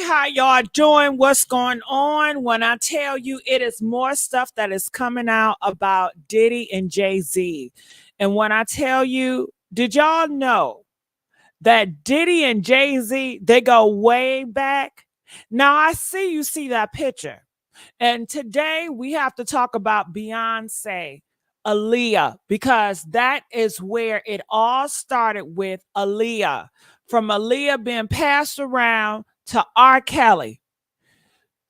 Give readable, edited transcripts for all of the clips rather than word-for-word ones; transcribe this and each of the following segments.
how y'all doing? What's going on? When I tell you it is more stuff that is coming out about Diddy and Jay-Z. And when I tell you, did y'all know that Diddy and Jay-Z, they go way back? Now I see you see that picture. And today we have to talk about Beyonce, Aaliyah, because that is where it all started with Aaliyah. From Aaliyah being passed around to R.Kelly,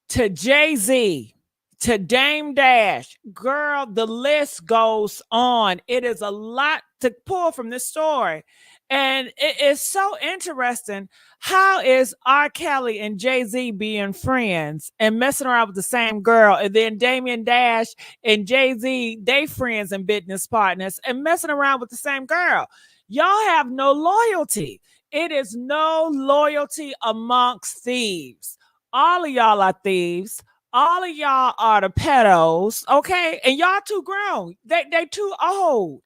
to Jay-Z, to Dame Dash. Girl, the list goes on. It is a lot to pull from this story. And it is so interesting. How is R. Kelly and Jay-Z being friends and messing around with the same girl? And then Damian Dash and Jay-Z, they friends and business partners and messing around with the same girl. Y'all have no loyalty. It is no loyalty amongst thieves. All of y'all are thieves. All of y'all are the pedos, okay? And y'all too grown. They too old.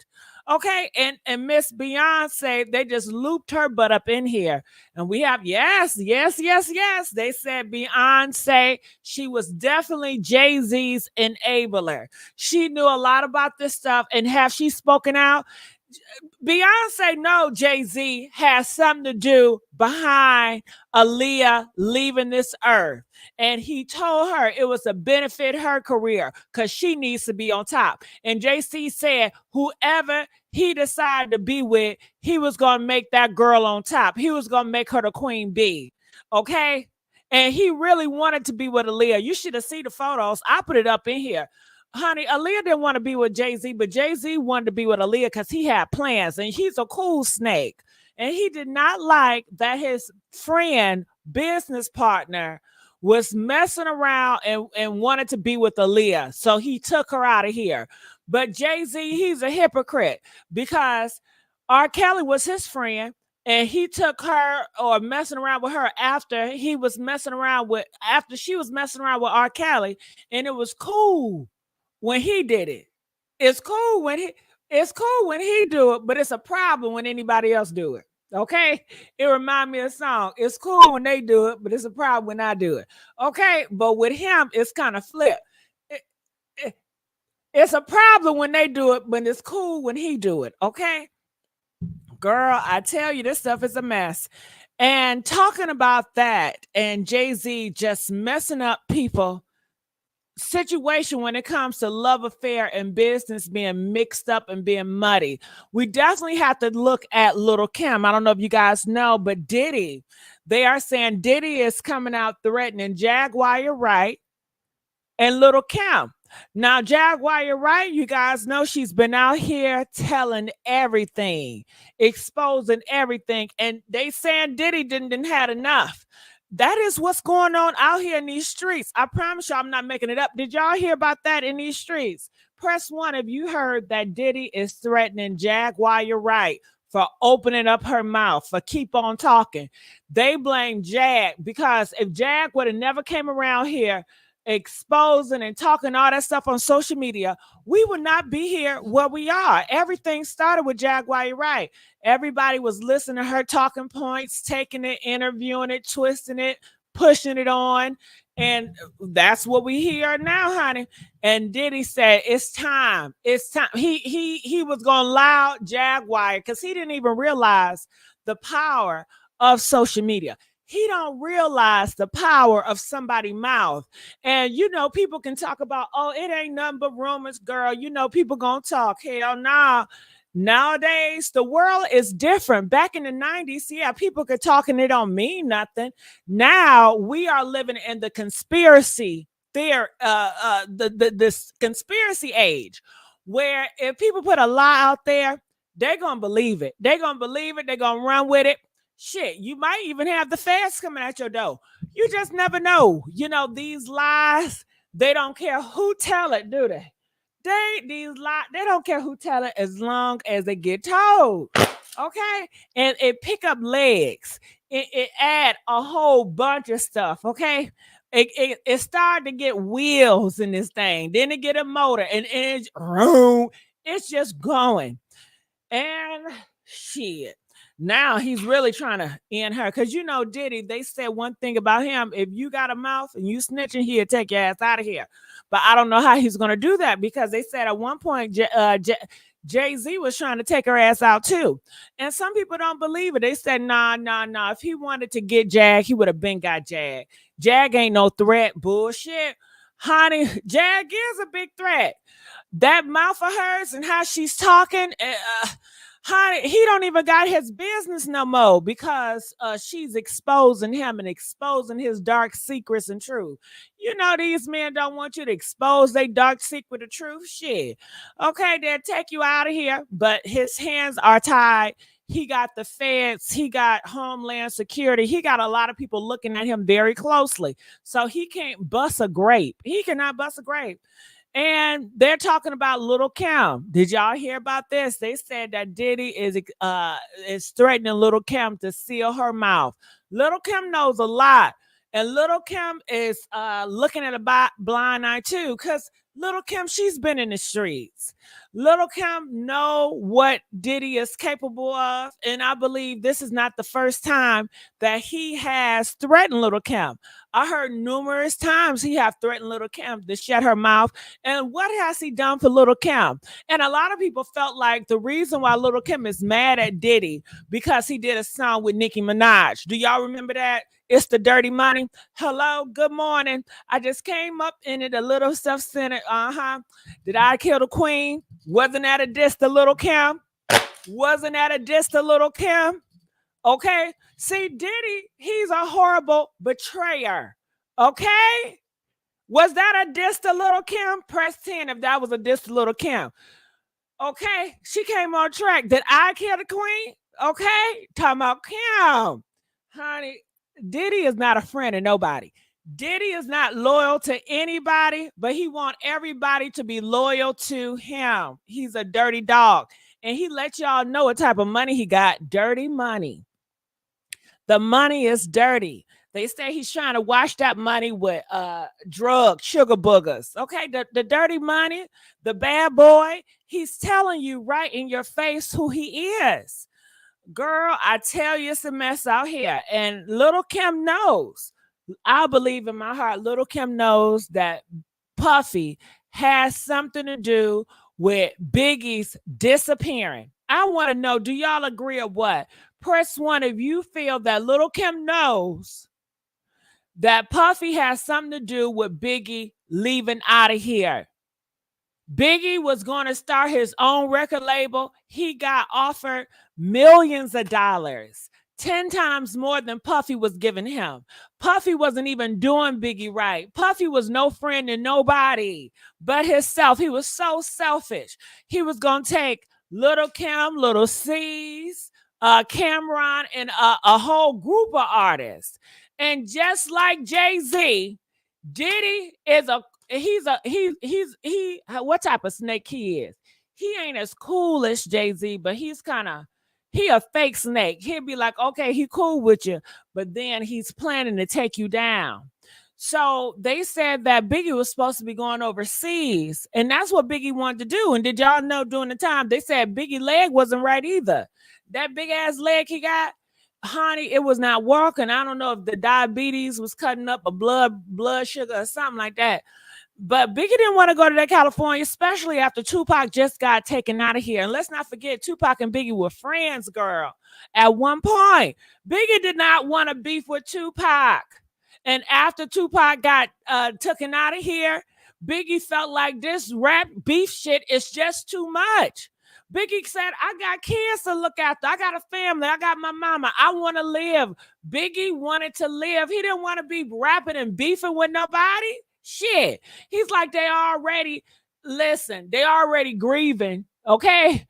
Okay, and Miss Beyonce, they just looped her butt up in here. And we have, yes. They said Beyonce, she was definitely Jay-Z's enabler. She knew a lot about this stuff. And have she spoken out? Beyonce know Jay-Z has something to do behind Aaliyah leaving this earth. And he told her it was to benefit her career because she needs to be on top. And Jay-Z said whoever he decided to be with, he was going to make that girl on top. He was going to make her the queen bee. Okay? And he really wanted to be with Aaliyah. You should have seen the photos. I put it up in here. Honey, Aaliyah didn't want to be with Jay-Z, but Jay-Z wanted to be with Aaliyah because he had plans, and he's a cool snake. And he did not like that his friend, business partner, was messing around and wanted to be with Aaliyah. So he took her out of here. But Jay-Z, he's a hypocrite because R. Kelly was his friend, and he took her or messing around with her after she was messing around with R. Kelly, and it was cool when he did it. It's cool when he do it, but it's a problem when anybody else do it. Okay? It reminds me of a song. It's cool when they do it, but it's a problem when I do it. Okay? But with him, it's kind of flip. It's a problem when they do it, but it's cool when he do it. Okay? Girl, I tell you, this stuff is a mess. And talking about that and Jay-Z just messing up people situation when it comes to love affair and business being mixed up and being muddy. We definitely have to look at Little Kim. I don't know if you guys know, but Diddy, they are saying Diddy is coming out threatening Jaguar, Wright, and Little Kim. Now, Jaguar, Wright, you guys know she's been out here telling everything, exposing everything, and they saying Diddy didn't had enough. That is what's going on out here in these streets. I promise you, I'm not making it up. Did y'all hear about that in these streets? Press 1 if you heard that Diddy is threatening Jaguar Wright for opening up her mouth, for keep on talking. They blame Jag because if Jag would have never came around here exposing and talking all that stuff on social media, we would not be here where we are. Everything started with Jaguar Wright. Everybody was listening to her talking points, taking it, interviewing it, twisting it, pushing it on. And that's what we hear now, honey. And Diddy said, it's time. It's time. He was going to allow Jaguar because he didn't even realize the power of social media. He don't realize the power of somebody's mouth. And, you know, people can talk about, oh, it ain't nothing but rumors, girl. You know, people gonna talk. Hell nah. Nowadays, the world is different. Back in the 90s, yeah, people could talk and it don't mean nothing. Now we are living in the conspiracy theory, this conspiracy age, where if people put a lie out there, they're gonna believe it. They're gonna believe it. They're gonna run with it. Shit, you might even have the feds coming at your door. You just never know. You know, these lies, they don't care who tell it, do they? They don't care who tell it as long as they get told. Okay? And it pick up legs. It add a whole bunch of stuff. Okay? It started to get wheels in this thing. Then it get a motor and it's just going. And shit. Now he's really trying to end her. Because you know, Diddy, they said one thing about him. If you got a mouth and you snitching, he'll take your ass out of here. But I don't know how he's going to do that, because they said at one point Jay-Z was trying to take her ass out too. And some people don't believe it. They said, nah. If he wanted to get Jag, he would have been got Jag. Jag ain't no threat. Bullshit. Honey, Jag is a big threat. That mouth of hers and how she's talking, honey, he don't even got his business no more, because she's exposing him and exposing his dark secrets and truth. You know, these men don't want you to expose their dark secret of truth. Shit. Okay, they'll take you out of here, but his hands are tied. He got the feds. He got Homeland Security. He got a lot of people looking at him very closely. So he can't bust a grape. He cannot bust a grape. And they're talking about Little Kim. Did y'all hear about this? They said that Diddy is threatening Little Kim to seal her mouth. Little Kim knows a lot. And Little Kim is looking at a blind eye too, because Little Kim, she's been in the streets. Little Kim know what Diddy is capable of. And I believe this is not the first time that he has threatened Little Kim. I heard numerous times he have threatened Little Kim to shut her mouth. And what has he done for Little Kim? And a lot of people felt like the reason why Little Kim is mad at Diddy because he did a song with Nicki Minaj. Do y'all remember that? It's the Dirty Money. Hello, good morning. I just came up in it a little self-centered. Did I kill the queen? Wasn't that a diss to Little Kim? Wasn't that a diss to Little Kim? Okay. See, Diddy, he's a horrible betrayer. Okay. Was that a diss to Little Kim? Press 10 if that was a diss to Little Kim. Okay. She came on track. Did I kill the queen? Okay. Talking about Kim. Honey, Diddy is not a friend of nobody. Diddy is not loyal to anybody, but he wants everybody to be loyal to him. He's a dirty dog. And he let y'all know what type of money he got. Dirty money. The money is dirty. They say he's trying to wash that money with drugs, sugar boogers. Okay, the dirty money, the bad boy, he's telling you right in your face who he is. Girl, I tell you, it's a mess out here. And Little Kim knows. I believe in my heart, Little Kim knows that Puffy has something to do with Biggie's disappearing. I want to know, do y'all agree or what? Press 1 if you feel that Little Kim knows that Puffy has something to do with Biggie leaving out of here. Biggie was going to start his own record label. He got offered millions of dollars, 10 times more than Puffy was giving him. Puffy wasn't even doing Biggie right. Puffy was no friend to nobody but himself. He was so selfish. He was going to take Little Kim, Little C's, Cameron, and a whole group of artists. And just like Jay-Z, Diddy is what type of snake he is? He ain't as cool as Jay-Z, but he a fake snake. He'll be like, okay, he cool with you, but then he's planning to take you down. So they said that Biggie was supposed to be going overseas, and that's what Biggie wanted to do. And did y'all know during the time they said Biggie's leg wasn't right either? That big ass leg he got, honey, it was not working. I don't know if the diabetes was cutting up a blood sugar or something like that. But Biggie didn't want to go to that California, especially after Tupac just got taken out of here. And let's not forget, Tupac and Biggie were friends, girl. At one point, Biggie did not want to beef with Tupac. And after Tupac got taken out of here, Biggie felt like this rap beef shit is just too much. Biggie said, I got kids to look after. I got a family. I got my mama. I want to live. Biggie wanted to live. He didn't want to be rapping and beefing with nobody. Shit. He's like, they already grieving. Okay.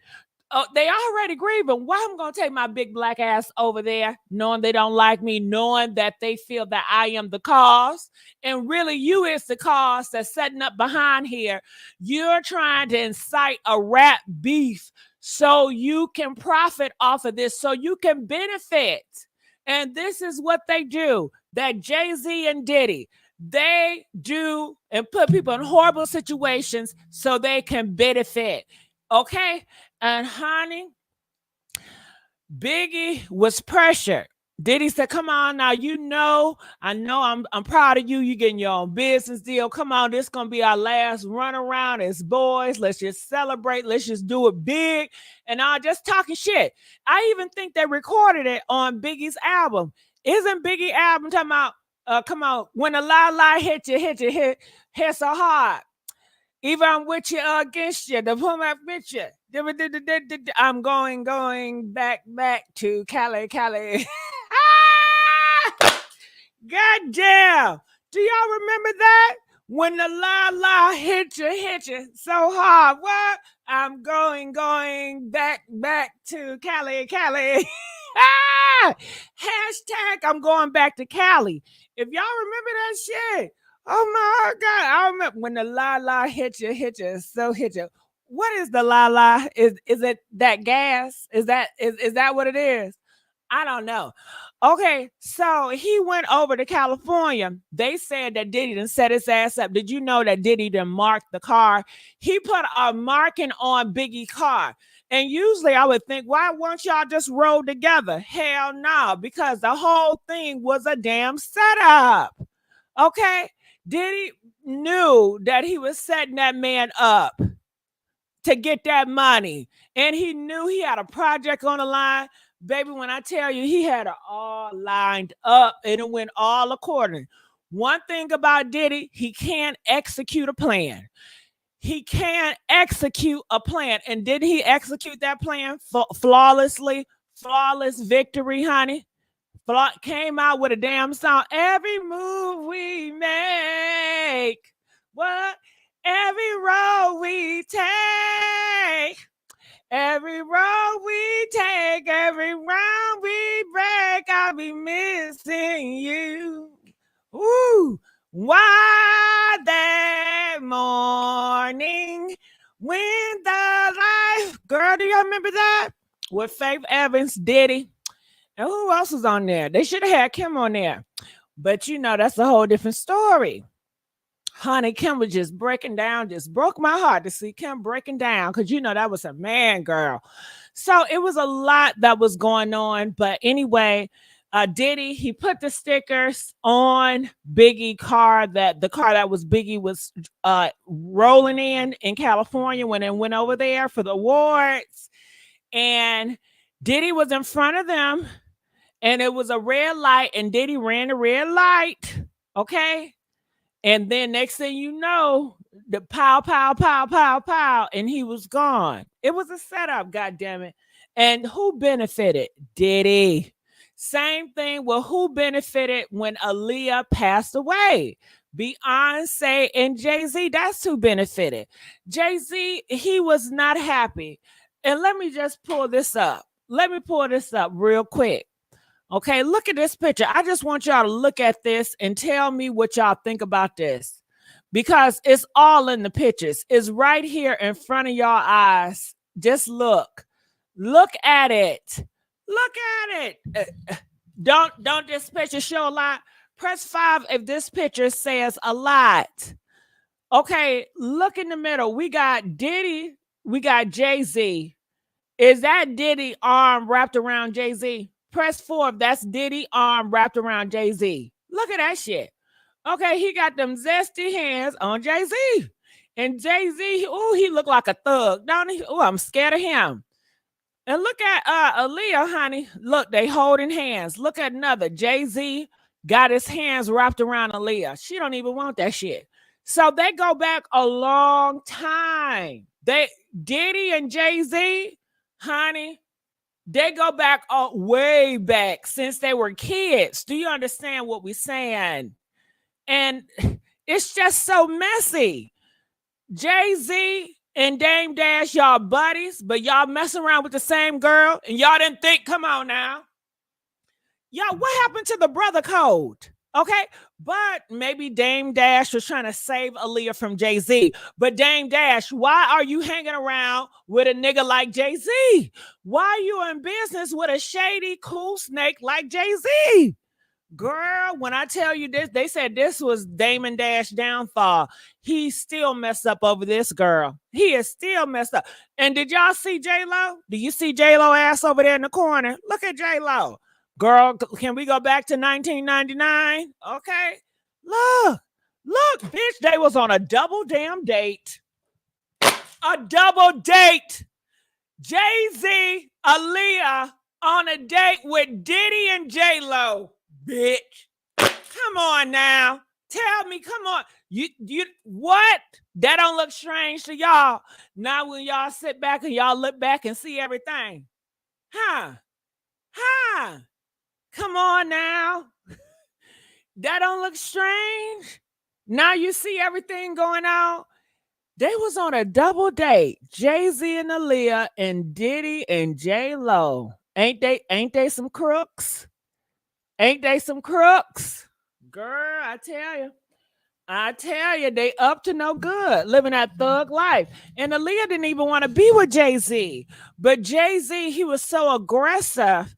They already grieving. Why I'm going to take my big black ass over there, knowing they don't like me, knowing that they feel that I am the cause. And really, you is the cause that's setting up behind here. You're trying to incite a rap beef so you can profit off of this, so you can benefit. And this is what they do. That Jay-Z and Diddy, they do and put people in horrible situations so they can benefit. Okay? And honey, Biggie was pressured. Diddy said, "Come on now, I know I'm proud of you. You getting your own business deal. Come on, this gonna be our last run around as boys. Let's just celebrate. Let's just do it big." And I just talking shit. I even think they recorded it on Biggie's album. Isn't Biggie album talking about come on, when the lie hit you, hit so hard. Either I'm with you or against you. The pull my with you. I'm going back to Cali. God damn. Do y'all remember that? When the la hit you so hard. What? I'm going back to Cali. Hashtag I'm going back to Cali. If y'all remember that shit. Oh my God. I remember when the la hit you, so hit you. What is the la? Is it that gas? Is that what it is? I don't know. Okay, so he went over to California. They said that Diddy done set his ass up. Did you know that Diddy done marked the car? He put a marking on Biggie's car. And usually I would think, why won't y'all just roll together? Hell no, because the whole thing was a damn setup. Okay? Diddy knew that he was setting that man up to get that money. And he knew he had a project on the line. Baby, when I tell you, he had it all lined up and it went all according. One thing about Diddy, he can't execute a plan. He can't execute a plan. And did he execute that plan flawlessly? Flawless victory, honey. Came out with a damn song. Every move we make, what? Every road we take. Every road we take, every round we break, I'll be missing you. Ooh, why that morning when the life, girl, do y'all remember that? With Faith Evans, Diddy, and who else was on there? They should have had Kim on there, but that's a whole different story. Honey, Kim was just breaking down, just broke my heart to see Kim breaking down because that was a man, girl. So it was a lot that was going on. But anyway, Diddy, he put the stickers on Biggie car, the car that was Biggie was rolling in California when it went over there for the awards. And Diddy was in front of them and it was a red light and Diddy ran the red light. Okay. And then next thing you know, the pow, and he was gone. It was a setup, goddammit. And who benefited? Diddy. Same thing with who benefited when Aaliyah passed away. Beyonce and Jay-Z, that's who benefited. Jay-Z, he was not happy. And let me just pull this up. Let me pull this up real quick. Okay, look at this picture. I just want y'all to look at this and tell me what y'all think about this because it's all in the pictures. It's right here in front of y'all eyes. Just look. Look at it. Look at it. Don't this picture show a lot? Press 5 if this picture says a lot. Okay, look in the middle. We got Diddy. We got Jay-Z. Is that Diddy arm wrapped around Jay-Z? Press 4 if that's Diddy arm wrapped around Jay-Z. Look at that shit. Okay, he got them zesty hands on Jay-Z. And Jay-Z, he looked like a thug, don't he? I'm scared of him. And look at Aaliyah, honey. Look, they holding hands. Look at another. Jay-Z got his hands wrapped around Aaliyah. She don't even want that shit. So they go back a long time. Diddy and Jay-Z, honey, they go back way back since they were kids. Do you understand what we're saying? And it's just so messy. Jay-Z and Dame Dash, y'all buddies, but y'all messing around with the same girl and y'all didn't think, come on now. Y'all, what happened to the brother code? Okay, but maybe Dame Dash was trying to save Aaliyah from Jay-Z. But Dame Dash, why are you hanging around with a nigga like Jay-Z? Why are you in business with a shady, cool snake like Jay-Z? Girl, when I tell you this, they said this was Damon Dash downfall. He still messed up over this girl. He is still messed up. And did y'all see J-Lo? Do you see J-Lo ass over there in the corner? Look at J-Lo. Girl, can we go back to 1999? Okay. Look, bitch, they was on a double damn date. A double date. Jay-Z, Aaliyah on a date with Diddy and J-Lo. Bitch. Come on now. Tell me, come on. You what? That don't look strange to y'all. Now when y'all sit back and y'all look back and see everything. Huh? Come on now. That don't look strange. Now you see everything going on. They was on a double date. Jay-Z and Aaliyah and Diddy and J-Lo. Ain't they some crooks? Ain't they some crooks? Girl, I tell you, they up to no good, living that thug life. And Aaliyah didn't even want to be with Jay-Z. But Jay-Z, he was so aggressive.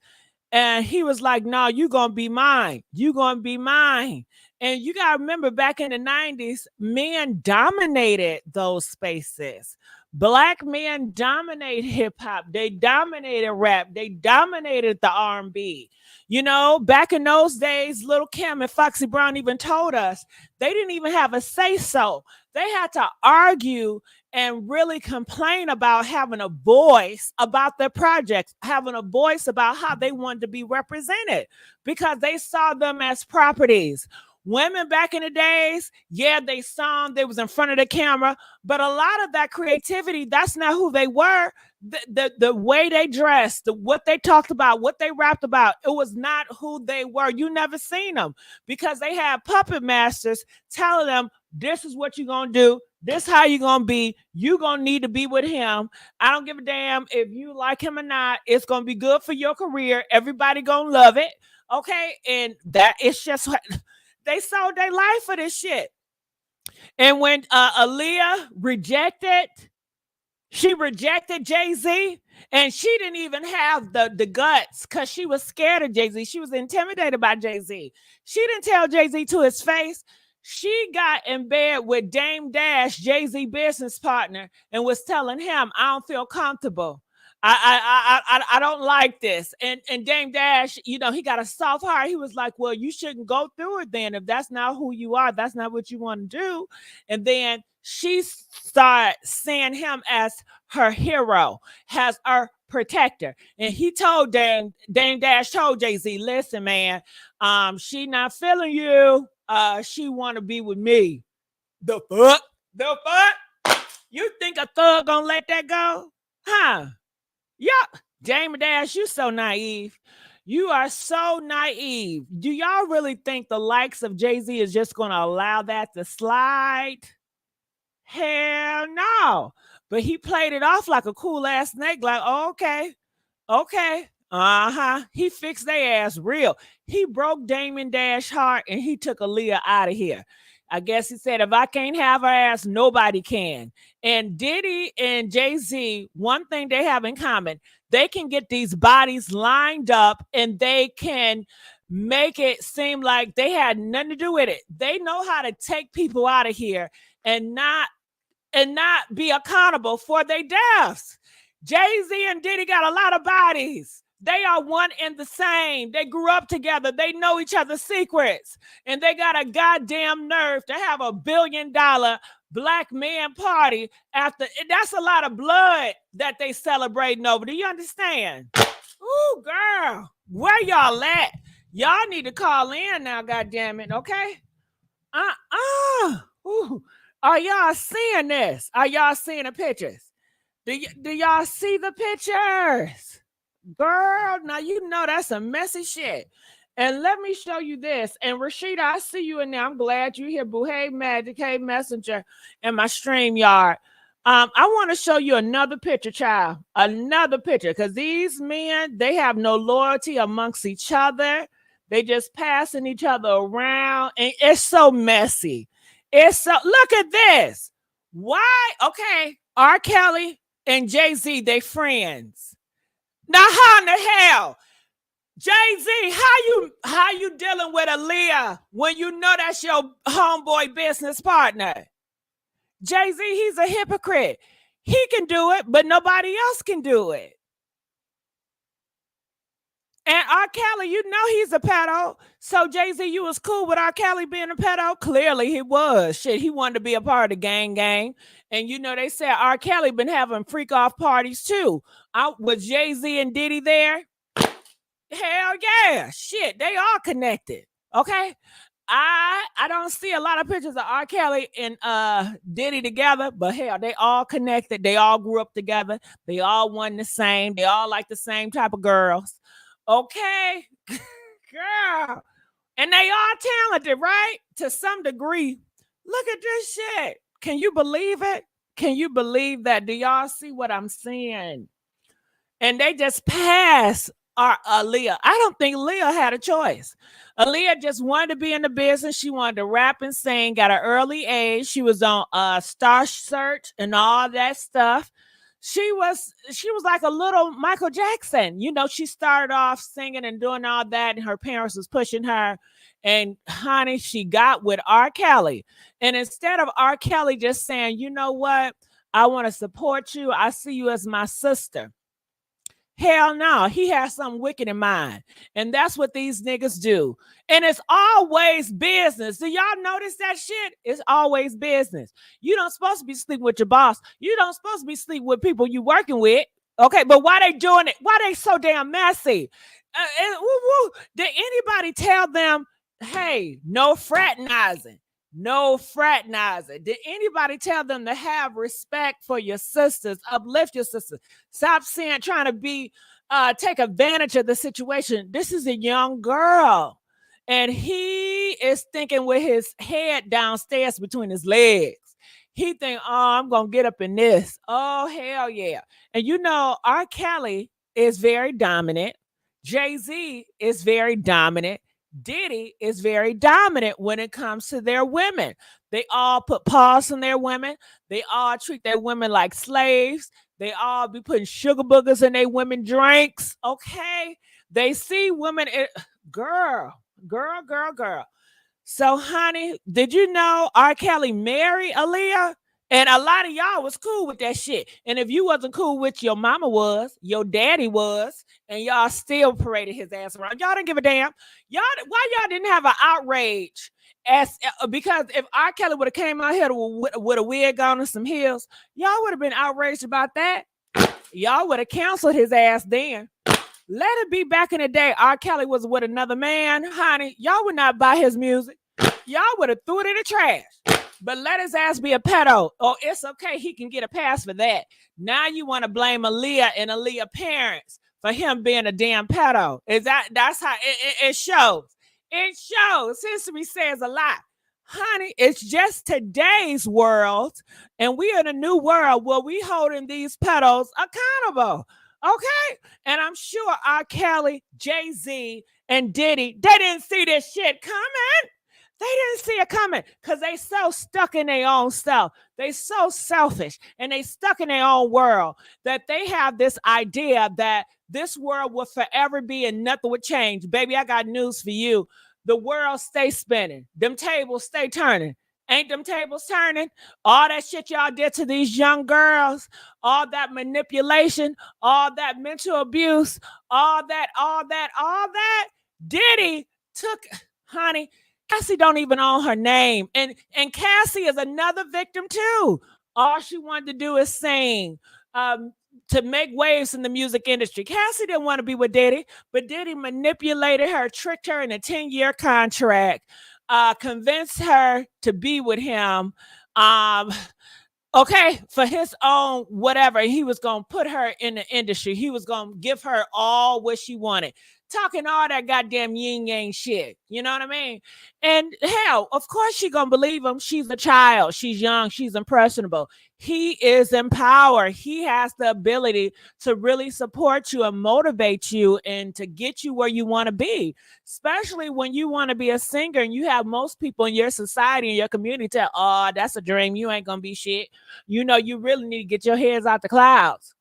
And he was like, no, you going to be mine. You going to be mine. And you got to remember, back in the 90s, men dominated those spaces. Black men dominated hip-hop. They dominated rap. They dominated the R&B. You know, back in those days, Lil' Kim and Foxy Brown even told us they didn't even have a say-so. They had to argue and really complain about having a voice about their projects, having a voice about how they wanted to be represented, because they saw them as properties. Women back in the days, yeah, they sung, they was in front of the camera, but a lot of that creativity, that's not who they were. The way they dressed, what they talked about, what they rapped about, it was not who they were. You never seen them, because they had puppet masters telling them, this is what you're going to do. This how you going to be. You going to need to be with him. I don't give a damn if you like him or not. It's going to be good for your career. Everybody going to love it. Okay? And that is just what they sold their life for this shit. And when Aaliyah she rejected Jay-Z, and she didn't even have the guts, because she was scared of Jay-Z. She was intimidated by Jay-Z. She didn't tell Jay-Z to his face. She got in bed with Dame Dash, Jay-Z business partner, and was telling him, I don't feel comfortable. I don't like this. And Dame Dash, you know, he got a soft heart. He was like, well, you shouldn't go through it then. If that's not who you are, that's not what you want to do. And then she started seeing him as her hero, as her protector. And he told Dame Dash told Jay-Z, listen, man, she not feeling you. She want to be with me. The fuck? You think a thug gonna let that go? Huh? Yeah. Damon Dash, you so naive. You are so naive. Do y'all really think the likes of Jay-Z is just gonna allow that to slide? Hell no. But he played it off like a cool ass snake, like, oh, okay. He fixed their ass real. He broke Damon Dash heart, and he took Aaliyah out of here. I guess he said, if I can't have her ass, nobody can. And Diddy and Jay-Z, one thing they have in common, they can get these bodies lined up, and they can make it seem like they had nothing to do with it. They know how to take people out of here and not be accountable for their deaths. Jay-Z and Diddy got a lot of bodies. They are one and the same. They grew up together. They know each other's secrets. And they got a goddamn nerve to have $1 billion black man party after. That's a lot of blood that they celebrating over. Do you understand? Ooh, girl. Where y'all at? Y'all need to call in now, goddamn it, okay? Ooh. Are y'all seeing this? Are y'all seeing the pictures? Do y'all see the pictures? Girl, now you know that's some messy shit. And let me show you this. And Rashida, I see you in there. I'm glad you're here, boo. Hey, Magic. Hey, Messenger. And my StreamYard. I want to show you another picture, child. Another picture. Because these men, they have no loyalty amongst each other. They just passing each other around. And it's so messy. It's so, look at this. Why? Okay. R.Kelly and Jay-Z, they friends. Now, how in the hell? Jay-Z, how you dealing with Aaliyah when you know that's your homeboy business partner? Jay-Z, he's a hypocrite. He can do it, but nobody else can do it. And R.Kelly, you know he's a pedo. So Jay-Z, you was cool with R.Kelly being a pedo? Clearly he was. Shit, he wanted to be a part of the gang. And you know, they said R.Kelly been having freak off parties too. Was Jay-Z and Diddy there? Hell yeah. Shit, they all connected. Okay. I don't see a lot of pictures of R. Kelly and Diddy together, but hell, they all connected. They all grew up together. They all one the same. They all like the same type of girls. Okay. Girl. And they all talented, right? To some degree. Look at this shit. Can you believe it? Can you believe that? Do y'all see what I'm seeing? And they just passed Aaliyah. I don't think Aaliyah had a choice. Aaliyah just wanted to be in the business. She wanted to rap and sing. Got an early age. She was on Star Search and all that stuff. She was like a little Michael Jackson. You know, she started off singing and doing all that, and her parents was pushing her. And honey, she got with R. Kelly. And instead of R. Kelly just saying, you know what, I want to support you. I see you as my sister. Hell no, he has something wicked in mind. And that's what these niggas do. And it's always business. Do y'all notice that shit? It's always business. You don't supposed to be sleeping with your boss. You don't supposed to be sleeping with people you working with. Okay, but why they doing it? Why they so damn messy? Did anybody tell them, hey, no fraternizing? No fraternizing. Did anybody tell them to have respect for your sisters, uplift your sisters? Stop trying to be take advantage of the situation. This is a young girl, and he is thinking with his head downstairs between his legs. He think, oh, I'm gonna get up in this. Oh, hell yeah. And you know, R. Kelly is very dominant. Jay-Z is very dominant. Diddy is very dominant when it comes to their women. They all put paws on their women. They all treat their women like slaves. They all be putting sugar boogers in their women drinks. Okay. They see women. Girl. So, honey, did you know R. Kelly married Aaliyah? And a lot of y'all was cool with that shit. And if you wasn't cool with, your mama was, your daddy was, and y'all still paraded his ass around. Y'all didn't give a damn. Why y'all didn't have an outrage? Because if R. Kelly would have came out here with a wig on and some heels, y'all would have been outraged about that. Y'all would have canceled his ass then. Let it be back in the day. R. Kelly was with another man, honey. Y'all would not buy his music. Y'all would have threw it in the trash. But let his ass be a pedo. Oh, it's okay. He can get a pass for that. Now you want to blame Aaliyah and Aaliyah parents for him being a damn pedo. That's how it shows. It shows. History says a lot. Honey, it's just today's world. And we are in a new world where we holding these pedos accountable. Okay? And I'm sure R. Kelly, Jay-Z, and Diddy, they didn't see this shit coming. They didn't see it coming because they so stuck in their own self. They so selfish and they stuck in their own world that they have this idea that this world will forever be and nothing would change. Baby, I got news for you. The world stay spinning. Them tables stay turning. Ain't them tables turning? All that shit y'all did to these young girls, all that manipulation, all that mental abuse, all that. Diddy took, honey, Cassie don't even own her name. And Cassie is another victim too. All she wanted to do is sing to make waves in the music industry. Cassie didn't want to be with Diddy, but Diddy manipulated her, tricked her in a 10-year contract, convinced her to be with him. Okay, for his own whatever. He was going to put her in the industry. He was going to give her all what she wanted. Talking all that goddamn yin yang shit. You know what I mean? And hell, of course she gonna believe him. She's a child. She's young. She's impressionable. He is in power. He has the ability to really support you and motivate you and to get you where you want to be. Especially when you want to be a singer and you have most people in your society and your community tell, oh, that's a dream. You ain't gonna be shit. You know, you really need to get your heads out the clouds.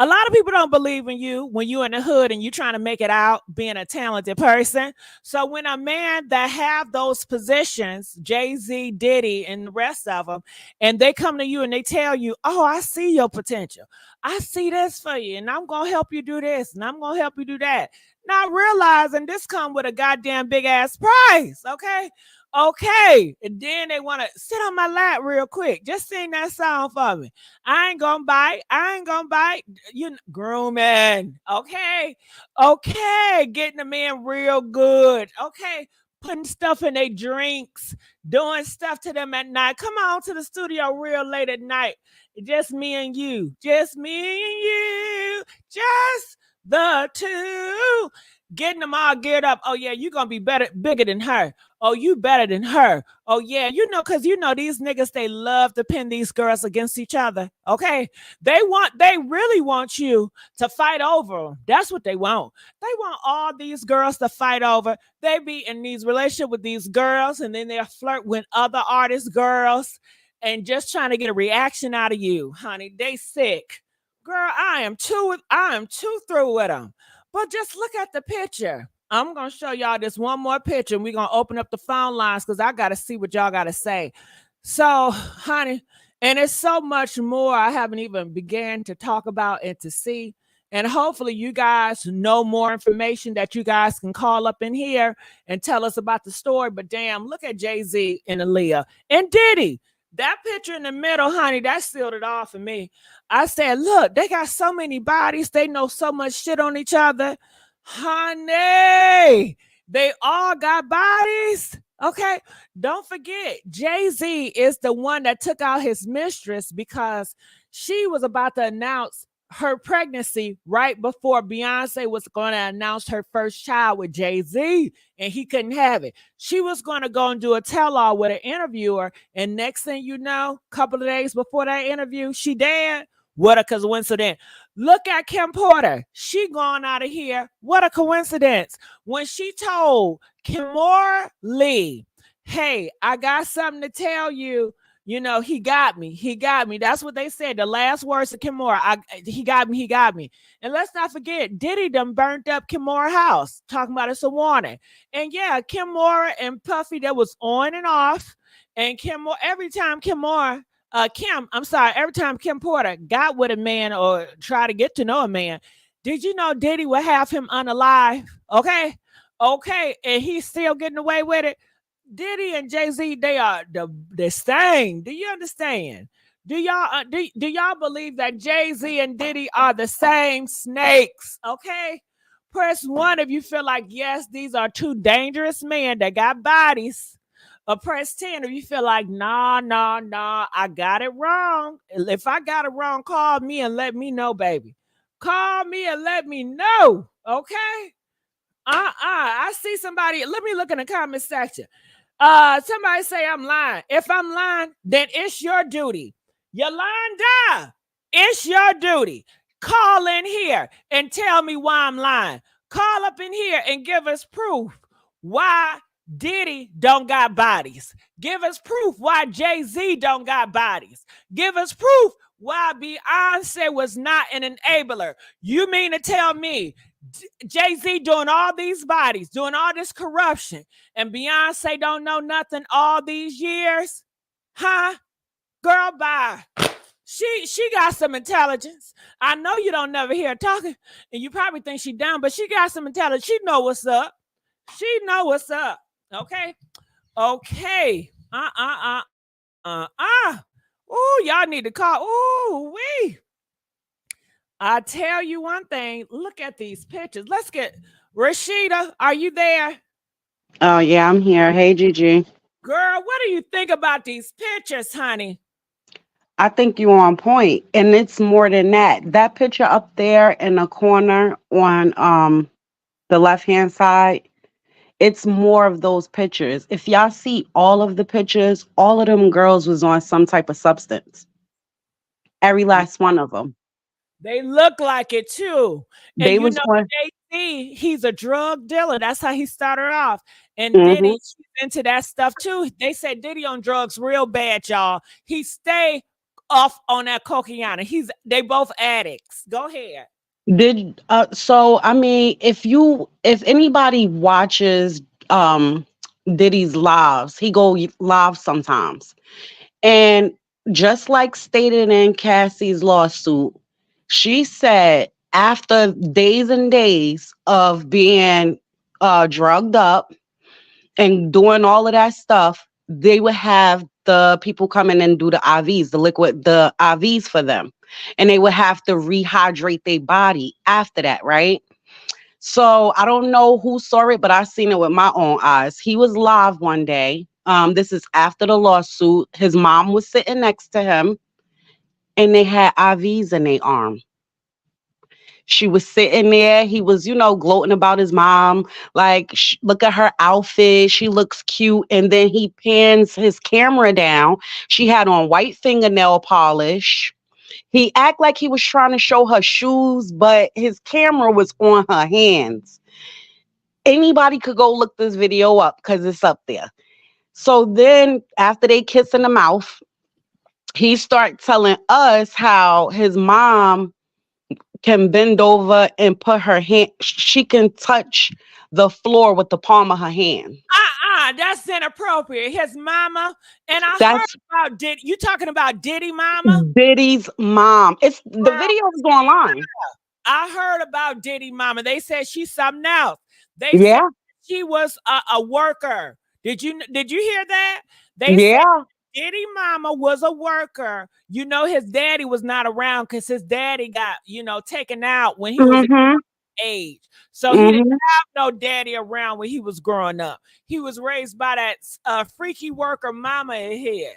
A lot of people don't believe in you when you're in the hood and you're trying to make it out being a talented person. So when a man that have those positions, Jay-Z, Diddy, and the rest of them, and they come to you and they tell you, oh, I see your potential. I see this for you, and I'm going to help you do this, and I'm going to help you do that. Not realizing this come with a goddamn big ass price, okay? Okay. And then they want to sit on my lap real quick. Just sing that song for me. I ain't gonna bite. I ain't gonna bite. You grooming. Okay. Okay. Getting them in real good. Okay. Putting stuff in their drinks, doing stuff to them at night. Come on to the studio real late at night. Just me and you. Just me and you. Just the two. Getting them all geared up. Oh, yeah, you're gonna be bigger than her. Oh, you better than her. Oh, yeah, because these niggas, they love to pin these girls against each other. Okay. They really want you to fight over them. That's what they want. They want all these girls to fight over. They be in these relationships with these girls, and then they'll flirt with other artist girls and just trying to get a reaction out of you, honey. They sick. Girl, I am too through with them. But just look at the picture. I'm going to show y'all this one more picture, and we're going to open up the phone lines because I got to see what y'all got to say. So, honey, and it's so much more I haven't even began to talk about and to see. And hopefully you guys know more information that you guys can call up in here and tell us about the story. But damn, look at Jay-Z and Aaliyah and Diddy. That picture in the middle, honey, that sealed it all for me. I said, look, they got so many bodies. They know so much shit on each other. Honey, they all got bodies. Okay. Don't forget, Jay-Z is the one that took out his mistress because she was about to announce her pregnancy right before Beyonce was going to announce her first child with Jay-Z, and he couldn't have it. She was going to go and do a tell-all with an interviewer, and next thing you know, a couple of days before that interview, she dead. What a coincidence. Look at Kim Porter. She gone out of here. What a coincidence. When she told Kimora Lee, hey, I got something to tell you. He got me. He got me. That's what they said. The last words of Kimora. He got me. He got me. And let's not forget, Diddy done burnt up Kimora house. Talking about it's a warning. And yeah, Kimora and Puffy, that was on and off. And Kimora, every time Kim Porter got with a man or try to get to know a man, did you know Diddy would have him unalive? Okay. Okay. And he's still getting away with it. Diddy and Jay-Z, they are the same. Do you understand? Do y'all believe that Jay-Z and Diddy are the same snakes? Okay. Press 1 if you feel like, yes, these are two dangerous men that got bodies. Or press 10 if you feel like, nah, I got it wrong. If I got it wrong, call me and let me know, baby. Call me and let me know. Okay. I see somebody. Let me look in the comment section. Somebody say I'm lying. If I'm lying, then it's your duty. Yolanda, it's your duty. Call in here and tell me why I'm lying. Call up in here and give us proof why Diddy don't got bodies. Give us proof why Jay-Z don't got bodies. Give us proof why Beyonce was not an enabler. You mean to tell me Jay-Z doing all these bodies, doing all this corruption, and Beyonce don't know nothing all these years? Huh? Girl, bye. She got some intelligence. I know you don't never hear her talking, and you probably think she dumb, but she got some intelligence. She know what's up. She know what's up. Okay? Okay. Ooh, y'all need to call. Ooh, wee. I tell you one thing. Look at these pictures. Let's get Rashida. Are you there? Oh yeah, I'm here. Hey Gigi. Girl, what do you think about these pictures, honey? I think you're on point. And it's more than that. That picture up there in the corner on the left hand side, it's more of those pictures. If y'all see all of the pictures, all of them girls was on some type of substance. Every last one of them. They look like it too. And They was on. Jay-Z, he's a drug dealer. That's how he started off. And Diddy, Hmm. she's into that stuff too. They said Diddy on drugs real bad, y'all. He stay off on that cocaine. They both addicts. Go ahead. Did so I mean, if anybody watches Diddy's lives, he go live sometimes. And just like stated in Cassie's lawsuit, she said after days and days of being drugged up and doing all of that stuff, they would have the people come in and do the IVs, the IVs for them. And they would have to rehydrate their body after that, right? So I don't know who saw it, but I seen it with my own eyes. He was live one day. This is after the lawsuit. His mom was sitting next to him, and they had IVs in their arm. She was sitting there. He was, gloating about his mom. Like, look at her outfit. She looks cute. And then he pans his camera down. She had on white fingernail polish. He act like he was trying to show her shoes, but his camera was on her hands. Anybody could go look this video up because it's up there. So then after they kiss in the mouth, he start telling us how his mom can bend over and put her hand, she can touch the floor with the palm of her hand. That's inappropriate. His mama, and I heard That's about Diddy. You talking about Diddy mama? Diddy's mom. It's the video is online. I heard about Diddy mama. They said she's something else. They said Yeah. she was a worker. Did you hear that? They said Yeah. Diddy mama was a worker. His daddy was not around because his daddy got, taken out when he was Mm-hmm. age. So he didn't Mm-hmm. have no daddy around when he was growing up. He was raised by that freaky worker mama of his.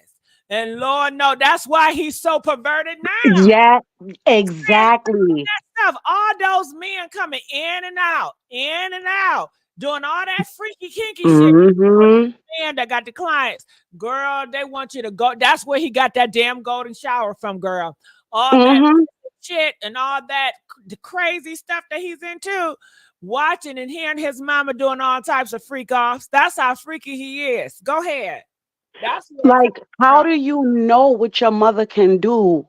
And Lord, no, that's why he's so perverted now. Yeah, exactly. Stuff, all those men coming in and out, doing all that freaky kinky shit. Mm-hmm. Man that got the clients, girl, they want you to go. That's where he got that damn golden shower from, girl. All that Mm-hmm. shit and all that the crazy stuff that he's into, watching and hearing his mama doing all types of freak offs. That's how freaky he is. Go ahead. That's what I'm Like, how from. do you know what your mother can do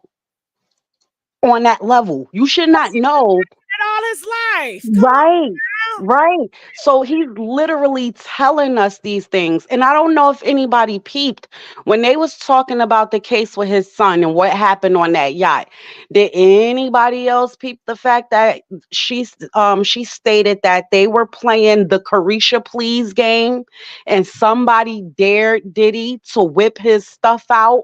on that level? You should not know. All his life. Come on Right. now. Right. So he's literally telling us these things. And I don't know if anybody peeped when they was talking about the case with his son and what happened on that yacht. Did anybody else peep the fact that she stated that they were playing the Carisha Please game and somebody dared Diddy to whip his stuff out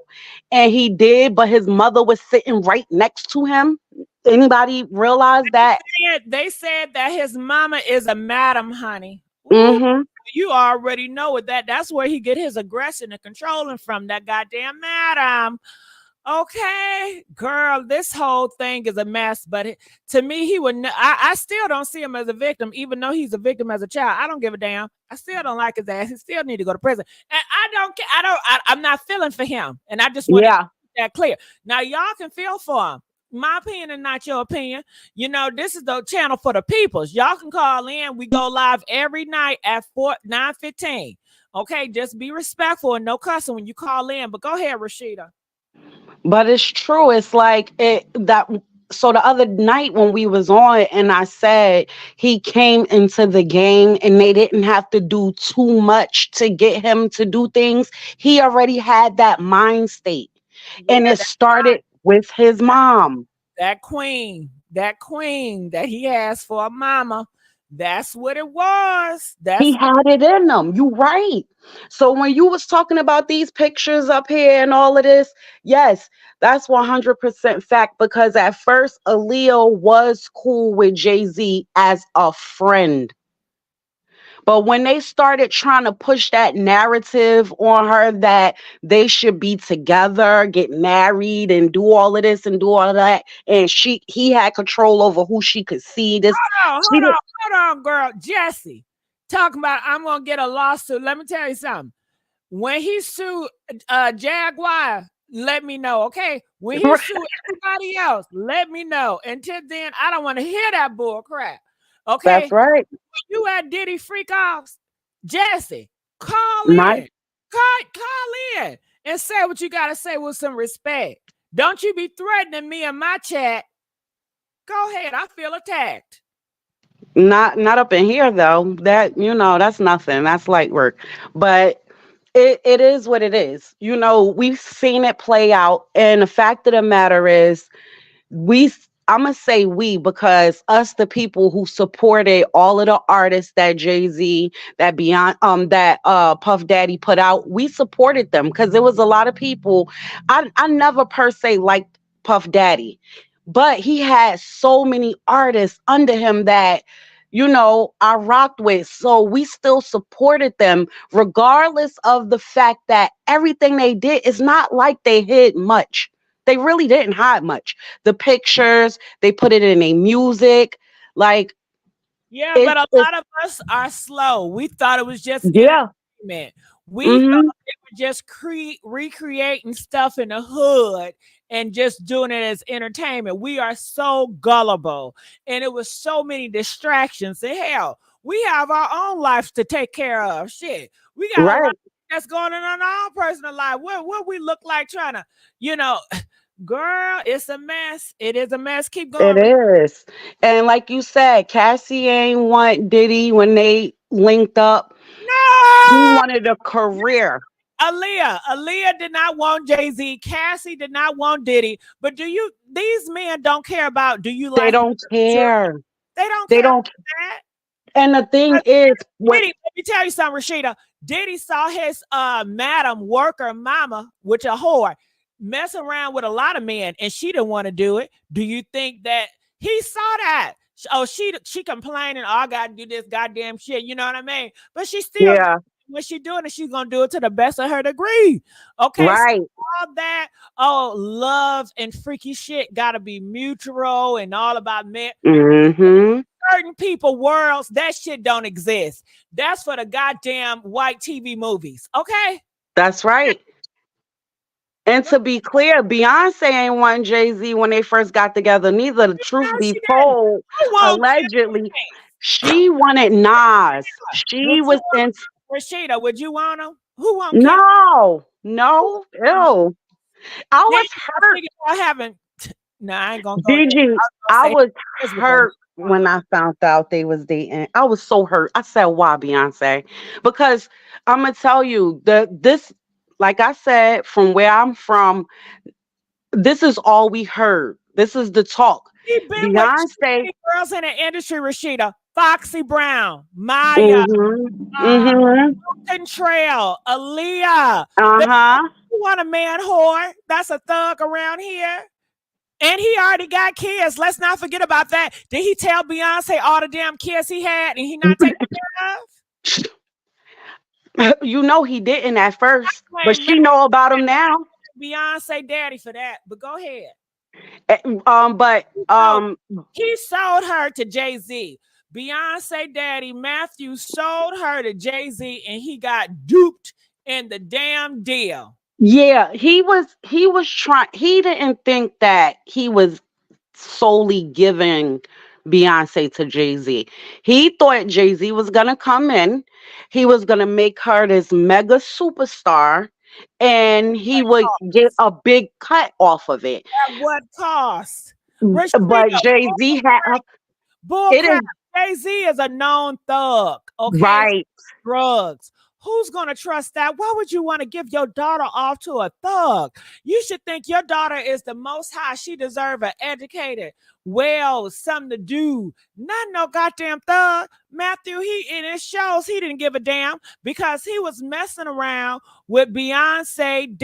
and he did, but his mother was sitting right next to him? Anybody realize that? They said that his mama is a madam, honey. Ooh, Mm-hmm. you already know it. That's where he get his aggression and controlling from, that goddamn madam. Okay, girl, this whole thing is a mess. But to me, he would. I still don't see him as a victim, even though he's a victim as a child. I don't give a damn. I still don't like his ass. He still need to go to prison. And I don't care. I'm not feeling for him. And I just want to Yeah. make that clear. Now y'all can feel for him. My opinion and not your opinion. This is the channel for the peoples. Y'all can call in. We go live every night at 9:15. Okay, just be respectful and no cussing when you call in. But go ahead, Rashida. But it's true. It's like that. So the other night when we was on and I said he came into the game and they didn't have to do too much to get him to do things. He already had that mind state. And Yeah, it started with his mom. that queen that he has for a mama. That's what it was. He had it in him. You right. So when you was talking about these pictures up here and all of this, yes, that's 100% fact because at first Aaliyah was cool with Jay-Z as a friend. But when they started trying to push that narrative on her that they should be together, get married, and do all of this and do all of that, and he had control over who she could see. She did, Hold on, girl. Jesse, talking about I'm gonna get a lawsuit. Let me tell you something. When he sued Jaguar, let me know, okay? When he sued everybody else, let me know. Until then, I don't want to hear that bull crap. that's Okay? right. You at Diddy freak offs, Jesse, call My in. Call in and say what you gotta say with some respect. Don't you be threatening me in my chat. Go ahead. I feel attacked. Not up in here though. That that's nothing. That's light work. But it is what it is. We've seen it play out, and the fact of the matter is, we I'm gonna say we, because us, the people who supported all of the artists that Jay-Z, that Beyond that Puff Daddy put out, we supported them because there was a lot of people. I never per se liked Puff Daddy, but he had so many artists under him that I rocked with. So we still supported them, regardless of the fact that everything they did is not like they hid much. They really didn't hide much. The pictures, they put it in a music. Like, Yeah, but a it's lot of us are slow. We thought it was just yeah. entertainment. We thought Hmm. they were just recreating stuff in the hood and just doing it as entertainment. We are so gullible, and it was so many distractions. And hell, we have our own lives to take care of. Shit, we got a lot Right. that's going on in our own personal life. What we look like trying to, you know, girl, it's a mess. It is a mess. Keep It going. is. And like you said, Cassie ain't want Diddy when they linked up. He No, wanted a career. Aaliyah did not want Jay Z. Cassie did not want Diddy. But do you? These men don't care about. Do you They like? don't care. They don't They care about don't. that. And the thing is, what? Diddy, let me tell you something, Rashida. Diddy saw his madam worker mama, which a whore, mess around with a lot of men, and she didn't want to do it. Do you think that he saw that? Oh, she complaining, oh, I gotta do this goddamn shit, you know what I mean? But she still, Yeah. when she doing it, she's gonna do it to the best of her degree. Okay, so Right. all that, oh, love and freaky shit gotta be mutual and all about men. Hmm. Certain people worlds, that shit don't exist. That's for the goddamn white TV movies. Okay? That's right. And Well, to be clear, Beyonce ain't want Jay-Z when they first got together. Neither, the truth no, be she didn't. told, Who wants allegedly, she wanted Nas. would She you was want in. Rashida? Would you want him? Who want Kim? No, Who no, want 'em? ew. I Then was you gonna hurt. think about having. No, I ain't gonna go there. Did you? I was I gonna say was his with hurt when I found out they was dating. I was so hurt. I said, "Why, Beyonce?" Because I'm gonna tell you, like I said, from where I'm from, this is all we heard. This is the talk. He been with Beyonce. girls in the industry, Rashida. Foxy Brown, Maya, Mhm. uh, Mhm. Trail, Aaliyah. Uh huh. You want a man whore? That's a thug around here. And he already got kids. Let's not forget about that. Did he tell Beyonce all the damn kids he had and he not taking care of? He didn't at first, but Blame she know about him now. Beyonce daddy for that. But go ahead. But So he sold her to Jay-Z. Beyonce daddy Matthew sold her to Jay-Z and he got duped in the damn deal. yeah, he was trying. He didn't think that he was solely giving Beyonce to Jay-Z. He thought Jay-Z was gonna come in, he was gonna make her this mega superstar, and he would get a big cut off of it. At what cost? But Rashida, Jay-Z had it bullcrap. is Jay-Z is a known thug, okay? right. Drugs. Who's gonna trust that? Why would you want to give your daughter off to a thug? You should think your daughter is the most high. She deserve an educated, well, something to do. Not no goddamn thug. Matthew, he in his shows, he didn't give a damn because he was messing around with Beyonce,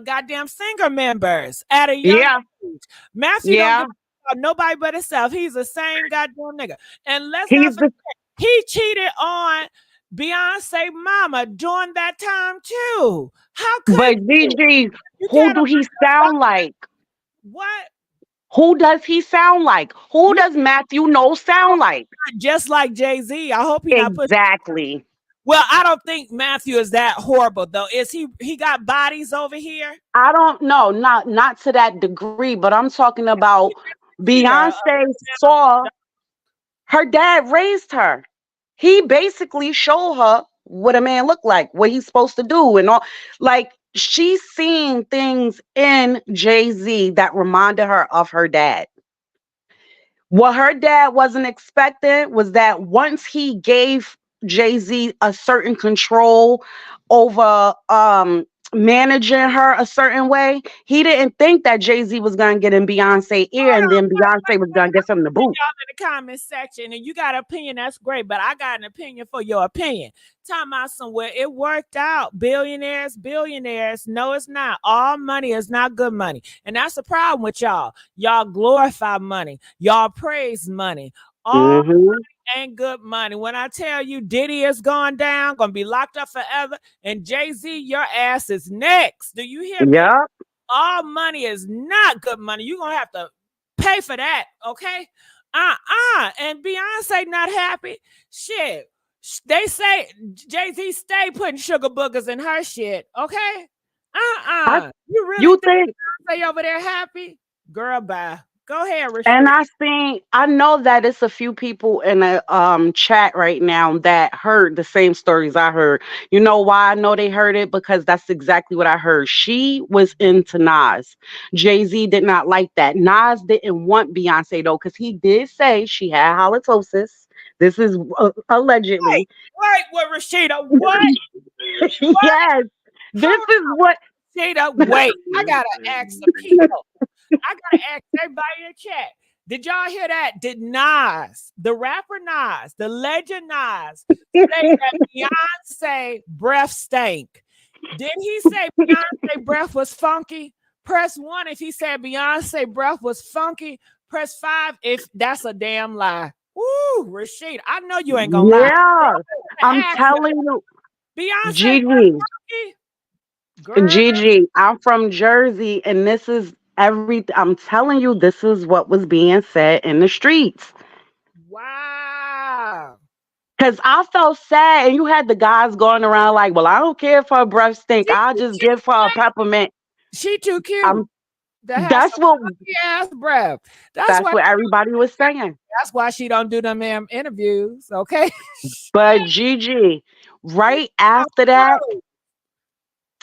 goddamn singer members at a young Yeah, age. Matthew don't give yeah. a nobody but himself. He's the same goddamn nigga. And let's not He's forget, the he cheated on Beyonce mama during that time too. How could but you? Gigi, You who can't do he sound like? what? Who does he sound like? Who You does Matthew know sound like? just like Jay-Z. I hope he not pushing. Exactly. Well, I don't think Matthew is that horrible though. Is he? He got bodies over here. I don't know, not to that degree, but I'm talking about Cheater. Beyonce saw her dad raised her. He basically showed her what a man looked like, what he's supposed to do, and all. Like, she's seeing things in Jay-Z that reminded her of her dad. What her dad wasn't expecting was that once he gave Jay-Z a certain control over managing her a certain way, he didn't think that Jay-Z was gonna get in Beyonce ear and then Beyonce was gonna give him the boot. Y'all in the comment section, and you got an opinion, that's great, but I got an opinion for your opinion. Talking about somewhere it worked out. Billionaires, billionaires. No, it's not. All money is not good money. And that's the problem with y'all. Y'all glorify money. Y'all praise money. All Hmm. ain't good money. When I tell you Diddy is gone down, gonna be locked up forever, and Jay-Z, your ass is next. Do you hear me? Yep. All money is not good money. You're gonna have to pay for that, okay? And Beyonce not happy. Shit. They say Jay-Z stay putting sugar boogers in her shit, okay? I, You really you think think Beyonce over there happy? Girl, bye. Go ahead, And Rashid. I know that it's a few people in a chat right now that heard the same stories I heard. You know why I know they heard it? Because that's exactly what I heard. She was into Nas. Jay-Z did not like that. Nas didn't want Beyonce though, because he did say she had halitosis. This is Wait, allegedly. wait, Rashida, what? What? Yes. This Hold is what on, Rashida, wait. I gotta ask the people. I gotta ask everybody in the chat. Did y'all hear that? Did Nas, the rapper Nas, the legend Nas, say that Beyonce breath stank? Did he say Beyonce breath was funky? Press one if he said Beyonce breath was funky. Press five if that's a damn lie. Woo, Rashid, I know you ain't gonna lie. yeah. I'm I'm gonna ask telling you, you, Beyonce breath Gigi. funky? Girl, Gigi, I'm from Jersey, and this is I'm telling you, this is what was being said in the streets. wow. Cause I felt sad, and you had the guys going around like, "Well, I don't care if her breath stink. She I'll too just cute. give her a peppermint." She too cute I'm to have that's some what funky ass breath. That's that's why. what everybody was saying. That's why she don't do them interviews. Okay. But Gigi, right after that,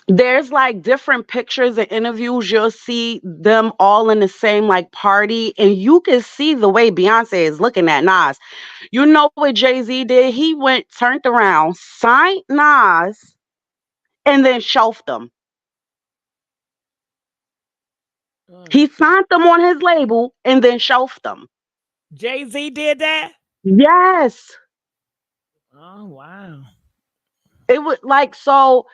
there's like different pictures and interviews. You'll see them all in the same like party, and you can see the way Beyonce is looking at Nas. You know what Jay-Z did? He went, turned around, signed Nas, and then shelved them. He signed them on his label and then shelved them. Jay-Z did that. Yes. Oh wow. It was like so.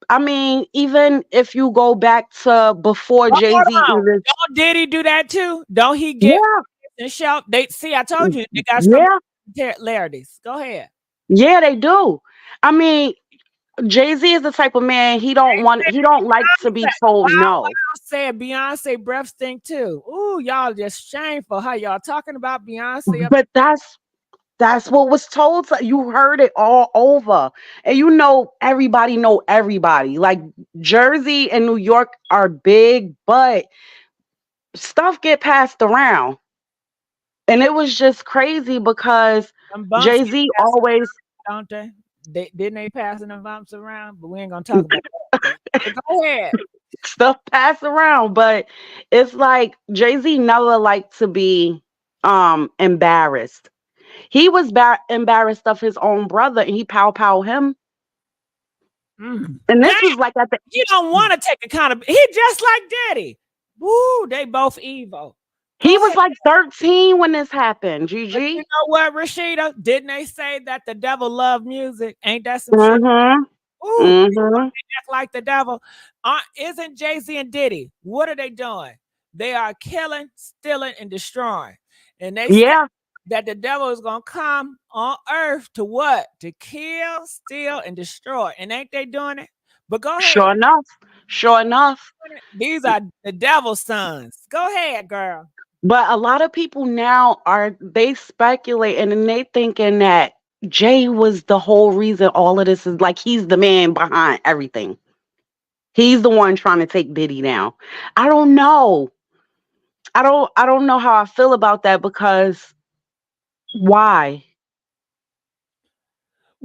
I mean, even if you go back to before But hold Jay-Z on. even, Don't Diddy do that too? Don't he get yeah, and shout? They see. I told you they got some yeah, similarities. Go ahead. yeah, they do. I mean, Jay-Z is the type of man he don't like to be told Wow, no. said Beyonce breath stink too. Ooh, y'all just shameful. How y'all talking about Beyonce up? But that's what was told to you. Heard it all over. And you know everybody know everybody. Like Jersey and New York are big, but stuff get passed around. And it was just crazy because Them bumps get Jay-Z passed always around, don't they? They didn't they passing them bumps around, but we ain't gonna talk about that. But go ahead. stuff passed around, but it's like Jay-Z never liked to be embarrassed. He was embarrassed of his own brother and he pow him. And Now this was like at the he don't want to take accountability. He just like Daddy. Woo, they both evil. he Go was ahead. like 13 when this happened, But you Gigi. know what, Rashida? Didn't they say that the devil loved music? Ain't that some shit? Mm-hmm. Ooh, Mm-hmm. act like the devil. Isn't Jay-Z and Diddy? What are they doing? They are killing, stealing, and destroying. And they say Yeah, that the devil is gonna come on earth to what? To kill, steal, and destroy. And ain't they doing it? But go ahead. sure enough. Sure enough. These are the devil's sons. Go ahead, girl. But a lot of people now are they speculating and they thinking that Jay was the whole reason all of this is like he's the man behind everything. He's the one trying to take Diddy down. I don't know. I don't know how I feel about that because why?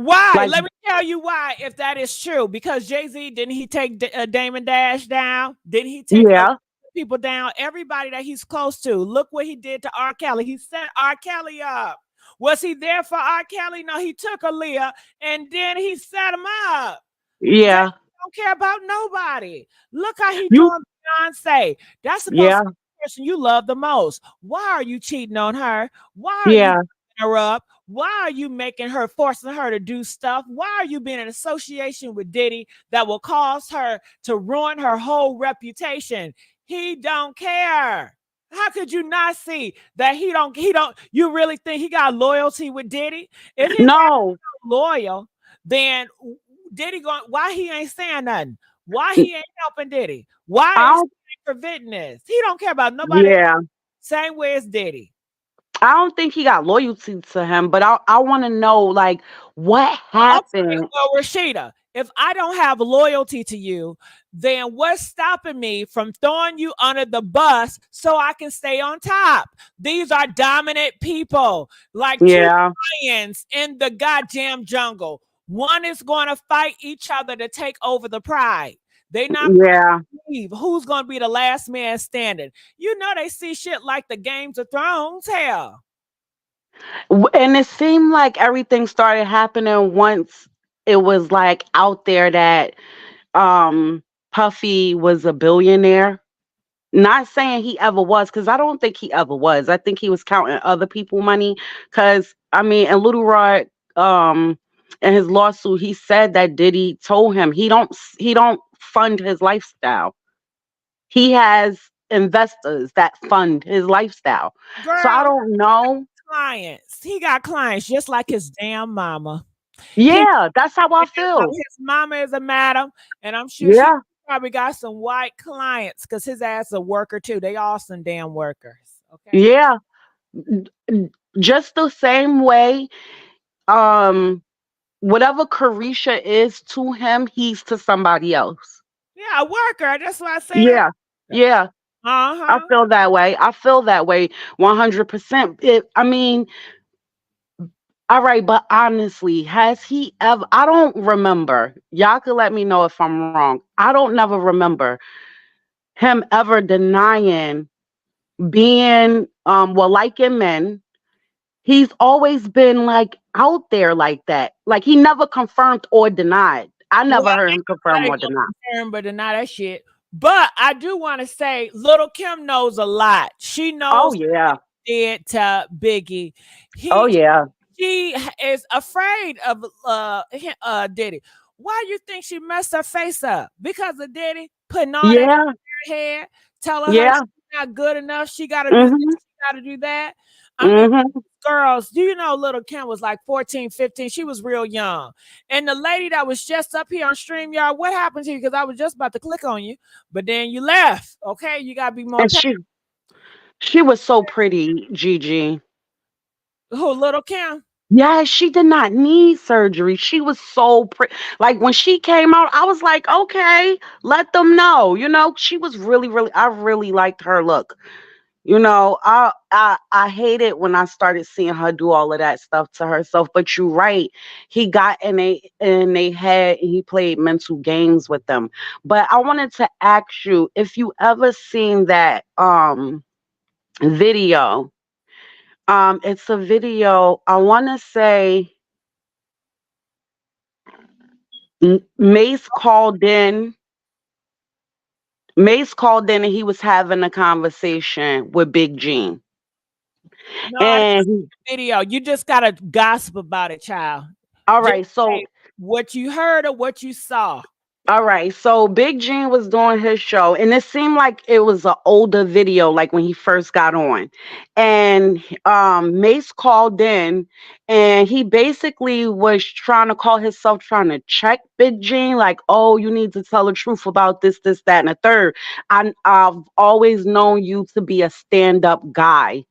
Why? Like, Let me tell you why. If that is true, because Jay Z didn't he take Damon Dash down? Didn't he take a lot yeah, of people down? Everybody that he's close to. Look what he did to R. Kelly. He set R. Kelly up. Was he there for R. Kelly? No, he took Aaliyah and then he set him up. Jay yeah, don't care about nobody. Look how he you, doing Beyonce. That's supposed yeah, to be the person you love the most. Why are you cheating on her? Why are you yeah. her up? Why are you making her, forcing her to do stuff? Why are you being in association with Diddy that will cause her to ruin her whole reputation? He don't care. How could you not see that he don't you really think he got loyalty with Diddy? If his ass No, loyal, then Diddy going why he ain't saying nothing? Why he ain't helping Diddy? Why I is don't. he preventing this? He don't care about nobody else. Yeah, Same way as Diddy. I don't think he got loyalty to him, but I want to know like what Okay, happened. well, Rashida, if I don't have loyalty to you, then what's stopping me from throwing you under the bus so I can stay on top? These are dominant people, like two Yeah, lions in the goddamn jungle. One is going to fight each other to take over the pride. They not going yeah. to leave. Who's going to be the last man standing? You know they see shit like the Games of Thrones. Hell, And it seemed like everything started happening once it was like out there that um Puffy was a billionaire. Not saying he ever was, because I don't think he ever was. I think he was counting other people money. Because I mean, and Little Rod, in his lawsuit, he said that Diddy told him he don't fund his lifestyle. He has investors that fund his lifestyle. So I girl, don't know. clients. He got clients just like his damn mama. He Yeah, that's how I feel. his mama is a madam, and I'm sure she Yeah, probably got some white clients because his ass a worker too. They all some damn workers. Okay. yeah. Just the same way, um, whatever Carisha is to him, he's to somebody else. Yeah, a worker. That's what I said. A Yeah, worker. yeah. I Uh-huh. feel that way. I feel that way 100%. I mean, all right, but honestly, has he ever? I don't remember. Y'all could let me know if I'm wrong. I don't never remember him ever denying being, well, liking men. He's always been like out there like that. Like he never confirmed or denied. I Well, never heard him I confirm ain't or gonna deny. confirm, but deny that shit. But I do want to say, Little Kim knows a lot. She Oh knows yeah. did to Biggie. Oh He yeah. she is afraid of Diddy. Why you think she messed her face up? Because of Diddy putting all that Yeah. in her head, telling her Yeah. she's not good enough. She got to do this. Mhm. She got to do that. I mean, Mhm. girls, do you know Little Kim was like 14, 15? She was real young. And the lady that was just up here on StreamYard, what happened to you? Because I was just about to click on you, but then you left. Okay, you got to be more And patient. she was so pretty, Gigi. Who, Little Kim? Yeah, she did not need surgery. She was so pretty. Like when she came out, I was like, okay, let them know. She was really, really. I really liked her look. I hate it when I started seeing her do all of that stuff to herself. But you're right. He got in a head and he played mental games with them. But I wanted to ask you if you ever seen that video. It's a video. I want to say Mace called in. Mace called in and he was having a conversation with Big Gene. No, I didn't And see the video. You just gotta gossip about it, child. all Just right, so say what you heard or what you saw. all right, so Big Gene was doing his show, and it seemed like it was an older video, like when he first got on. And Mace called in, and he basically was trying to call himself, trying to check Big Gene, like, "Oh, you need to tell the truth about this, this, that, and the third. I've always known you to be a stand-up guy."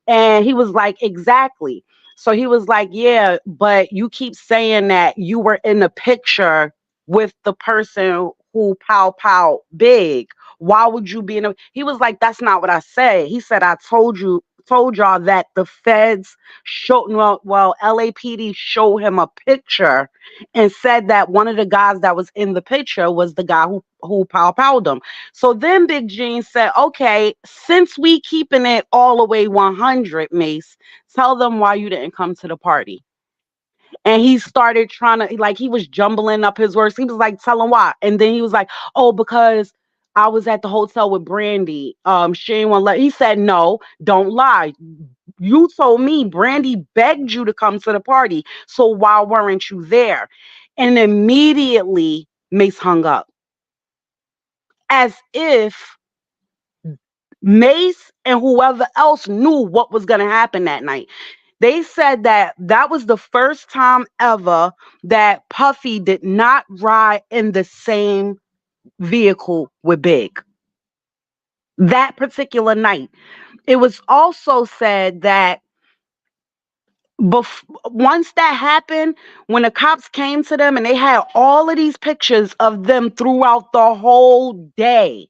And he was like, exactly. So he was like, yeah, but you keep saying that you were in the picture with the person who pow big. Why would you be in a? He was like, that's not what I said. He said, I told you told y'all that the feds showed, well, LAPD showed him a picture and said that one of the guys that was in the picture was the guy who powed him. So then Big Gene said, okay, since we keeping it all the way 100, Mace, tell them why you didn't come to the party. And he started trying to, like, he was jumbling up his words. He was like, tell him why. And then he was like, oh, because I was at the hotel with Brandy. She ain't want to let. He said, no, don't lie. You told me Brandy begged you to come to the party. So why weren't you there? And immediately Mace hung up, as if Mace and whoever else knew what was going to happen that night. They said that that was the first time ever that Puffy did not ride in the same vehicle with Big. That particular night. It was also said that once that happened, when the cops came to them and they had all of these pictures of them throughout the whole day,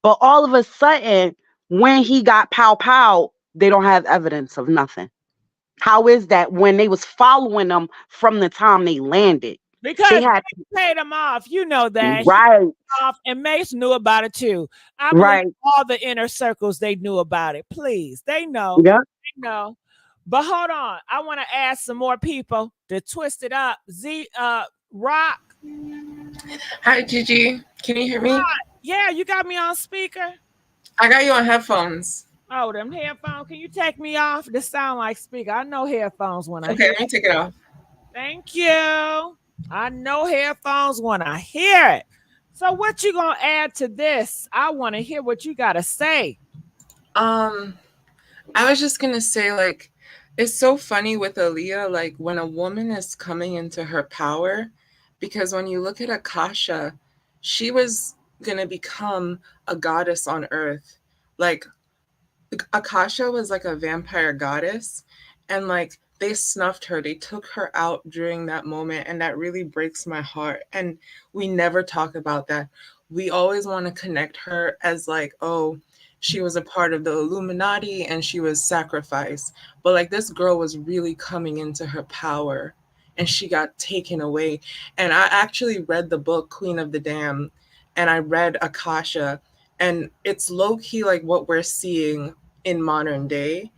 but all of a sudden, when he got pow, they don't have evidence of nothing. How is that when they was following them from the time they landed? They Because had Mace paid him off. You know that. He right, off, and Mace knew about it too. I believe right, all the inner circles they knew about it. Please, they know. yeah. They know. But hold on, I want to ask some more people to twist it up. Rock. Hi, Gigi. Can you hear me? Yeah, you got me on speaker. I got you on headphones. Oh, them headphones. Can you take me off? This sound like speaker. I know headphones when I Okay, hear let me take it off. Thank you. I know headphones when I hear it. So what you gonna add to this? I want to hear what you gotta say. I was just gonna say, like, it's so funny with Aaliyah, like when a woman is coming into her power, because when you look at Akasha, she was gonna become a goddess on earth. Like Akasha was like a vampire goddess, and like they snuffed her, they took her out during that moment, and that really breaks my heart. And we never talk about that. We always want to connect her as like, oh, she was a part of the Illuminati and she was sacrificed. But like this girl was really coming into her power and she got taken away. And I actually read the book Queen of the Dam, and I read Akasha, and it's low key like what we're seeing in modern day.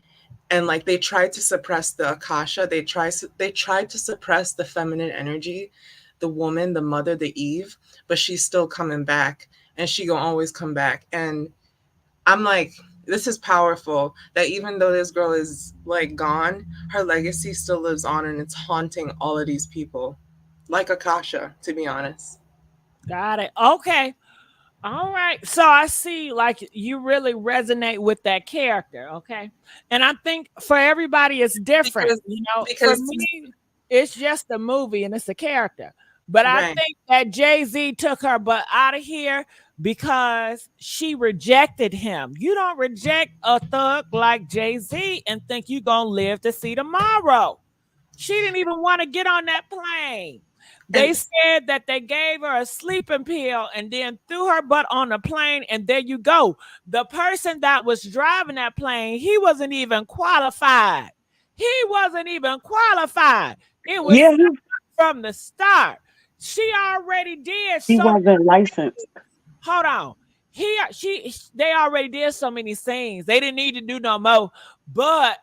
And like they tried to suppress the Akasha, they tried to suppress the feminine energy, the woman, the mother, the Eve, but she's still coming back, and she gonna always come back. And I'm like, this is powerful that even though this girl is like gone, her legacy still lives on, and it's haunting all of these people, like Akasha, to be honest. Got it. Okay. All right. So I see like you really resonate with that character. Okay. And I think for everybody it's different. Because You know, for because me, it's just a movie and it's a character. But I right. think that Jay-Z took her butt out of here because she rejected him. You don't reject a thug like Jay-Z and think you're going to live to see tomorrow. She didn't even want to get on that plane. They And said that they gave her a sleeping pill and then threw her butt on the plane, and there you go. The person that was driving that plane, he wasn't even qualified. He wasn't even qualified. It was Yeah, from the start. She already did he so wasn't licensed. hold on. They already did so many scenes. They didn't need to do no more. But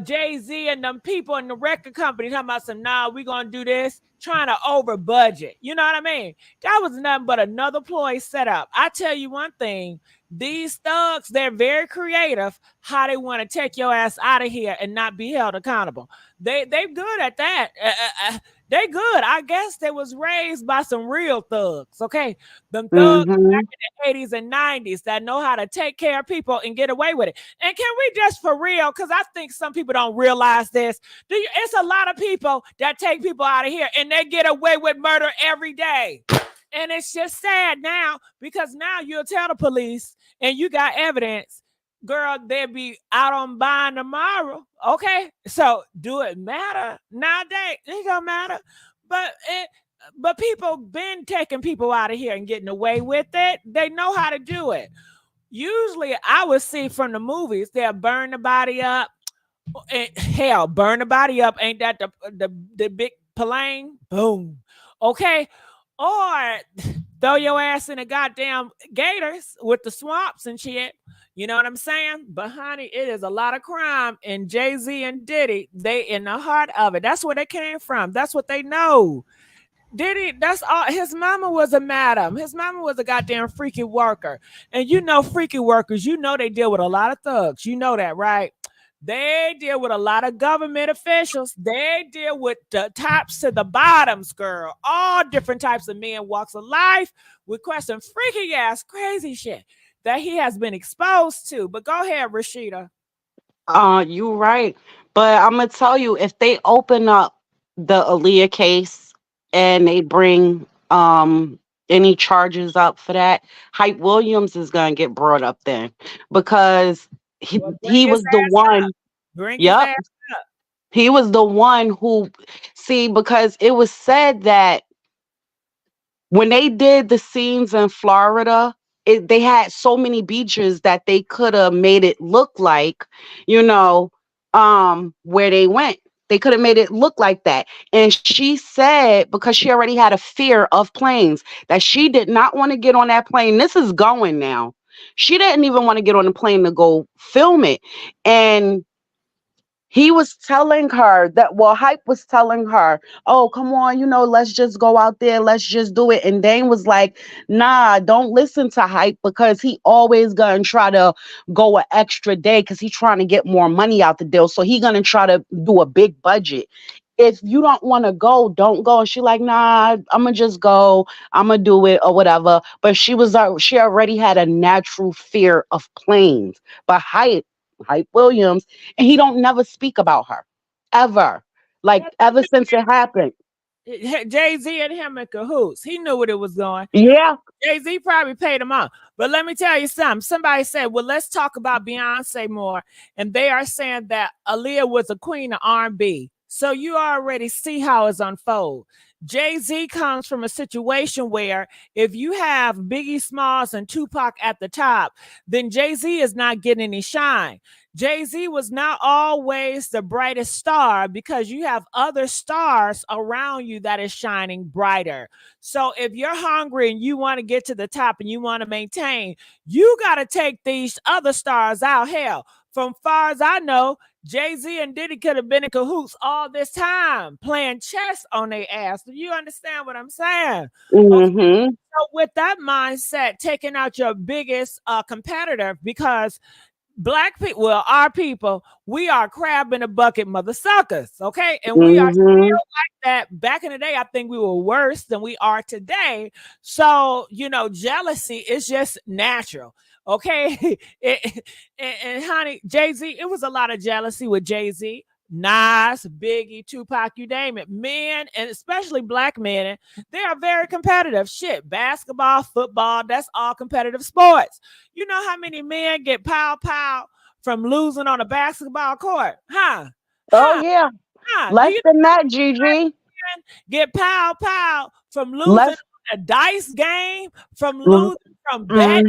Jay-Z and them people in the record company talking about some, nah, we gonna do this, trying to over budget. You know what I mean? That was nothing but another ploy set up. I tell you one thing, these thugs, they're very creative how they want to take your ass out of here and not be held accountable. They good at that. They good. I guess they was raised by some real thugs. Okay. Them thugs Mm-hmm. back in the 80s and 90s that know how to take care of people and get away with it. And can we just for real, because I think some people don't realize this. It's a lot of people that take people out of here and they get away with murder every day. And it's just sad now because now you'll tell the police and you got evidence, girl, they'll be out on bond tomorrow. Okay. So do it matter nowadays? It don't matter. But people been taking people out of here and getting away with it. They know how to do it. Usually, I would see from the movies they'll burn the body up. Hell, burn the body up. Ain't that the big plane? Boom. Okay. Or throw your ass in the goddamn gators with the swamps and shit. You know what I'm saying? But honey, it is a lot of crime. And Jay-Z and Diddy, they in the heart of it. That's where they came from. That's what they know. Diddy, that's all. His mama was a madam. His mama was a goddamn freaky worker. And you know, freaky workers, you know they deal with a lot of thugs. You know that, right? They deal with a lot of government officials. They deal with the tops to the bottoms, girl. All different types of men, walks of life, requesting freaky ass, crazy shit that he has been exposed to. But go ahead, Rashida. You right. But I'm gonna tell you, if they open up the Aaliyah case and they bring any charges up for that, Hype Williams is gonna get brought up then because he Well, bring he his was the ass up. one. Bring his Yep. ass. He was the one who, see, because it was said that when they did the scenes in Florida, they had so many beaches that they could have made it look like, you know, where they went. They could have made it look like that. And she said, because she already had a fear of planes, that she did not want to get on that plane. This is going now. She didn't even want to get on the plane to go film it. And he was telling her that, well, Hype was telling her, oh, come on, let's just go out there, let's just do it. And Dane was like, nah, don't listen to Hype because he always gonna try to go an extra day because he's trying to get more money out the deal. So he gonna try to do a big budget. If you don't want to go, don't go. And she like, nah, I'm gonna just go. I'm gonna do it or whatever. But she already had a natural fear of planes. But Hype Williams, and he don't never speak about her ever. Like ever since it happened. Jay Z and him in cahoots. He knew what it was going. Yeah. Jay Z probably paid him off. But let me tell you something. Somebody said, well, let's talk about Beyonce more. And they are saying that Aaliyah was a queen of R&B. So you already see how it's unfold. Jay-Z comes from a situation where if you have Biggie Smalls and Tupac at the top, then Jay-Z is not getting any shine. Jay-Z was not always the brightest star because you have other stars around you that is shining brighter. So if you're hungry and you want to get to the top and you want to maintain, you got to take these other stars out. Hell, from far as I know, Jay-Z and Diddy could have been in cahoots all this time, playing chess on their ass. Do you understand what I'm saying? Okay. Mm-hmm. So with that mindset, taking out your biggest competitor, because black people, well, our people, we are crab in a bucket mother suckers, okay? And we are still Mm-hmm. like that. Back in the day, I think we were worse than we are today. So, jealousy is just natural. Okay. And honey, Jay-Z, it was a lot of jealousy with Jay-Z. Nas, Biggie, Tupac, you name it. Men, and especially black men, they are very competitive. Shit, basketball, football, that's all competitive sports. You know how many men get pow from losing on a basketball court? Huh? Oh Huh? yeah. Huh? Do Less you than that, Gigi. get pow from losing Less. on a dice game, from Mm-hmm. losing from bet?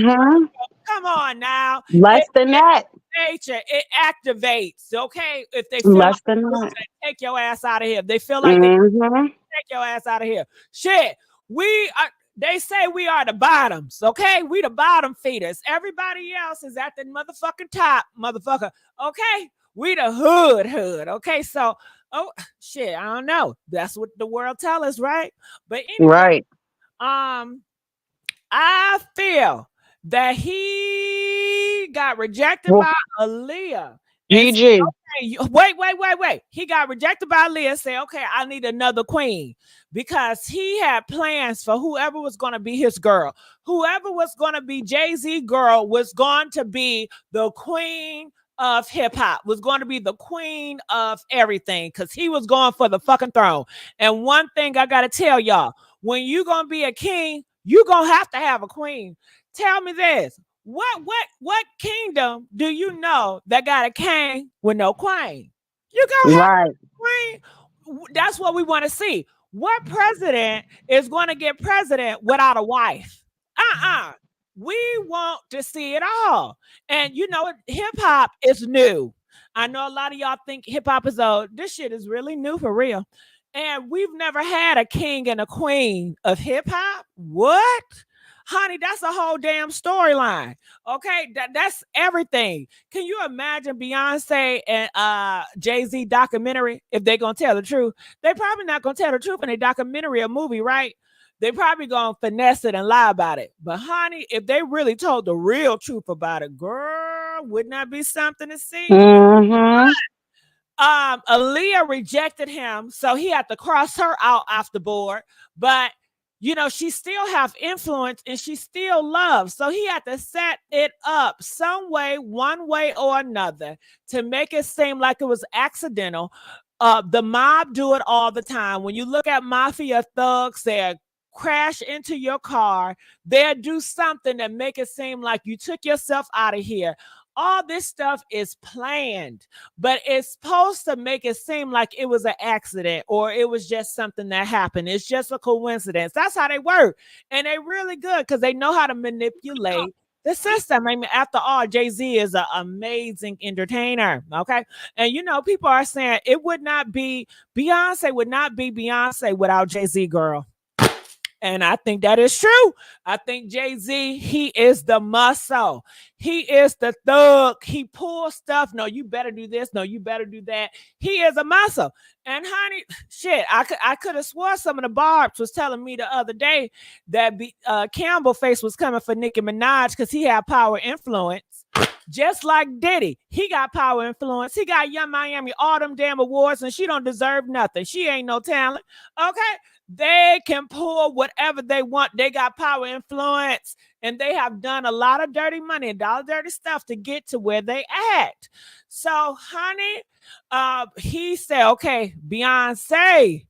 Come on now. It, Less than it that. nature, it activates, okay? If they feel like Less than losing, that. take your ass out of here. If they feel like they Mm-hmm. take your ass out of here. Shit, we are. They say we are the bottoms, okay? We the bottom feeders. Everybody else is at the motherfucking top, motherfucker. Okay, we the hood. Okay, so shit, I don't know. That's what the world tell us, right? But anyway, Right. um, I feel that he got rejected Well, by Aaliyah. And Gigi. wait. He got rejected by Leah. Say, okay, I need another queen because he had plans for whoever was going to be his girl. Whoever was going to be Jay-Z girl was going to be the queen of hip hop, was going to be the queen of everything because he was going for the fucking throne. And one thing I got to tell y'all, when you going to be a king, you going to have a queen. Tell me this. What kingdom do you know that got a king with no queen? You gonna have Right. a queen. That's what we want to see. What president is going to get president without a wife? Uh-uh. We want to see it all. And you know, hip hop is new. I know a lot of y'all think hip hop is old. This shit is really new for real. And we've never had a king and a queen of hip hop. What? Honey, that's a whole damn storyline. Okay, that's everything. Can you imagine Beyonce and Jay-Z documentary if they're gonna tell the truth? They probably not gonna tell the truth in a documentary or movie, right? They probably gonna finesse it and lie about it. But honey, if they really told the real truth about it, girl, wouldn't that be something to see? Mm-hmm. Aaliyah rejected him, so he had to cross her out off the board. But you know, she still have influence and she still loves. So he had to set it up some way, one way or another, to make it seem like it was accidental. The mob do it all the time. When you look at mafia thugs, they'll crash into your car. They'll do something that make it seem like you took yourself out of here. All this stuff is planned, but it's supposed to make it seem like it was an accident or it was just something that happened. It's just a coincidence. That's how they work. And they really good because they know how to manipulate the system. I mean, after all, Jay-Z is an amazing entertainer. Okay. And you know, people are saying it would not be Beyonce would not be Beyonce without Jay-Z, girl. And I think that is true. I think Jay-Z, he is the muscle. He is the thug. He pulls stuff. No, you better do this. No, you better do that. He is a muscle. And honey, shit, I could have swore some of the barbs was telling me the other day that Campbell Face was coming for Nicki Minaj because he had power influence. Just like Diddy, he got power influence. He got Young Miami all them damn awards, and she don't deserve nothing. She ain't no talent. Okay, they can pull whatever they want. They got power influence, and they have done a lot of dirty money and all dirty stuff to get to where they at. So, honey, he said, "Okay, Beyonce."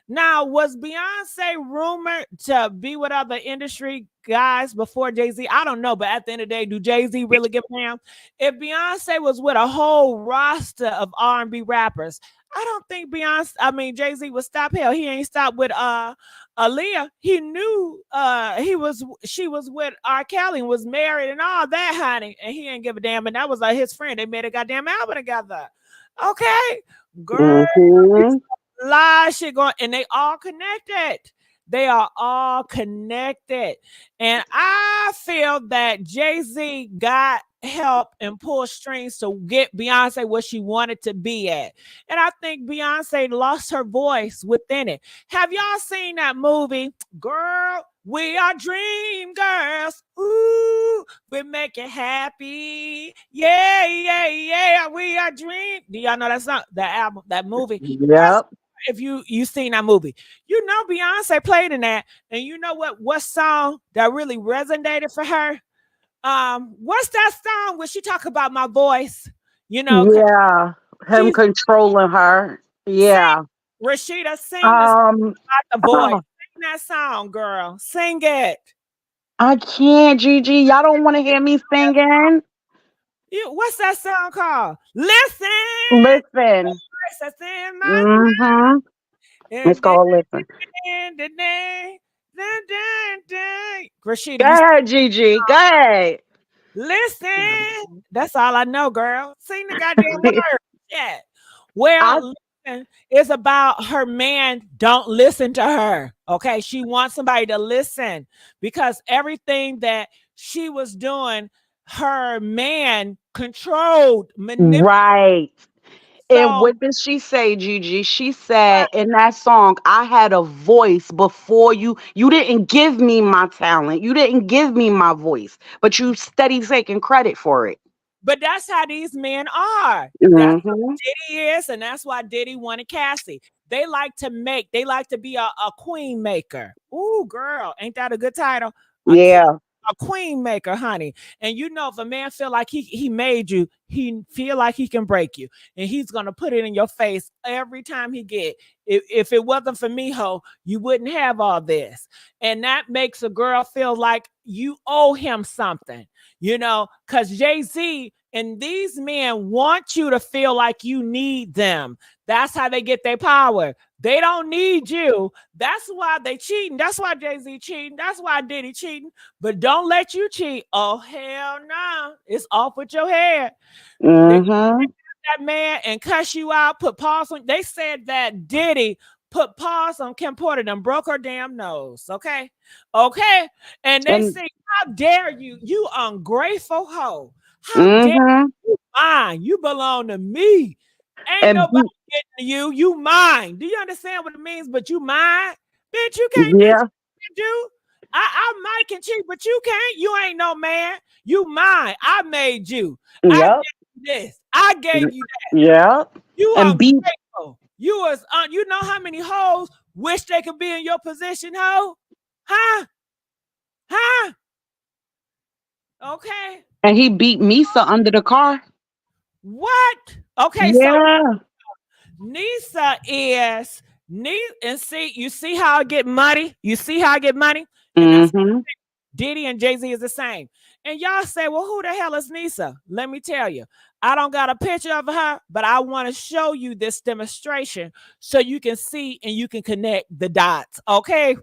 Now, was Beyonce rumored to be with other industry guys before Jay-Z? I don't know, but at the end of the day, do Jay-Z really give a damn? If Beyonce was with a whole roster of R&B rappers, I don't think Jay-Z would stop. Hell, he ain't stopped with Aaliyah. He knew she was with R.Kelly and was married and all that, honey, and he ain't give a damn. And that was his friend. They made a goddamn album together. Okay, girl. Mm-hmm. Live shit going, and they all connected. They are all connected. And I feel that Jay-Z got help and pull strings to get Beyonce where she wanted to be at. And I think Beyonce lost her voice within it. Have y'all seen that movie? Girl, we are dream girls. Ooh, we make it happy. Yeah, yeah, yeah. We are dream. Do y'all know that song, that album, that movie? Yep. If you seen that movie, you know Beyonce played in that, and you know what song that really resonated for her? What's that song where she talk about my voice? You know, Yeah. Him she's controlling her. sing Yeah. Rashida, sing this Um, about the voice. Sing that song, girl. Sing it. I can't, Gigi. Y'all don't want to hear me singing. What's that song called? Listen, Listen. that's in my Mm-hmm. It's and called Listen. Rashida, Go you ahead, Gigi. Go ahead. listen. That's all I know, girl. Sing the goddamn word. Yeah. I Well, listen, it's about her man don't listen to her. Okay. She wants somebody to listen because everything that she was doing, her man controlled, manipulated. right. And So what did she say, Gigi? She said in that song, I had a voice before you. You didn't give me my talent. You didn't give me my voice, but you steady taking credit for it. but that's how these men are. That's Mm-hmm. what Diddy is, and that's why Diddy wanted Cassie. They like to be a queen maker. Ooh, girl, ain't that a good title? A Yeah. a queen maker, honey. And you know, if a man feel like he made you, he feel like he can break you, and he's gonna put it in your face every time he get. If it wasn't for me, ho, you wouldn't have all this, and that makes a girl feel like you owe him something, you know, because Jay-Z And these men want you to feel like you need them. That's how they get their power. They don't need you. That's why they cheating. That's why Jay-Z cheating. That's why Diddy cheating. But don't let you cheat. Oh, hell no. It's off with your head. They Mm-hmm. that man and cuss you out, put pause on. They said that Diddy put pause on Kim Porter and broke her damn nose. Okay. Okay. And they And say, how dare you, you ungrateful hoe. How dare mm-hmm. you mine? You belong to me. Ain't And nobody getting to you. You mine. Do you understand what it means? But you mine? Bitch, you can't get yeah. you. I might can cheat, but you can't. You ain't no man. You mine. I made you. I Yep. gave you this. I gave you that. Yeah. You And beat ungrateful. You was you know how many hoes wish they could be in your position, hoe? Huh? Huh? Okay. and he beat Misa under the car. What? Okay, so Yeah. Nisa is and see, you see how I get money? You see how I get money? And that's Mm-hmm. Diddy and Jay-Z is the same. And y'all say, well, who the hell is Nisa? Let me tell you. I don't got a picture of her, but I want to show you this demonstration so you can see and you can connect the dots. Okay.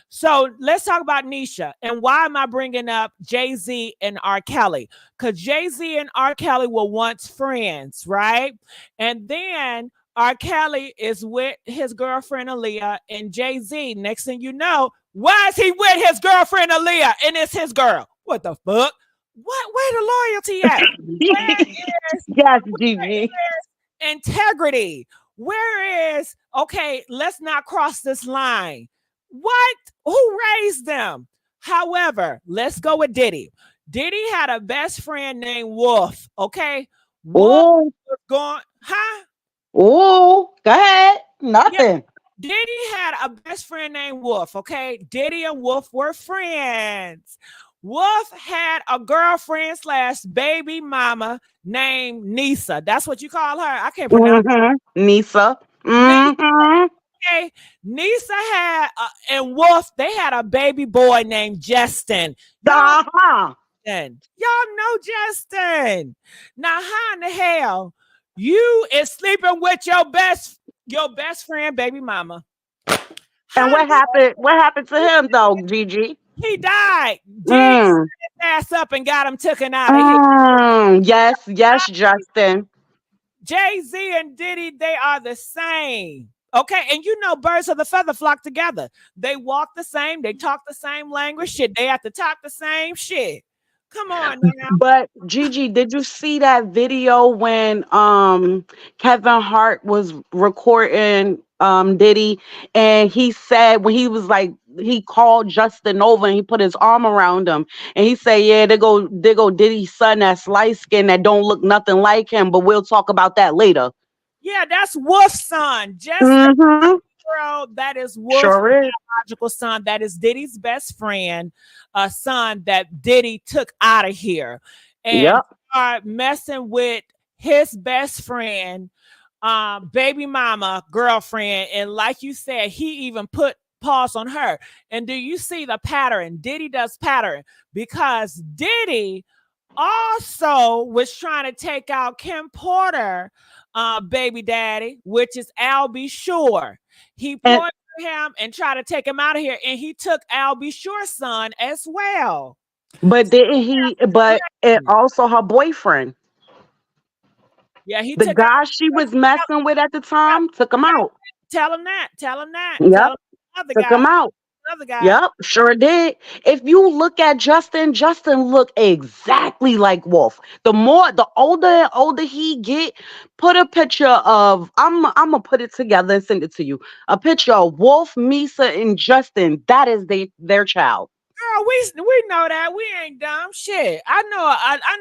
So let's talk about Nisha. And why am I bringing up Jay-Z and R.Kelly? Because Jay-Z and R.Kelly were once friends, right? And then R.Kelly is with his girlfriend Aaliyah, and Jay-Z, next thing you know, why is he with his girlfriend Aaliyah and it's his girl? What the fuck? Where the loyalty at? Where is Yes, where Gigi. is integrity? Where is okay? Let's not cross this line. What? Who raised them? However, let's go with Diddy. Diddy had a best friend named Wolf. Okay, Wolf Oh, was gone, huh? oh, go ahead. Yeah, Nothing. Diddy had a best friend named Wolf, okay? Diddy and Wolf were friends. Wolf had a girlfriend slash baby mama named Nisa. That's what you call her. I can't pronounce Mm-hmm. Nisa. Nisa. Mm-hmm. Okay. Nisa had, and Wolf, they had a baby boy named Justin. Uh-huh. Y'all know Justin. Now, how in the hell you is sleeping with your best friend, baby mama? And How what happened? What happened to him though, Gigi? he died? Diddy set Mm. his ass up and got him taken out of here. Mm. Yes, yes, Justin. Jay-Z and Diddy, they are the same. Okay, and you know, birds of the feather flock together. They walk the same, they talk the same language. Shit, they have to talk the same shit. Come on now. But Gigi, did you see that video when Kevin Hart was recording Diddy, and he said, when he was like, he called Justin over and he put his arm around him and he said, yeah, they go Diddy's son that's light skin that don't look nothing like him, but we'll talk about that later. Yeah, that's Wolf's son. Just Mm-hmm. girl, that is Wolf's Sure is. biological son. That is Diddy's best friend, a son that Diddy took out of here and Yep. start messing with his best friend, baby mama, girlfriend. And like you said, he even put pause on her. And do you see the pattern? Diddy does pattern because Diddy also was trying to take out Kim Porter, baby daddy, which is Al B. Shore. He And pointed to him and tried to take him out of here, and he took Al B. Shore's son as well. but didn't he? But it also her boyfriend, Yeah, he the took out. guy she was messing with at the time, took him out. Tell him that. Tell him that. Tell Yep, him the other took guy. him out. Other guy. Yep, sure did. If you look at Justin, Justin look exactly like Wolf. The older and older he get, put a picture of I'm gonna put it together and send it to you. A picture of Wolf, Misa, and Justin. That is their child. Girl, we know that we ain't dumb shit. I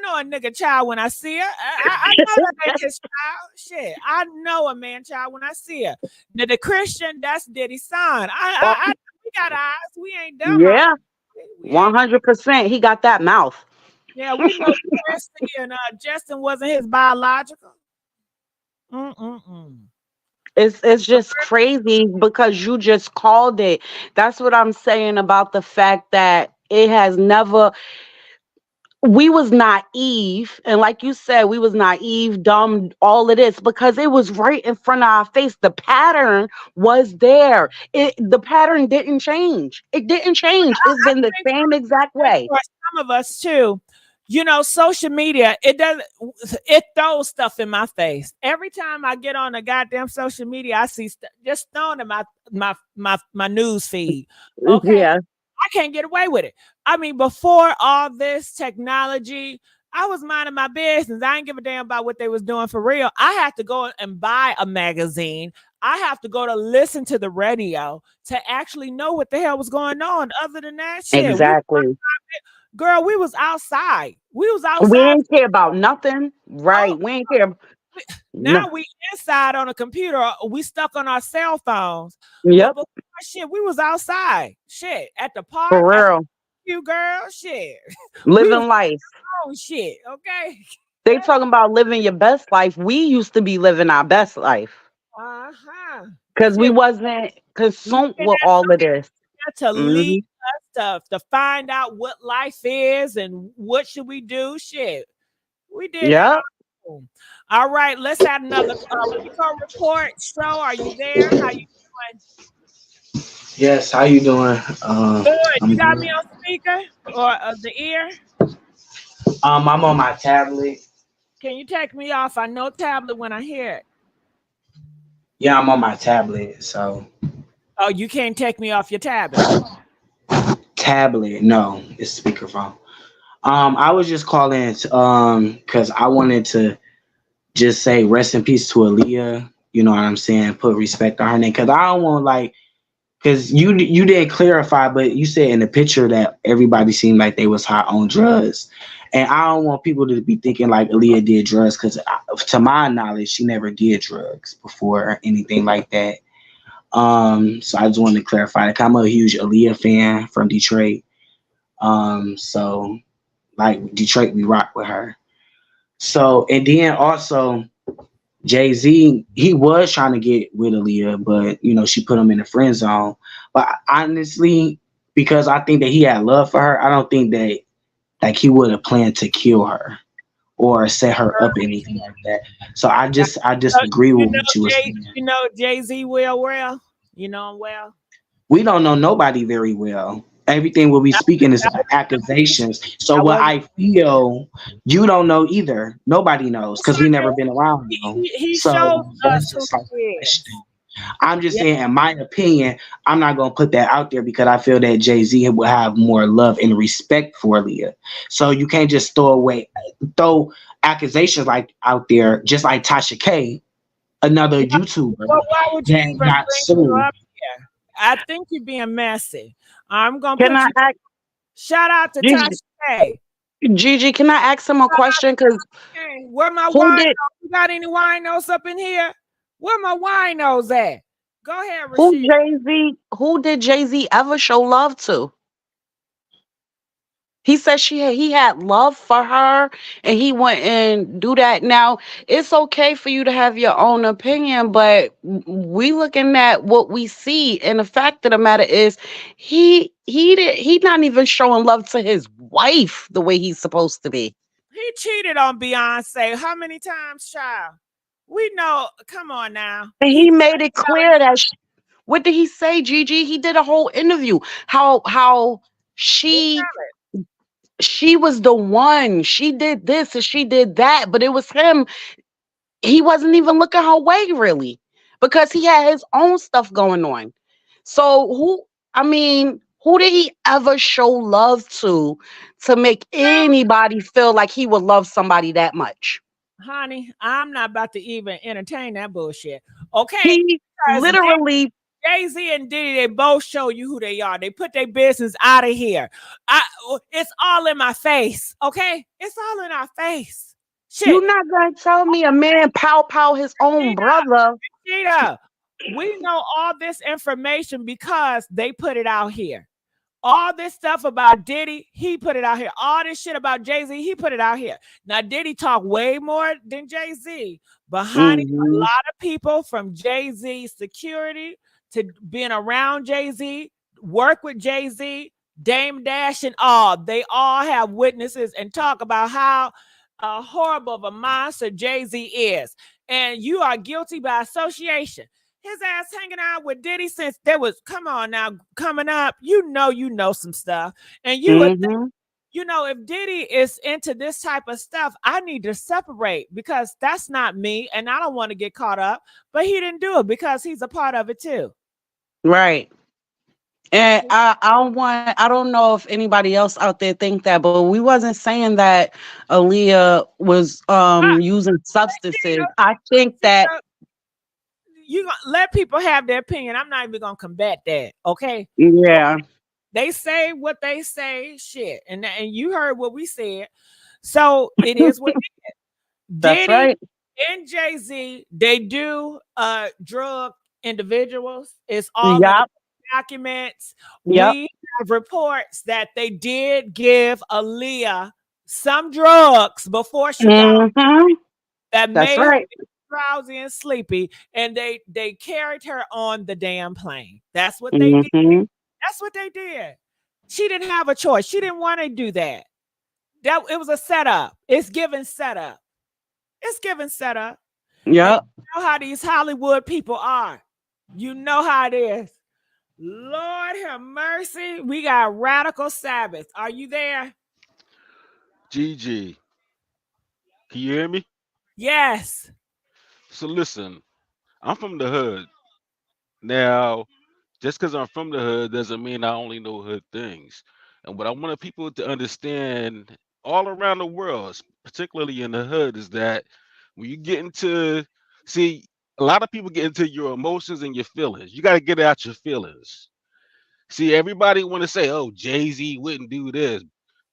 know a nigga child when I see her. I know that ain't his child. Shit, I know a man child when I see her. Now the Christian, that's Diddy's son. Oh, We got eyes. We ain't dumb. yeah, We ain't. 100%. He got that mouth. Yeah, we know Christy and Justin wasn't his biological. Mm-mm-mm. It's just crazy because you just called it. That's what I'm saying about the fact that it has never we was naive, and like you said, we was naive, dumb, all of this because it was right in front of our face. The pattern was there. The pattern didn't change. It didn't change. It's I been the think same exact way. for some of us too, you know, social media, it throws stuff in my face. Every time I get on a goddamn social media, I see just thrown in my news feed. Okay. Yeah, I can't get away with it. I mean, before all this technology, I was minding my business. I didn't give a damn about what they was doing for real. I had to go and buy a magazine. I have to go to listen to the radio to actually know what the hell was going on. Other than that shit, exactly. girl, we was outside. We was We outside. ain't care about nothing, Oh, right? We ain't care. now No. we inside on a computer. We stuck on our cell phones. But Yep, before shit, we was outside. Shit, at the for park, at the real. you girl, shit. We was Living life. on shit. Okay. They talking about living your best life. We used to be living our best life Uh-huh. because we Shit. wasn't Looking consumed with at all of this. to Hmm. lead us to find out what life is and what should we do. Shit. We did that Yep. all. All right, let's have another Rico report. Show, are you there? How you doing? Yes, how you doing? Good. You I'm got good. me on speaker or the ear? I'm on my tablet. Can you take me off? I know tablet when I hear it. Yeah, I'm on my tablet. So Oh, you can't take me off your tablet. tablet, no, it's speakerphone. I was just calling because I wanted to just say rest in peace to Aaliyah. You know what I'm saying? Put respect on her name because I don't want like because you didn't clarify, but you said in the picture that everybody seemed like they was high on drugs, and I don't want people to be thinking like Aaliyah did drugs because to my knowledge, she never did drugs before or anything like that. So I just wanted to clarify that. I'm a huge Aaliyah fan from Detroit. So like Detroit, we rock with her. So and then also Jay Z, he was trying to get with Aaliyah, but you know she put him in the friend zone. But honestly, because I think that he had love for her, I don't think that like he would have planned to kill her or set her up or anything like that. So I disagree You with know what you were saying. Jay-Z well. You know him well. We don't know nobody very well. Everything we'll be That, speaking is that, accusations. So that what wasn't I feel, you don't know either. Nobody knows it's because we never okay. been around them. He shows So us that's who just like he a is. question. I'm just Yeah. saying, in my opinion, I'm not gonna put that out there because I feel that Jay Z will have more love and respect for Aaliyah. So you can't just throw accusations like out there, just like Tasha K, another YouTuber Well, why would you that even got bring her sued. up here? I think you're being messy. I'm gonna Can put I you. ask Shout out to Gigi? Tasha K. Gigi, can I ask him a question? Because Hey, where my who wine? did You got any winos up in here? Where my winos at? Go ahead, who Rashid. Jay Z? Who did Jay Z ever show love to? He said he had love for her and he went and do that. Now, it's okay for you to have your own opinion, but we looking at what we see. And the fact of the matter is he not even showing love to his wife the way he's supposed to be. He cheated on Beyonce. How many times, child? We know. Come on now. And He he made it clear that what did he say, Gigi? He did a whole interview. How she she was the one. She did this and she did that, but it was him. He wasn't even looking her way really because he had his own stuff going on. So I mean, who did he ever show love to make anybody feel like he would love somebody that much? honey, I'm not about to even entertain that bullshit. Okay, He because literally Jay-Z and Diddy, they both show you who they are. They put their business out of here. It's all in my face. Okay, it's all in our face. Shit, you're not gonna tell me a man pow his own brother. Cheetah, we know all this information because they put it out here. All this stuff about Diddy, he put it out here. All this shit about Jay-Z, he put it out here. Now, Diddy talk way more than Jay-Z, but honey, a Hmm. lot of people from Jay-Z security to being around Jay-Z, work with Jay-Z, Dame Dash and all, they all have witnesses and talk about how horrible of a monster Jay-Z is. And you are guilty by association. His ass hanging out with Diddy since there was, come on now, coming up, you know some stuff. And you would think, Mm-hmm. if Diddy is into this type of stuff, I need to separate because that's not me and I don't want to get caught up. But he didn't do it because he's a part of it too. Right. And I don't know if anybody else out there think that, but we wasn't saying that Aaliyah was Uh, using substances. I think that you let people have their opinion. I'm not even gonna combat that. Okay. yeah, They say what they say, shit. And you heard what we said. So it is what it is. that's Diddy right. and Jay-Z, they do drug individuals. It's all in the Yep. documents. Yep. We have reports that they did give Aaliyah some drugs before she got Mm-hmm. that That's made her right. drowsy and sleepy, and they carried her on the damn plane. That's what they did. Mm-hmm. That's what they did. She didn't have a choice. She didn't want to do that. That it was a setup. It's given setup. It's given setup. And Yep. you know how these Hollywood people are. You know how it is. Lord have mercy. We got Radical Sabbath. Are you there? GG. Can you hear me? Yes. So listen, I'm from the hood. Now, just because I'm from the hood doesn't mean I only know hood things. And what I want people to understand all around the world, particularly in the hood, is that when you get into, see, a lot of people get into your emotions and your feelings. You got to get out your feelings. See, everybody want to say, "Oh, Jay-Z wouldn't do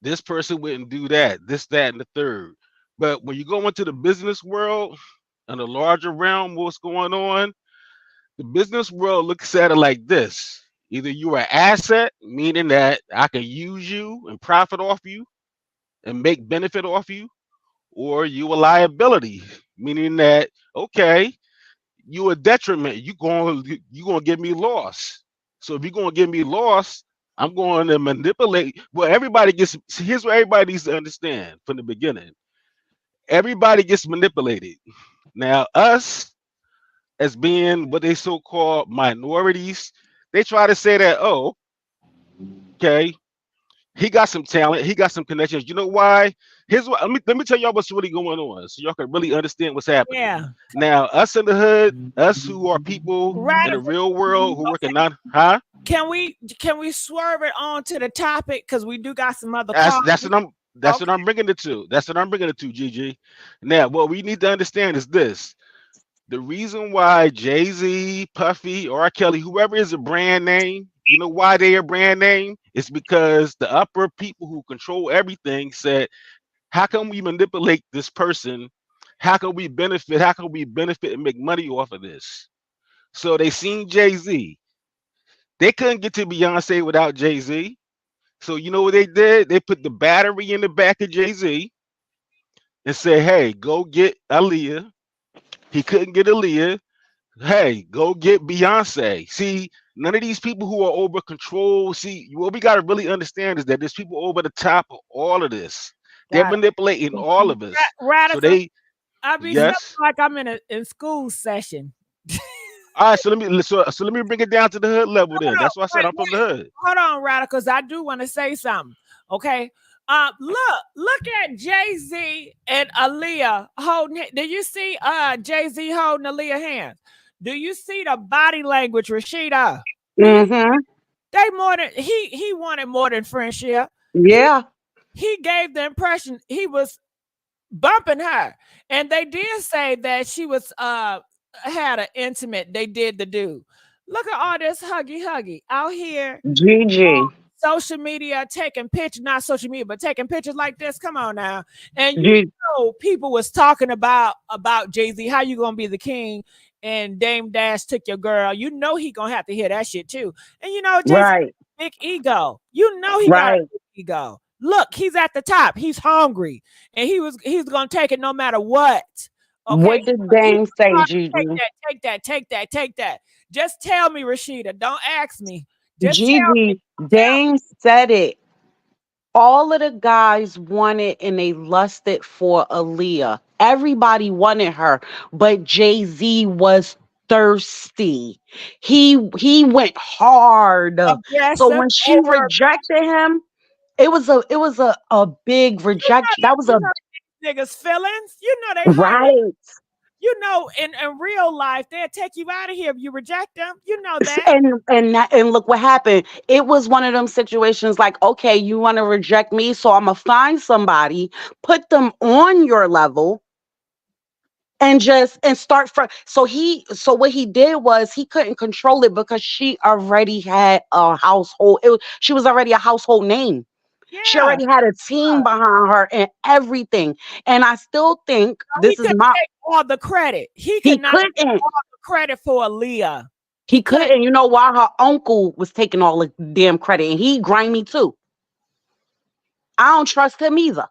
this person wouldn't do that, this, that, and the third." But when you go into the business world and the larger realm, what's going on? The business world looks at it like this: either you're an asset, meaning that I can use you and profit off you and make benefit off you, or you a liability, meaning that okay, you a detriment. You gonna give me loss. So if you're gonna give me loss, I'm going to manipulate. Well, everybody gets. Here's what everybody needs to understand from the beginning. Everybody gets manipulated. Now, us as being what they so-called minorities, they try to say that, oh, okay, he got some talent, he got some connections. You know why? Here's what let me tell y'all what's really going on so y'all can really understand what's happening. Yeah. Now, us in the hood, us who are people in the Radical. real world who working Okay. on, huh? Can we swerve it on to the topic? Because we do got some other That's calls. that's what I'm that's what Okay. I'm bringing it to. That's what I'm bringing it to, GG. Now, what we need to understand is this. The reason why Jay-Z, Puffy, or R.Kelly, whoever is a brand name, you know why they are brand name? It's because the upper people who control everything said, how can we manipulate this person? How can we benefit? How can we benefit and make money off of this? So they seen Jay-Z. They couldn't get to Beyonce without Jay-Z. So you know what they did? They put the battery in the back of Jay-Z and said, hey, go get Aaliyah. He couldn't get Aaliyah. Hey, go get Beyonce. See, none of these people who are over control. See, what we got to really understand is that there's people over the top of all of this. They're Got manipulating all of us. it. So Radical. they, I be feeling yes. like I'm in school session. All right. So let me bring it down to the hood level then. Hold on, That's why I said wait, I'm from the hood. hold on, Radicals. I do want to say something. Okay. Look at Jay-Z and Aaliyah holding. Did you see Jay-Z holding Aaliyah hands? Do you see the body language, Rashida? Do you Mm-hmm. they more than he wanted more than friendship. He Yeah. he gave the impression he was bumping her. And they did say that she was had an intimate, they did the do. Look at all this huggy out here GG. social media taking pictures, not social media, but taking pictures like this. Come on now. And G- people was talking about Jay-Z, how you gonna be the king? And Dame Dash took your girl. You know he gonna have to hear that shit too. And Jay-Z right. big ego. You know he got a Right. big ego. Look, he's at the top. He's hungry. And he's gonna take it no matter what. Okay. What did He Dame say, take Gigi? that, take that, take that, take that. Just tell me, Rashida. Don't ask me. Just tell me. Gigi, Tell me. Dame said it. All of the guys wanted and they lusted for Aaliyah. Everybody wanted her, but Jay-Z was thirsty. He went hard. So Aggressive when she over. rejected him, it was a big rejection. That was You a know niggas' feelings. You know they hungry. right. You know, in real life, they'll take you out of here if you reject them. You know that. And look what happened. It was one of them situations like, okay, you want to reject me, so I'm gonna find somebody, put them on your level, and start from. So what he did was he couldn't control it because she already had a household. She was already a household name. She Yeah. already had a team behind her and everything. And I still think He this is couldn't my. take all the credit. He could He not take couldn't. all the credit for Aaliyah. He He couldn't. couldn't. You know why? Her uncle was taking all the damn credit, and he grimy too. I don't trust him either.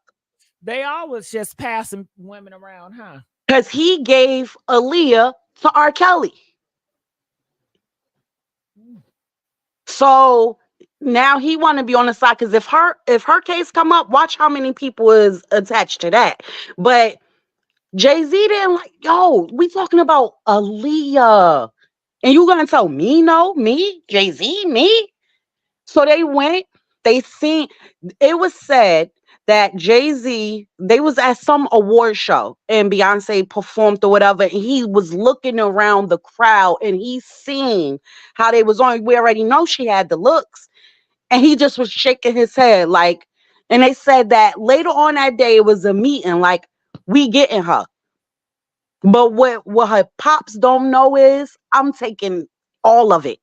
They always just passing women around, huh? Because he gave Aaliyah to R.Kelly. So now he want to be on the side because if her case come up, watch how many people is attached to that. But Jay-Z didn't like, yo, we talking about Aaliyah. And you gonna tell me no? Me? Jay-Z? Me? So they went, they seen, it was said that Jay-Z, they was at some award show and Beyonce performed or whatever, and he was looking around the crowd and he seen how they was on. We already know she had the looks. And he just was shaking his head like, and they said that later on that day it was a meeting, like, we getting her. But what her pops don't know is I'm taking all of it.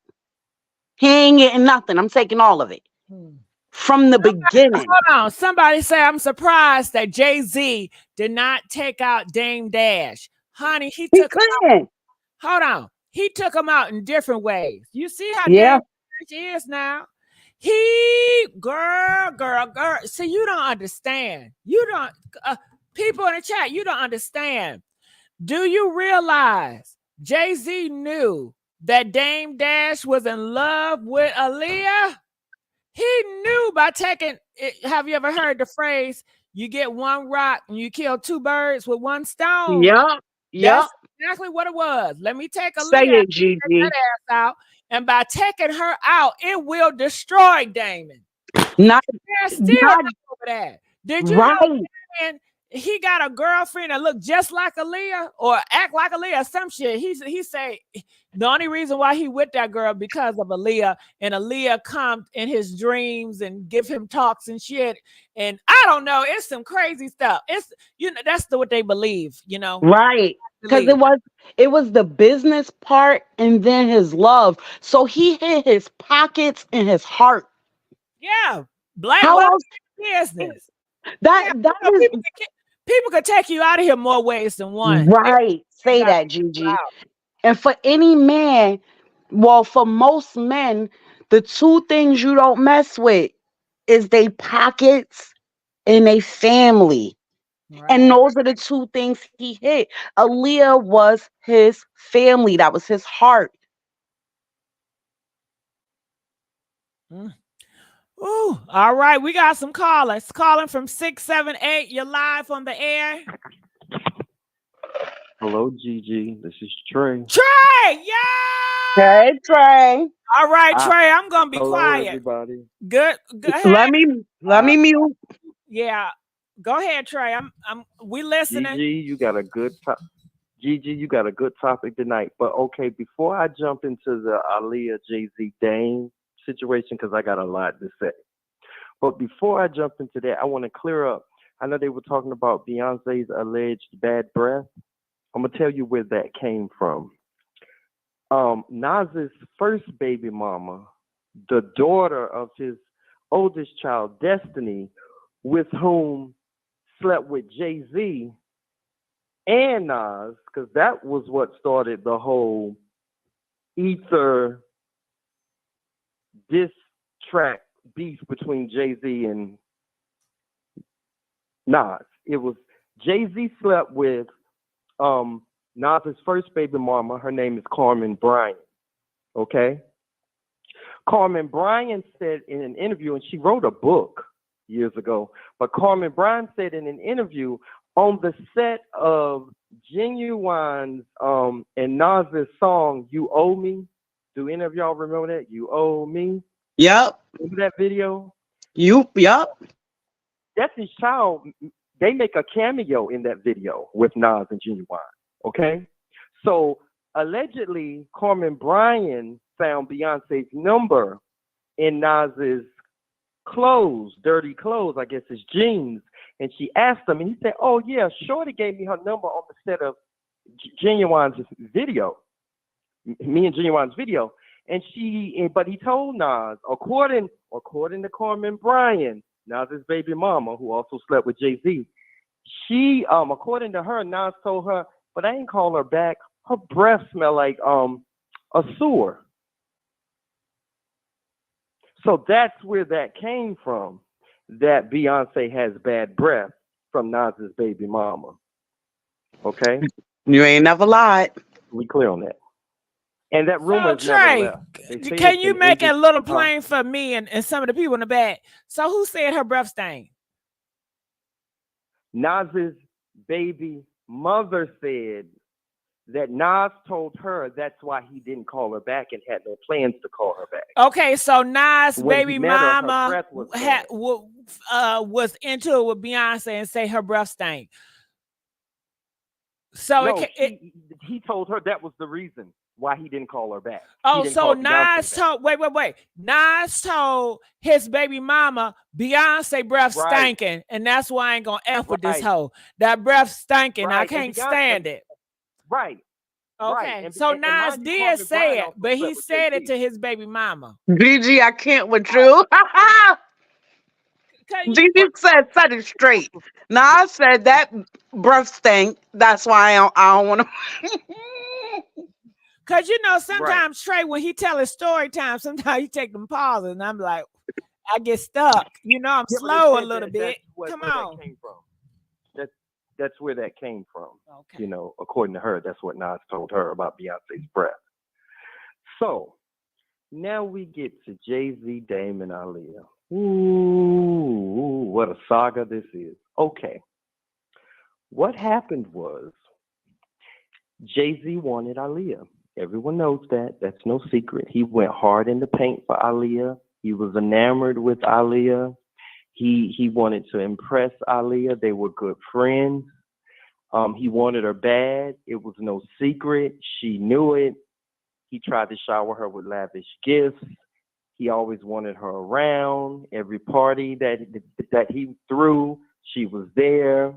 He ain't getting nothing. I'm taking all of it. Hmm. From the beginning. Hold on. Somebody say I'm surprised that Jay-Z did not take out Dame Dash. Honey, he He took him out. couldn't. Hold on. He took him out in different ways. You see how Yeah. Dame Dash is now? Girl. See, you don't understand. You don't, people in the chat, you don't understand. Do you realize Jay-Z knew that Dame Dash was in love with Aaliyah? He knew by taking it. Have you ever heard the phrase, you get one rock and you kill two birds with one stone? Yep. Yep. That's exactly what it was. Let me take Say Aaliyah it, and take that Gigi. ass out. And by taking her out, it will destroy Damon. Not They're still not over that. Did you know right. Damon, he got a girlfriend that look just like Aaliyah or act like Aaliyah or some shit? He say the only reason why he with that girl because of Aaliyah, and Aaliyah come in his dreams and give him talks and shit. And I don't know, it's some crazy stuff. It's that's what they believe. Right. Because Believe. it was the business part and then his love. So he hit his pockets and his heart. Yeah, black How love else business. that Yeah, that is people could take you out of here more ways than one. right. They Say got that, you Gigi. out. And for any man, well, for most men, the two things you don't mess with is they pockets and they family. And Right. those are the two things he hit. Aaliyah was his family. That was his heart. Mm. Ooh, all right. We got some callers. Calling from 678. You're live on the air. Hello, Gigi. This is Trey. Trey, yeah. Hey, Trey. All right, Ah, Trey. I'm gonna be hello, quiet. everybody. Good. Go ahead. Let me mute. Yeah. Go ahead, Trey. We listening. Gigi, you got a good top. Gigi, you got a good topic tonight. But okay, before I jump into the Aaliyah Jay-Z Dame situation, because I got a lot to say. But before I jump into that, I want to clear up. I know they were talking about Beyonce's alleged bad breath. I'm gonna tell you where that came from. Nas's first baby mama, the daughter of his oldest child, Destiny, with whom slept with Jay-Z and Nas, because that was what started the whole ether diss track beef between Jay-Z and Nas. It was Jay-Z slept with Nas's first baby mama. Her name is Carmen Bryant. Okay? Carmen Bryan said in an interview, and she wrote a book years ago, but Carmen Bryan said in an interview on the set of Genuine's and Nas's song "You Owe Me." Do any of y'all remember that? "You Owe Me." Yep. Remember that video? Yep. Destiny's Child, they make a cameo in that video with Nas and Genuine. Okay, so allegedly Carmen Bryan found Beyonce's number in Nas's clothes, dirty clothes, I guess his jeans, and she asked him, and he said, "Oh yeah, Shorty gave me her number on the set of Genuine's video, me and Genuine's video." And but he told Nas, according to Carmen Bryan, Nas's baby mama, who also slept with Jay-Z, she, according to her, Nas told her, but I ain't call her back. Her breath smelled like a sewer. So that's where that came from, that Beyonce has bad breath from Nas's baby mama. Okay? You ain't never lied. We clear on that. And that rumor So, never Trey, left. can you make it a little plain for me and some of the people in the back? So who said her breath stank? Nas's baby mother said that Nas told her that's why he didn't call her back and had no plans to call her back. Okay, so Nas' When baby he met her, her mama breath was was into it with Beyonce and say her breath stank. So no, he told her that was the reason why he didn't call her back. Oh, so Nas told wait. Nas told his baby mama Beyonce breath stinking, and that's why I ain't gonna F with this hoe. That breath stinking. I can't stand it. Right. Okay. So Nas did say it, but he said it to his baby mama. Gigi, I can't with you. Gigi said, set it straight. Nas said that breath stink. That's why I don't want to. Cause you know, sometimes Trey, when he tell his story time, sometimes he take them pauses, and I'm like, I get stuck. You know, I'm slow a little bit. Come on. That's where that came from. Okay. You know, according to her, that's what Nas told her about Beyonce's breath. So now we get to Jay-Z, Damon, Aaliyah. Ooh, what a saga this is. Okay. What happened was Jay-Z wanted Aaliyah. Everyone knows that. That's no secret. He went hard in the paint for Aaliyah. He was enamored with Aaliyah. He wanted to impress Aaliyah. They were good friends. He wanted her bad. It was no secret. She knew it. He tried to shower her with lavish gifts. He always wanted her around. Every party that he threw, she was there.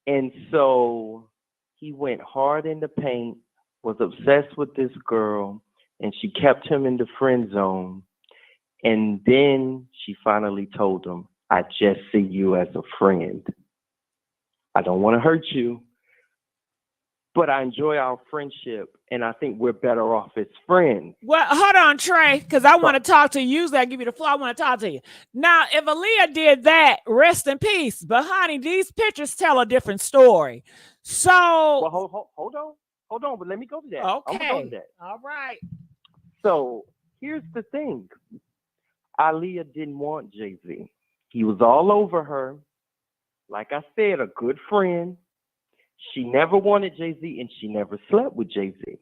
And so he went hard in the paint, was obsessed with this girl, and she kept him in the friend zone. And then she finally told him, I just see you as a friend. I don't want to hurt you, but I enjoy our friendship, and I think we're better off as friends. Well, hold on, Trey, because I want to talk to you. Usually I give you the floor. I want to talk to you. Now, if Aaliyah did that, rest in peace. But, honey, these pictures tell a different story. So... Well, hold on, but let me go to that. Okay. I'm going to go to that. All right. So here's the thing. Aaliyah didn't want Jay-Z. He was all over her. Like I said, a good friend. She never wanted Jay-Z, and she never slept with Jay-Z.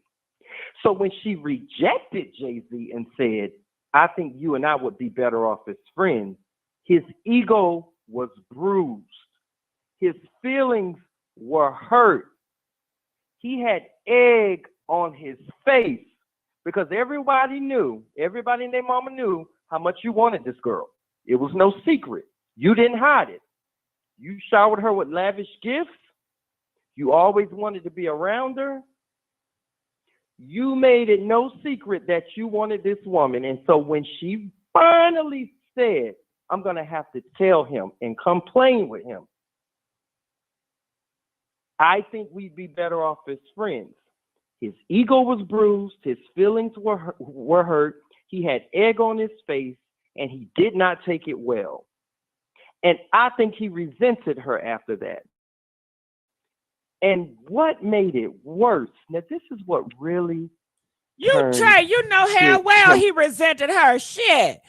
So when she rejected Jay-Z and said, I think you and I would be better off as friends, his ego was bruised. His feelings were hurt. He had egg on his face because everybody and their mama knew how much you wanted this girl. It was no secret. You didn't hide it. You showered her with lavish gifts. You always wanted to be around her. You made it no secret that you wanted this woman. And so when she finally said, I'm going to have to tell him and complain with him, I think we'd be better off as friends. His ego was bruised. His feelings were hurt. He had egg on his face, and he did not take it well. And I think he resented her after that. And what made it worse, now this is what really Trey, you know how well he resented her. Shit.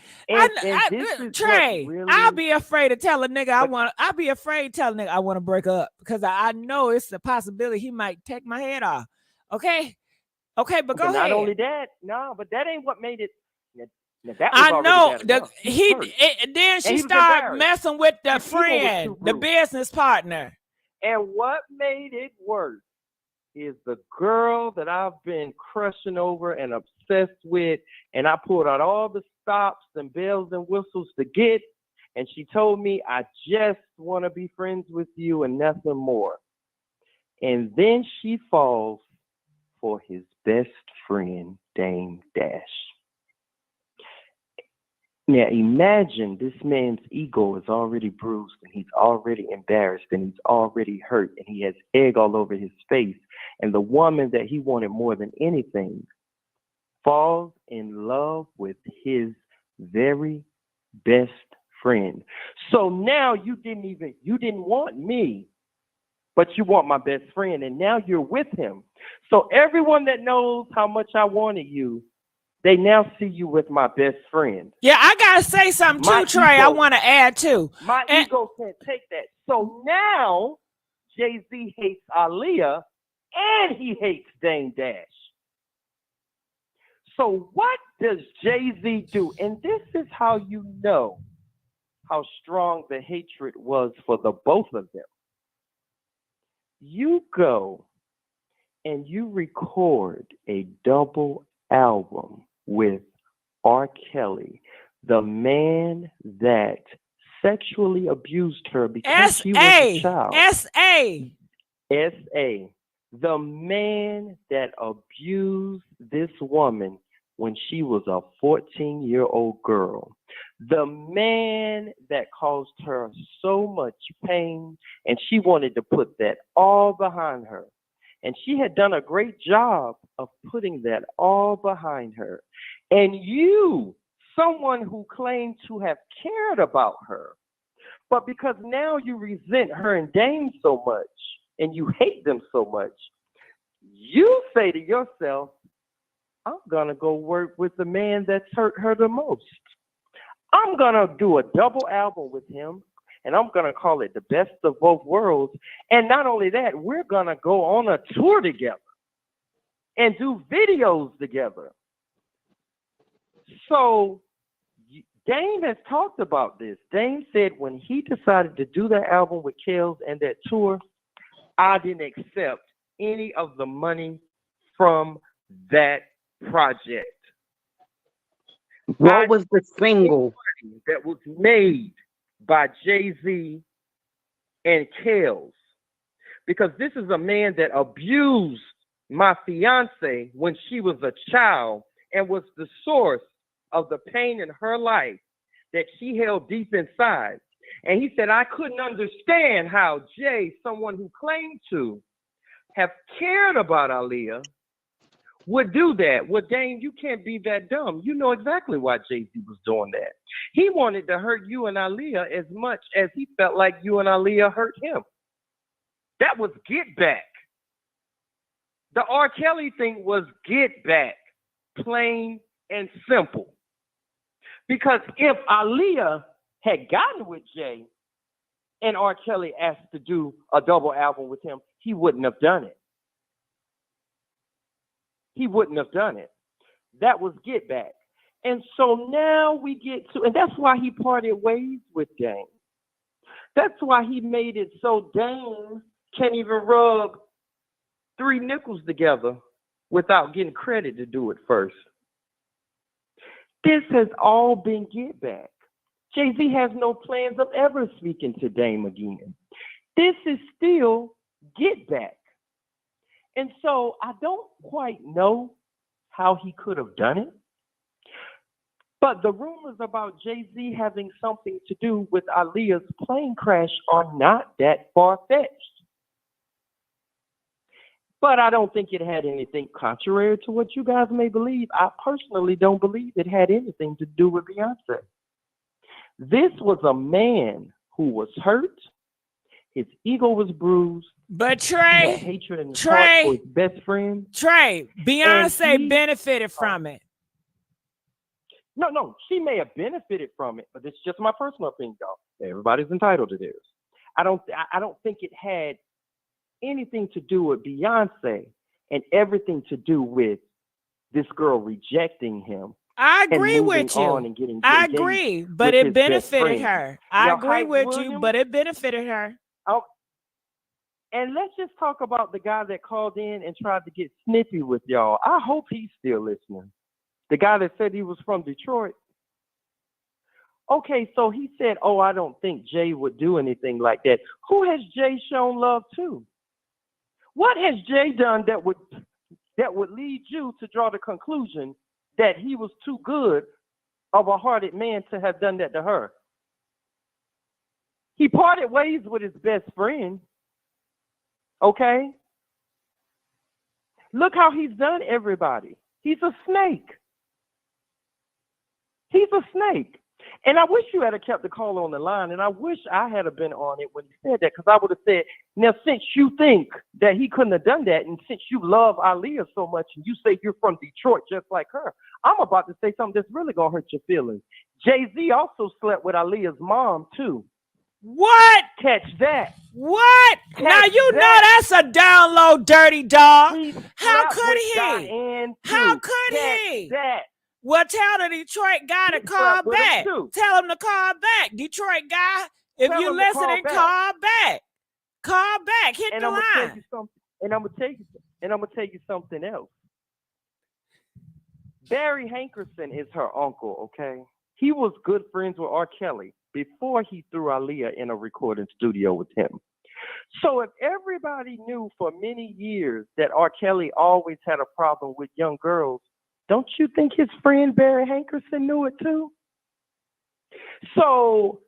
Trey, really, I'll be afraid to tell a nigga I'll be afraid to tell a nigga I want to break up because I know it's a possibility he might take my head off. Okay, but go ahead. Not only that, no, but that ain't what made it. That was I know then she started messing with the friend, the business partner. And what made it worse is the girl that I've been crushing over and obsessed with, and I pulled out all the stops and bells and whistles to get, and she told me, I just want to be friends with you and nothing more. And then she falls for his best friend, Dame Dash. Now imagine this man's ego is already bruised and he's already embarrassed and he's already hurt and he has egg all over his face. And the woman that he wanted more than anything falls in love with his very best friend. So now you didn't want me, but you want my best friend, and now you're with him. So everyone that knows how much I wanted you, they now see you with my best friend. Yeah, I gotta say something too, Trey. I want to add too. My ego can't take that. So now Jay-Z hates Aaliyah and he hates Dame Dash. So what does Jay-Z do? And this is how you know how strong the hatred was for the both of them. You go and you record a double album with R.Kelly, the man that sexually abused her because she was a child. S.A. The man that abused this woman when she was a 14-year-old girl. The man that caused her so much pain, and she wanted to put that all behind her. And she had done a great job of putting that all behind her. And you, someone who claimed to have cared about her, but because now you resent her and Dame so much, and you hate them so much, you say to yourself, I'm going to go work with the man that's hurt her the most. I'm going to do a double album with him, and I'm going to call it The Best of Both Worlds. And not only that, we're going to go on a tour together and do videos together. So Dame has talked about this. Dame said when he decided to do that album with Kels and that tour, I didn't accept any of the money from that project. What was the single that was made by Jay-Z and Kels? Because this is a man that abused my fiance when she was a child and was the source of the pain in her life that she held deep inside. And he said, I couldn't understand how Jay, someone who claimed to have cared about Aaliyah, would do that. Well, Dame, you can't be that dumb. You know exactly why Jay-Z was doing that. He wanted to hurt you and Aaliyah as much as he felt like you and Aaliyah hurt him. That was get back. The R.Kelly thing was get back, plain and simple. Because if Aaliyah had gotten with Jay and R.Kelly asked to do a double album with him, he wouldn't have done it. He wouldn't have done it. That was get back. And so now we get to, and that's why he parted ways with Dame. That's why he made it so Dame can't even rub 3 nickels together without getting credit to do it first. This has all been get back. Jay-Z has no plans of ever speaking to Dame again. This is still get back. And so I don't quite know how he could have done it. But the rumors about Jay-Z having something to do with Aaliyah's plane crash are not that far-fetched. But I don't think it had anything contrary to what you guys may believe. I personally don't believe it had anything to do with Beyonce. This was a man who was hurt. His ego was bruised. But He had hatred in his heart for his best friend. Beyonce benefited from it. No, she may have benefited from it, but it's just my personal opinion, y'all. Everybody's entitled to theirs. I don't think it had anything to do with Beyonce and everything to do with this girl rejecting him. I agree with you. I agree, but it benefited her. I agree with you, but it benefited her. Oh, and let's just talk about the guy that called in and tried to get snippy with y'all. I hope he's still listening. The guy that said he was from Detroit. Okay, so he said, oh, I don't think Jay would do anything like that. Who has Jay shown love to? What has Jay done that would lead you to draw the conclusion that he was too good of a hearted man to have done that to her? He parted ways with his best friend. Okay? Look how he's done everybody. He's a snake. He's a snake. And I wish you had kept the call on the line, and I wish I had been on it when he said that, because I would have said, now, since you think that he couldn't have done that, and since you love Aaliyah so much, and you say you're from Detroit just like her, I'm about to say something that's really going to hurt your feelings. Jay-Z also slept with Aaliyah's mom, too. What? Catch that. What? Catch now you know that. that's a down low dirty dog. How could he? Diane, How could catch he? That. Well, tell the Detroit guy to call back. Tell him to call back. Detroit guy, if you listening, call back. Call back. Hit the line. Tell you something, and I'm gonna tell you something else. Barry Hankerson is her uncle, okay? He was good friends with R.Kelly before he threw Aaliyah in a recording studio with him. So if everybody knew for many years that R.Kelly always had a problem with young girls, don't you think his friend Barry Hankerson knew it too? So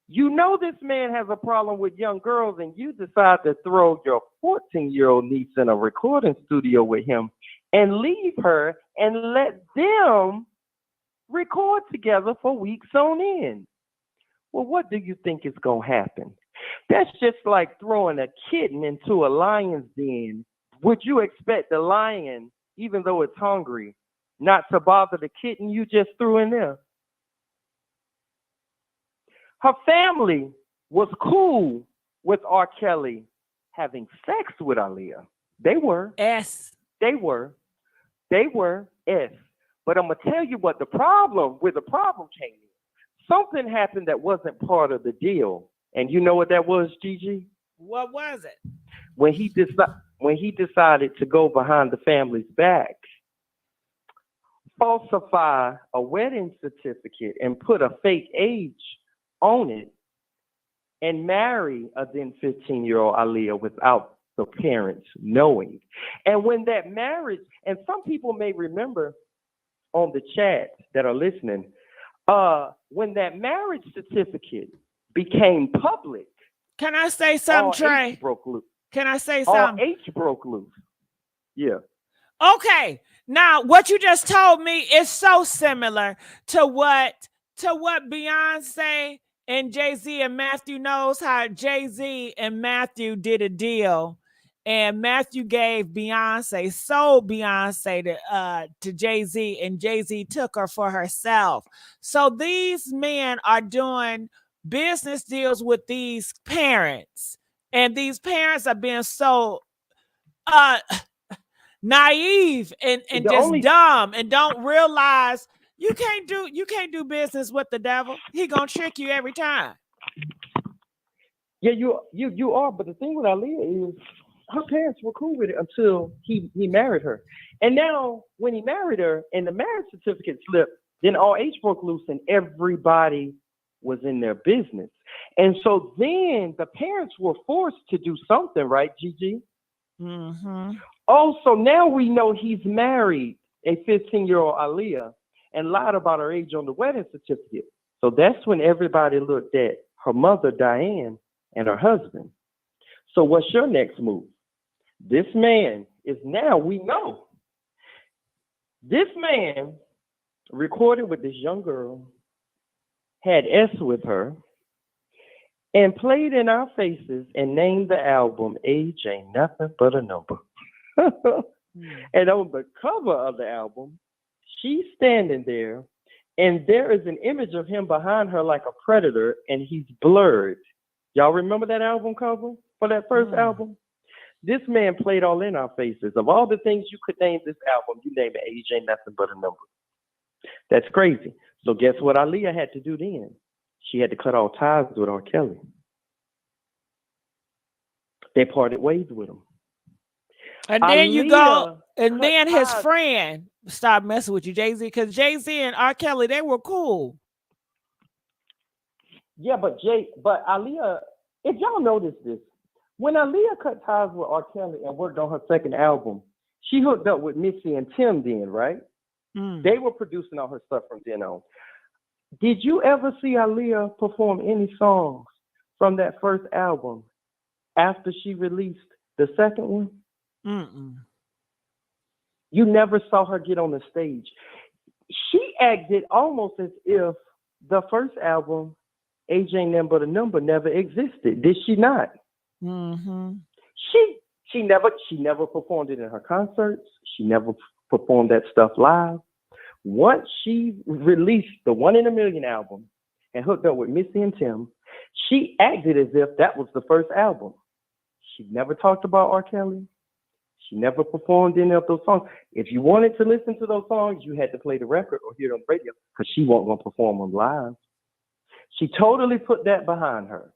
you know this man has a problem with young girls, and you decide to throw your 14-year-old niece in a recording studio with him and leave her and let them record together for weeks on end. Well, what do you think is going to happen? That's just like throwing a kitten into a lion's den. Would you expect the lion, even though it's hungry, not to bother the kitten you just threw in there? Her family was cool with R. Kelly having sex with Aaliyah. They were. S. They were. S. But I'm going to tell you what the problem came in. Something happened that wasn't part of the deal. And you know what that was, Gigi? What was it? When he decided to go behind the family's back, falsify a wedding certificate and put a fake age on it, and marry a then 15-year-old Aaliyah without the parents knowing. And when that marriage, and some people may remember on the chat that are listening, when that marriage certificate became public, can I say something, Trey? Broke loose. Can I say something? All H broke loose. Yeah. Okay. Now, what you just told me is so similar to what Beyonce and Jay-Z and Matthew knows, how Jay-Z and Matthew did a deal, and Matthew gave Beyonce, sold Beyonce to Jay-Z, and Jay-Z took her for herself. So these men are doing business deals with these parents, and these parents are being so naive and just dumb, and don't realize you can't do business with the devil. He gonna trick you every time. Yeah, you are. But the thing with Aaliyah is her parents were cool with it until he married her. And now when he married her and the marriage certificate slipped, then all H broke loose and everybody was in their business. And so then the parents were forced to do something, right, Gigi? Mm-hmm. Oh, so now we know he's married a 15-year-old Aaliyah and lied about her age on the wedding certificate. So that's when everybody looked at her mother, Diane, and her husband. So what's your next move? This man is now, we know, this man recorded with this young girl, had S with her, and played in our faces and named the album Age Ain't Nothing But a Number. And on the cover of the album, she's standing there, and there is an image of him behind her like a predator, and he's blurred. Y'all remember that album cover for that first album? This man played all in our faces. Of all the things you could name this album, you name it Age Ain't Nothing But a Number. That's crazy. So guess what Aaliyah had to do then? She had to cut all ties with R.Kelly. They parted ways with him. And then you go, and cut then his ties. friend stopped messing with you, Jay-Z, because Jay-Z and R. Kelly, they were cool. Yeah, but Aaliyah, if y'all notice this, when Aaliyah cut ties with R. Kelly and worked on her second album, she hooked up with Missy and Tim then, right? They were producing all her stuff from then on. Did you ever see Aaliyah perform any songs from that first album after she released the second one? You never saw her get on the stage. She acted almost as if the first album, Age Ain't Nothing But a Number, never existed. Did she not? She never performed it in her concerts. She never performed that stuff live. Once she released the One in a Million album and hooked up with Missy and Tim, she acted as if that was the first album. She never talked about R. Kelly. She never performed any of those songs. If you wanted to listen to those songs, you had to play the record or hear it on the radio because she wasn't going to perform them live. She totally put that behind her.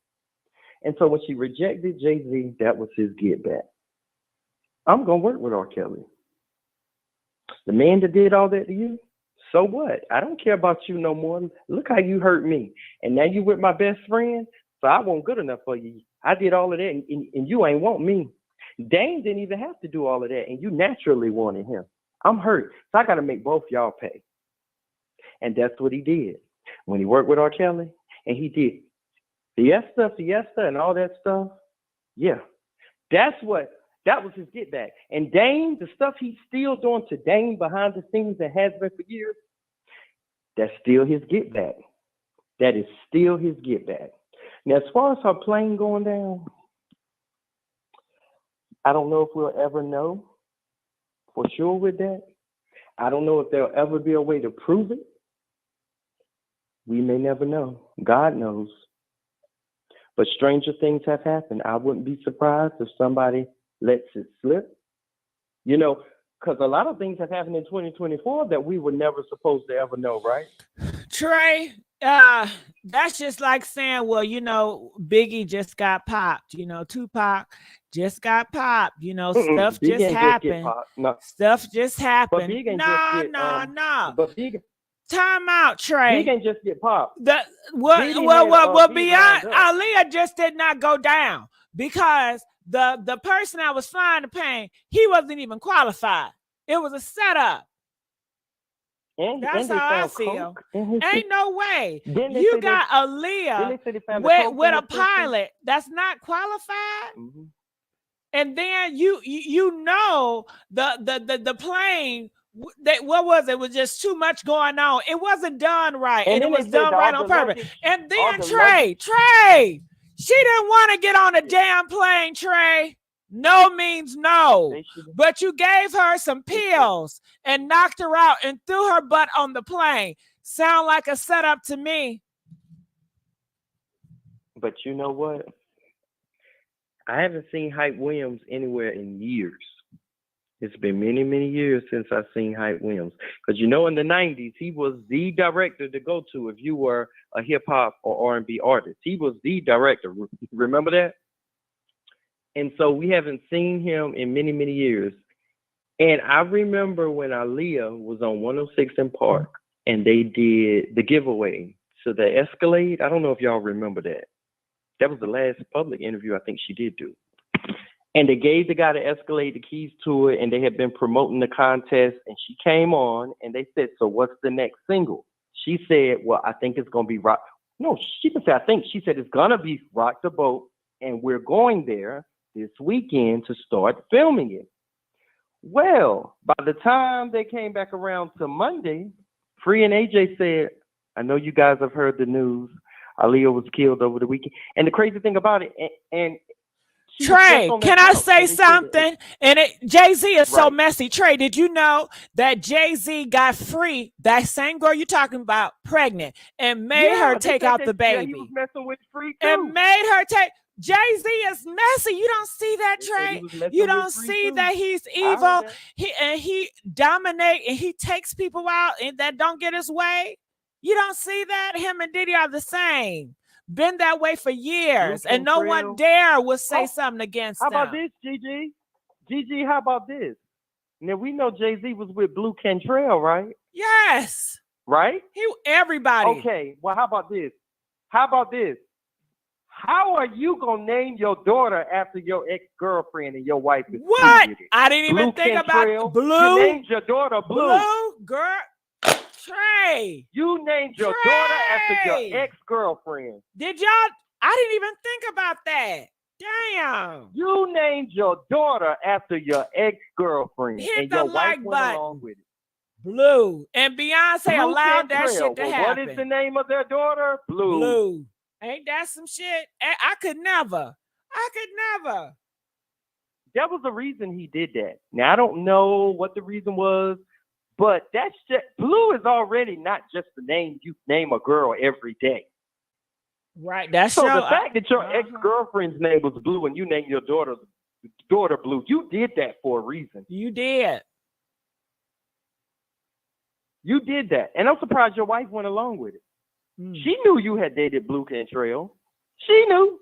And so when she rejected Jay-Z, that was his get back. I'm going to work with R. Kelly. The man that did all that to you, so what? I don't care about you no more. Look how you hurt me. And now you with my best friend, so I wasn't good enough for you. I did all of that, and you ain't want me. Dame didn't even have to do all of that, and you naturally wanted him. I'm hurt, so I got to make both y'all pay. And that's what he did. When he worked with R. Kelly, and he did Fiesta, and all that stuff, yeah, that was his get back. And Dame, the stuff he's still doing to Dame behind the scenes and has been for years, that's still his get back. That is still his get back. Now, as far as her plane going down, I don't know if we'll ever know for sure with that. I don't know if there'll ever be a way to prove it. We may never know. God knows. But stranger things have happened. I wouldn't be surprised if somebody lets it slip. You know, because a lot of things have happened in 2024 that we were never supposed to ever know, right? Trey, that's just like saying, well, you know, Biggie just got popped. You know, Tupac just got popped. You know, stuff just happened. Stuff just happened. No. But Biggie, time out, Trey. Biggie ain't just get popped. Beyond Aaliyah just did not go down because the person I was flying the plane, he wasn't even qualified. It was a setup. That's how I feel. Ain't no way. You got Aaliyah with a pilot that's not qualified. And then you know the plane, what was it? It was just too much going on. It wasn't done right. And it was done right on purpose. And then Trey, she didn't want to get on a damn plane, Trey. No means no. But you gave her some pills and knocked her out and threw her butt on the plane. Sound like a setup to me. But you know what? I haven't seen Hype Williams anywhere in years. It's been many, many years since I've seen Hype Williams. Because you know, in the 90s, he was the director to go to if you were a hip-hop or R&B artist. He was the director. Remember that? And so we haven't seen him in many, many years. And I remember when Aaliyah was on 106 in Park and they did the giveaway to the Escalade. I don't know if y'all remember that. That was the last public interview I think she did do. And they gave the guy the Escalade the keys to it, and they had been promoting the contest. And she came on and they said, so what's the next single? She said, well, I think it's going to be Rock. No, she didn't say I think. She said it's going to be Rock the Boat. And we're going there this weekend to start filming it. Well, by the time they came back around to Monday, Free and AJ said, I know you guys have heard the news. Aaliyah was killed over the weekend. And the crazy thing about it, and she was Trey, on that can I couch, say and they said that- something? And Jay-Z is so Right. messy. Trey, did you know that Jay-Z got free, that same girl you're talking about, pregnant, and made her they take said out that, the baby? he was messing with Free too. And made her take. Jay-Z is messy. You don't see that, They said he Trey. was messing You with don't Free see too. that he's I heard evil. that. He dominate and he takes people out and that don't get his way. You don't see that. Him and Diddy are the same. Been that way for years, and no one dare will say something against How them. about this, Gigi? Gigi, how about this? Now we know Jay-Z was with Blue Cantrell, right? Yes. Right? Everybody. Okay, well, how about this? How about this? How are you gonna name your daughter after your ex-girlfriend and your wife is what? with it? I didn't even think Cantrell, about Blue. You named your daughter Blue. Blue, girl. Trey. You named your Trey. daughter after your ex-girlfriend. Did y'all? I didn't even think about that. Damn. You named your daughter after your ex-girlfriend. Hit and the your wife like went button. along with it. Blue. And Beyonce Blue allowed that Cantrell. shit to Well, happen. what is the name of their daughter? Blue. Blue. Ain't that some shit? I could never. That was the reason he did that. Now, I don't know what the reason was, but that's just, Blue is already not just the name you name a girl every day. Right. That's so the fact that your ex-girlfriend's name was Blue and you named your daughter Blue, you did that for a reason. You did. You did that. And I'm surprised your wife went along with it. She knew you had dated Blue Cantrell. She knew.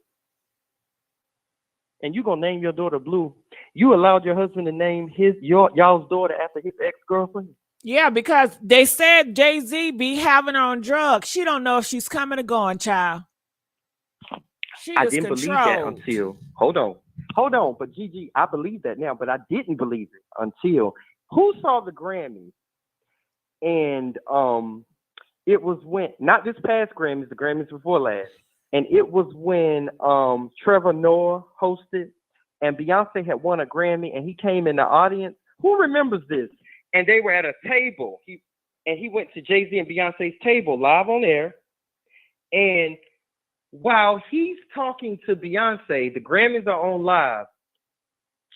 And you gonna name your daughter Blue. You allowed your husband to name y'all's daughter after his ex-girlfriend? Yeah, because they said Jay-Z be having her on drugs. She don't know if she's coming or going, child. I didn't believe that until hold on. But Gigi, I believe that now, but I didn't believe it until who saw the Grammys? And it was when not this past Grammys, the Grammys before last, and it was when Trevor Noah hosted, and Beyonce had won a Grammy, and he came in the audience. Who remembers this? And they were at a table. He went to Jay-Z and Beyonce's table live on air, and while he's talking to Beyonce, the Grammys are on live.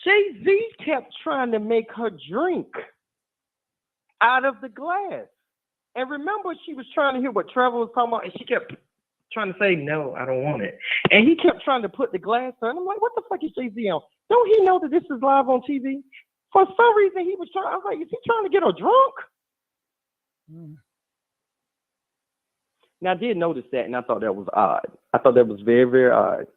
Jay-Z kept trying to make her drink out of the glass. And remember, she was trying to hear what Trevor was talking about, and she kept trying to say, no, I don't want it. And he kept trying to put the glass on. I'm like, what the fuck is Jay-Z on? Don't he know that this is live on TV? For some reason, he was trying. I was like, is he trying to get her drunk? Now, I did notice that, and I thought that was odd. I thought that was very, very odd.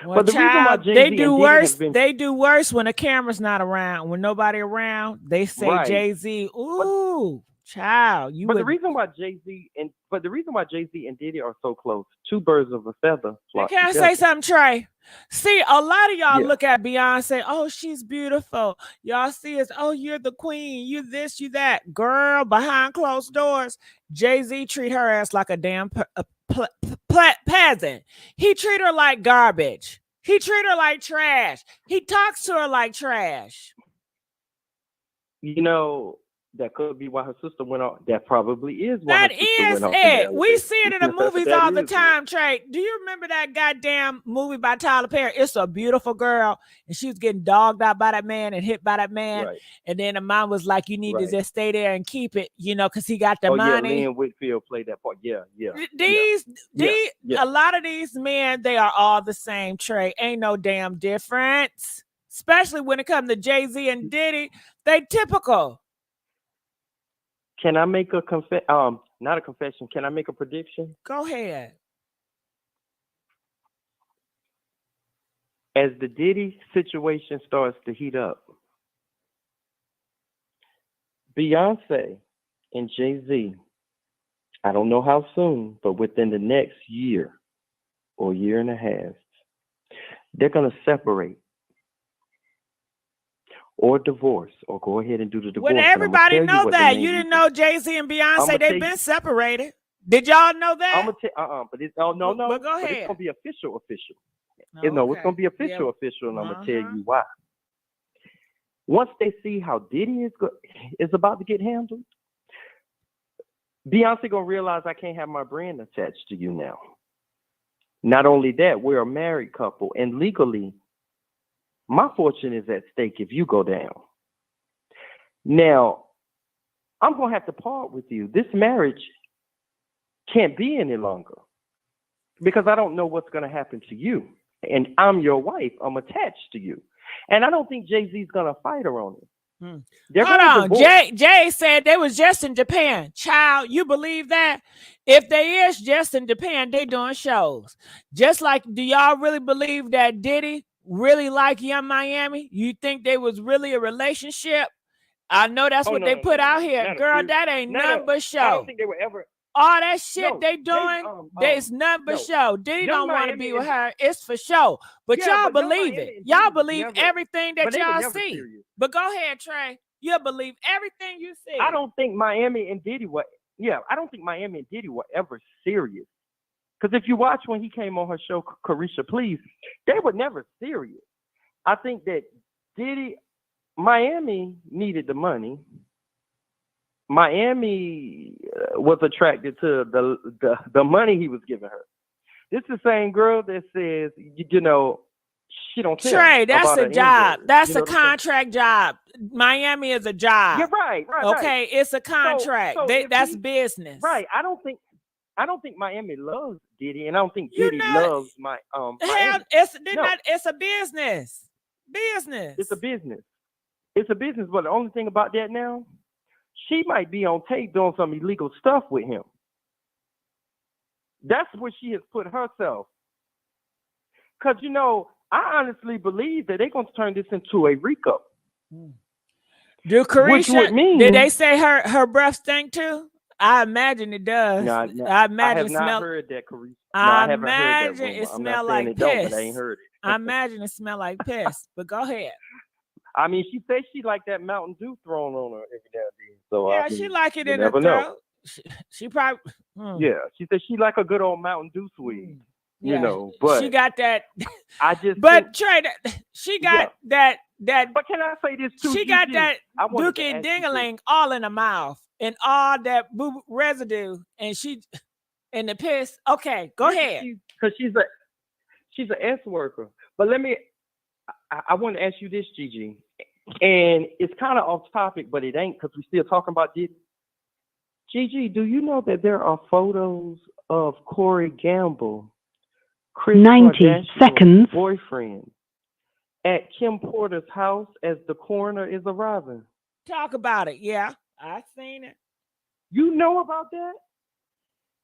Well, but the reason why Jay-Z they do worse. been... They do worse when the camera's not around. When nobody around, they say right. Jay-Z. Ooh, child, you. But the reason why Jay-Z and Diddy are so close, two birds of a feather. Can I say something, Trey? See, a lot of y'all look at Beyonce. Oh, she's beautiful. Y'all see us. Oh, you're the queen. You this, you that. Girl, behind closed doors, Jay-Z treat her ass like a damn peasant. He treat her like garbage. He treat her like trash. He talks to her like trash. You know, that could be why her sister went on. That probably is why her sister went on. We see it in the movies all the time, Trey. Do you remember that goddamn movie by Tyler Perry? It's a Beautiful Girl, and she was getting dogged out by that man and hit by that man. Right. And then the mom was like, you need to just stay there and keep it, you know, because he got the money. Yeah, Lynn Whitfield played that part. Yeah. A lot of these men, they are all the same, Trey. Ain't no damn difference. Especially when it comes to Jay-Z and Diddy. They typical. Can I make a not a confession? Can I make a prediction? Go ahead. As the Diddy situation starts to heat up, Beyonce and Jay-Z, I don't know how soon, but within the next year or year and a half, they're going to separate or divorce or go ahead and do the divorce. When everybody know that. You didn't know Jay-Z and Beyonce, they've been separated. Did y'all know that? I'm going to tell but it's no. But go ahead. But it's going to be official. Okay. No, it's going to be official, and I'm going to tell you why. Once they see how Diddy is about to get handled, Beyonce going to realize I can't have my brand attached to you now. Not only that, we're a married couple, and legally, my fortune is at stake if you go down. Now, I'm going to have to part with you. This marriage can't be any longer because I don't know what's going to happen to you. And I'm your wife. I'm attached to you. And I don't think Jay-Z's going to fight her on it. Hold on. Jay said they was just in Japan. Child, you believe that? If they is just in Japan, they doing shows. Just like, do y'all really believe that Diddy really like Young Miami? You think they was really a relationship? I know that's what they put out here. Girl, that ain't nothing but show. I don't think they were ever. All that shit they doing, there's nothing but show. Diddy don't want to be with her. It's for show. But y'all believe it. Y'all believe everything that y'all see. But go ahead, Trey. You'll believe everything you see. I don't think Miami and Diddy were. Yeah, I don't think Miami and Diddy were ever serious. Because if you watch when he came on her show, Carisha Please, they were never serious. I think that Miami needed the money. Miami was attracted to the money he was giving her. This is the same girl that says, you know, she don't care. Trey, that's a job. That's a contract job. Miami is a job. You're right. Okay, it's a contract. That's business. Right. I don't think Miami loves Diddy, and I don't think Diddy loves Miami. It's a business. It's a business. But the only thing about that now, she might be on tape doing some illegal stuff with him. That's where she has put herself. Because, you know, I honestly believe that they're going to turn this into a RICO. Do Carisha, did they say her breath stink too? I imagine it does. No, I imagine I have not heard that, Carisha. I imagine it smell like piss. I ain't heard it. I imagine it smell like piss. But go ahead. I mean, she said she like that Mountain Dew thrown on her every now and then. So yeah, she like it in her throat. She probably. Yeah, she said she like a good old Mountain Dew sweet. You know, but she got that. But Trey, she got that. But can I say this too? She got that dookie dingaling all in her mouth and all that residue, and the piss. Okay, go ahead. Because she's an S worker. But I want to ask you this, Gigi, and it's kind of off topic, but it ain't because we're still talking about Diddy. Gigi, do you know that there are photos of Corey Gamble, Chris 90 seconds boyfriend, at Kim Porter's house as the coroner is arriving? Talk about it. Yeah, I seen it. You know about that?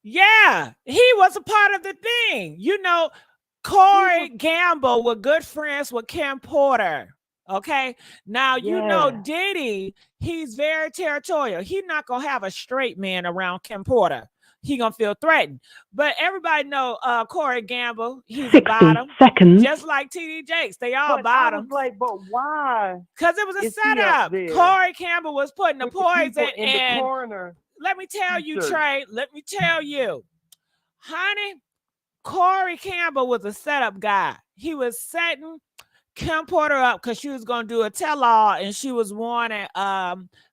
Yeah, he was a part of the thing. You know, Corey Gamble were good friends with Kim Porter. Okay, now you know Diddy, he's very territorial. He's not gonna have a straight man around Kim Porter. He gonna feel threatened. But everybody know Corey Gamble, he's a bottom. Seconds. Just like TD Jakes, they all bottom. But why? Because it was a setup. Corey Gamble was putting the poison in the corner. Let me tell you, Trey. Let me tell you, honey. Corey Gamble was a setup guy. He was setting Kim Porter up because she was going to do a tell-all, and she was warning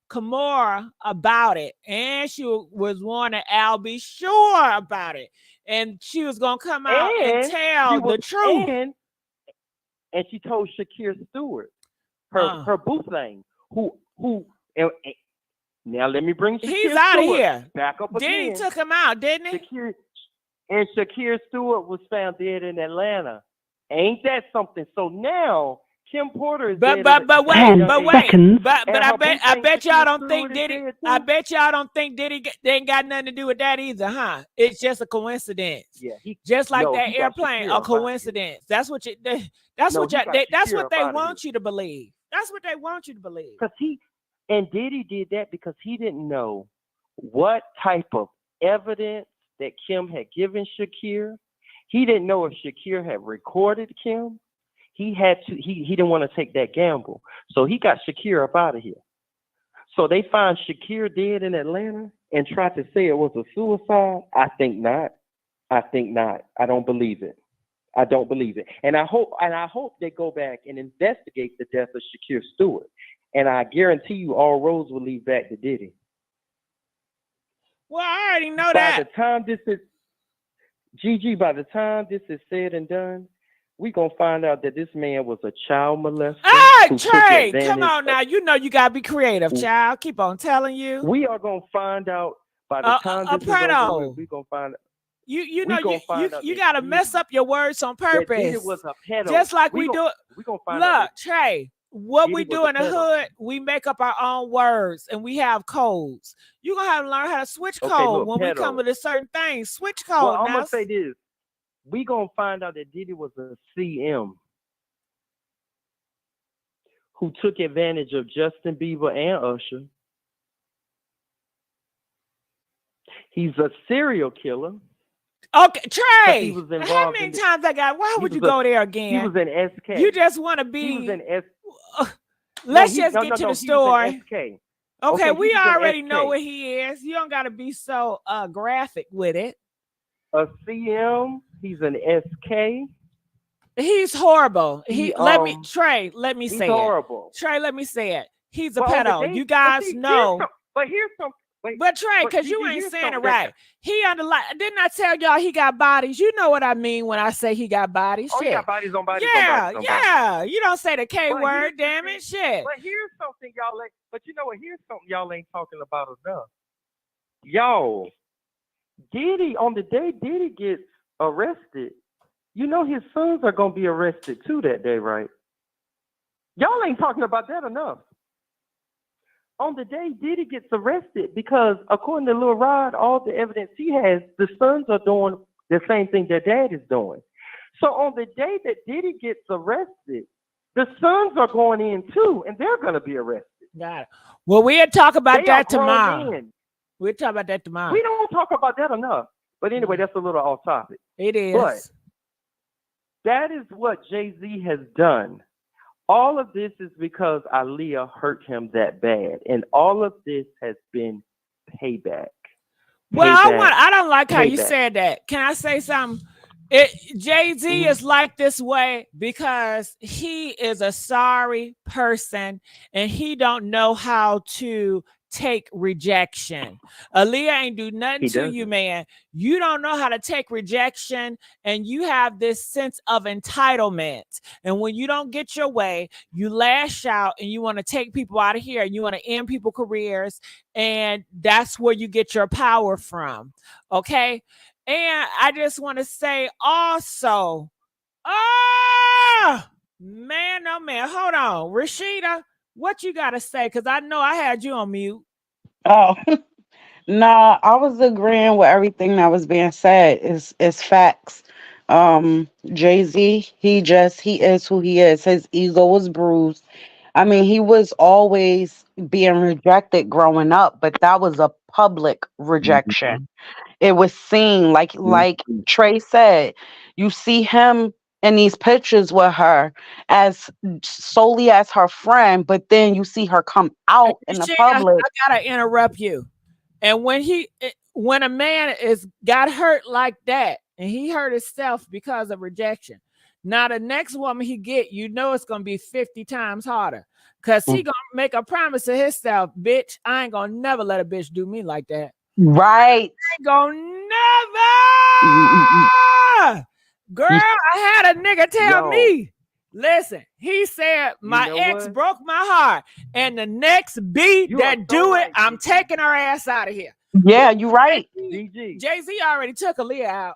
Kimora about it, and she was warning Al B. Sure about it, and she was going to come out and tell the truth. And she told Shakir Stewart, her boo thing, who now let me bring Shakir He's out of here. Back up again. Diddy took him out, didn't he? Shakir Stewart was found dead in Atlanta. Ain't that something? So now Kim Porter is dead. But I bet y'all don't think Diddy. I bet y'all don't think Diddy ain't got nothing to do with that either, huh? It's just a coincidence. Yeah, just like that airplane, a coincidence. That's what they want you to believe. That's what they want you to believe. Because Diddy did that because he didn't know what type of evidence that Kim had given Shakir. He didn't know if Shakir had recorded Kim. He didn't want to take that gamble. So he got Shakir up out of here. So they find Shakir dead in Atlanta and tried to say it was a suicide. I think not. I don't believe it. And I hope they go back and investigate the death of Shakir Stewart. And I guarantee you all roads will lead back to Diddy. Well, I already know that. Gigi, by the time this is said and done, we gonna find out that this man was a child molester. Hey, Trey, come on now. You know you gotta be creative, child. Keep on telling you. We are gonna find out by the time this is over. We gonna find out. You know you gotta mess up your words on purpose. It was a pedo. Just like we do. We gonna find out. Look, Trey. What we do in the hood, we make up our own words and we have codes. You're gonna have to learn how to switch code when we come with a certain thing. Switch code. Well, I'm gonna say this. We gonna find out that Diddy was a CM who took advantage of Justin Bieber and Usher. He's a serial killer. Okay, Trey. How many times I got? Why would you go there again? He was an SK. You just want to be. He was an S. Let's just get to the story. Okay, we already know SK. what he is. You don't got to be so graphic with it. A CM. He's an SK. He's horrible. Let me say he's it. Horrible. Trey, let me say it. He's a pedo. You guys know. Here's some. But Trey, because you ain't saying it right. He didn't I tell y'all he got bodies? You know what I mean when I say he got bodies. Oh, he got bodies on bodies. Yeah. You don't say the K word, damn it. Shit. But here's something y'all ain't. But you know what? Here's something y'all ain't talking about enough. Yo, Diddy, on the day Diddy gets arrested, you know his sons are gonna be arrested too that day, right? Y'all ain't talking about that enough. On the day Diddy gets arrested, because according to Lil Rod, all the evidence he has, the sons are doing the same thing their dad is doing. So on the day that Diddy gets arrested, the sons are going in too, and they're going to be arrested. Got it. Well, we'll talk about that tomorrow. We'll talk about that tomorrow. We don't talk about that enough. But anyway, that's a little off topic. It is. But that is what Jay-Z has done. All of this is because Aaliyah hurt him that bad. And all of this has been payback. Well, I don't like how you said that. Can I say something? Jay-Z is like this way because he is a sorry person and he don't know how to take rejection. Aaliyah ain't do nothing to you, man. You don't know how to take rejection, and you have this sense of entitlement. And when you don't get your way, you lash out and you want to take people out of here and you want to end people's careers, and that's where you get your power from. Okay. And I just want to say also, man, oh man, hold on. Rashida, what you got to say? Because I know I had you on mute. Oh, nah, I was agreeing with everything that was being said. It's facts. Jay-Z, he is who he is. His ego was bruised. I mean, he was always being rejected growing up, but that was a public rejection. It was seen, like Trey said, you see him in these pictures with her as solely as her friend, but then you see her come out in the public. I gotta interrupt you. And when a man got hurt like that, and he hurt himself because of rejection, now the next woman he get, you know it's gonna be 50 times harder. Cause he gonna make a promise to himself, bitch, I ain't gonna never let a bitch do me like that. Right. I ain't gonna never. Girl, I had a nigga tell me, listen, he said my ex broke my heart, and the next beat that do it, I'm taking her ass out of here. Yeah, you right. Jay-Z already took Aaliyah out.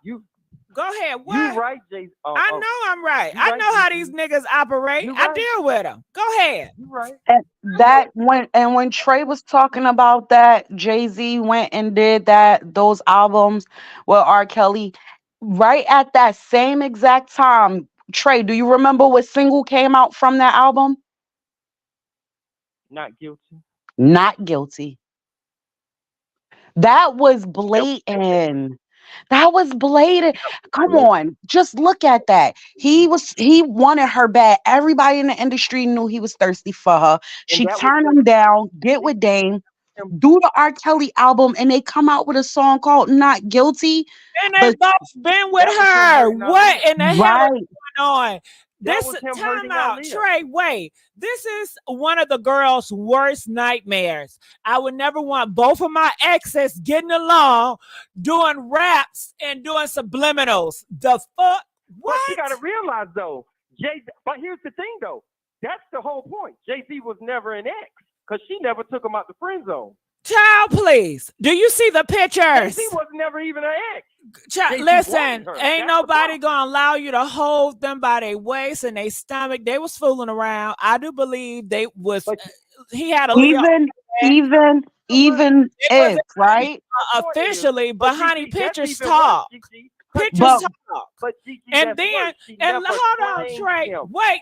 Go ahead. What? You right, Jay. I know I'm right. I know how these niggas operate. I deal with them. Go ahead. You right. And when Trey was talking about that, Jay-Z went and did those albums with R.Kelly. Right at that same exact time, Trey, do you remember what single came out from that album? Not Guilty. Not Guilty. That was blatant. That was blatant. Come on, just look at that. He wanted her bad. Everybody in the industry knew he was thirsty for her. She turned him down, get with Dame, do the R. Kelly album, and they come out with a song called Not Guilty. And they both been with her. What in the hell is going on? That This was him time hurting out, Aaliyah. Trey. Wait, this is one of the girl's worst nightmares. I would never want both of my exes getting along, doing raps and doing subliminals. The fuck? What? But you got to realize though, but here's the thing though. That's the whole point. Jay-Z was never an ex because she never took him out the friend zone. Child, please. Do you see the pictures? Jay-Z was never even an ex. Child, listen, ain't nobody gonna allow you to hold them by their waist and their stomach. They was fooling around. I do believe they was. He had a even if right officially, but honey, pictures talk. Pictures talk. But Gigi, and then, and hold on, Trey. Wait,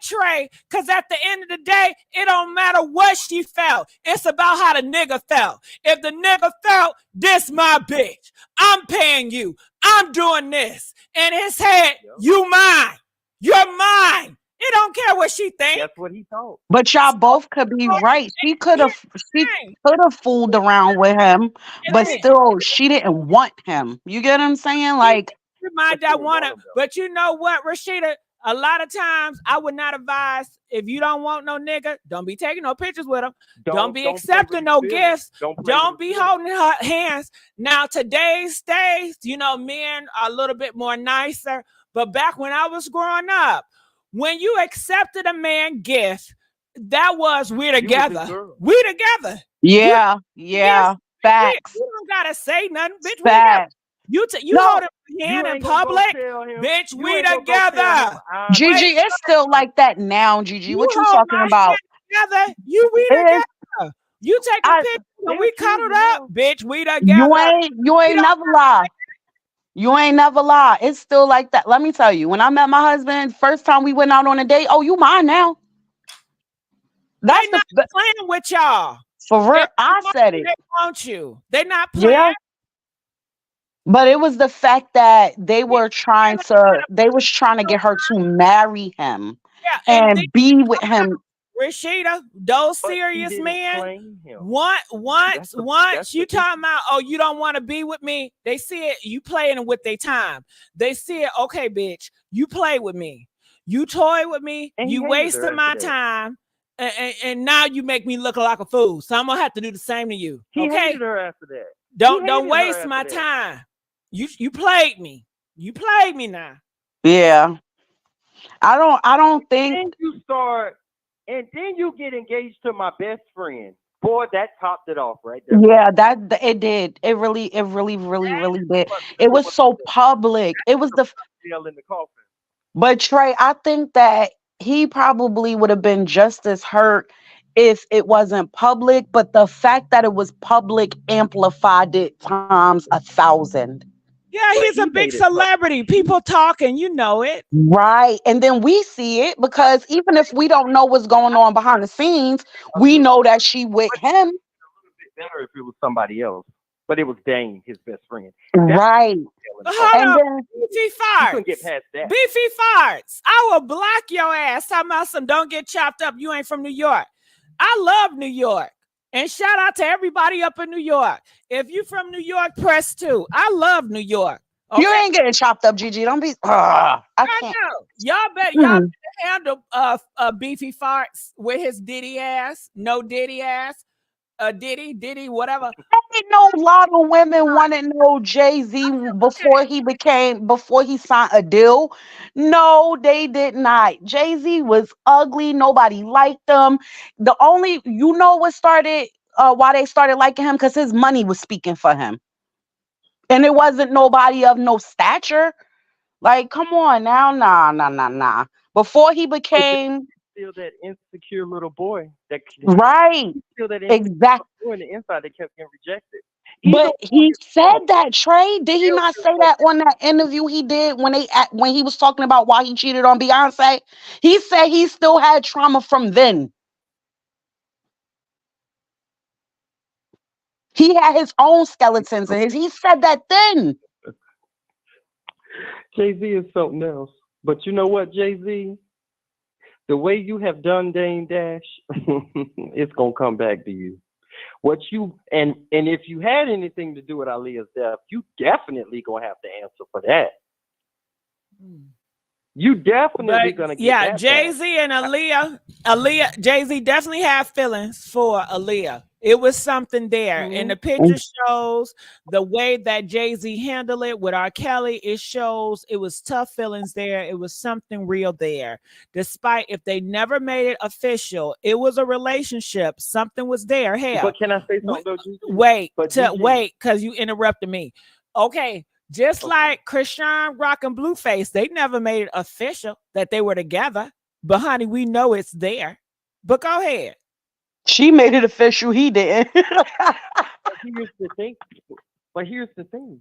Trey. Because at the end of the day, it don't matter what she felt. It's about how the nigga felt. If the nigga felt, this my bitch. I'm paying you. I'm doing this. In his head, you mine. You're mine. It don't care what she thinks. That's what he thought. But y'all both could be right. She could have fooled around with him, but still she didn't want him. You get what I'm saying? Like, but you know what, Rashida? A lot of times I would not advise, if you don't want no nigga, don't be taking no pictures with him. Don't be accepting no gifts. Don't be holding her hands. Now, today's days, you know, men are a little bit more nicer. But back when I was growing up, when you accepted a man gift, that was we're together. We together. Yeah. Facts. You don't gotta say nothing, bitch. Facts. You hold his hand in public, bitch. We together. Gigi, it's still like that now, Gigi. What you talking about? Together. We together. You take a picture when we cuddled up, bitch. We together. You ain't never lie. You ain't never lie. It's still like that. Let me tell you, when I met my husband, first time we went out on a date, oh, you mine now. That's not playing with y'all. For real, I said it. They want you. They're not playing. Yeah. But it was the fact that they was trying to get her to marry him and be with him. Rashida, those serious men, once you talking about, oh, you don't want to be with me, they see it, you playing with their time. They see it, okay, bitch, you play with me. You toy with me, you wasted my time, and now you make me look like a fool. So I'm going to have to do the same to you. He okay? hated her after that. Don't waste my time. You played me. You played me now. Yeah. I don't think. Then you start, and then you get engaged to my best friend. Boy, that topped it off right there. Yeah, it did. It really did. It was so public. It was the nail in the coffin. But Trey, I think that he probably would have been just as hurt if it wasn't public. But the fact that it was public amplified it times 1,000. Yeah, he's a big celebrity. People talking, you know it. Right. And then we see it because even if we don't know what's going on behind the scenes, we know that she with him. A little bit better if it was somebody else. But it was Dane, his best friend. Right. Hold on. Beefy farts. You couldn't get past that. Beefy farts. I will block your ass. Talking about some don't get chopped up. You ain't from New York. I love New York. And shout out to everybody up in New York. If you from New York, press 2. I love New York. Okay? You ain't getting chopped up, Gigi. Don't be. I can't. Know. Y'all better handle Beefy farts with his Diddy ass. No Diddy ass. Diddy, whatever. Ain't no lot of women want to know Jay-Z before he signed a deal. No, they did not. Jay-Z was ugly. Nobody liked him. What started why they started liking him, because his money was speaking for him. And it wasn't nobody of no stature. Like, come on now, nah. Before he became still that insecure little boy that right. Still that exactly on the inside that kept getting rejected. But he said that, Trey. Did he not say that on that interview he did when he was talking about why he cheated on Beyonce? He said he still had trauma from then. He had his own skeletons in his. He said that then. Jay-Z is something else. But you know what, Jay-Z? The way you have done Dame Dash, it's gonna come back to you. And if you had anything to do with Aaliyah's death, you definitely gonna have to answer for that. Mm. You definitely But gonna get yeah, that back. Jay-Z and Aaliyah, Jay-Z definitely had feelings for Aaliyah. It was something there. And Hmm. the picture shows the way that Jay-Z handled it with R.Kelly. It shows it was tough feelings there. It was something real there. Despite if they never made it official, it was a relationship. Something was there. Hell, But can I say something though, Gigi? wait, But Gigi, because you interrupted me. Okay, just okay. like Krishan Rock and Blueface, they never made it official that they were together. But honey, we know it's there. But go ahead. She made it official. He didn't. But here's the thing. But here's the thing.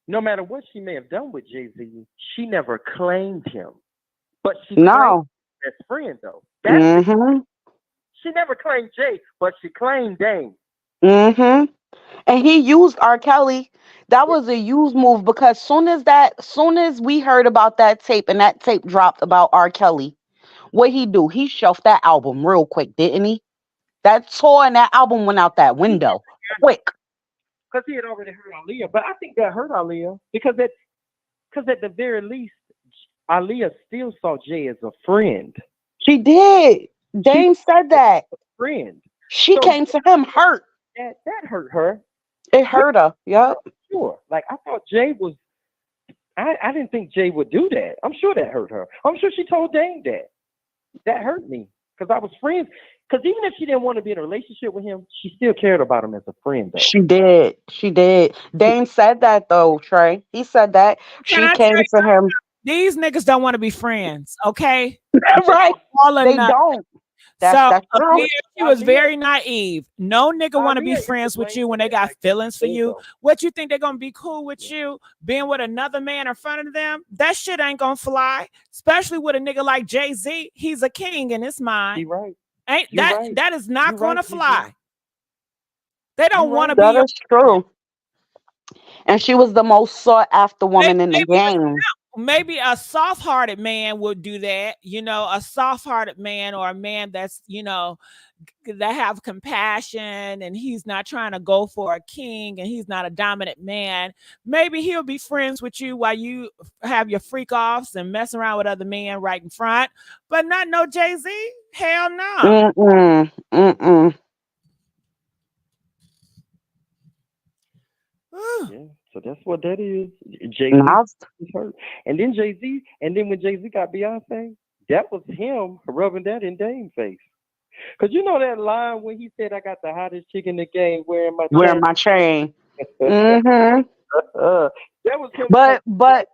No matter what she may have done with Jay Z, she never claimed him. But she claimed No. best friend though. That's the, Mm-hmm. she never claimed Jay, but she claimed Dame. Mm-hmm. And he used R. Kelly. That was a used move because soon as we heard about that tape and that tape dropped about R. Kelly, what he do? He shelved that album real quick, didn't he? That tour and that album went out that window quick. Because he had already heard Aaliyah. But I think that hurt Aaliyah because at the very least, Aaliyah still saw Jay as a friend. She did. She Dame said that. friend. She So came to him hurt. that hurt her. It hurt her. Yup. Sure. Like I thought Jay was I didn't think Jay would do that. I'm sure that hurt her. I'm sure she told Dame that. That hurt me. Because I was friends. Because even if she didn't want to be in a relationship with him, she still cared about him as a friend though. She did. She did. Dame said that though, Trey. He said that. Can She I came say to him. these niggas don't want to be friends, okay? Right. All or They nothing. don't. So That's true. Aaliyah, she was Aaliyah, very naive. No nigga want to be Aaliyah is to friends with blame you for when they that. got Like feelings for Jay you. though. What you think they're gonna be cool with Yeah. you being with another man in front of them? That shit ain't gonna fly. Especially with a nigga like Jay-Z. He's a king in his mind. You right. Ain't You that right. that is You not right, gonna Gigi. fly. They You don't want to right. be That your is true. And she was the most sought after woman in the maybe game. maybe a soft-hearted man would do that, a soft-hearted man or a man that's, that have compassion and he's not trying to go for a king and he's not a dominant man. Maybe he'll be friends with you while you have your freak offs and mess around with other men right in front, but not no Jay-Z. Hell no. Mm-mm. Mm-mm. Yeah. So that's what that is. Jay Z Nah. is hurt. And then when Jay Z got Beyonce, that was him rubbing that in Dame's face. Cause you know that line when he said, "I got the hottest chick in the game wearing my Wearing chain." my chain. Mm-hmm. That was him saying, But but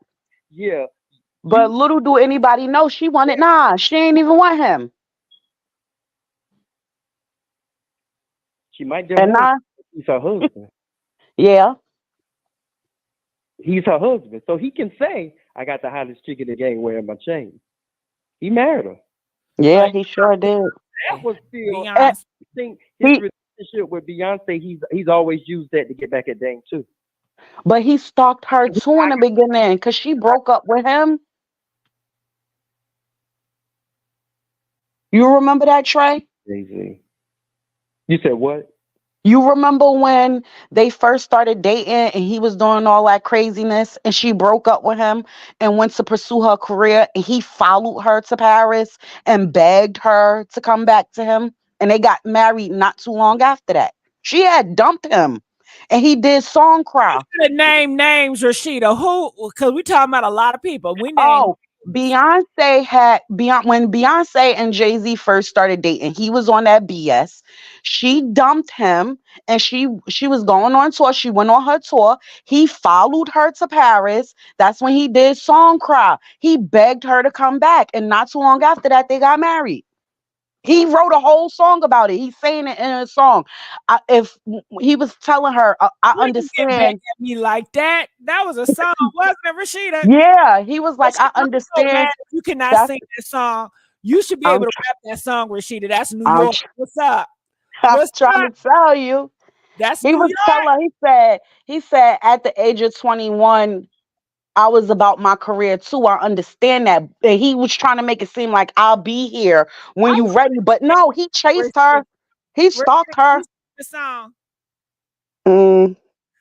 "Yeah, but you." little do anybody know she wanted nah. She ain't even want him. She might just And want. nah, He's her husband. yeah. He's her husband, so he can say, "I got the hottest chick in the game wearing my chain." He married her. Yeah, But he sure did. That was still. And Beyonce, I think his he relationship with Beyonce, he's always used that to get back at Dame too. but he stalked her too in the beginning because she broke up with him. You remember that, Trey? Jay Z. You said what? You remember when they first started dating and he was doing all that craziness and she broke up with him and went to pursue her career and he followed her to Paris and begged her to come back to him and they got married not too long after that. She had dumped him and he did Song Cry. to name names, Rashida. Who? Because we talking about a lot of people. We name Oh, Beyonce had Beyonce when Beyonce and Jay-Z first started dating, he was on that BS. She dumped him and she was going on tour. She went on her tour. He followed her to Paris. That's when he did Song Cry. He begged her to come back. And not too long after that, they got married. He wrote a whole song about it. He's saying it in a song. If he was telling her, I Please get back understand. at me like that. That was a song, wasn't it, Rashida? Yeah, he was like, I Rashida, I'm so mad understand. you cannot That's sing that song. You should be I'm able to rap that song, Rashida. That's New I'm York. What's up? I'm What's trying up? to tell you. That's He New was York. telling, he said at the age of 21, I was about my career too. I understand that. And he was trying to make it seem like I'll be here when I you ready. But want no, he chased Rashida. her. He Rashida, stalked can you her. sing the song? Mm,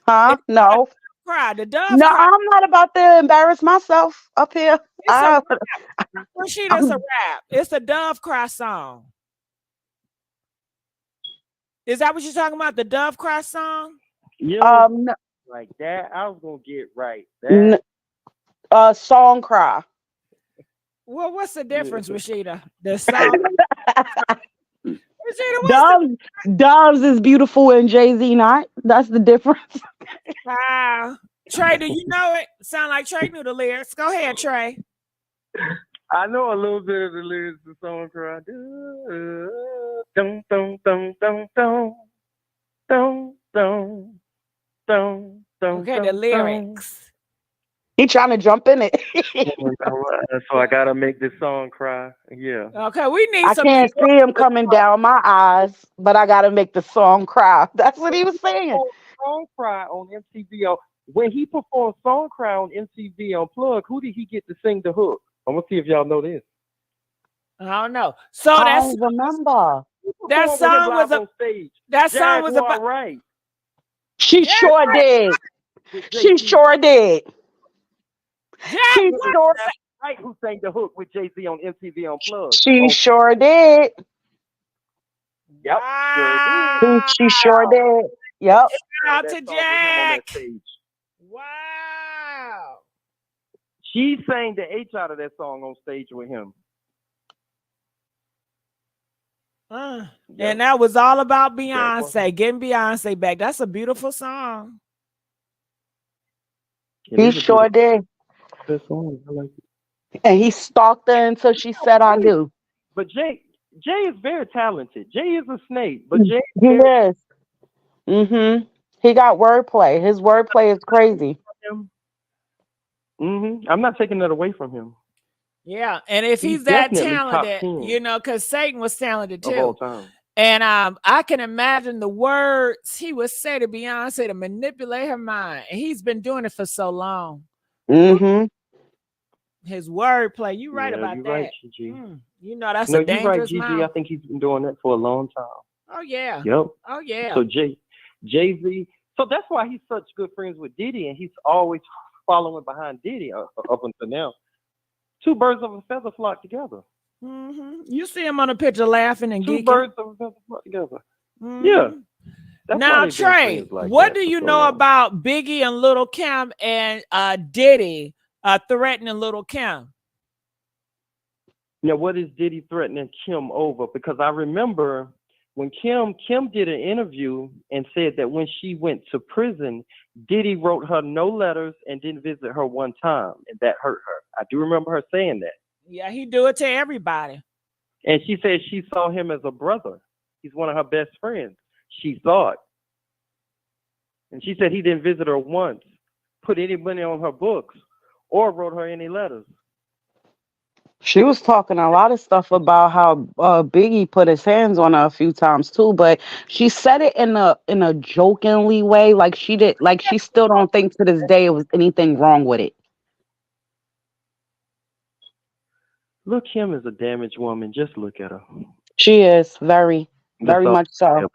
huh? If No. cry. The dove No, cry. I'm not about to embarrass myself up here. It's a I, rap. Rashida's a rap. It's a dove cry song. Is that what you're talking about? The dove cry song? Yeah, like that. I was gonna get right. Song cry. Well, what's the difference, Rashida? The song. Rashida, Doves is beautiful and Jay-Z not. That's the difference. Wow. Trey, do you know it? Sound like Trey knew the lyrics. Go ahead, Trey. I know a little bit of the lyrics to Song Cry. Dum dum dum dum dum dum dum dum dum. Okay, the lyrics. He trying to jump in it. So I gotta make this song cry. Yeah. Okay, we need I some. can't see him coming down my eyes, but I gotta make the song cry. That's what he was saying. Song Cry on MTV. When he performed Song Cry on MTV Unplugged, who did he get to sing the hook? I'm gonna see if y'all know this. I don't know. So I that's don't remember. that song was on stage. That song was Jaguar about. Wright. She sure did. She sure did. She sure. Right, who sang the hook with Jay-Z on MTV Unplugged? She sure did. Yep. Wow. She sure did. Yep. Shout out to Jack. Wow. She sang the H out of that song on stage with him. And that was all about Beyonce, getting Beyonce back. That's a beautiful song. He sure did. Good song. I like it. And he stalked her until she said, I do. But Jay is very talented. Jay is a snake, but Jay is. Mm-hmm. He got wordplay. His wordplay is crazy. Mm-hmm. I'm not taking that away from him. Yeah, and if he's that talented, you know, because Satan was talented too. Of all time. And I can imagine the words he would say to Beyonce to manipulate her mind. And he's been doing it for so long. Mm-hmm. His wordplay. You're right about you're that. Right, Gigi. You know, that's a dangerous you're right, Gigi. I think he's been doing that for a long time. Oh, yeah. Yep. Oh, yeah. So Jay-Z. So that's why he's such good friends with Diddy, and he's always following behind Diddy up until now. Two birds of a feather flock together. Mm-hmm. You see him on a picture laughing and Two geeking. birds of a feather flock together. Mm-hmm. Yeah. Now, Trey, what do you know about Biggie and Little Kim and Diddy threatening Little Kim? Now, what is Diddy threatening Kim over? Because I remember when Kim did an interview and said that when she went to prison, Diddy wrote her no letters and didn't visit her one time, and that hurt her. I do remember her saying that. Yeah, he do it to everybody. And she said she saw him as a brother. He's one of her best friends. She thought. And she said he didn't visit her once, put any money on her books, or wrote her any letters. She was talking a lot of stuff about how Biggie put his hands on her a few times too, but she said it in a jokingly way, like she still don't think to this day it was anything wrong with it. Look, Kim is a damaged woman. Just look at her. She is very much so.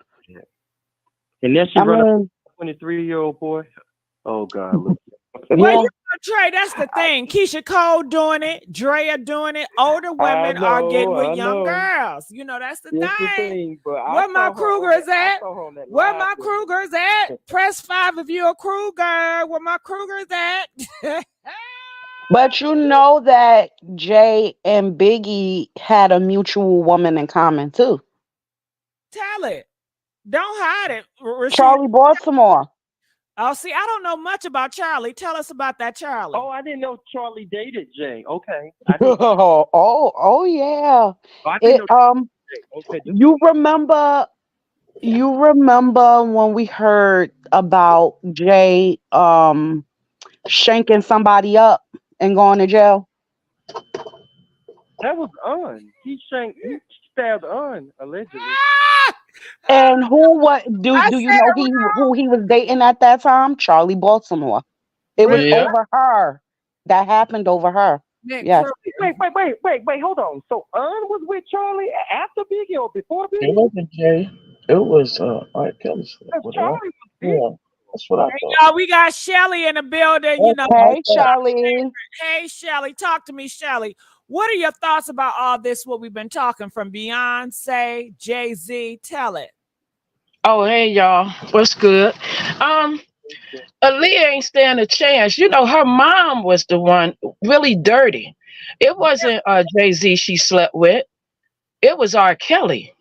And then she run a 23-year-old boy. Oh God, look. Well, you know, Trey, that's the thing. Keisha Cole doing it, Drea doing it. Older women are getting with young girls. You know, that's the thing. Where my Krugers at? Where my Krugers at? Press 5 if you're a Kruger. Where my Krugers at? But you know that Jay and Biggie had a mutual woman in common too. Tell it. Don't hide it. Charlie Baltimore. Oh, see, I don't know much about Charlie. Tell us about that Charlie. Oh, I didn't know Charlie dated Jay. Okay. Oh yeah. Okay. You remember when we heard about Jay shanking somebody up and going to jail? That was Un. He stabbed Un, allegedly. And do you know who he was dating at that time? Charlie Baltimore. It was over her. That happened over her. Yes. Wait, hold on. So Un was with Charlie after Biggie or before Biggie? It wasn't Jay. It was R.Kelly. Charlie was big. That's what I Hey, thought. y'all, we got Shelly in the building. You know, Hey, Shelly. hey, Shelly, talk to me, Shelly. What are your thoughts about all this? What we've been talking from Beyonce, Jay-Z? Tell it. Oh, hey y'all, what's good? Aaliyah ain't stand a chance. You know, her mom was the one really dirty. It wasn't Jay-Z she slept with. It was R.Kelly.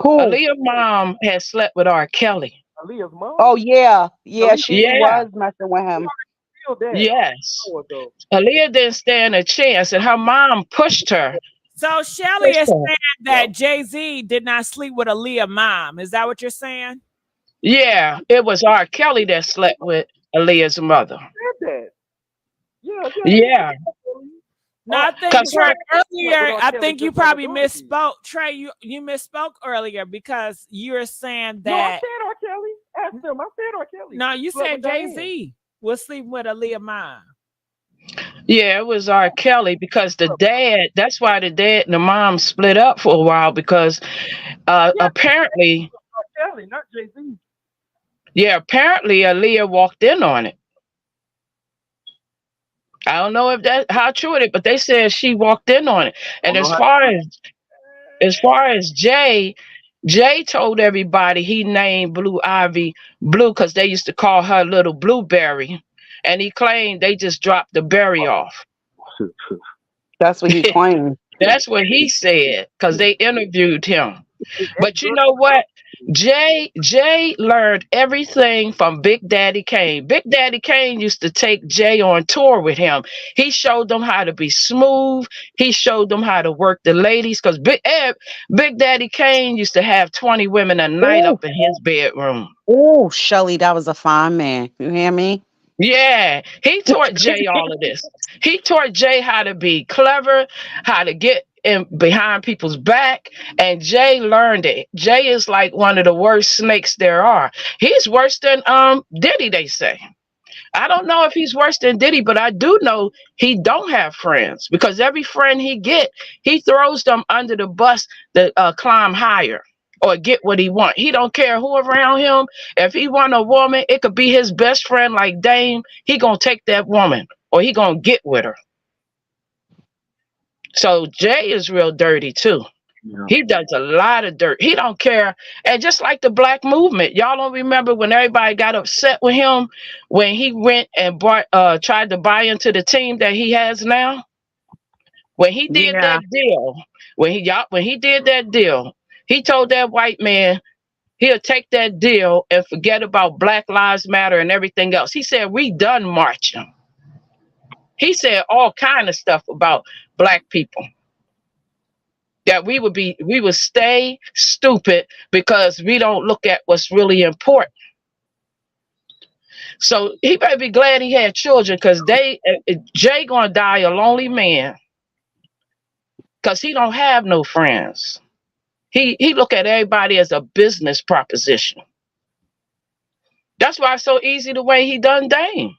Who? Aaliyah's mom had slept with R.Kelly. Aaliyah's mom? Oh, yeah. Yeah, she Yeah. was messing with him. Yes. Aaliyah didn't stand a chance, and her mom pushed her. So Shelly is saying that Jay-Z did not sleep with Aaliyah's mom. Is that what you're saying? Yeah, it was R.Kelly that slept with Aaliyah's mother. Yeah. No, I think earlier, I think you probably misspoke. Trey, you misspoke earlier because you were saying that. No, I said R.Kelly. Ask them. I said R.Kelly. No, you said Jay-Z was sleeping with Aaliyah's mom. Yeah, it was R.Kelly because the dad, that's why the dad and the mom split up for a while because apparently. R.Kelly, not Jay-Z. Yeah, apparently Aaliyah walked in on it. I don't know if that how true it is, but they said she walked in on it. And as far as Jay told everybody he named Blue Ivy Blue because they used to call her Little Blueberry. And he claimed they just dropped the berry off. That's what he claimed. That's what he said because they interviewed him. But you know what? Jay learned everything from Big Daddy Kane. Big Daddy Kane used to take Jay on tour with him. He showed them how to be smooth. He showed them how to work the ladies because Big Daddy Kane used to have 20 women a night up in his bedroom. Oh, Shelly, that was a fine man. You hear me? Yeah, he taught Jay all of this. He taught Jay how to be clever, how to get in behind people's back, and Jay learned it. Jay is like one of the worst snakes there are. He's worse than Diddy, they say. I don't know if he's worse than Diddy, but I do know he don't have friends because every friend he get, he throws them under the bus to climb higher or get what he want. He don't care who around him. If he want a woman, it could be his best friend like Dame. He gonna take that woman or he gonna get with her. So Jay is real dirty too. Yeah. He does a lot of dirt. He don't care. And just like the black movement, y'all don't remember when everybody got upset with him when he went and tried to buy into the team that he has now? When he did that deal, when he did that deal, he told that white man he'll take that deal and forget about Black Lives Matter and everything else. He said, we done marching. He said all kind of stuff about black people. That we would stay stupid because we don't look at what's really important. So he better be glad he had children because Jay gonna die a lonely man because he don't have no friends. He look at everybody as a business proposition. That's why it's so easy the way he done Dame.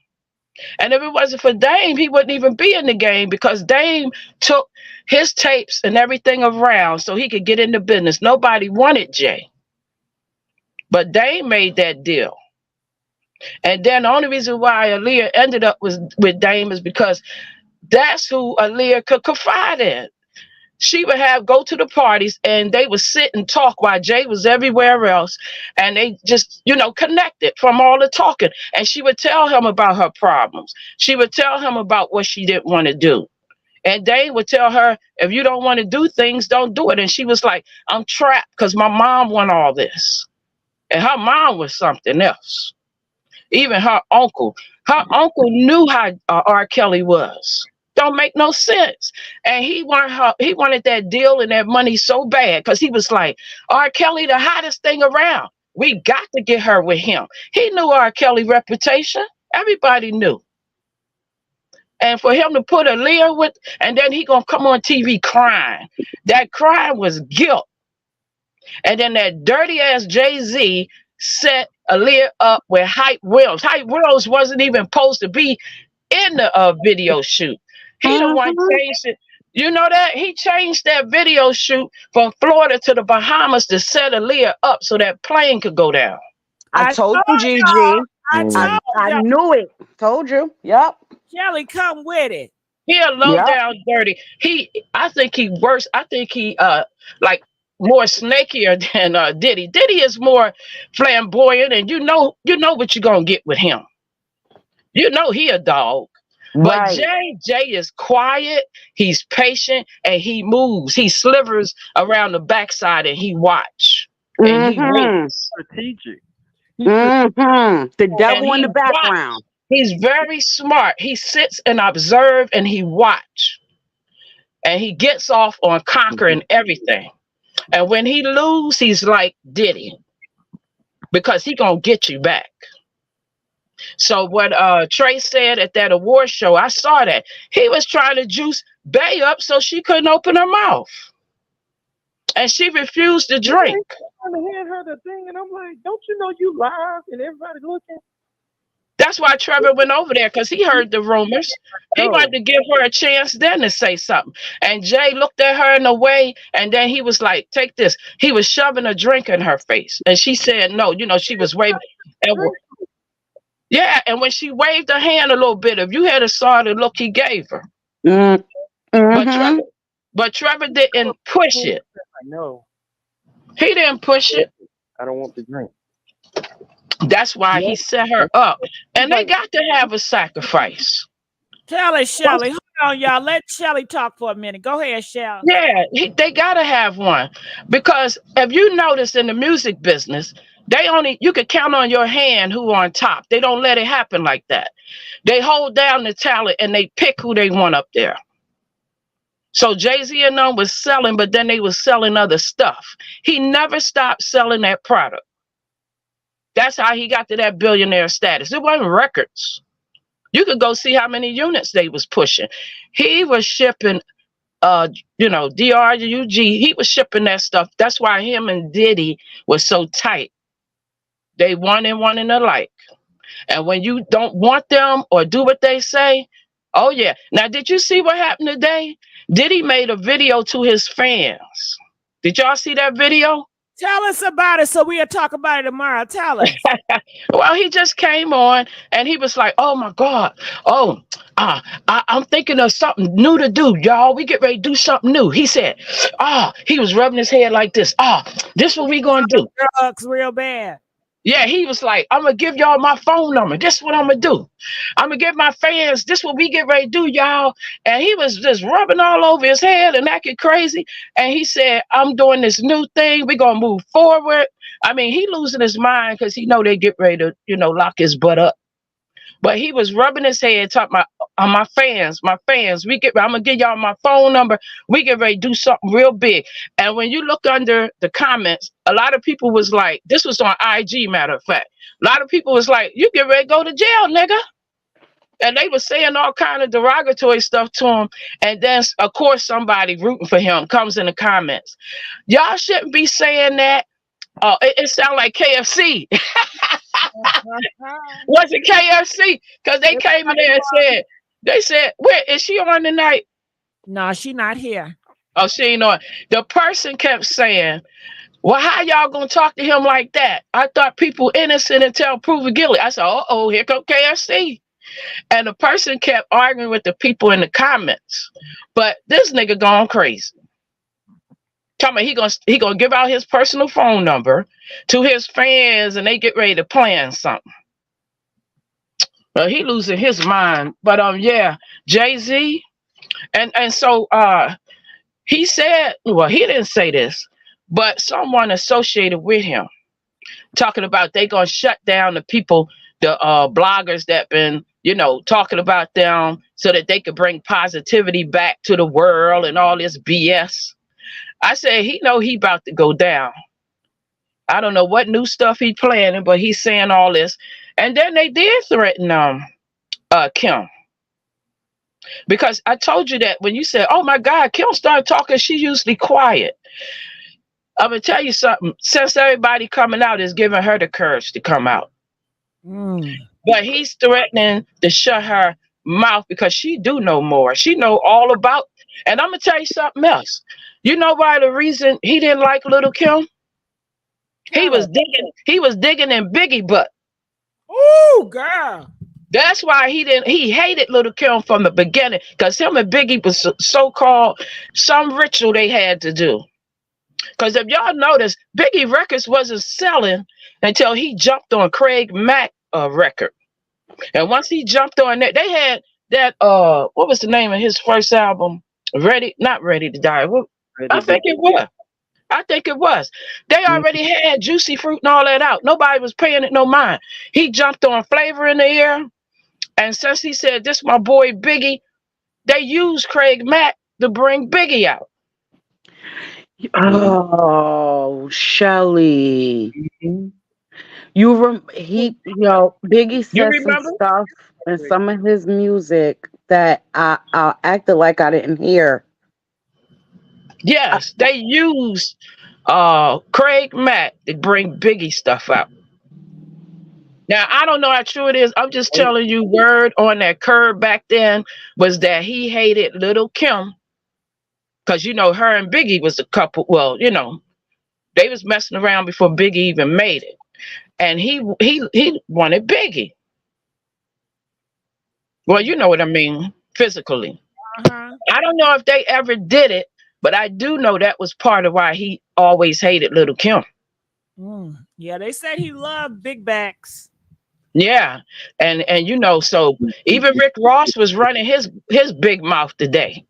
And if it wasn't for Dame, he wouldn't even be in the game because Dame took his tapes and everything around so he could get into business. Nobody wanted Jay. But Dame made that deal. And then the only reason why Aaliyah ended up with Dame is because that's who Aaliyah could confide in. She would go to the parties and they would sit and talk while Jay was everywhere else. And they just, connected from all the talking. And she would tell him about her problems. She would tell him about what she didn't want to do. And Dave would tell her, if you don't want to do things, don't do it. And she was like, I'm trapped because my mom want all this. And her mom was something else. Even her uncle knew how R.Kelly was. Don't make no sense. And he wanted that deal and that money so bad because he was like, R.Kelly, the hottest thing around. We got to get her with him. He knew R.Kelly reputation. Everybody knew. And for him to put Aaliyah with, and then he gonna come on TV crying. That crying was guilt. And then that dirty ass Jay-Z set Aaliyah up with Hype Wills. Hype Wills wasn't even supposed to be in the video shoot. He the one changed it. You know that? He changed that video shoot from Florida to the Bahamas to set Aaliyah up so that plane could go down. I I told told you, y'all. Gigi. I Mm. told I y'all. knew it. Told you. Yep. Kelly, come with it. He a low Yep. down dirty. I think he worse. I think he like more snakier than Diddy. Diddy is more flamboyant, and you know what you're gonna get with him. You know he a dog. But Right. Jay is quiet, he's patient, and he moves. He slivers around the backside and he watch. And he Mm-hmm. waits. Strategic. Mm-hmm. The And devil in he the watch. background. He's very smart. He sits and observe and he watch. And he gets off on conquering everything. And when he lose, he's like Diddy. Because he gonna get you back. So what Trey said at that award show, I saw that. He was trying to juice Bay up so she couldn't open her mouth. And she refused to drink. I'm trying to hand her the thing, and I'm like, don't you know you live and everybody looking? That's why Trevor went over there, because he heard the rumors. He wanted to give her a chance then to say something. And Jay looked at her in a way, and then he was like, take this. He was shoving a drink in her face. And she said no. You know, she was waving. Yeah, and when she waved her hand a little bit, if you had a saw the look he gave her. Mm-hmm. But Trevor didn't push it. I know. He didn't push it. I don't want the drink. That's why he set her up. And they got to have a sacrifice. Tell us, Shelly. Hold on, y'all. Let Shelly talk for a minute. Go ahead, Shelly. Yeah, they got to have one. Because if you notice in the music business, you can count on your hand who on top. They don't let it happen like that. They hold down the talent and they pick who they want up there. So Jay-Z and them was selling, but then they was selling other stuff. He never stopped selling that product. That's how he got to that billionaire status. It wasn't records. You could go see how many units they was pushing. He was shipping, DRUG. He was shipping that stuff. That's why him and Diddy was so tight. They one and alike. And when you don't want them or do what they say, oh yeah. Now, did you see what happened today? Diddy made a video to his fans. Did y'all see that video? Tell us about it so we'll talk about it tomorrow. Tell us. Well, he just came on and he was like, oh my God. Oh, I'm thinking of something new to do, y'all. We get ready to do something new. He said, he was rubbing his head like this. This what we gonna do. Drugs real bad. Yeah, he was like, I'm going to give y'all my phone number. This is what I'm going to do. I'm going to give my fans, this is what we get ready to do, y'all. And he was just rubbing all over his head and acting crazy. And he said, I'm doing this new thing. We're going to move forward. I mean, he losing his mind because he know they get ready to, lock his butt up. But he was rubbing his head, talking about my fans, I'm going to give y'all my phone number. We get ready to do something real big. And when you look under the comments, a lot of people was like, this was on IG, matter of fact. A lot of people was like, you get ready to go to jail, nigga. And they were saying all kind of derogatory stuff to him. And then, of course, somebody rooting for him comes in the comments. Y'all shouldn't be saying that. It sound like KFC. Was it KFC? Because they came in there and said, where is she on tonight? No, she not here. Oh, she ain't on. The person kept saying, well, how y'all gonna talk to him like that? I thought people innocent until proven guilty. I said, here come KFC. And the person kept arguing with the people in the comments. But this nigga gone crazy. Tell me he gonna give out his personal phone number to his fans and they get ready to plan something. He losing his mind. But Jay-Z and so he said, well, he didn't say this, but someone associated with him talking about they gonna shut down the people, the bloggers that been talking about them so that they could bring positivity back to the world and all this BS. I said, he know he about to go down. I don't know what new stuff he planning, but he's saying all this. And then they did threaten Kim. Because I told you that when you said, oh my God, Kim started talking, she usually quiet. I'm going to tell you something. Since everybody coming out is giving her the courage to come out. But he's threatening to shut her mouth because she do know more. She know all about. And I'm going to tell you something else. You know why the reason he didn't like Little Kim? He Tell was us. digging. He was digging in Biggie butt. Ooh, girl. That's why he didn't. He hated Little Kim from the beginning because him and Biggie was so called some ritual they had to do. Because if y'all notice, Biggie records wasn't selling until he jumped on Craig Mack record. And once he jumped on that, they had that what was the name of his first album? Not Ready to Die. I Ready to think it was. I think it was. They already had Juicy Fruit and all that out. Nobody was paying it no mind. He jumped on Flavor in the Air. And since he said, this my boy Biggie, they used Craig Mack to bring Biggie out. Oh, Shelly. Mhm. Biggie You said some remember? stuff in some of his music that I acted like I didn't hear. Yes, they used Craig Mack to bring Biggie stuff out. Now I don't know how true it is. I'm just telling you, word on that curb back then was that he hated Little Kim because her and Biggie was a couple. Well, they was messing around before Biggie even made it, and he wanted Biggie. Well, you know what I mean, physically. Uh-huh. I don't know if they ever did it, but I do know that was part of why he always hated Little Kim. Yeah, they said he loved big backs. Yeah, and so even Rick Ross was running his big mouth today,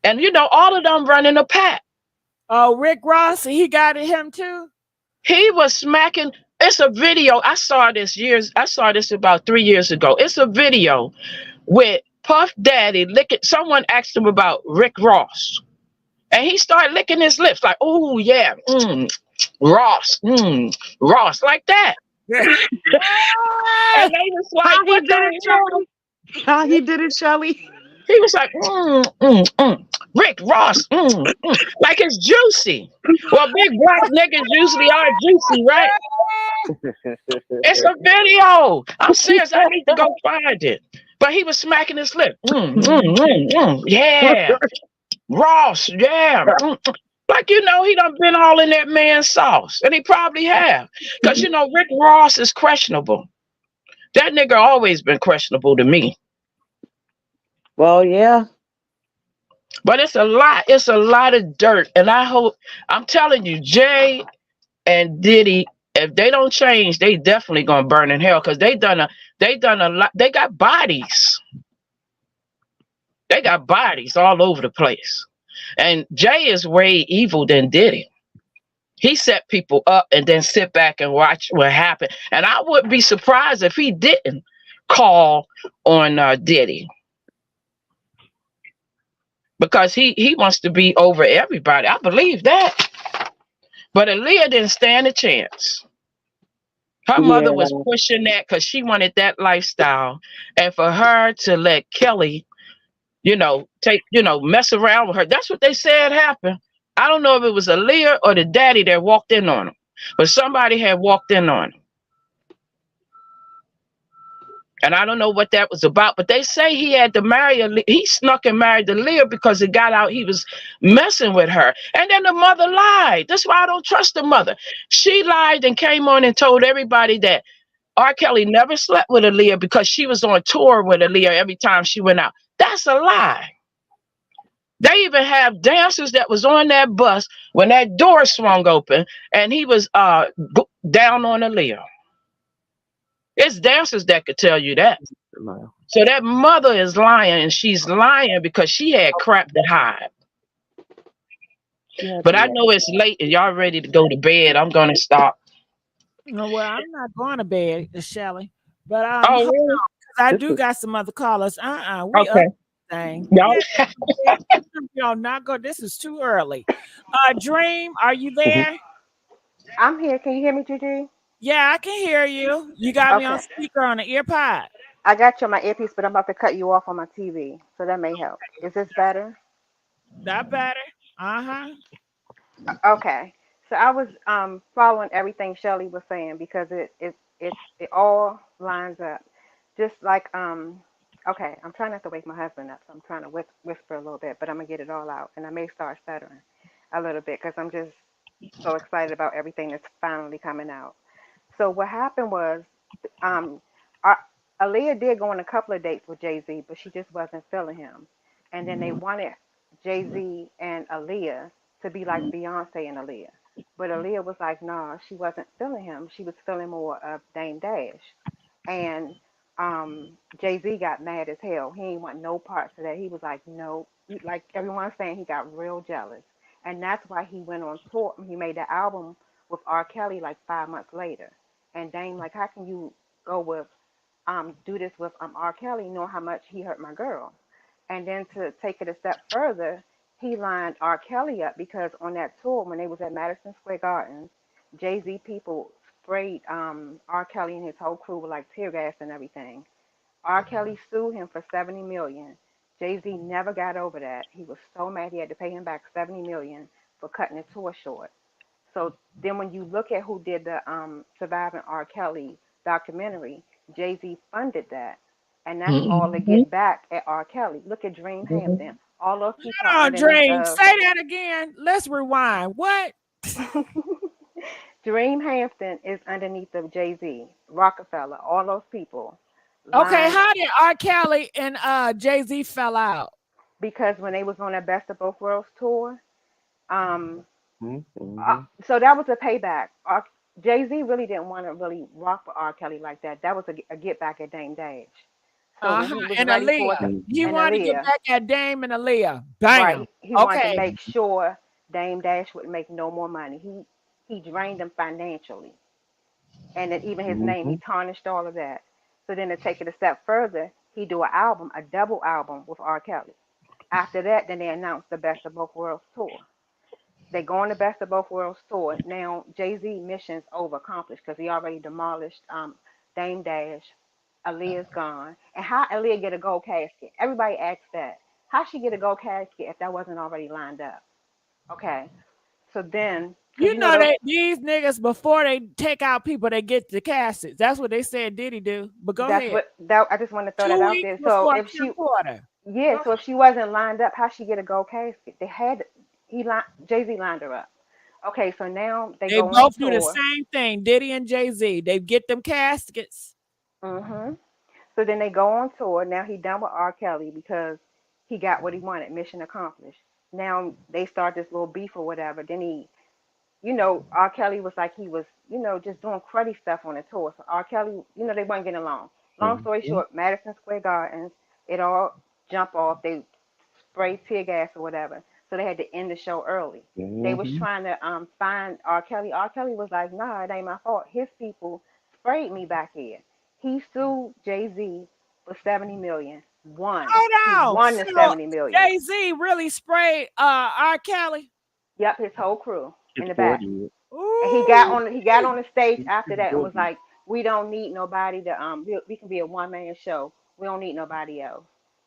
and all of them running a pack. Oh, Rick Ross, he got at him too. He was smacking. It's a video. I saw this about 3 years ago. It's a video with Puff Daddy licking. Someone asked him about Rick Ross, and he started licking his lips like, "Oh yeah, Ross, Ross," like that. And they was like, How he "What did it, the hell?" Shelly? How he did it, Shelly? He was like, Rick Ross, like it's juicy. Well, big black niggas usually are juicy, right? It's a video. I'm serious. I need to go find it. But he was smacking his lip. Yeah. Ross, yeah. Like, he done been all in that man's sauce. And he probably have. Because, Rick Ross is questionable. That nigga always been questionable to me. Well, yeah. But it's a lot. It's a lot of dirt. And I'm telling you, Jay and Diddy, if they don't change, they definitely gonna burn in hell because they done a lot. They got bodies. They got bodies all over the place. And Jay is way evil than Diddy. He set people up and then sit back and watch what happened. And I wouldn't be surprised if he didn't call on Diddy. Because he wants to be over everybody. I believe that. But Aaliyah didn't stand a chance. Her mother Yeah. was pushing that because she wanted that lifestyle. And for her to let Kelly, mess around with her. That's what they said happened. I don't know if it was Aaliyah or the daddy that walked in on him. But somebody had walked in on him. And I don't know what that was about, but they say he had to marry he snuck and married Aaliyah because it got out he was messing with her. And then the mother lied. That's why I don't trust the mother. She lied and came on and told everybody that R.Kelly never slept with Aaliyah because she was on tour with Aaliyah every time she went out. That's a lie. They even have dancers that was on that bus when that door swung open and he was down on Aaliyah. It's dancers that could tell you that. So that mother is lying, and she's lying because she had crap to hide. Yeah, But I know it's late and y'all ready to go to bed. I'm gonna stop. No, well, I'm not going to bed, Shelly. But Oh, really? I do got some other callers. We Okay. up thing. Y'all. Y'all not go. This is too early. Dream, are you there? I'm here. Can you hear me, Gigi? Yeah, I can hear you. You got me on Okay. speaker on the ear pod. I got you on my earpiece, but I'm about to cut you off on my TV, so that may help. Is this better? That better? Uh-huh. Okay. So I was following everything Shelly was saying because it all lines up. Just like okay, I'm trying not to wake my husband up, so I'm trying to whisper a little bit, but I'm gonna get it all out, and I may start stuttering a little bit because I'm just So excited about everything that's finally coming out. So what happened was, um, our, Aaliyah did go on a couple of dates with Jay Z, but she just wasn't feeling him. And then they wanted Jay Z and Aaliyah to be like Beyonce and Aaliyah, but Aaliyah was like, nah, she wasn't feeling him. She was feeling more of Dame Dash. And Jay Z got mad as hell. He ain't want no parts of that. He was like, no, like everyone's saying, he got real jealous, and that's why he went on tour. He made that album with R. Kelly like 5 months later. And Dame like, how can you go with do this with R. Kelly, knowing how much he hurt my girl? And then to take it a step further, he lined R. Kelly up because on that tour when they was at Madison Square Garden, Jay Z people sprayed R. Kelly and his whole crew with like tear gas and everything. R. Kelly sued him for 70 million. Jay Z never got over that. He was so mad he had to pay him back 70 million for cutting the tour short. So then when you look at who did the Surviving R. Kelly documentary, Jay Z funded that. And that's all to Mhm. get back at R. Kelly. Look at Dream Hampton. All those people are Hold on, underneath Dream. of Say that again. Let's rewind. What? Dream Hampton is underneath of Jay Z, Rockefeller, all those people Okay, lined how did R. Kelly and Jay-Z fell out? because when they was on that Best of Both Worlds tour, um, Mm-hmm. so that was a payback. Jay Z really didn't want to really rock with R. Kelly like that. That was a get back at Dame Dash. So when Uh-huh. he was And ready for it, Aaliyah. He and wanted to get Aaliyah, back at Dame and Aaliyah. right, Bam. he wanted to Okay. make sure Dame Dash would make no more money. He drained him financially, and then even his name, he Mm-hmm. tarnished all of that. So then to take it a step further, he do an album, a double album with R. Kelly. After that, then they announced the Best of Both Worlds tour. They go on the Best of Both Worlds tour. Now Jay Z mission's over accomplished because he already demolished Dame Dash. Aaliyah's gone, and how Aaliyah get a gold casket? Everybody asks that. How she get a gold casket if that wasn't already lined up? Okay, so then because You you know know those. that these niggas before they take out people, they get the caskets. That's what they said Diddy do. But go That's ahead. what that I just want to throw that 2 out weeks there. So before if Kim she, Porter. yeah, Go so if she wasn't lined up, how she get a gold casket? They had Jay Z lined her up. Okay, so now they They go on both do the tour. same thing, Diddy and Jay-Z. They get them caskets. Mhm. So then they go on tour. Now he done with R. Kelly because he got what he wanted. Mission accomplished. Now they start this little beef or whatever. Then R. Kelly was like he was, just doing cruddy stuff on the tour. So R. Kelly, they weren't getting along. Long story Mm-hmm. short, Madison Square Gardens, it all jump off. They sprayed tear gas or whatever. So they had to end the show early. They was Mm-hmm. trying to find R. Kelly. R. Kelly was like, nah, it ain't my fault. His people sprayed me back here. He sued Jay Z for 70 million. Won. He Hold on. won the So 70 million. Jay-Z really sprayed R. Kelly. Yep, his whole crew His in the boy back. did. And he Ooh. got on the stage after His that and boy was did. like, we don't need nobody to we can be a one man show. We don't need nobody else.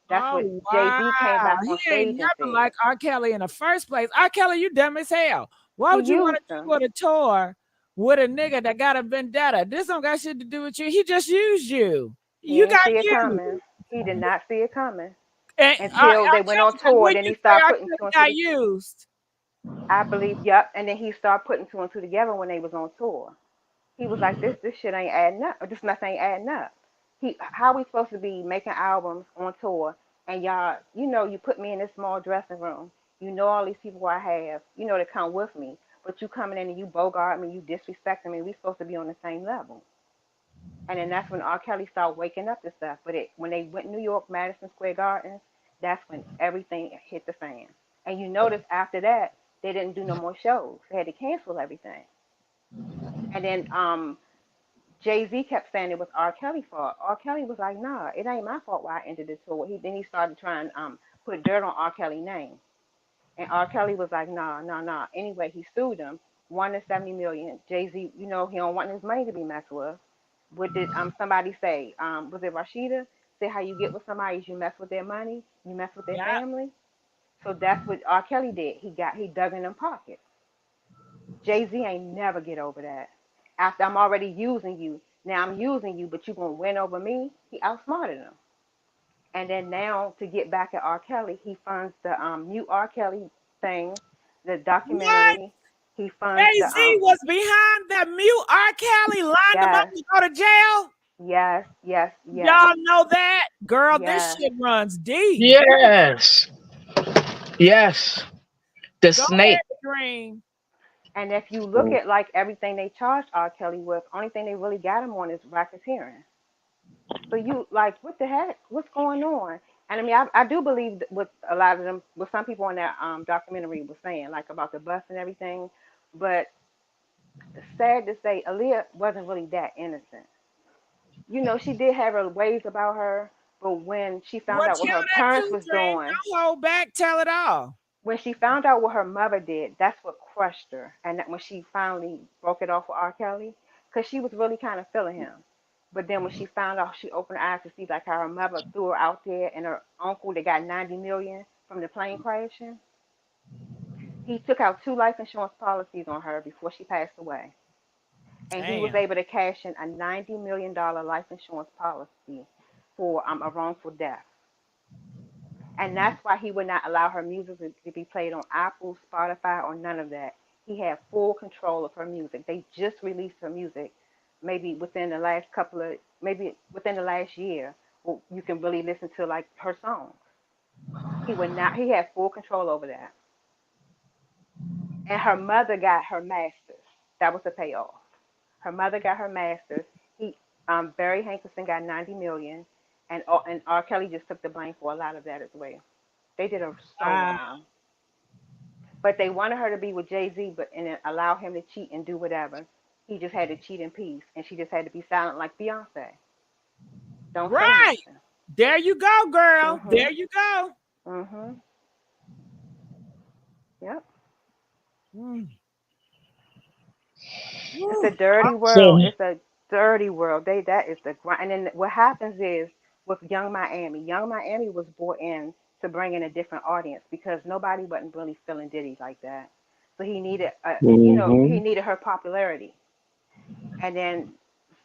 That's what Oh Jay Z came wow. back He on ain't stage and never said. like R. Kelly in the first place. R. Kelly, you dumb as hell. Why He would you want used to them. go to tour with a nigga that got a vendetta? This don't got shit to do with you. He just used you. He You ain't got see it you. coming. He did not see it coming And until they went on tour. when Then you he say started R. putting two Kelly and two. got used. I believe, yep. And then he started putting two and two together when they was on tour. He was like, this shit ain't adding up. Or this mess ain't adding up. How we supposed to be making albums on tour and y'all, you put me in this small dressing room. You know all these people I have, to come with me. But you coming in and you bogart me, you disrespecting me. We supposed to be on the same level. And then that's when R. Kelly started waking up to stuff. But when they went to New York, Madison Square Gardens, that's when everything hit the fan. And you notice after that, they didn't do no more shows. They had to cancel everything. And then Jay Z kept saying it was R. Kelly's fault. R. Kelly was like, nah, it ain't my fault why I ended the tour. Then he started trying to put dirt on R. Kelly's name. And R. Kelly was like, nah, nah, nah. Anyway, he sued him, won the 70 million. Jay Z, he don't want his money to be messed with. What did somebody say? Was it Rashida? Say how you get with somebody is you mess with their money, you mess with their Yeah. family. So that's what R. Kelly did. He dug in them pockets. Jay Z ain't never get over that. After I'm already using you, now I'm using you, but you gonna win over me. He outsmarted him. And then now to get back at R. Kelly, he funds the Mute R. Kelly thing, the What? documentary. He funds the Jay-Z was behind that mute R.Kelly, lined him up yes, to go to jail. yes, yes, yes, Y'all know that? Girl, this yes. shit runs deep. Yes. Yes. The Go snake. ahead, Dream. And if you look at like everything they charged R. Kelly with, only thing they really got him on is racketeering. So you like, what the heck? What's going on? And I mean, I do believe that what a lot of them, what some people in that documentary was saying, like about the bus and everything. But sad to say, Aaliyah wasn't really that innocent. You know, she did have her ways about her, but when she found Well, out what tell her that parents too, was Dream. doing, Don't hold back. Tell it all. when she found out what her mother did, that's what crushed her. And that when she finally broke it off with R. Kelly, because she was really kind of feeling him. But then when she found out, she opened her eyes to see like how her mother threw her out there, and her uncle that got 90 million from the plane crashing. He took out two life insurance policies on her before she passed away, and he was Damn. able to cash in a $90 million life insurance policy for a wrongful death. And that's why he would not allow her music to be played on Apple, Spotify, or none of that. He had full control of her music. They just released her music, maybe within the last maybe within the last year. Well, you can really listen to like her songs. He would not. He had full control over that. And her mother got her masters. That was the payoff. Her mother got her masters. He, Barry Hankerson got 90 million, and R. Kelly just took the blame for a lot of that as well. They did a Wow. showdown. But they wanted her to be with Jay Z, but and allow him to cheat and do whatever. He just had to cheat in peace, and she just had to be silent like Beyonce. Don't say Right. nothing. There you go, girl. Mhm. There you go. Mhm. Yep. Mm. It's a Woo. dirty So world. It's a dirty world. That is the grind. And then what happens is with Young Miami. Young Miami was brought in to bring in a different audience because nobody wasn't really feeling Diddy like that. So he needed, he Mm-hmm. needed her popularity. And then,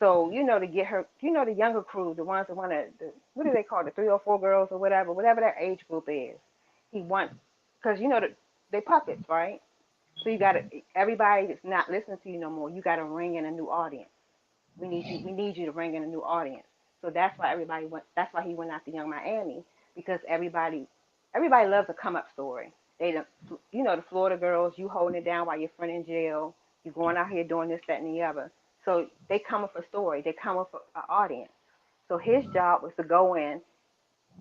so to get her, the younger crew, the ones that want to, what do they call it, 304 girls or whatever that age group is. He wants, because they puppets, right? So you got to, everybody that's not listening to you no more. You got to ring in a new audience. We need you to bring in a new audience. So that's why everybody went. That's why he went after Young Miami because everybody loves a come up story. They don't, the Florida girls. You holding it down while your friend in jail. You going out here doing this, that, and the other. So they come up a story. They come up an audience. So his job was to go in,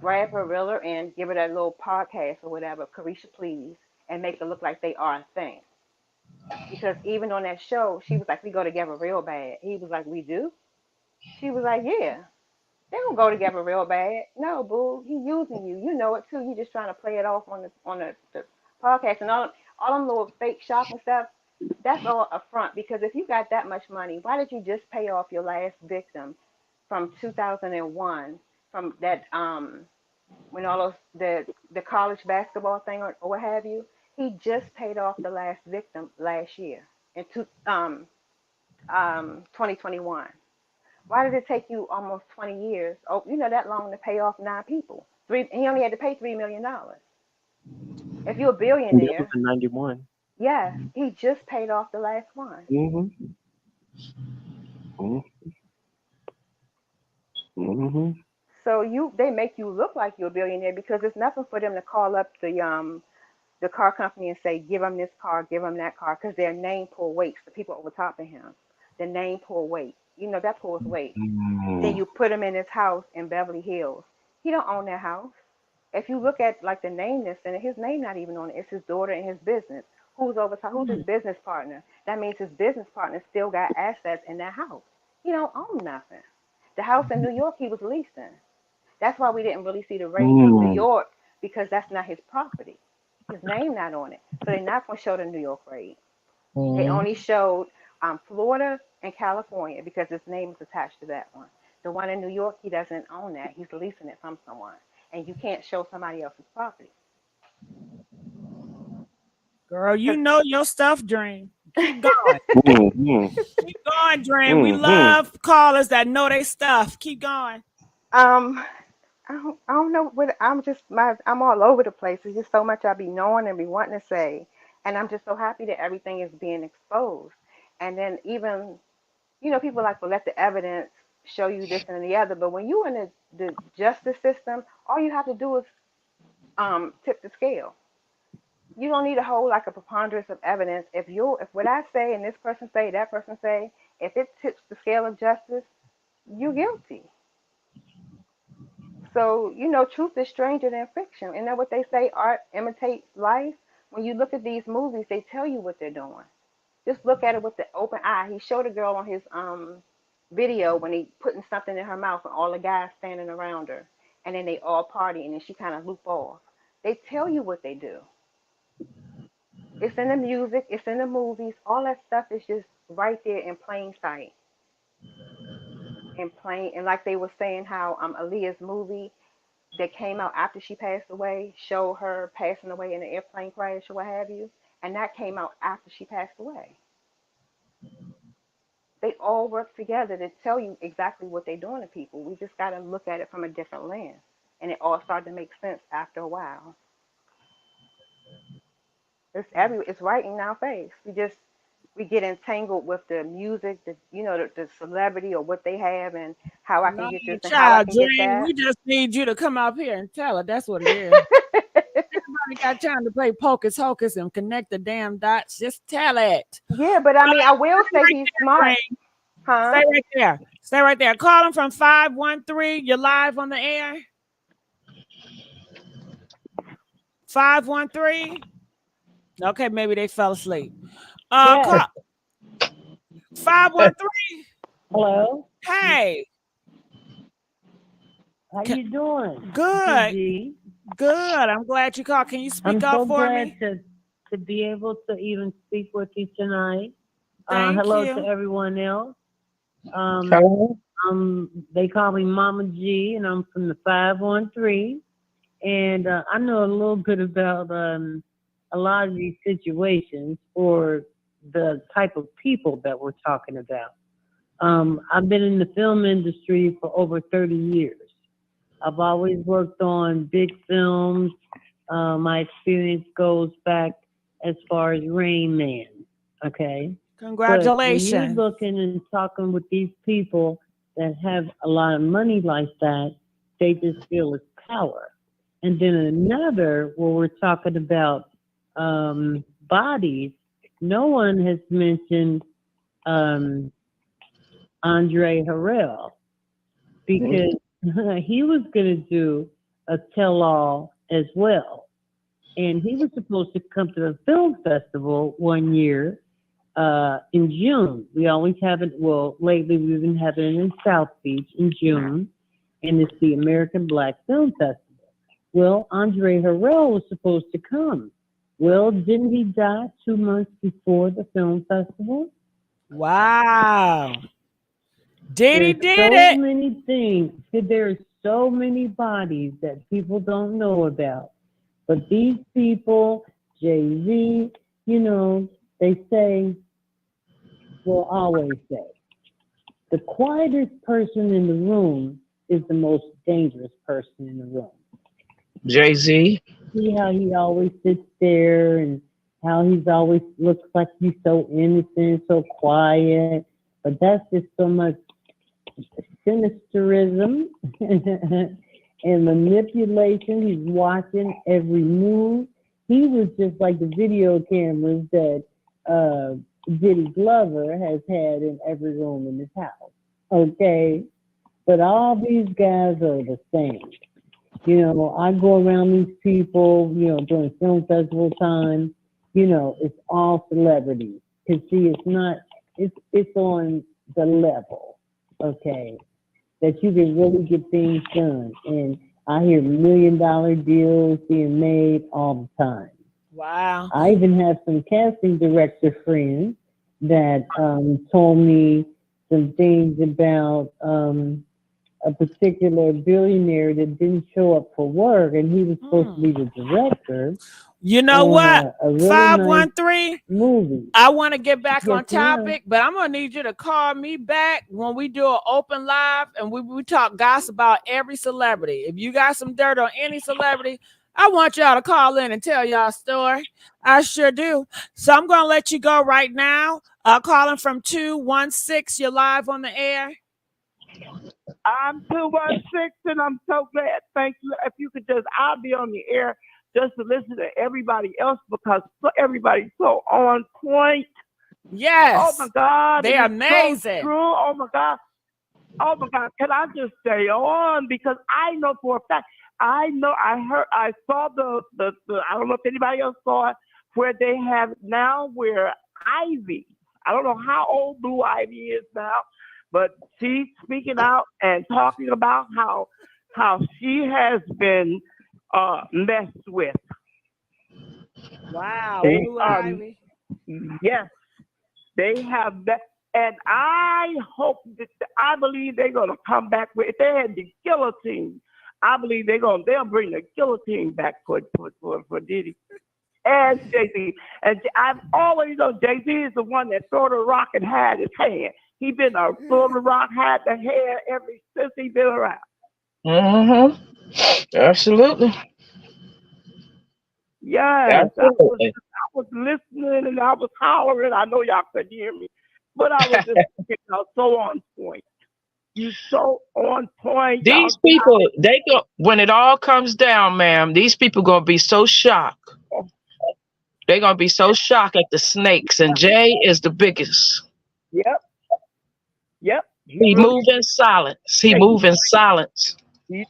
grab her, reel her in, give her that little podcast or whatever, Carisha Please, and make it look like they are a thing. Because even on that show, she was like, "We go together real bad." He was like, "We do." She was like, "Yeah, they don't go together real bad." No, boo, he using you. You know it too. You just trying to play it off on the podcast and all them little fake shopping stuff. That's all a front because if you got that much money, why did you just pay off your last victim from 2001 from that when all those the college basketball thing or what have you? He just paid off the last victim last year in 2021. Why did it take you almost 20 years? Oh, that long to pay off 9 people. He only had to pay $3 million. If you're a And that was billionaire, in 91. yes, he just paid off the last one. Mm-hmm. Mm-hmm. So they make you look like you're a billionaire because it's nothing for them to call up the car company and say, give him this car, give him that car, because their name pull weights. The people over top of him, the name pull weight. That pulls weight. Then Mm-hmm. you put him in his house in Beverly Hills. He don't own that house. If you look at like the name that's in it, his name not even on it. It's his daughter and his business. Who's over top? Who's his business partner? That means his business partner still got assets in that house. He don't own nothing. The house in New York he was leasing. That's why we didn't really see the raid from New Mm. York because that's not his property. His name not on it. So they're not going to show the New York raid. They mhm. only showed Florida and California because his name is attached to that one. The one in New York, he doesn't own that. He's leasing it from someone. And you can't show somebody else's property. Girl, you Because know your stuff, Dream. Keep going. Mm-hmm. Keep going, Dream. We Mm-hmm. love callers that know their stuff. Keep going. um, I don't know what I'm all over the place. There's just so much I be knowing and be wanting to say. And I'm just so happy that everything is being exposed. And then even, people are like, well, let the evidence show you this and the other. But when you're in the justice system, all you have to do is tip the scale. You don't need a whole like a preponderance of evidence. If what I say and this person say, that person say, if it tips the scale of justice, you're guilty. So, truth is stranger than fiction. And then what they say, art imitates life. When you look at these movies, they tell you what they're doing. Just look at it with the open eye. He showed a girl on his video when he putting something in her mouth and all the guys standing around her. And then they all party and then she kind of loop off. They tell you what they do. It's in the music, it's in the movies. All that stuff is just right there in plain sight. In plain, and like they were saying how Aaliyah's movie that came out after she passed away showed her passing away in an airplane crash or what have you. And that came out after she passed away. They all work together to tell you exactly what they're doing to people. We just got to look at it from a different lens. And it all started to make sense after a while. It's right in our face. We get entangled with the music, the celebrity or what they have and how I can No, get this and how I child, can get Dream, that. we just need you to come up here and tell her. That's what it is. Everybody got time to play pocus hocus and connect the damn dots. Just tell it. Yeah, but I mean, I will say Right he's there, smart, Dream. huh? Stay right there. Stay right there. Call him from 513. You're live on the air. 513. Okay, maybe they fell asleep. Yes. Call 513. Hello. Hey. How you doing? Good. Gigi? Good. I'm glad you called. Can you speak I'm up so for glad me? to be able to even speak with you tonight. Thank Hello you. to everyone else. Hello. They call me Mama G, and I'm from the 513. And I know a little bit about a lot of these situations or the type of people that we're talking about. I've been in the film industry for over 30 years. I've always worked on big films. My experience goes back as far as Rain Man, okay? But when you're Congratulations. looking and talking with these people that have a lot of money like that, they just feel it's power. And then another, where we're talking about bodies, no one has mentioned Andre Harrell because he was going to do a tell-all as well. And he was supposed to come to the film festival one year in June. We always have it, well, lately we've been having it in South Beach in June, and it's the American Black Film Festival. Well, Andre Harrell was supposed to come. Well, didn't he die 2 months before the film festival? Wow. Diddy There's did so it. many things. There's so many bodies that people don't know about. But these people, Jay-Z, they say, will always say, the quietest person in the room is the most dangerous person in the room. Jay-Z. See how he always sits there and how he's always looks like he's so innocent, so quiet. But that's just so much sinisterism and manipulation. He's watching every move. He was just like the video cameras that Diddy Glover has had in every room in his house. Okay? But all these guys are the same. I go around these people, during film festival time, it's all celebrities. Because see, it's on the level, okay, that you can really get things done. And I hear $1 million deals being made all the time. Wow. I even have some casting director friends that told me some things about a particular billionaire that didn't show up for work, and he was supposed to be the director. You know what? A really 513. nice movie. I want to get back on topic, ma'am. but I'm gonna need you to call me back when we do an open live and we talk gossip about every celebrity. If you got some dirt on any celebrity, I want y'all to call in and tell y'all a story. I sure do. So I'm gonna let you go right now. Calling from 216. You're live on the air. I'm 216, and I'm so glad. Thank you. If you could just, I'll be on the air just to listen to everybody else because everybody's so on point. Yes. Oh my God, they're amazing. So true. Oh my God. Oh my God. Can I just stay on? Because I know for a fact. I saw the I don't know if anybody else saw it, where they have now where Ivy. I don't know how old Blue Ivy is now, but she's speaking out and talking about how she has been messed with. Wow, Blue Ivy. Yes, they have that, and I believe they're gonna come back with. If they had the guillotine, I believe they'll bring the guillotine back for Diddy and Jay-Z. And I've always known Jay-Z is the one that threw the rock and had his hand. He been a throw the rock, had the hair ever since he been around. Absolutely. Yes, Absolutely. I was listening and I was hollering. I know y'all couldn't hear me, but I was just so on point. You so on point. These people, when it all comes down, ma'am, these people gonna be so shocked. They're gonna be so shocked at the snakes, and Jay is the biggest. Yep. He move in silence. He move in silence. Yeah,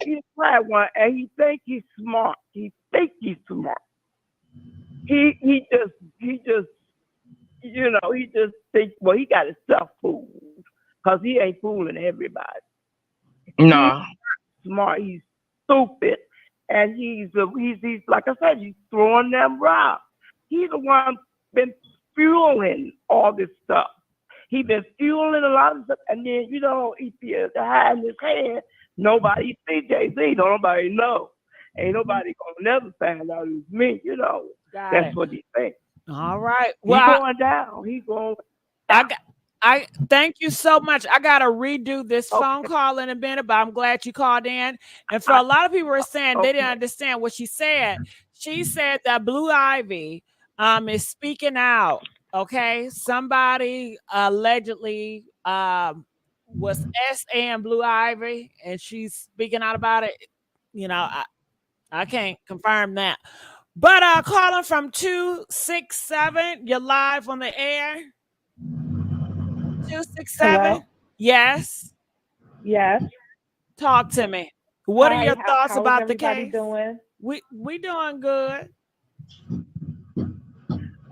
he's that one, and he think he's smart. He think he's smart. He just he just think, well, he got himself fooled because he ain't fooling everybody. No. He's smart. He's stupid, and he's like I said, he's throwing them rocks. He's the one been fueling all this stuff. He been fueling a lot of stuff, and then if he had in his hand, nobody see Jay-Z. Nobody know. Ain't nobody gonna never find out it's me. That's what he thinks. All right. Well, he's going down. He's going down. I thank you so much. I gotta redo this phone call in a minute, but I'm glad you called in. And for a lot of people were saying they didn't understand what she said. She said that Blue Ivy is speaking out. Okay, somebody allegedly was S.A. Blue Ivy, and she's speaking out about it. I can't confirm that. But calling from 267, you're live on the air. 267. Hello? Yes. Yes. Talk to me. What are your thoughts how about is the everybody case? Doing? We doing good.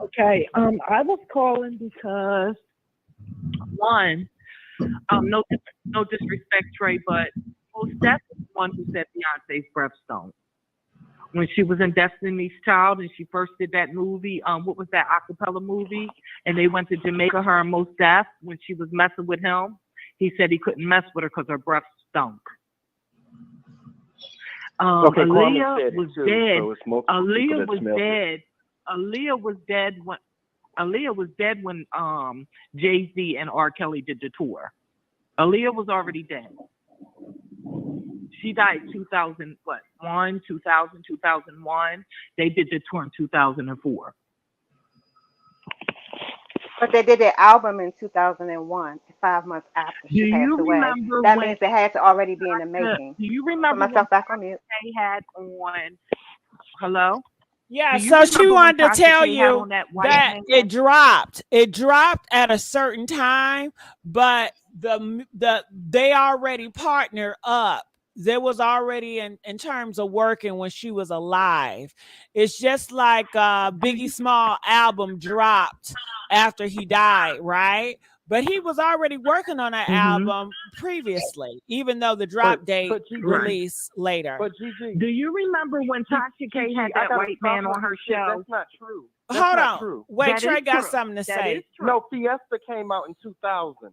Okay. I was calling because one, no disrespect, Trey, but most definitely one who said Beyonce's breath stunk. When she was in Destiny's Child and she first did that movie, what was that acapella movie? And they went to Jamaica, her and Mos Def, when she was messing with him. He said he couldn't mess with her because her breath stunk. Aaliyah was dead. So Aaliyah was dead. Aaliyah was dead when Jay-Z and R.Kelly did the tour. Aaliyah was already dead. She died 2001. They did the tour in 2004. But they did their album in 2001, 5 months after she passed away. That means it had to already be in the making. Do you remember Put myself back on mute. They had on? Hello. Yeah, so she wanted to tell you that it dropped. It dropped at a certain time, but they already partnered up. There was already in terms of working when she was alive. It's just like Biggie Small album dropped after he died, right? But he was already working on that album previously, even though the drop date released later. But Gigi, do you remember when Tasha K had that white man on her show? That's not true. Hold on. Wait, Trey got something to say. No, Fiesta came out in 2000.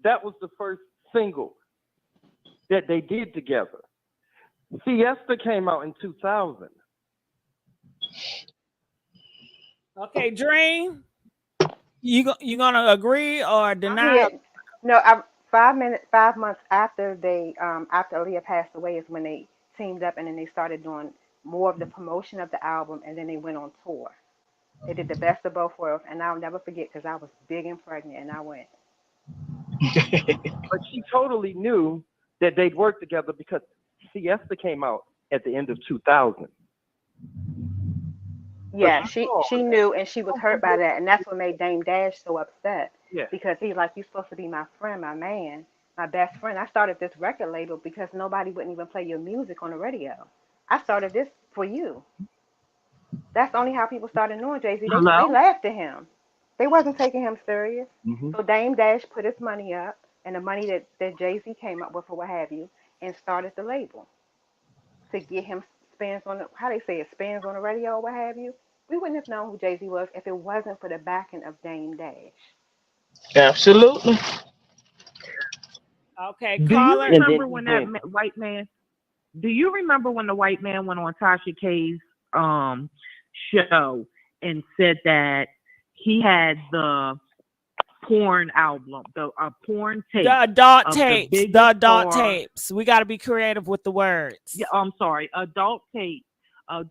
That was the first single that they did together. Fiesta came out in 2000. Okay, Dream, you gonna agree or deny? No, 5 months after after Aaliyah passed away is when they teamed up, and then they started doing more of the promotion of the album, and then they went on tour. They did the best of both worlds, and I'll never forget because I was big and pregnant, and I went. But she totally knew that they'd work together because Siesta came out at the end of 2000. Yeah, she knew, and she was hurt by that, and that's what made Dame Dash so upset. Yeah. Because he's like, you're supposed to be my friend, my man, my best friend. I started this record label because nobody wouldn't even play your music on the radio. I started this for you. That's only how people started knowing Jay-Z. They laughed at him. They wasn't taking him serious. Mm-hmm. So Dame Dash put his money up, and the money that Jay-Z came up with or what have you, and started the label to get him spins on the, how they say it, spins on the radio or what have you. We wouldn't have known who Jay-Z was if it wasn't for the backing of Dame Dash. Absolutely. Okay, Do you caller. remember when that white man? Do you remember when the white man went on Tasha K's show and said that he had the porn album, the porn tape, The adult of tapes. the The adult star- tapes. We got to be creative with the words. Yeah, I'm sorry, adult tape of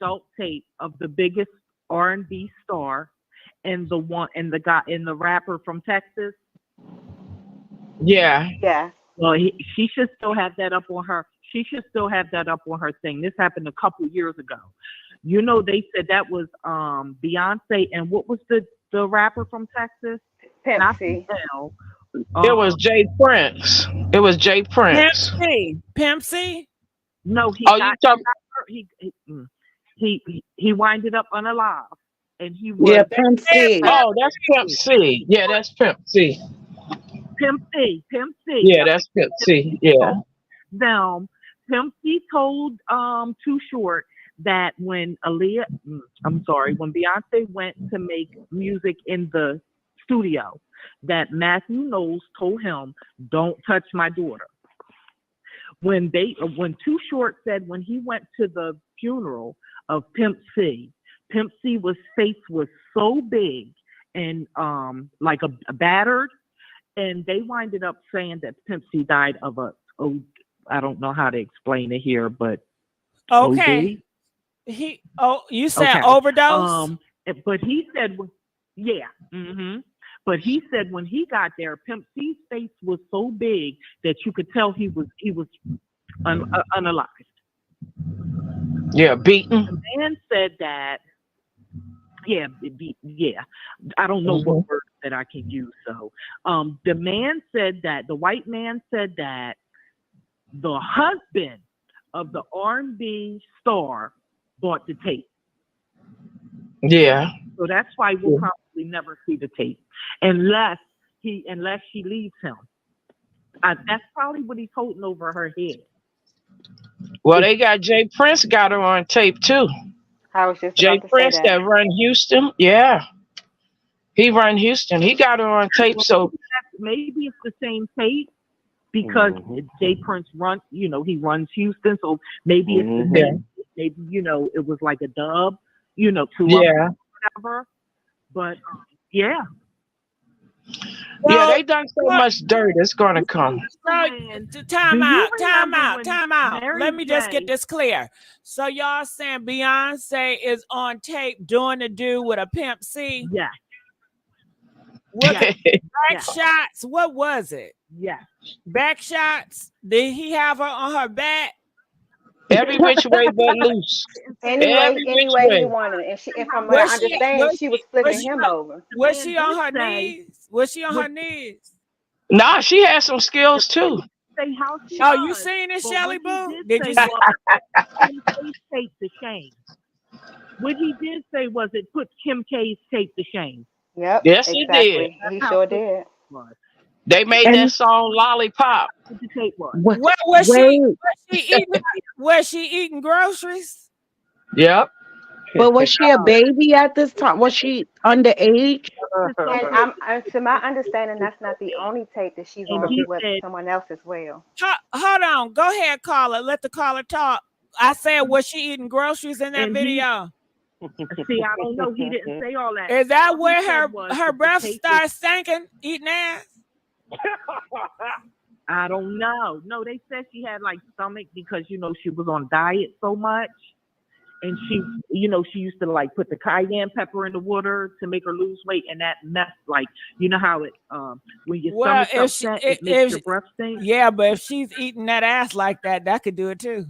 the biggest R&B star and the one and the guy and the rapper from Texas. Yeah. Yeah. Well, she should still have that up on her. She should still have that up on her thing. This happened a couple years ago. You know, they said that was Beyonce and what was the rapper from Texas? Pimp Not C. Bell. It was Jay Prince. It was Jay Prince. Pimp C. Pimp C? No, he Oh, got you talking? he winded up unalive, and he was Yeah, Pimp C. Oh, that's Pimp C. Yeah, that's Pimp C. Pimp C. Yeah, that's Pimp C. Yeah. Them. Pimp C told Too Short that when when Beyonce went to make music in the studio, that Matthew Knowles told him, "Don't touch my daughter." When Too Short said when he went to the funeral of Pimp C was face was so big and like a battered, and they winded up saying that Pimp C died of I don't know how to explain it here, but okay. OD? You said Okay. overdose? But he said, yeah. Mm-hmm. But he said when he got there, Pimp C's face was so big that you could tell he was unalive. Yeah, beaten. The man said that. Yeah. I don't know what word that I can use. So, the man said that the white man said that the husband of the R&B star bought the tape. Yeah. So that's why we'll probably never see the tape unless she leaves him. That's probably what he's holding over her head. Well, they got Jay Prince got her on tape too. I was just Jay about to Prince say that run Houston. Yeah. He run Houston. He got her on tape. So maybe it's the same tape because Jay Prince he runs Houston. So maybe it's the same. Maybe, it was like a dub, to whatever. But yeah. Yeah, they done so much dirt. It's gonna come. Time out. Let me just get this clear. So y'all saying Beyonce is on tape doing the do with a Pimp C? Yeah. Back shots? What was it? Yeah. Back shots? Did he have her on her back? Every which way but loose. Any way he wanted it. And from what I understand, she was flipping him over. Was she on her knees? Was she on her knees? Nah, she had some skills too. You seen it, Shelly Boo? Did you see tape to shame? What he did say was it put Kim K's tape to shame. Yep. Yes, exactly. He sure did. They made that song Lollipop. Was she eating groceries? Yep. But was she a baby at this time? Was she underage? And to my understanding, that's not the only tape that she's on with someone else as well. Hold on. Go ahead, caller. Let the caller talk. I said, was she eating groceries in that video? See, I don't know. He didn't say all that. Is that where her breath starts stinking, eating ass? I don't know. No, they said she had like stomach because she was on diet so much, and she used to like put the cayenne pepper in the water to make her lose weight, and that messed like how it when your stomach's upset, it makes your breath stink. Yeah, but if she's eating that ass like that, that could do it too.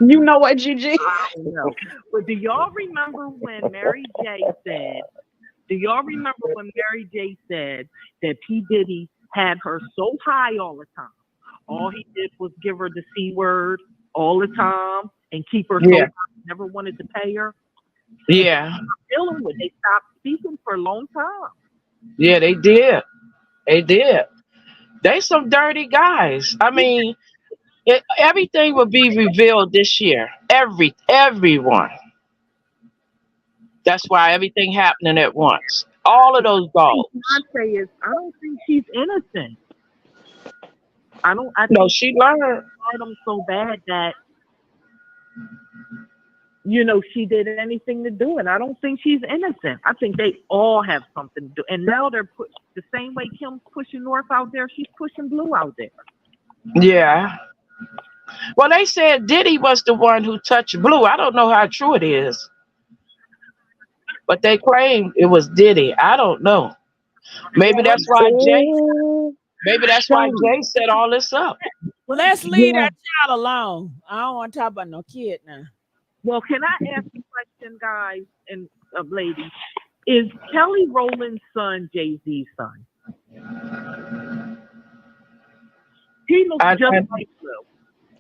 You know what, Gigi? I don't know. But do y'all remember when Mary J said? Do y'all remember when Mary J said that P Diddy had her so high all the time? All he did was give her the C word all the time and keep her so high, never wanted to pay her. Yeah. Dealing with, they stopped speaking for a long time. Yeah, they did. They did. They some dirty guys. I mean, everything will be revealed this year. Everyone. That's why everything happening at once. All of those balls. Beyonce is. I don't think she's innocent. I No, think she learned. them so bad that she did anything to do it. I don't think she's innocent. I think they all have something to do. And now they're the same way Kim's pushing North out there. She's pushing Blue out there. Yeah. Well, they said Diddy was the one who touched Blue. I don't know how true it is, but they claim it was Diddy. I don't know. Maybe that's why Jay. Maybe that's why Jay set all this up. Well, let's leave that child alone. I don't want to talk about no kid now. Well, can I ask a question, guys and ladies? Is Kelly Rowland's son Jay-Z's son? He looks just like Blue.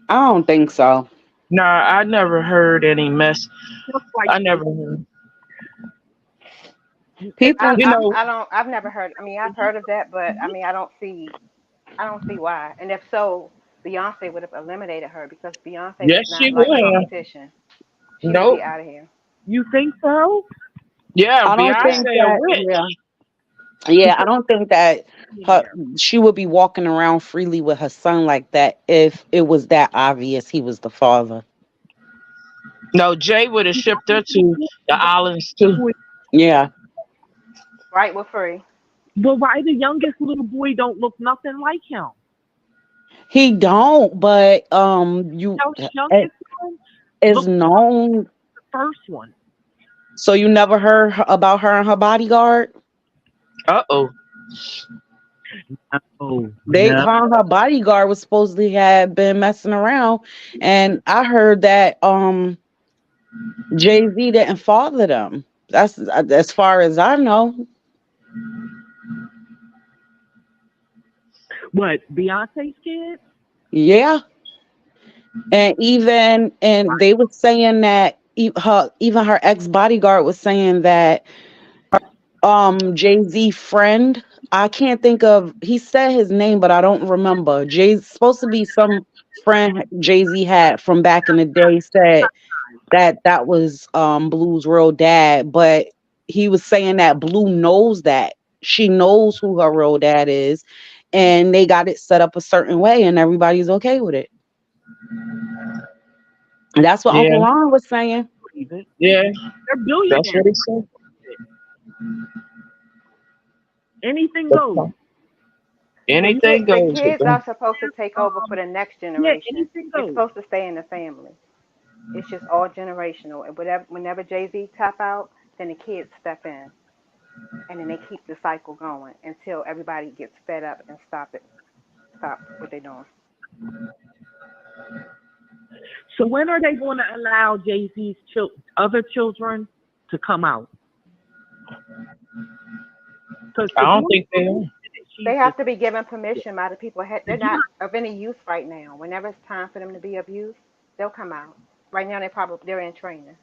I don't think so. No, I never heard any mess. I never heard. People, I've never heard. I mean, I've heard of that, but I mean, I don't see why. And if so, Beyonce would have eliminated her because Beyonce Yes, does she not like would. competition. She would be out of here. You think so? Yeah, I don't think that. Yeah, I don't think that she would be walking around freely with her son like that if it was that obvious he was the father. No, Jay would have shipped her to the islands too. Yeah. Right, we're free. But why the youngest little boy don't look nothing like him? He don't, but is known the first one. So you never heard about her and her bodyguard? Uh-oh. Oh, her and her bodyguard was supposedly had been messing around, and I heard that Jay-Z didn't father them. That's as far as I know. What, Beyonce's kid? Yeah. And they were saying that even her ex-bodyguard was saying that Jay-Z friend, I can't think of, he said his name, but I don't remember. Jay's supposed to be some friend Jay-Z had from back in the day, said that was Blue's real dad, but he was saying that Blue knows that. She knows who her real dad is, and they got it set up a certain way, and everybody's okay with it. And that's what Uncle Ron was saying. Yeah. They're billionaires. That's what he said. Anything goes. Anything goes. The kids are supposed to take over for the next generation. Yeah, anything goes. It's supposed to stay in the family. It's just all generational. And whenever Jay-Z tap out, then the kids step in. And then they keep the cycle going until everybody gets fed up and stop what they're doing. So when are they going to allow Jay-Z's other children to come out? I don't think they are. They have to be given permission by the people. They're not of any use right now. Whenever it's time for them to be of use, they'll come out. Right now, they're in training.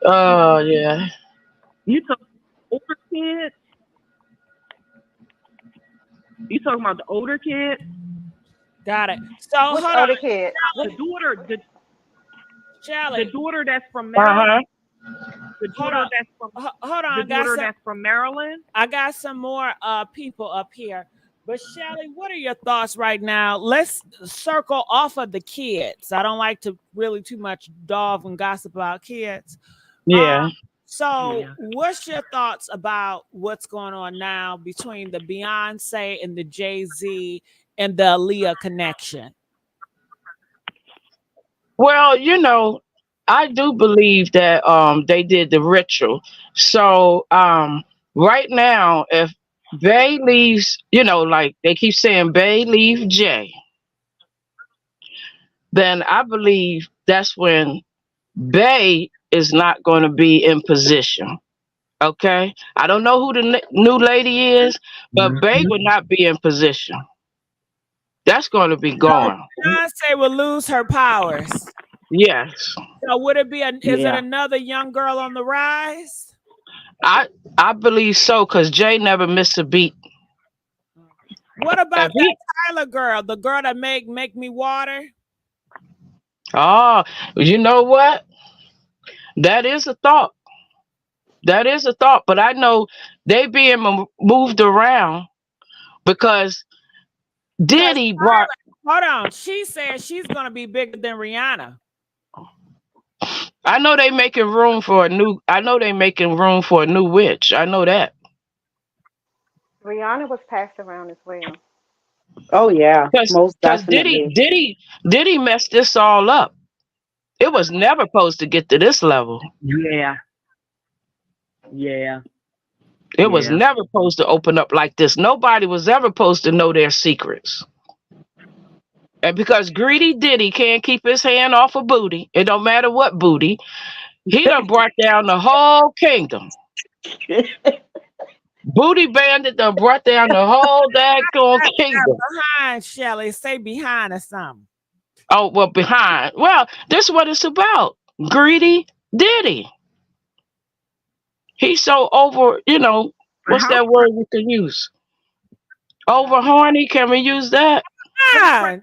Oh yeah. You talking older kids? You talking about the older kids? Got it. So which hold older on. kid? The daughter, Charlie. The daughter that's from Maryland. The Hold daughter on. that's from Hold on. the daughter that's from Maryland. I got some more people up here. But Shelly, what are your thoughts right now? Let's circle off of the kids. I don't like to really too much dog and gossip about kids. Yeah. So, what's your thoughts about what's going on now between the Beyonce and the Jay-Z and the Aaliyah connection? Well, you know, I do believe that they did the ritual. So right now, if Bay leaves, you know, like they keep saying Bay leave Jay, then I believe that's when Bay is not going to be in position. Okay, I don't know who the new lady is, but Bay would not be in position. That's going to be gone. Beyonce will lose her powers. Yes, So would it be is it Yeah. another young girl on the rise? I believe so because Jay never missed a beat. What about If he, that Tyler girl, the girl that make me water? oh, you know what? That is a thought. That is a thought. But I know they being moved around because Because Diddy brought. hold on, she said she's gonna be bigger than Rihanna. I know they making room for a new. I know they making room for a new witch. I know that. Rihanna was passed around as well. Oh yeah, most Cause definitely. Diddy messed this all up. It was never supposed to get to this level. Yeah. Yeah. It was Yeah. never supposed to open up like this. Nobody was ever supposed to know their secrets. And because greedy Diddy can't keep his hand off of booty, it don't matter what booty, he done brought down the whole kingdom. Booty Bandit done brought down the whole daggone kingdom. Behind Shelly, say behind or something. Oh, well, behind. Well, this is what it's about. Greedy Diddy. He's so over, you know, what's that word we can use? Over horny, can we use that?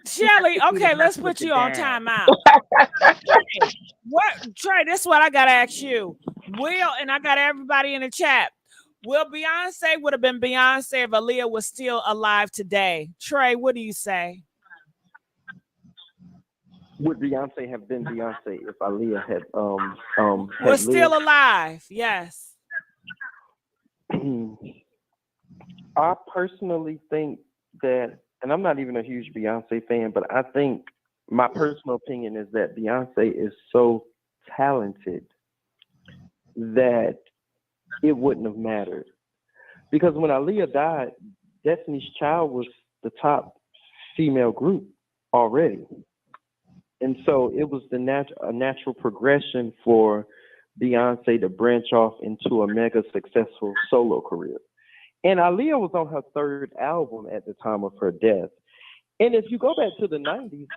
Shelly, okay, let's put you on timeout. Trey, this is what I gotta ask you. And I got everybody in the chat. Will Beyonce would have been Beyonce if Aaliyah was still alive today? Trey, what do you say? Would Beyonce have been Beyonce if Aaliyah had was still alive? Yes. I personally think that, and I'm not even a huge Beyonce fan, but I think my personal opinion is that Beyonce is so talented that it wouldn't have mattered. Because when Aaliyah died, Destiny's Child was the top female group already. And so it was a natural progression for Beyonce to branch off into a mega successful solo career. And Aaliyah was on her third album at the time of her death. And if you go back to the 90s,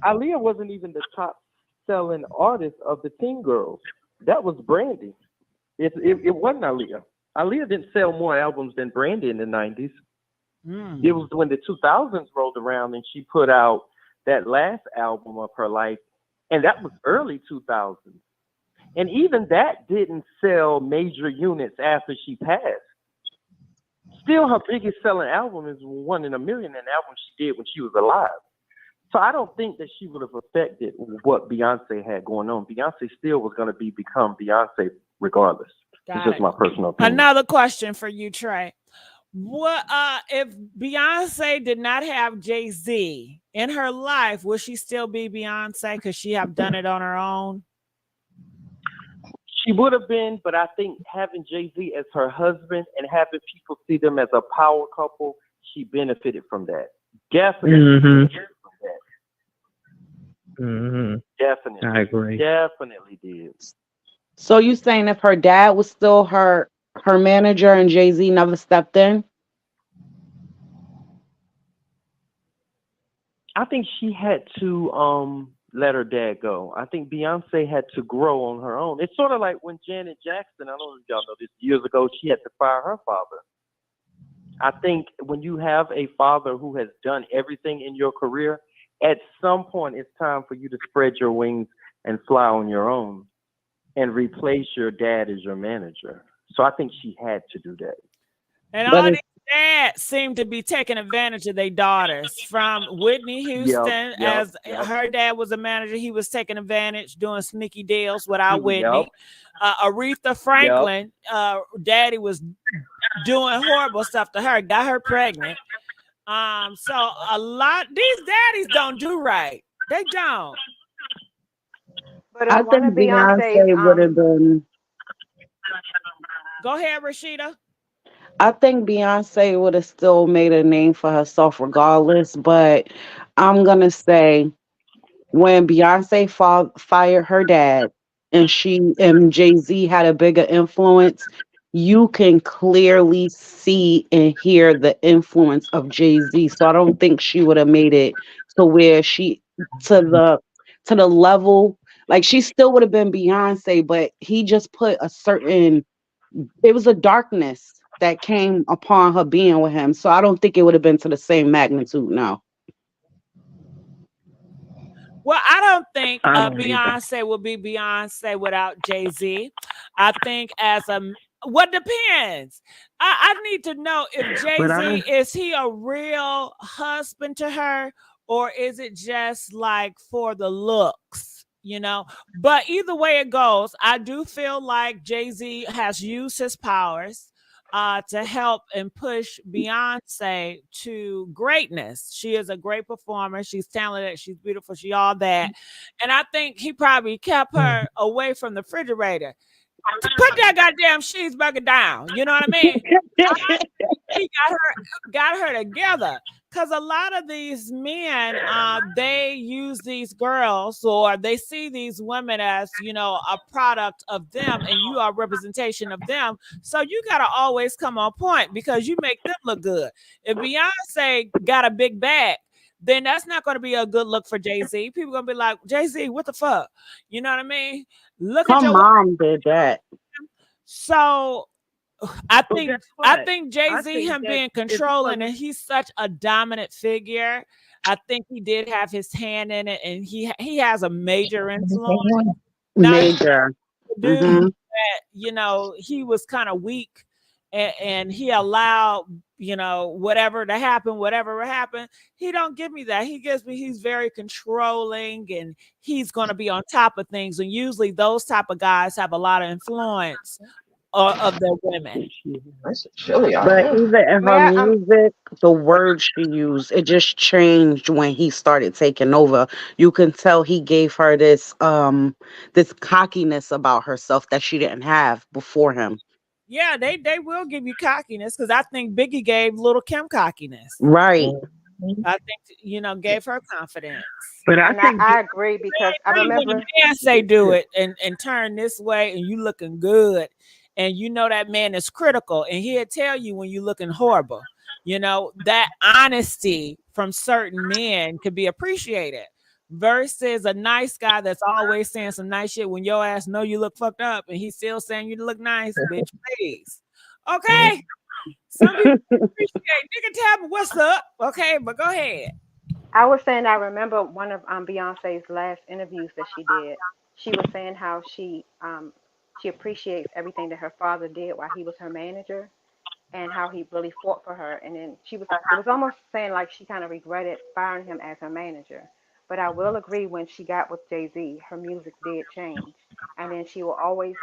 Aaliyah wasn't even the top selling artist of the teen girls. That was Brandy. It wasn't Aaliyah. Aaliyah didn't sell more albums than Brandy in the 90s. It was when the 2000s rolled around and she put out that last album of her life, and that was early 2000s. And even that didn't sell major units after she passed. Still, her biggest selling album is One in a Million, an album she did when she was alive. So I don't think that she would have affected what Beyonce had going on. Beyonce still was going to become Beyonce regardless. It's just my personal opinion. Another question for you, Trey. What if Beyonce did not have Jay-Z in her life, would she still be Beyonce? Could she have done it on her own? She would have been, but I think having Jay-Z as her husband and having people see them as a power couple, she benefited from that. Definitely benefited from that. Definitely. I agree. Definitely did. So you saying if her dad was still her manager and Jay-Z never stepped in? I think she had to let her dad go. I think Beyonce had to grow on her own. It's sort of like when Janet Jackson, I don't know if y'all know this, years ago, she had to fire her father. I think when you have a father who has done everything in your career, at some point it's time for you to spread your wings and fly on your own and replace your dad as your manager. So I think she had to do that. And all these dad seemed to be taking advantage of their daughters. From Whitney Houston, as her dad was a manager, he was taking advantage, doing sneaky deals without Whitney. Aretha Franklin, daddy was doing horrible stuff to her, got her pregnant. So a lot these daddies don't do right. They don't. But I one of think Beyonce's Beyonce would have been. Go ahead, Rashida. I think Beyonce would have still made a name for herself regardless, but I'm gonna say when Beyonce fired her dad and she and Jay-Z had a bigger influence, you can clearly see and hear the influence of Jay-Z. So I don't think she would have made it to where she to the to the level like she still would have been Beyonce, but he just put a certain it was a darkness that came upon her being with him. So I don't think it would have been to the same magnitude now. Well, I don't think I don't either. Beyonce will be Beyonce without Jay-Z. I think what depends. I need to know if Jay-Z is he a real husband to her, or is it just like for the looks, you know? But either way it goes, I do feel like Jay-Z has used his powers to help and push Beyonce to greatness. She is a great performer. She's talented. She's beautiful. She all that. And I think he probably kept her away from the refrigerator. Put that goddamn cheeseburger down. You know what I mean? He got her together. Because a lot of these men, they use these girls or they see these women as, you know, a product of them and you are a representation of them. So you got to always come on point because you make them look good. If Beyonce got a big bag, then that's not going to be a good look for Jay-Z. People going to be like, Jay-Z, what the fuck? You know what I mean? Look at Her your mom did that. So I think Jay-Z, think him that being if he controlling, wasn't- and he's such a dominant figure. I think he did have his hand in it, and he has a major influence. Now, Major. dude, Hmm. that you know he was kind of weak, and he allowed whatever to happen, whatever happened. He don't give me that. He gives me he's very controlling, and he's going to be on top of things. And usually, those type of guys have a lot of influence of their women. But even in her music, the words she used, it just changed when he started taking over. You can tell he gave her this cockiness about herself that she didn't have before him. Yeah, they will give you cockiness because I think Biggie gave Little Kim cockiness. Right. I think gave her confidence. But I agree because I remember when a man say do it and turn this way and you looking good, and you know that man is critical and he'll tell you when you looking horrible. That honesty from certain men could be appreciated versus a nice guy that's always saying some nice shit when your ass know you look fucked up and he's still saying you look nice, bitch, please. Okay. Some people appreciate nigga tell me what's up. Okay, but go ahead. I was saying I remember one of Beyonce's last interviews that she did. She was saying how she appreciates everything that her father did while he was her manager, and how he really fought for her. And then it was almost saying like she kind of regretted firing him as her manager. But I will agree when she got with Jay-Z, her music did change. And then she will always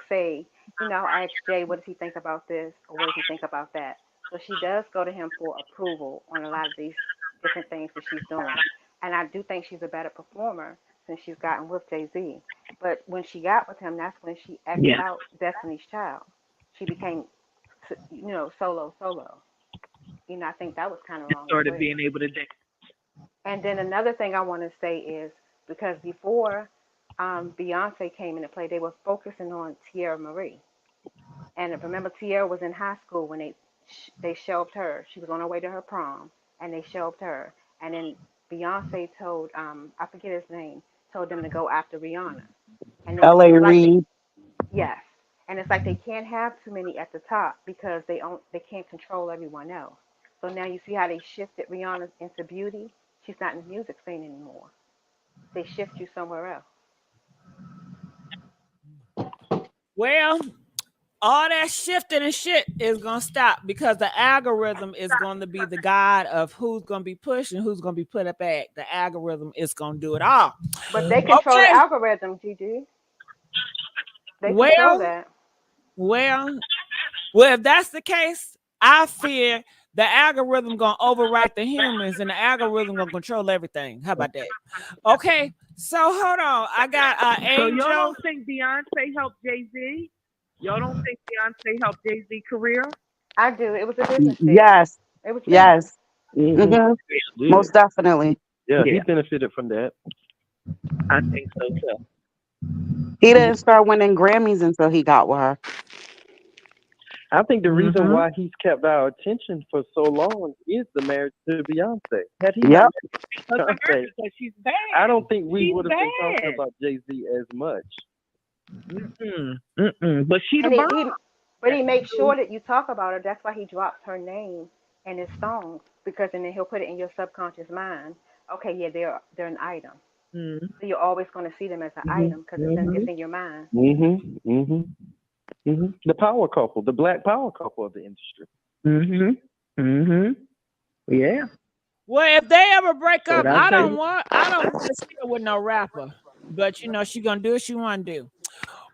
say, ask Jay, what does he think about this? Or what does he think about that? So she does go to him for approval on a lot of these different things that she's doing. And I do think she's a better performer since she's gotten with Jay-Z. But when she got with him, that's when she exited out Destiny's Child. She became solo. I think that was kind of wrong as started well. being able to dance. And then another thing I want to say is because before Beyonce came into play, they were focusing on Tierra Marie. And remember, Tierra was in high school when they shelved her. She was on her way to her prom, and they shelved her. And then Beyonce told I forget his name, told them to go after Rihanna. And then L.A. it's like Reid. yes, and it's like they can't have too many at the top because they can't control everyone else. So now you see how they shifted Rihanna into beauty. She's not in the music scene anymore. They shift you somewhere else. Well, all that shifting and shit is gonna stop because the algorithm is going to be the guide of who's gonna be pushed and who's gonna be put up at. The algorithm is gonna do it all. But they control the Okay. algorithm, Gigi. They control Well, that. well, well. If that's the case, I fear the algorithm gonna overwrite the humans, and the algorithm gonna control everything. How about that? Okay. So hold on. I got So y'all Angel. don't think Beyonce helped Jay-Z? Y'all don't think Beyonce helped Jay-Z career? I do. It was a business deal. Yes. It was business. Yes. Mm-hmm. Yeah. Most definitely. Yeah, he Yeah. benefited from that. I think so too. He didn't start winning Grammys until he got with her. I think the reason Mhm. why he's kept our attention for so long is the marriage to Beyonce. Had he Yep. not Because of her, Beyonce, because she's bad. I don't think we She's would have been talking bad. about Jay-Z as much. But she the And bomb. but he makes sure that you talk about her. That's why he drops her name in his songs because then he'll put it in your subconscious mind. Okay, yeah, they're an item. Mm-hmm. So you're always going to see them as an item because it's in your mind. Mm-hmm. Mm-hmm. Mm-hmm. The power couple, the black power couple of the industry. Mm-hmm. Mm-hmm. Yeah. Well, if they ever break up, But I I tell don't you, want to see her with no rapper. But you know, she gonna do what she wanna do.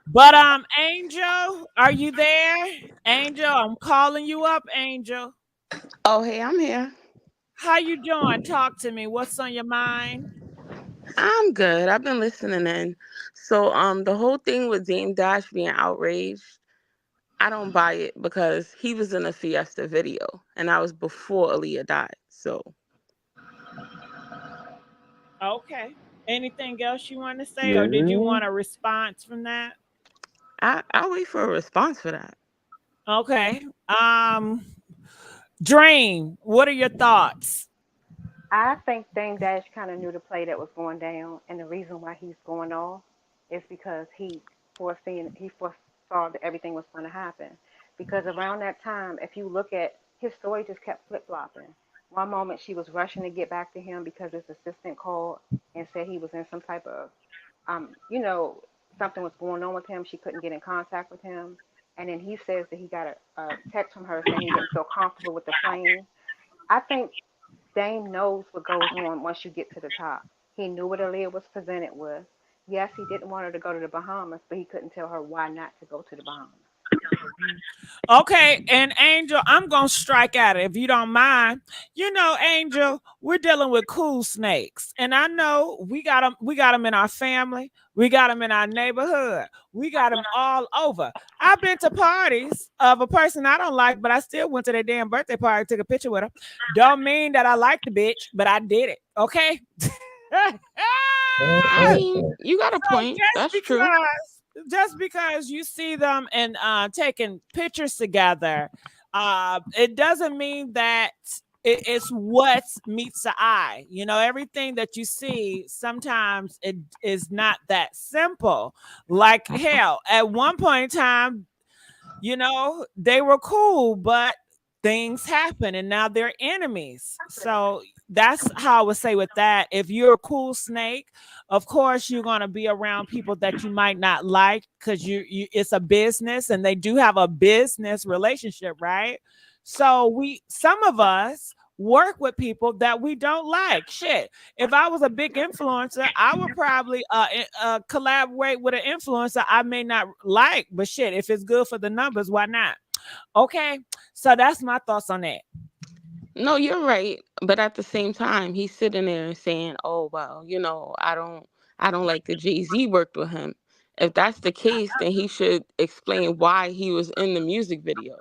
But Angel, are you there? Angel, I'm calling you up, Angel. Oh, hey, I'm here. How you doing? Talk to me. What's on your mind? I'm good. I've been listening in. So, the whole thing with Dame Dash being outraged, I don't buy it because he was in a Fiesta video, and that was before Aaliyah died. So, Okay. Anything else you want to say, or did you Yeah. want a response from that? I'll wait for a response for that. Okay. Dream, what are your thoughts? I think Dame Dash kind of knew the play that was going down, and the reason why he's going off is because he foresaw that everything was going to happen. Because around that time, if you look at his story, just kept flip flopping. One moment she was rushing to get back to him because his assistant called and said he was in some type of, something was going on with him. She couldn't get in contact with him, and then he says that he got a text from her saying he didn't feel comfortable with the plane. I think Dame knows what goes on once you get to the top. He knew what Aaliyah was presented with. Yes, he didn't want her to go to the Bahamas, but he couldn't tell her why not to go to the Bahamas. Okay, and Angel, I'm gonna strike at it if you don't mind. You know, Angel, we're dealing with cool snakes, and I know we got them. We got them in our family. We got them in our neighborhood. We got them all over. I've been to parties of a person I don't like, but I still went to their damn birthday party, took a picture with them. Don't mean that I like the bitch, but I did it. Okay. I mean, you got a So point. That's true. just because you see them and taking pictures together, it doesn't mean that it's what meets the eye. You know, everything that you see, sometimes it is not that simple. Like hell, at one point in time, you know, they were cool, but things happen and now they're enemies. So that's how I would say with that. If you're a cool snake, of course you're gonna be around people that you might not like because you it's a business and they do have a business relationship, right? So some of us work with people that we don't like. Shit. If I was a big influencer, I would probably collaborate with an influencer I may not like, but shit, if it's good for the numbers, why not? Okay, so that's my thoughts on that. No, you're right. But at the same time, he's sitting there and saying, "Oh well, I don't like that Jay-Z worked with him." If that's the case, then he should explain why he was in the music video.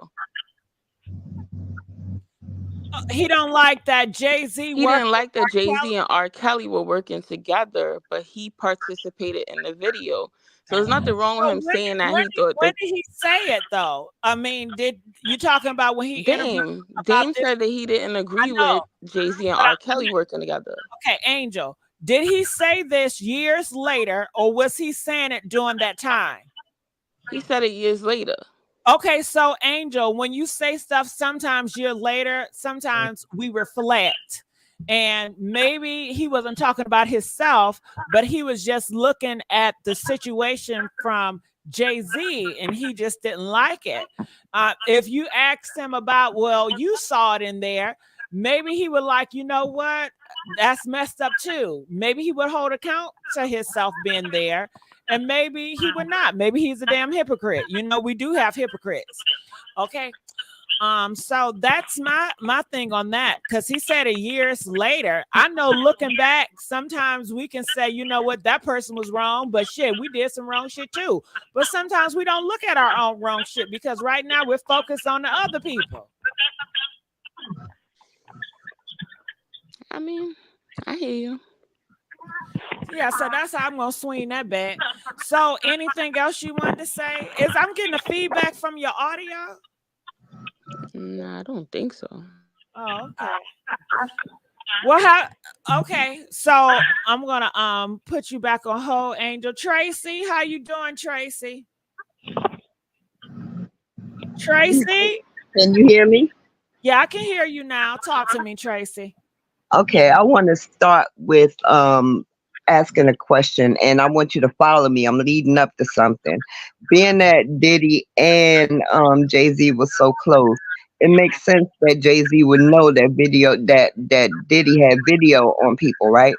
He don't like that Jay-Z He worked didn't with like that Jay-Z R.Kelly. and R.Kelly were working together, but he participated in the video. So there's nothing wrong with So him saying that when, he thought when that did he say it though? I mean, did you talking about when he interviewed about Dame this? said that he didn't I agree know, with Jay-Z and but R. Kelly working together. okay, Angel, did he say this years later, or was he saying it during that time? He said it years later. Okay, so Angel, when you say stuff sometimes years later, sometimes we reflect. And maybe he wasn't talking about himself, but he was just looking at the situation from Jay-Z, and he just didn't like it. If you asked him about, well, you saw it in there, maybe he would like, you know what? That's messed up too. Maybe he would hold account to himself being there, and maybe he would not. Maybe he's a damn hypocrite. You know, we do have hypocrites. Okay. So that's my thing on that, because he said it years later. I know looking back, sometimes we can say, you know what, that person was wrong, but shit, we did some wrong shit too. But sometimes we don't look at our own wrong shit because right now we're focused on the other people. I mean, I hear you. Yeah, so that's how I'm gonna swing that back. So anything else you wanted to say? Is I'm getting a feedback from your audio? No, I don't think so. Oh, okay. Well, okay, so I'm gonna put you back on hold, Angel. Tracy, how you doing, Tracy? Tracy? Can you hear me? Yeah, I can hear you now. Talk to me, Tracy. Okay, I want to start with asking a question, and I want you to follow me. I'm leading up to something. Being that Diddy and Jay-Z was so close, it makes sense that Jay-Z would know that video that Diddy had video on people, right?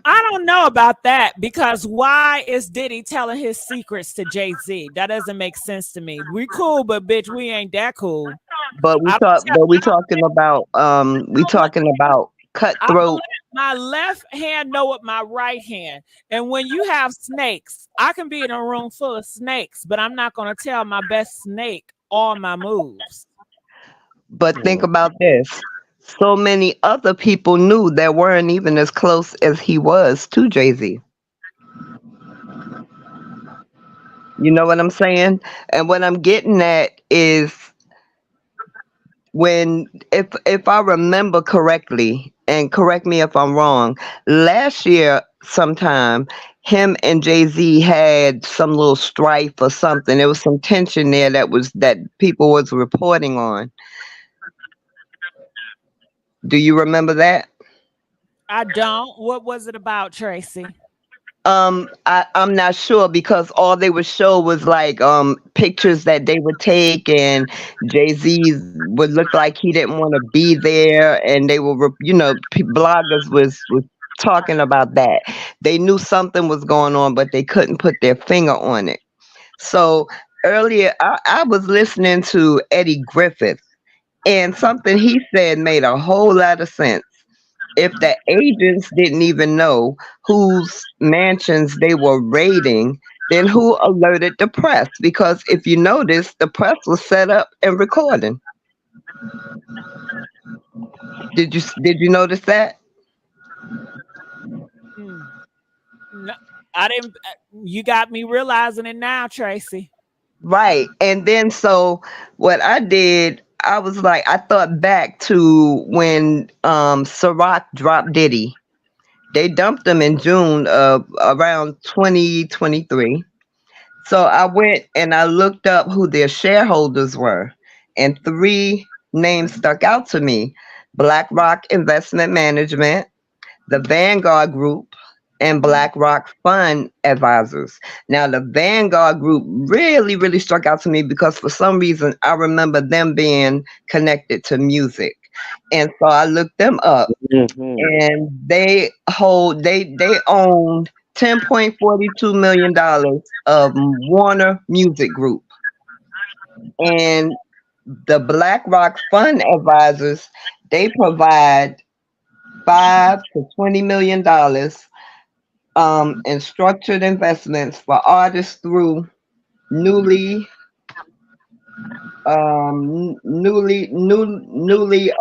I don't know about that, because why is Diddy telling his secrets to Jay-Z? That doesn't make sense to me. We cool, but bitch, we ain't that cool. But we talking about cutthroat. My left hand know what my right hand. And when you have snakes, I can be in a room full of snakes, but I'm not going to tell my best snake all my moves. But think about this. So many other people knew that weren't even as close as he was to Jay-Z. You know what I'm saying? And what I'm getting at is, if I remember correctly, and correct me if I'm wrong, last year sometime him and Jay-Z had some little strife or something. There was some tension there that people was reporting on. Do you remember that? I don't. What was it about, Tracy? I'm not sure, because all they would show was like pictures that they would take, and Jay-Z would look like he didn't want to be there, and they were, bloggers was talking about that. They knew something was going on, but they couldn't put their finger on it. So earlier, I was listening to Eddie Griffith, and something he said made a whole lot of sense. If the agents didn't even know whose mansions they were raiding, then who alerted the press? Because if you notice, the press was set up and recording. Did you notice that? No, I didn't. You got me realizing it now, Tracy. Right. And then so what I did, I was like, I thought back to when Ciroc dropped Diddy. They dumped him in June of around 2023. So I went and I looked up who their shareholders were, and three names stuck out to me: BlackRock Investment Management, the Vanguard Group, and BlackRock Fund Advisors. Now, the Vanguard Group really, really struck out to me because for some reason I remember them being connected to music. And so I looked them up, and they owned $10.42 million of Warner Music Group. And the BlackRock Fund Advisors, they provide $5 to $20 million in structured investments for artists through newly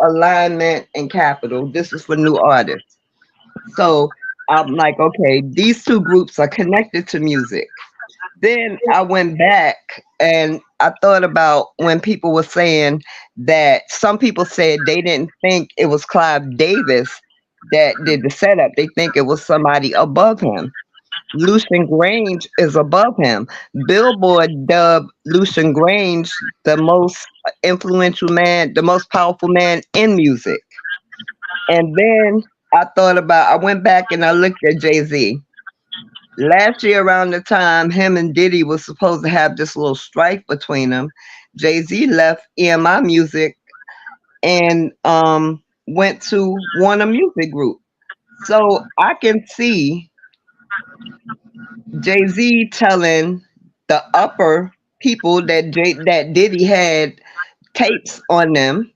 alignment and capital. This is for new artists. So I'm like, okay, these two groups are connected to music. Then I went back and I thought about when people were saying that some people said they didn't think it was Clive Davis that did the setup. They think it was somebody above him. Lucian Grange is above him. Billboard dubbed Lucian Grange the most influential man, the most powerful man in music. And then I went back and I looked at Jay-Z. last year around the time him and Diddy was supposed to have this little strife between them, Jay-Z left EMI Music and went to Warner Music Group. So I can see Jay-Z telling the upper people that Diddy had tapes on them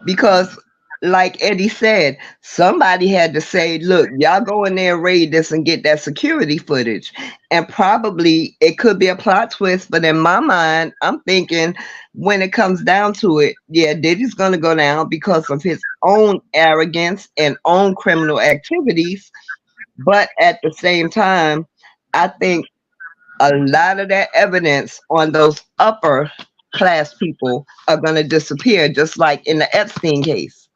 because, like Eddie said, somebody had to say, look, y'all go in there and raid this and get that security footage. And probably it could be a plot twist, but in my mind, I'm thinking when it comes down to it, yeah, Diddy's going to go down because of his own arrogance and own criminal activities. But at the same time, I think a lot of that evidence on those upper class people are going to disappear, just like in the Epstein case.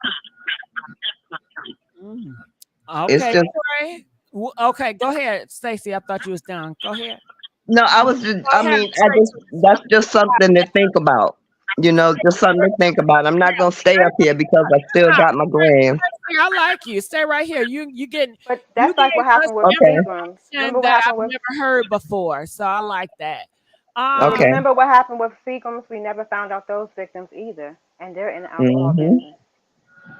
It's Okay, just Trey. Okay, go ahead, Stacey. I thought you was done. Go ahead. no. I was just. Go I ahead, mean, Tracy. that's just something to think about. You know, just something to think about. I'm not gonna stay up here because I still got my grams. I like you. Stay right here. You getting But you that's like what gave us happened with Okay. Seagrams. Remember information what that happened I've with never heard before. So I like that. yeah, Okay. remember what happened with Seagrams? We never found out those victims either. And they're in the alcohol Mhm. business.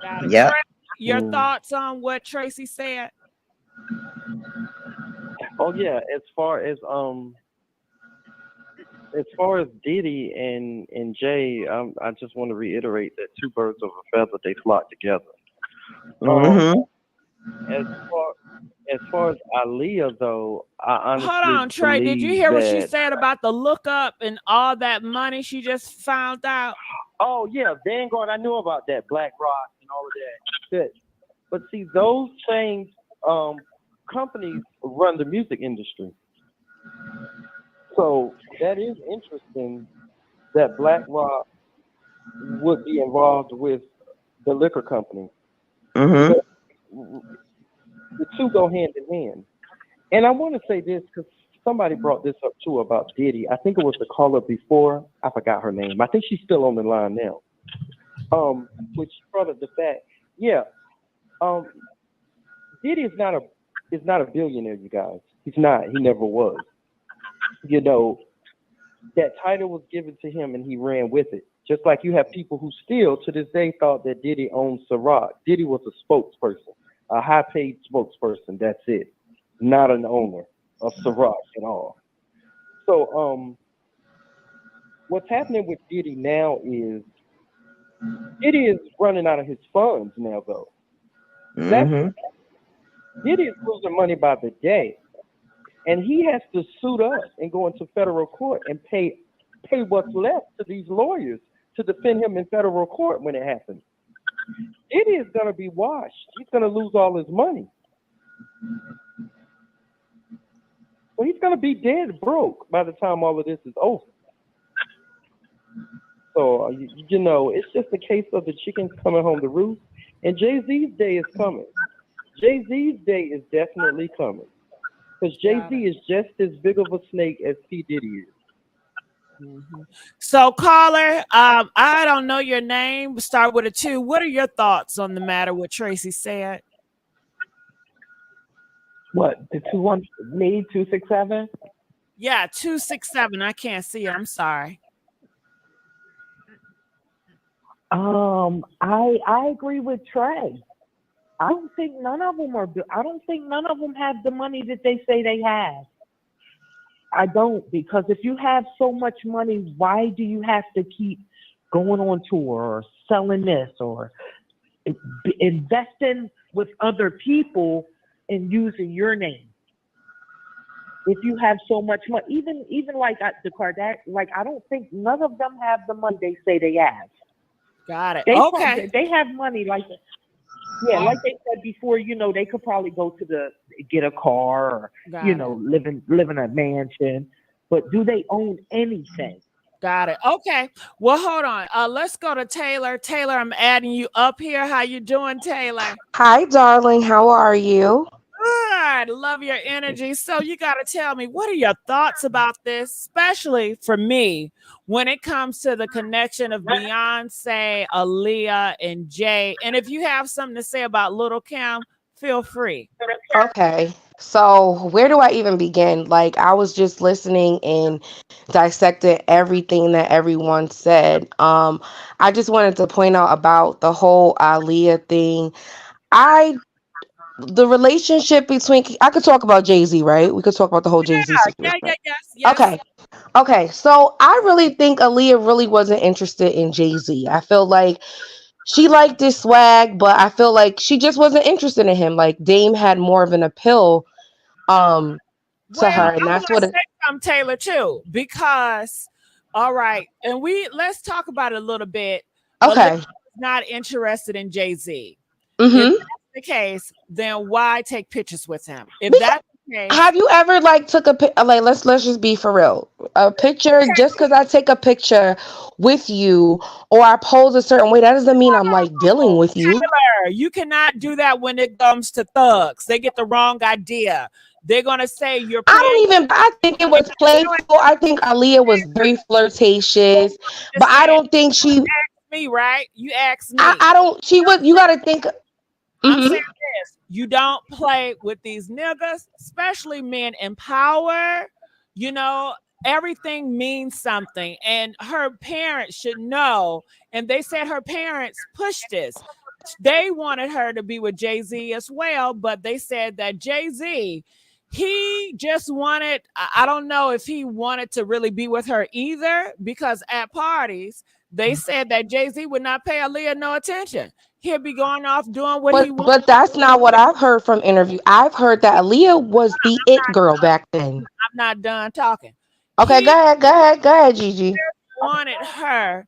Got it. Yep. Trey, your Mm. thoughts on what Tracy said? Oh yeah, as far as Diddy and Jay, I just want to reiterate that two birds of a feather they flock together. Um, Mhm. as far as far as Aaliyah though, I Hold honestly on, Trey. Did you believe hear what she that. said about the lookup and all that money she just found out? Oh yeah, Vanguard. I knew about that Black Rock and all of that. But see, those same companies run the music industry. So that is interesting that Black Rock would be involved with the liquor company. Mhm. Because the two go hand in hand. And I want to say this because somebody brought this up too about Diddy. I think it was the caller before. I forgot her name. I think she's still on the line now. Which brought up the fact, yeah, Diddy is not a billionaire, you guys. He's not. He never was. You know, that title was given to him and he ran with it. Just like you have people who still to this day thought that Diddy owned Ciroc. Diddy was a spokesperson, a high paid spokesperson. That's it. Not an owner of Ciroc at all. So what's happening with Diddy now is Diddy is running out of his funds now though. That's Mhm. Diddy is losing money by the day. And he has to suit up and go into federal court and pay what's left to these lawyers to defend him in federal court when it happens. Diddy is going to be washed. He's going to lose all his money. So he's going to be dead broke by the time all of this is over. So, you know, it's just a case of the chickens coming home to roost. And Jay-Z's day is coming. Jay-Z's day is definitely coming. Because Jay-Z is just as big of a snake as P. Diddy is. So, caller, I don't know your name. Start with a 2. What are your thoughts on the matter? What Tracy said? What, the 267? Yeah, 267. I can't see it. I'm sorry. I agree with Trey. I don't think none of them have the money that they say they have. I don't, because if you have so much money, why do you have to keep going on tour or selling this or investing with other people and using your name? If you have so much money, even like the Kardashians, like I don't think none of them have the money they say they have. Got it. Okay. They have money like yeah, like they said before, you know, they could probably go to get a car or live in a mansion, but do they own anything? Got it. Okay. Well, hold on. Let's go to Taylor. Taylor, I'm adding you up here. How you doing, Taylor? Hi, darling. How are you? Good. Love your energy. So you got to tell me, what are your thoughts about this, especially for me, when it comes to the connection of Beyonce, Aaliyah, and Jay? And if you have something to say about Little Kim, feel free. Okay. So where do I even begin? Like I was just listening and dissecting everything that everyone said. I just wanted to point out about the whole Aaliyah thing. I the relationship between I could talk about Jay-Z, right? We could talk about the whole Jay-Z Yeah, situation. yeah, yes, yes. Okay. Okay. So I really think Aaliyah really wasn't interested in Jay-Z. I feel like she liked his swag, but I feel like she just wasn't interested in him. Like Dame had more of an appeal um to Well, her, and I that's want to what it, say something, Taylor, too, because all right, and let's talk about it a little bit. Aaliyah okay. is not interested in Jay Z. If Mm-hmm. that's the case, then why take pictures with him? If Because that's the case, have you ever like took a like let's just be for real. A picture just because I take a picture with you or I pose a certain way, that doesn't mean I'm like dealing with you. Taylor, you cannot do that when it comes to thugs. They get the wrong idea. They're gonna say you're I playing. don't even. I think it was playful. I think Aaliyah was very flirtatious, but Just I saying. don't think she. Me, right? You asked I. me. I don't. She was. You got to think. I'm saying Mm-hmm. this: you don't play with these niggas, especially men in power. You know, everything means something, and her parents should know. And they said her parents pushed this. They wanted her to be with Jay Z as well, but they said that Jay Z, he just wanted, I don't know if he wanted to really be with her either, because at parties, they said that Jay Z would not pay Aaliyah no attention. He'll be going off doing what he wants. But that's not what I've heard from interview. I've heard that Aaliyah was the it girl back then. I'm not done talking. Okay, go He ahead. Go ahead. Go ahead, Gigi. wanted her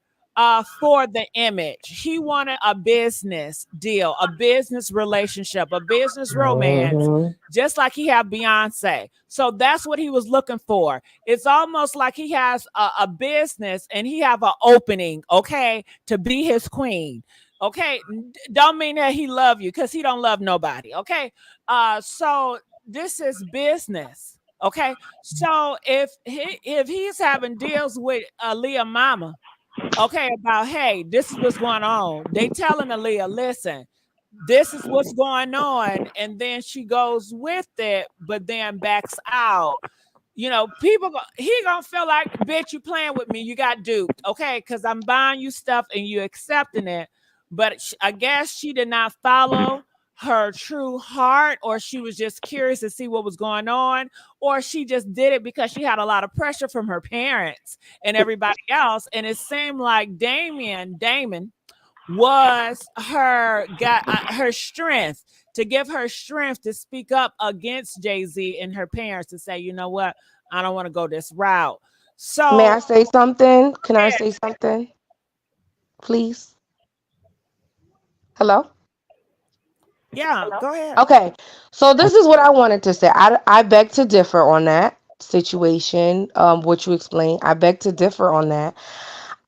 for the image. He wanted a business deal, a business relationship, a business romance, Mm-hmm. just like he had Beyonce. So that's what he was looking for. It's almost like he has a business and he have an opening, okay, to be his queen. Okay, don't mean that he love you because he don't love nobody. Okay, so this is business. Okay, so if he's having deals with Aaliyah mama, okay, about hey, this is what's going on. They telling Aaliyah, listen, this is what's going on, and then she goes with it, but then backs out. People he gonna feel like, bitch, you playing with me, you got duped, okay, because I'm buying you stuff and you accepting it. But I guess she did not follow her true heart, or she was just curious to see what was going on, or she just did it because she had a lot of pressure from her parents and everybody else. And it seemed like Damon was her strength, to give her strength to speak up against Jay-Z and her parents, to say, you know what, I don't want to go this route. May So I say something? Can I say something, please? Hello. yeah, go ahead. Okay, so this is what I wanted to say. I beg to differ on that situation. What you explained, I beg to differ on that.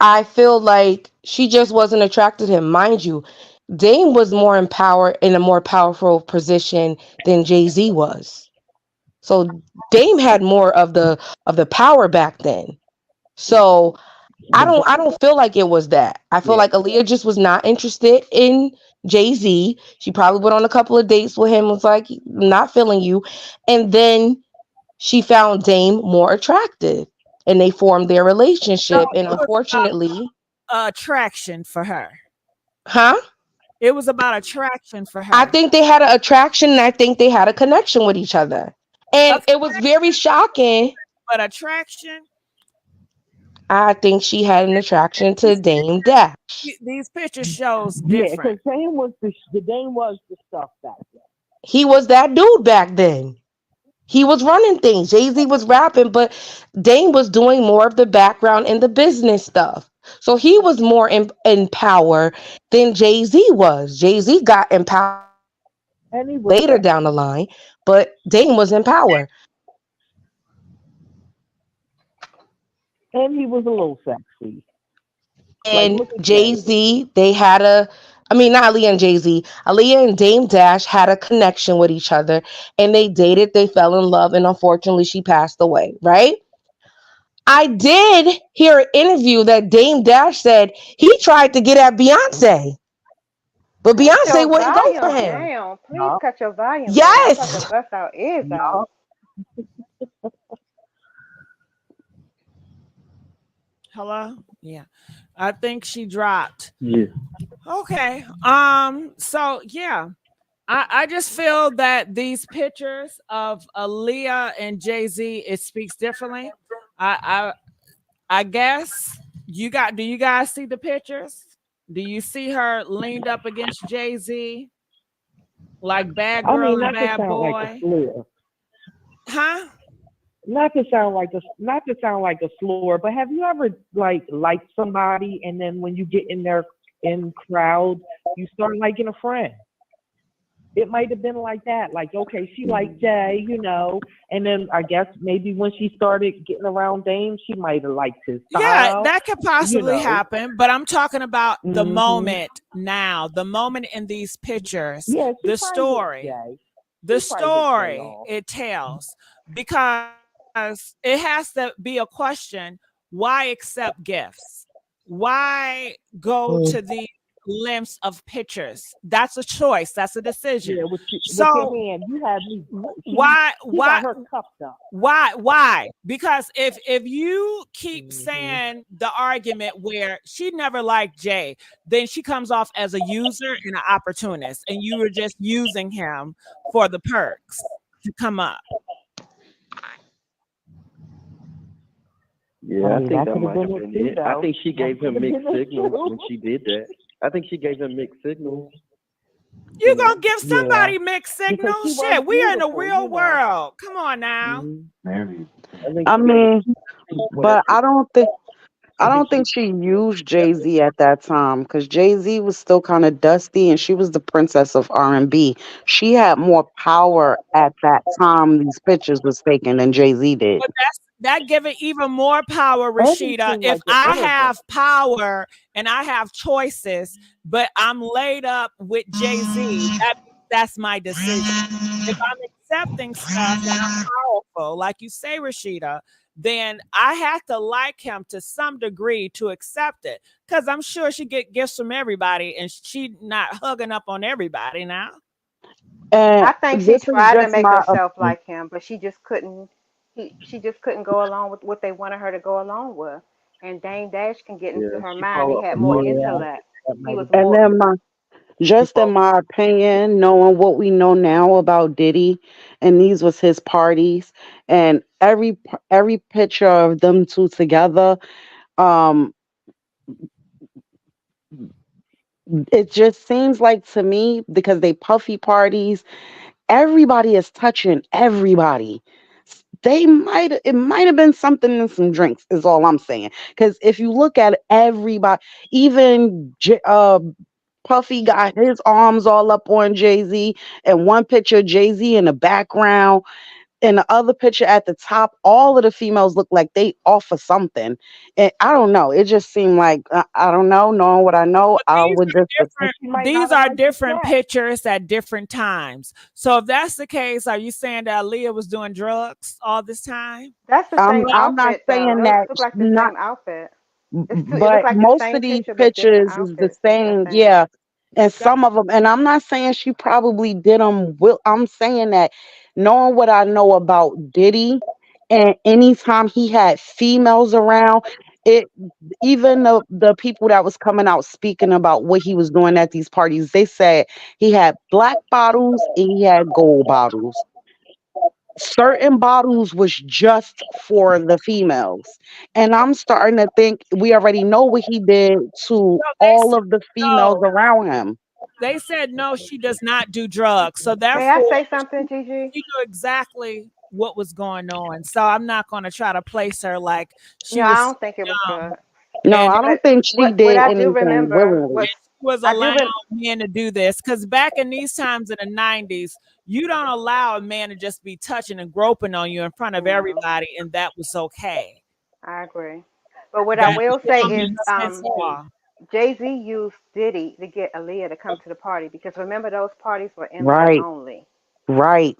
I feel like she just wasn't attracted to him. Mind you, Dame was more in power in a more powerful position than Jay-Z was. So Dame had more of the power back then. So I don't feel like it was that. I feel Yeah. like Aaliyah just was not interested in Jay-Z. She probably went on a couple of dates with him, was like, not feeling you. And then she found Dame more attractive and they formed their No, relationship. And it was unfortunately, about attraction for her. huh? It was about attraction for I her. think they had an attraction and I think they had a connection with each other. A And it was very shocking. But attraction, I think she had an attraction to these Dame Dash. these picture shows Yeah, different. because Dame was the Dame was the stuff back then. He was that dude back then. He was running things. Jay-Z was rapping, but Dame was doing more of the background and the business stuff. So he was more in power than Jay-Z was. Jay-Z got in power later down the And he line, was but Dame was in power. and he was a little sexy. Like And look at Jay. Jay-Z, I mean, not Aaliyah and Jay-Z, Aaliyah and Dame Dash had a connection with each other and they dated, they fell in love, and unfortunately she passed away, right? I did hear an interview that Dame Dash said he tried to get at Beyonce. But Cut Beyonce your wouldn't go for volume him. down. Please No, cut your volume down. I'm about to Yes. bust our ears out. no. Hello? Yeah. I think she dropped. Yeah. Okay. So yeah. I just feel that these pictures of Aaliyah and Jay-Z, it speaks differently. I I guess do you guys see the pictures? Do you see her leaned up against Jay-Z like bad I girl mean, and not to bad sound like a boy? slur, Huh? not to sound like a slur, but have you ever like liked somebody and then when you get in their in crowd, you start liking a friend? It might have been like that. Like, okay, she liked Jay, you know, and then I guess maybe when she started getting around Dame, she might have liked his Yeah, style, that could you possibly know. happen, but I'm talking about the Hmm. moment now, the moment in these pictures, Yeah, she the probably hit story, Jay. She probably hit Jay off. it tells, because it has to be a question: why accept gifts? Why go Mm. to the lengths of pictures? That's a choice. That's a decision. Yeah, with your So hand, you had me. She got why her cuffed up. why because if you keep Hmm. saying the argument where she never liked Jay, then she comes off as a user and an opportunist, and you were just using him for the perks to come up. I Yeah, I mean, think that that could have might been have it been too, it. I though. think she That gave could him have been mixed it signals too. when she did that. I think she gave him mixed signals, You you gonna know. give Yeah, somebody mixed because she signals? was Shit, we are in the beautiful, real you know. world. Come on now. Hmm. I think I she gave mean, whatever. but I I think don't she think she used Jay Z at that time because Jay Z was still kind of dusty, and she was the princess of R&B. She had more power at that time these pictures was taken than Jay Z did. But that give it even more power, Eddie Rashida. seemed If like the I innocent. have power and I have choices, but I'm laid up with Jay-Z, that means that's my decision. If I'm accepting stuff and I'm powerful, like you say, Rashida, then I have to like him to some degree to accept it. Because I'm sure she get gifts from everybody and she not hugging up on everybody now. And I think she this is tried to just make my herself like him, but she just couldn't. She just couldn't go along with what they wanted her to go along with. And Dame Dash can get into yeah, her she mind. He followed had more Yeah, intellect. that He might was have been and more. it. then my She just in followed. my opinion, knowing what we know now about Diddy, and these was his parties, and every picture of them two together, um, it just seems like to me because they puffy parties, everybody is touching everybody. It might have been something in some drinks, is all I'm saying. Because if you look at everybody, even Puffy got his arms all up on Jay Z, and one picture Jay Z in the background, and the other picture at the top, all of the females look like they offer something. And I don't know. It just seemed like I don't know. Knowing what I know, But I would just She might not these have are liked the different set. pictures at different times. So if that's the case, are you saying that Aaliyah was doing drugs all this time? That's the same I'm not outfit though. saying Those that look like the not. same outfit. It's two. It looked But like the most same of these picture but different pictures is the outfits. Is what I'm same, saying. yeah. And That some of them, and I'm not saying she probably did them. I'm saying that knowing what I know about Diddy, and anytime he had females around, it even the people that was coming out speaking about what he was doing at these parties, they said he had black bottles and he had gold bottles. Certain bottles was just for the females, and I'm starting to think we already know what he did to no, they all said of the females no. around him. They said no, she does not do drugs. So May I therefore, say something, Gigi? she knew exactly what was going on. So I'm not going to try to place her like No, she I was don't think it was young drugs. No, and I don't But think she what did I do anything remember willingly. was she was I do allowing rem- men to do this. Because back in these times in the 90s, you don't allow a man to just be touching and groping on you in front of no, everybody, and that was okay. I agree. But what I That will was say going to is, be sense law. Jay Z used Diddy to get Aaliyah to come to the party because remember those parties were invite Right, only. right,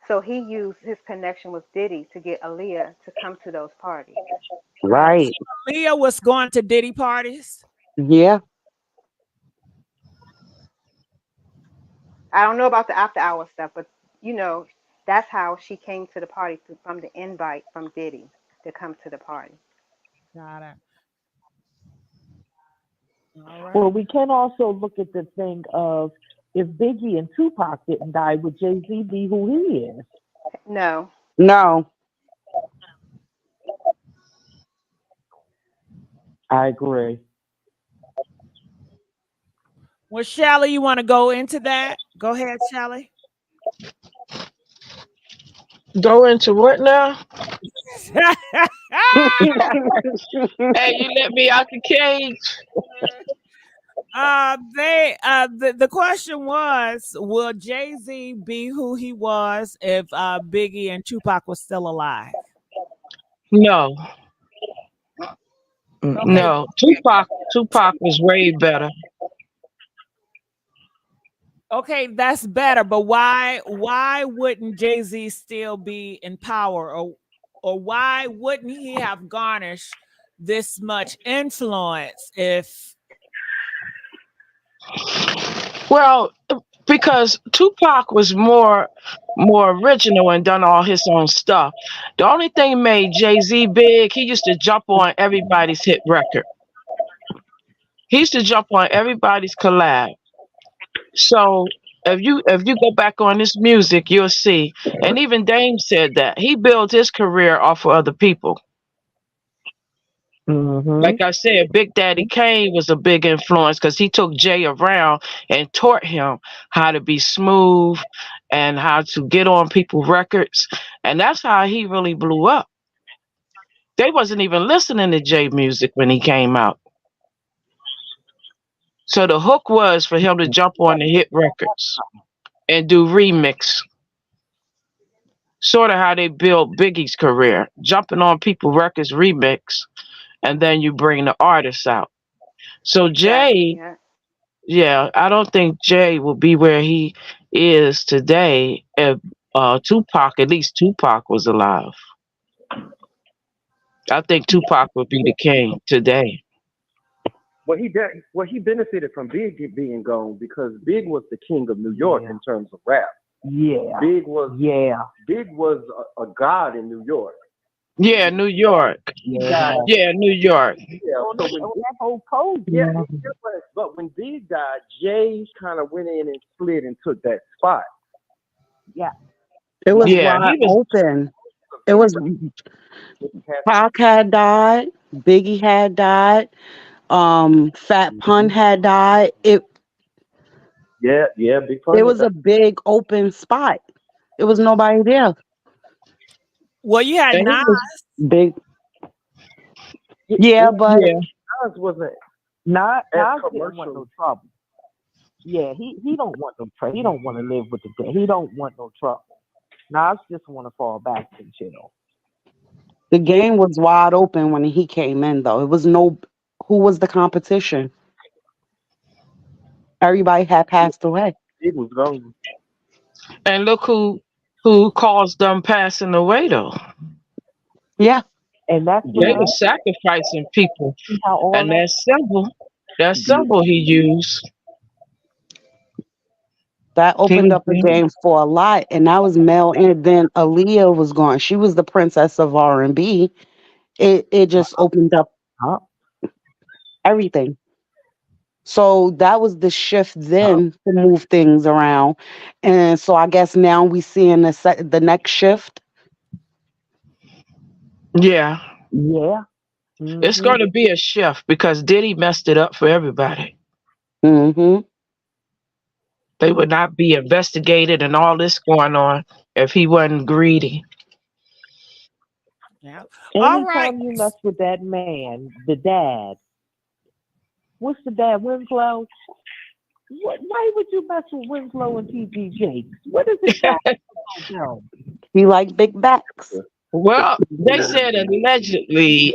So he used his connection with Diddy to get Aaliyah to come to those parties. right. Leah was going to Diddy parties. Yeah, I don't know about the after hour stuff, but you know, that's how she came to the party from the invite from Diddy to come to the party. Got it. All right. Well, we can also look at the thing of if Biggie and Tupac didn't die, would Jay-Z be who he is? No. No. I agree. Well, Shelly, you want to go into that? Go ahead, Shelly. Go into what now? Hey, you let me out the cage. The question was, will Jay-Z be who he was if Biggie and Tupac was still alive? No, Okay. no. Tupac was way better. Okay, that's better, but why wouldn't Jay-Z still be in power, or why wouldn't he have garnished this much influence if Well, because Tupac was more original and done all his own stuff. The only thing made Jay-Z big, he used to jump on everybody's hit record. He used to jump on everybody's collab. So if you go back on his music, you'll see. And even Dame said that he built his career off of other people. Like I said, Big Daddy Kane was a big influence because he took Jay around and taught him how to be smooth and how to get on people's records. And that's how he really blew up. They wasn't even listening to Jay music when he came out. So the hook was for him to jump on the hit records and do remix. Sort of how they built Biggie's career, jumping on people's records, remix, and then you bring the artists out. So Exactly. Jay, yeah, I don't think Jay will be where he is today if at least Tupac was alive. I think Tupac would be the king today. Well, he benefited from Big being gone because Big was the king of New York in terms of rap. Yeah. Big was a god in New York. Yeah, New York. Yeah. Yeah, New York. Yeah, so when, that whole code. yeah, but when Big died, Jay kind of went in and slid and took that spot. Yeah. It was Yeah, wide he was. open. It was Pac had died, Biggie had died, Fat Pun had died. Big Pun. It was a big open spot. It was nobody there. well, you had And he Nas. was. Big. Yeah, but Yeah. Nas wasn't Nas as didn't want commercial. no trouble. Yeah, he don't want no trouble. He don't want to live with the dead. He don't want no trouble. Nas just want to fall back and chill. the game was wide open when he came in, though. It was no. Who was the competition? Everybody had passed away. Big was gone. And look who caused them passing away though. Yeah. And that's They were sacrificing people. how all And that symbol he used. That opened up the game for a lot, and that was male. And then Aaliyah was gone. She was the princess of R&B. It just opened up everything. So that was the shift then to move things around, and so I guess now we seeing the next shift. Yeah. Yeah. It's going to be a shift because Diddy messed it up for everybody. Mm-hmm. They would not be investigated and all this going on if he wasn't greedy. Yeah. Anytime All right. you mess with that man, the dad. What's the dad, Winslow? Why would you mess with Winslow and T.G. Jakes? What is it that you He like big backs. Well, they said allegedly,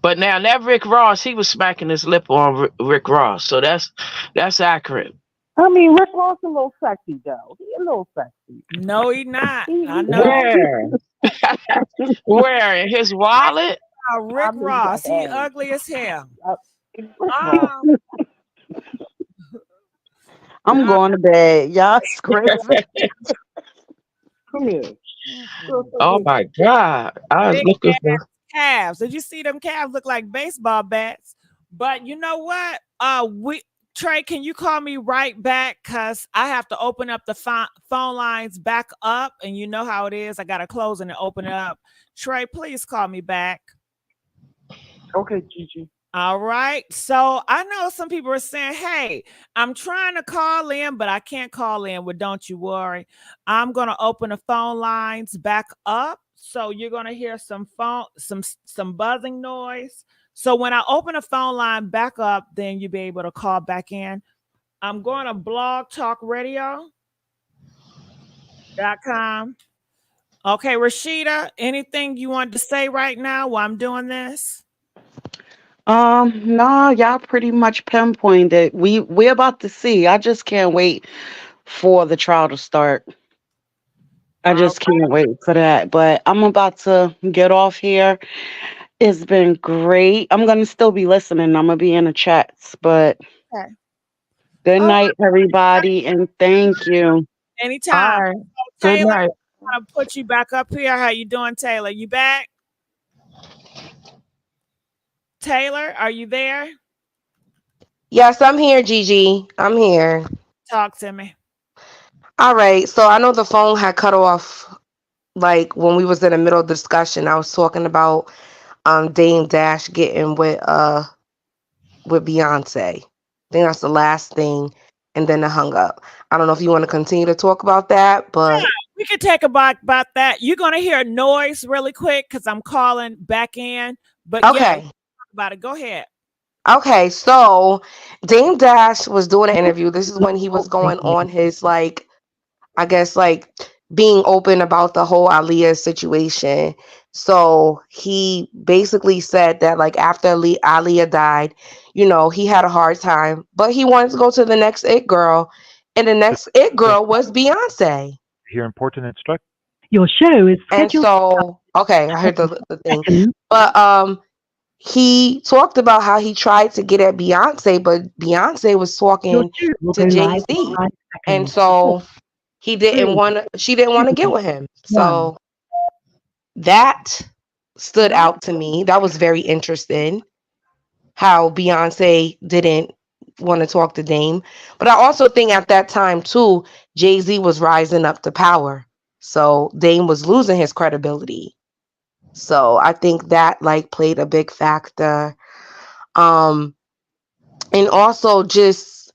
but now that Rick Ross, he was smacking his lip on Rick Ross, so that's accurate. I mean, Rick Ross a little sexy though. He a little sexy. No, he not. I know. Where? Where? In his wallet? Rick Ross, he ugly as hell. I'm going to bed. Y'all crazy. Come here. Oh my God. I was Big looking ass for calves. Did you see them calves look like baseball bats? But you know what? We Trey, can you call me right back? Cause I have to open up the phone lines back up, and you know how it is. I gotta close and open it up. Trey, please call me back. Okay, Gigi. All right. So I know some people are saying, hey, I'm trying to call in, but I can't call in. Well, don't you worry. I'm gonna open the phone lines back up. So you're gonna hear some buzzing noise. So when I open a phone line back up, then you'll be able to call back in. I'm going to blogtalkradio.com. Okay, Rashida, anything you want to say right now while I'm doing this? No, y'all pretty much pinpointed. We're about to see. I just can't wait for the trial to start. I All just can't wait for that. But I'm about to get off here. It's been great. I'm gonna still be listening. I'm gonna be in the chats. But right. good Oh, night, everybody, and thank you. all anytime. right. So, Good Taylor, night. I'm gonna put you back up here. How you doing, Taylor? You back? Taylor, are you there? Yes, I'm here, Gigi. I'm here. Talk to me. All right. So I know the phone had cut off like when we was in the middle of the discussion. I was talking about Dame Dash getting with Beyonce. I think that's the last thing, and then I hung up. I don't know if you want to continue to talk about that, but We can take a about that. You're gonna hear a noise really quick because I'm calling back in. But yeah, okay. talk about it. Go ahead. Okay, so Dame Dash was doing an interview. This is when he was going on his like I guess like being open about the whole Aaliyah situation. So he basically said that like after Aaliyah died, he had a hard time, but he wanted to go to the next it girl, and the next it girl was Beyonce. Hear important instructions. Your show is And scheduled so, okay, I heard the thing, seconds. but he talked about how he tried to get at Beyonce, but Beyonce was Your talking show will to go live in Jay-Z, 5 and seconds. so Three, she didn't want to get two, with him. 1. So that stood out to me. That was very interesting how Beyonce didn't want to talk to Dame. But I also think at that time too, Jay-Z was rising up to power. So Dame was losing his credibility. So I think that like played a big factor. Um and also just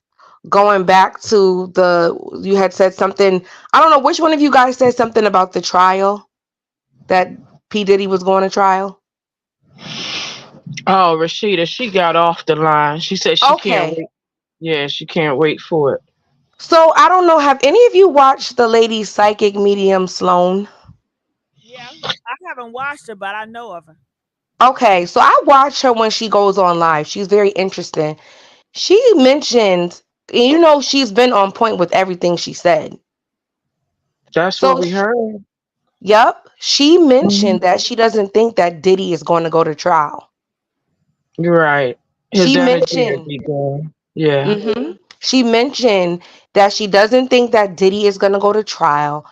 going back to you had said something, I don't know which one of you guys said something about the trial that P. Diddy was going to trial. Oh, Rashida, she got off the line. She said she can't Okay. wait. Yeah, she can't wait for it. So I don't know, have any of you watched the lady psychic medium Sloan? Yeah, I haven't watched her, but I know of her. Okay, so I watch her when she goes on live. She's very interesting. She mentioned, and she's been on point with everything she said. That's what So, we heard. yep, she Mhm. mentioned that she doesn't think that Diddy is going to go to trial. You're right. His She energy would mentioned, be gone. Yeah. she mentioned that she doesn't think that Diddy is going to go to trial,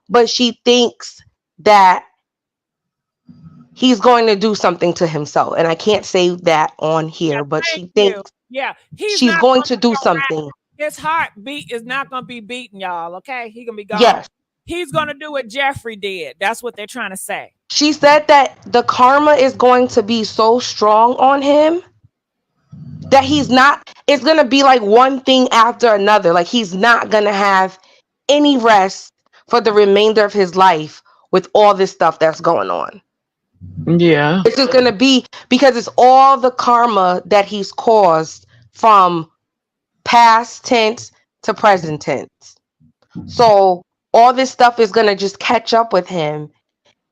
but she thinks that he's going to do something to himself. And I can't say that on Yeah, here, but thank she you. thinks Yeah, he's she's not going gonna to be do around. something. His heartbeat is not gonna be beaten, y'all. Okay, he gonna be gone. Yes. He's gonna do what Jeffrey did. That's what they're trying to say. She said that the karma is going to be so strong on him that it's going to be like one thing after another. Like he's not going to have any rest for the remainder of his life with all this stuff that's going on. Yeah. It's just going to be because it's all the karma that he's caused from past tense to present tense. So all this stuff is going to just catch up with him.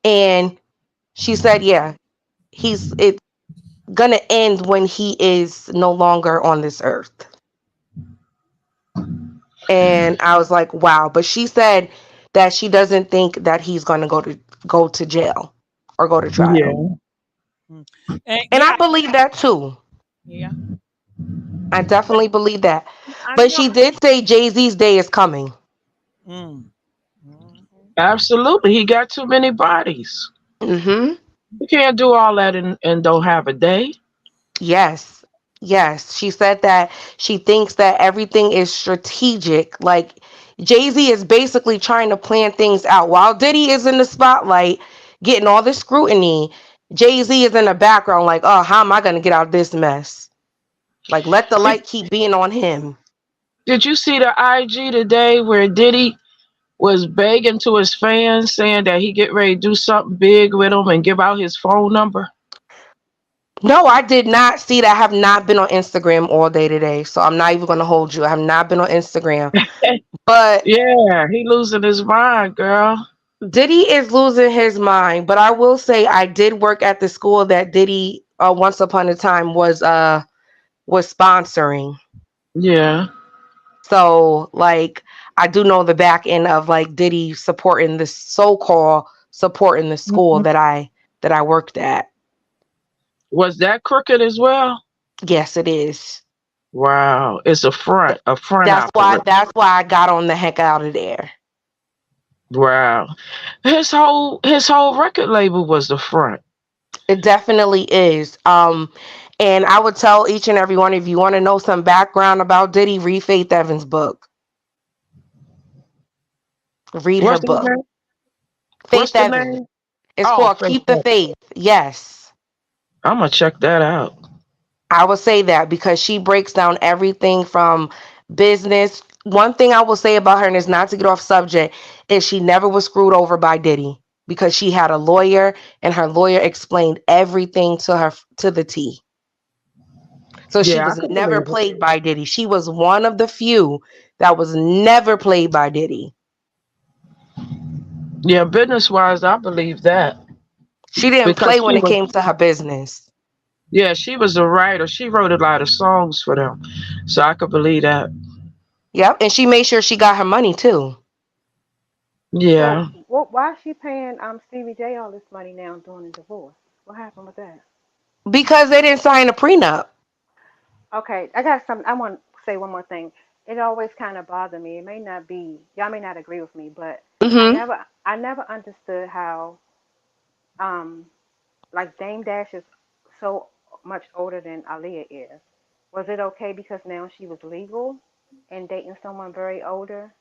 And she said, yeah, it's going to end when he is no longer on this earth. And I was like, wow. But she said that she doesn't think that he's going to go to jail or go to trial. Yeah. And And yeah, I believe that too. yeah. I definitely believe that. I But know. she did say Jay-Z's day is coming. Mm. Mhm. Absolutely. He got too many bodies. Mm-hmm. You can't do all that and don't have a day. Yes. Yes. She said that she thinks that everything is strategic. Like Jay-Z is basically trying to plan things out. While Diddy is in the spotlight getting all the scrutiny, Jay-Z is in the background like, oh, how am I gonna get out of this mess? Like let the Did, light keep being on him. did you see the IG today where Diddy was begging to his fans saying that he get ready to do something big with them and give out his phone number? No, I did not see that. I have not been on Instagram all day today. So I'm not even gonna hold you. I have not been on Instagram. But Yeah, he losing his mind, girl. Diddy is losing his mind, but I will say I did work at the school that Diddy once upon a time was sponsoring. Yeah. So like I do know the back end of like Diddy supporting the so-called supporting the school Mhm. that I worked at. Was that crooked as well? Yes, it is. Wow, it's a front operation. That's why I got on the heck out of there. Wow, his whole record label was the front. It definitely is. And I would tell each and every one if you want to know some background about Diddy, read Faith Evans' book. Read her What's the book. name? What's Faith the Evans. name? It's Oh, called Keep the Facebook. Faith. Yes. I'm gonna check that out. I would say that because she breaks down everything from business. One thing I will say about her, and it's not to get off subject, is she never was screwed over by Diddy because she had a lawyer and her lawyer explained everything to her to the T. So she Yeah, I was could never believe it. played by Diddy. She was one of the few that was never played by Diddy. Yeah, business wise, I believe that She didn't because play when it came to her business. yeah, she was a writer. She wrote a lot of songs for them, so I could believe that. Yep, and she made sure she got her money too. So, Yeah, why is she paying Stevie J all this money now during the divorce? What happened with that? Because they didn't sign a prenup. Okay, I got some. I want to say one more thing. It always kind of bothered me. It may not be, y'all may not agree with me, but Hmm. I never understood how, um, like Dame Dash is so much older than Aaliyah is. Was it okay because now she was legal and dating someone very older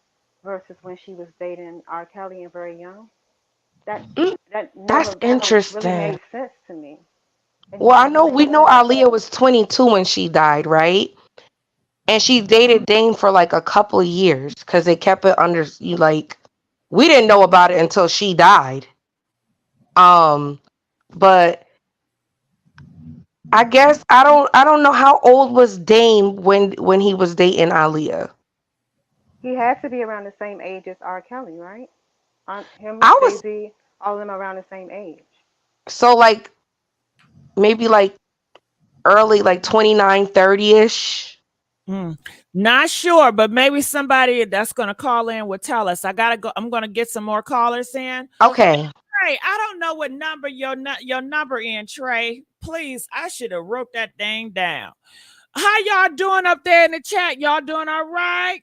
versus when she was dating R. Kelly and very young? That That's never really interesting. made sense to me. It Well, I never know made we know sense. Aaliyah was 22 when she died, right? And she dated Dame for like a couple of years because they kept it under you like we didn't know about it until she died. Um, but I guess I don't know how old was Dame when he was dating Aaliyah. He had to be around the same age as R. Kelly, right? Him, I Jay was Z, all of them around the same age. so like maybe like early like 29, 30ish. Mm. Not sure, but maybe somebody that's going to call in will tell us. I gotta go. I'm going to get some more callers in. Okay. Trey, I don't know what number your number in, Trey. Please, I should have wrote that thing down. How y'all doing up there in the chat? Y'all doing all right?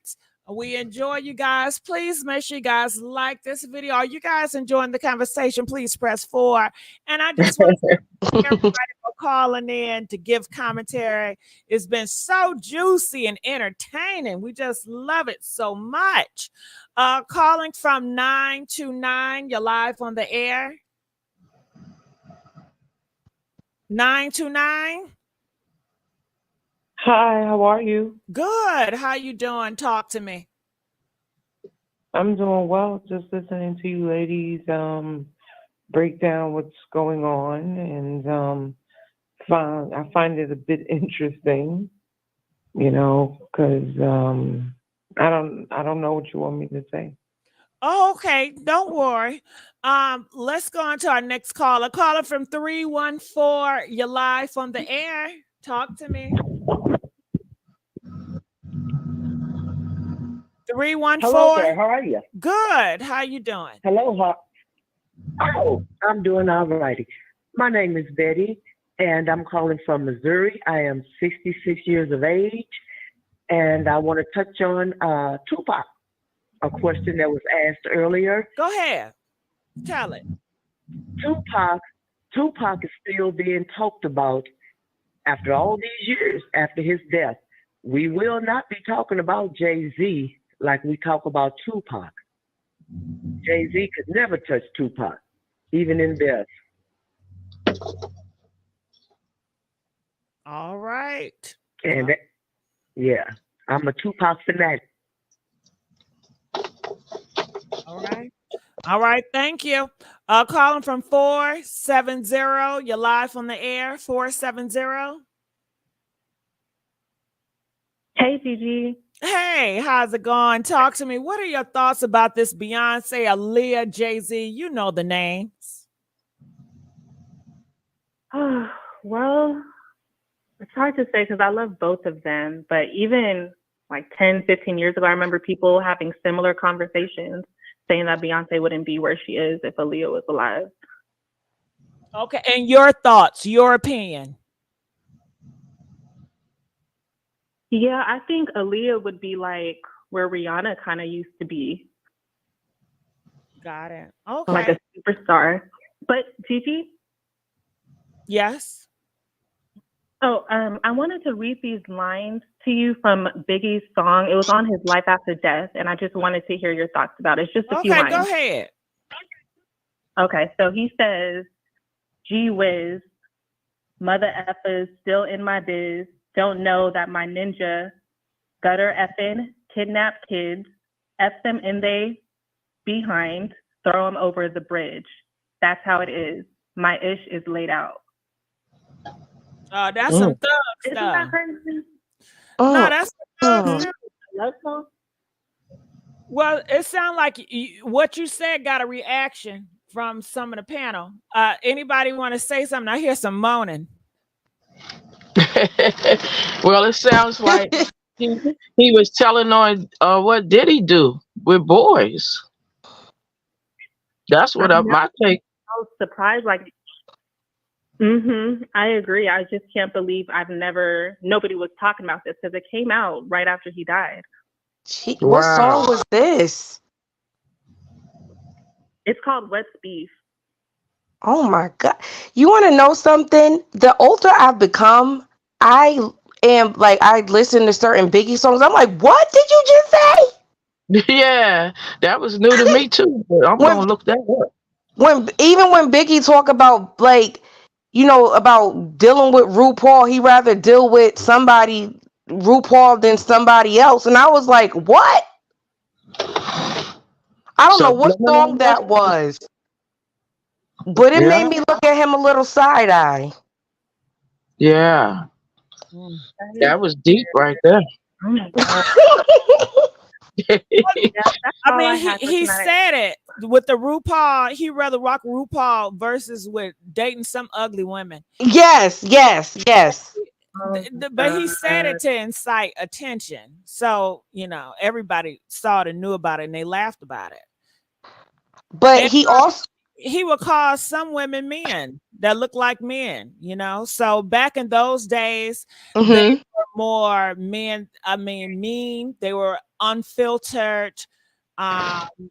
We enjoy you guys. Please make sure you guys like this video. Are you guys enjoying the conversation? Please press 4. And I just want to thank everybody for calling in to give commentary. It's been so juicy and entertaining. We just love it so much. Calling from 929. You're live on the air. 929. Hi, how are you? Good. How you doing? Talk to me. I'm doing well. Just listening to you ladies break down what's going on, and I find it a bit interesting, because I don't know what you want me to say. Oh, okay. Don't worry. Let's go on to our next caller. Caller from 314. You're live on the air. Talk to me. Hello 314. there. How are you? Good. How you doing? Hello. Oh, I'm doing all righty. My name is Betty, and I'm calling from Missouri. I am 66 years of age, and I want to touch on Tupac, a question that was asked earlier. Go ahead. Tell it. Tupac is still being talked about after all these years after his death. We will not be talking about Jay-Z like we talk about Tupac. Jay-Z could never touch Tupac, even in death. All right. And yeah, I'm a Tupac fanatic. All right. All right. Thank you. Calling from 470. You're live on the air. 470. Hey, Gigi. Hey, how's it going? Talk to me. What are your thoughts about this Beyonce, Aaliyah, Jay-Z? You know the names. Well, it's hard to say because I love both of them. But even like 10, 15 years ago, I remember people having similar conversations saying that Beyonce wouldn't be where she is if Aaliyah was alive. Okay. And your thoughts, your opinion. Yeah, I think Aaliyah would be like where Rihanna kind of used to be. Got it. Okay. Like a superstar. But Gigi? Yes. Oh, I wanted to read these lines to you from Biggie's song. It was on his Life After Death, and I just wanted to hear your thoughts about it. It's just a few lines. Okay, go ahead. Okay, so he says, gee whiz, mother effers still in my biz, don't know that my ninja gutter effing, kidnap kids, F them in they behind, throw them over the bridge. That's how it is. My ish is laid out. That's some thug Isn't stuff. that crazy? No, that's some thug stuff. Love song? Well, it sounds like what you said got a reaction from some of the panel. Anybody want to say something? I hear some moaning. Well, it sounds like he was telling on what did he do with boys. That's what my take. I was surprised. Like, I agree. I just can't believe nobody was talking about this because it came out right after he died. What song was this? It's called What's Beef. Oh my God. You want to know something? The older I've become, I am like, I listen to certain Biggie songs. I'm like, what did you just say? Yeah, that was new to me too. But I'm going to look that up. When Biggie talk about like, you know, about dealing with RuPaul, he rather deal with somebody, RuPaul, than somebody else. And I was like, what? I don't know what song that was. But it made me look at him a little side eye. Yeah. That was deep right there. I mean, he said it with the RuPaul. He rather rock RuPaul versus with dating some ugly women. Yes. But he said it to incite attention. So, you know, everybody saw it and knew about it and they laughed about it. But he would call some women men that look like men, you know. So back in those days, they were more men. I mean, mean. They were unfiltered.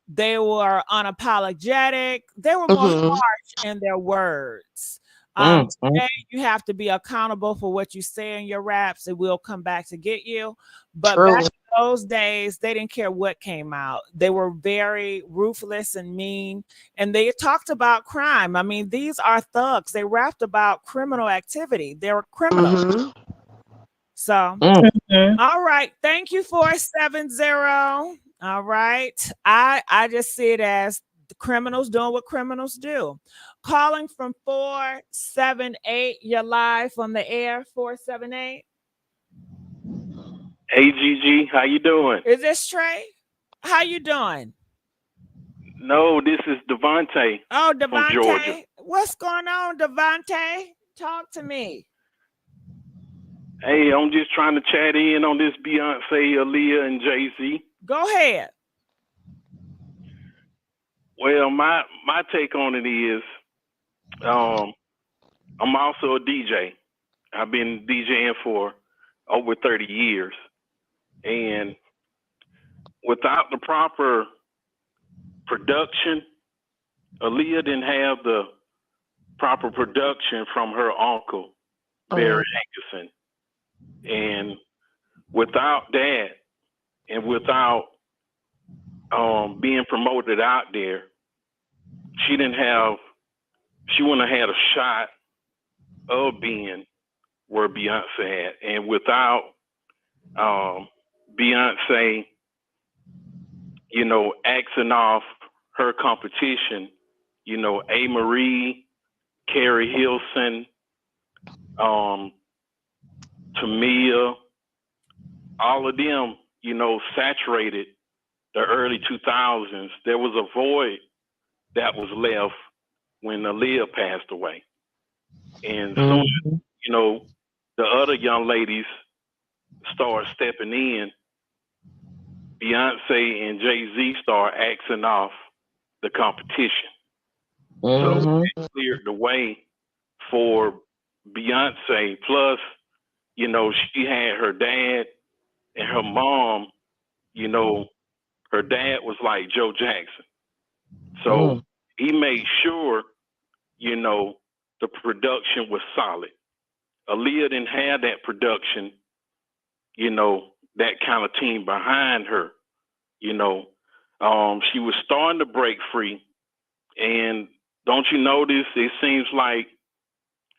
They were unapologetic. They were more harsh in their words. Today, you have to be accountable for what you say in your raps. It will come back to get you. But back in those days, they didn't care what came out. They were very ruthless and mean. And they talked about crime. I mean, these are thugs. They rapped about criminal activity. They were criminals. So, all right. Thank you, 470. All right. I just see it as the criminals doing what criminals do. Calling from 478. You're live on the air. 478. Hey, Gigi, how you doing? Is this Trey? How you doing? No, this is Devontae. Oh, from Georgia. Devontae. What's going on, Devontae? Talk to me. Hey, I'm just trying to chat in on this Beyonce, Aaliyah, and Jay-Z. Go ahead. Well, my take on it is, I'm also a DJ. I've been DJing for over 30 years. And without the proper production, Aaliyah didn't have the proper production from her uncle, Barry Hankerson. And without that, and without being promoted out there, she wouldn't have had a shot of being where Beyonce at. And without Beyonce, axing off her competition, A. Marie, Carrie Hilson, Tamia, all of them, saturated the early 2000s. There was a void that was left when Aaliyah passed away. And soon, the other young ladies start stepping in, Beyonce and Jay-Z start axing off the competition. So it cleared the way for Beyonce. Plus, she had her dad and her mom, her dad was like Joe Jackson. So he made sure, the production was solid. Aaliyah didn't have that production, that kind of team behind her. She was starting to break free. And don't you notice, it seems like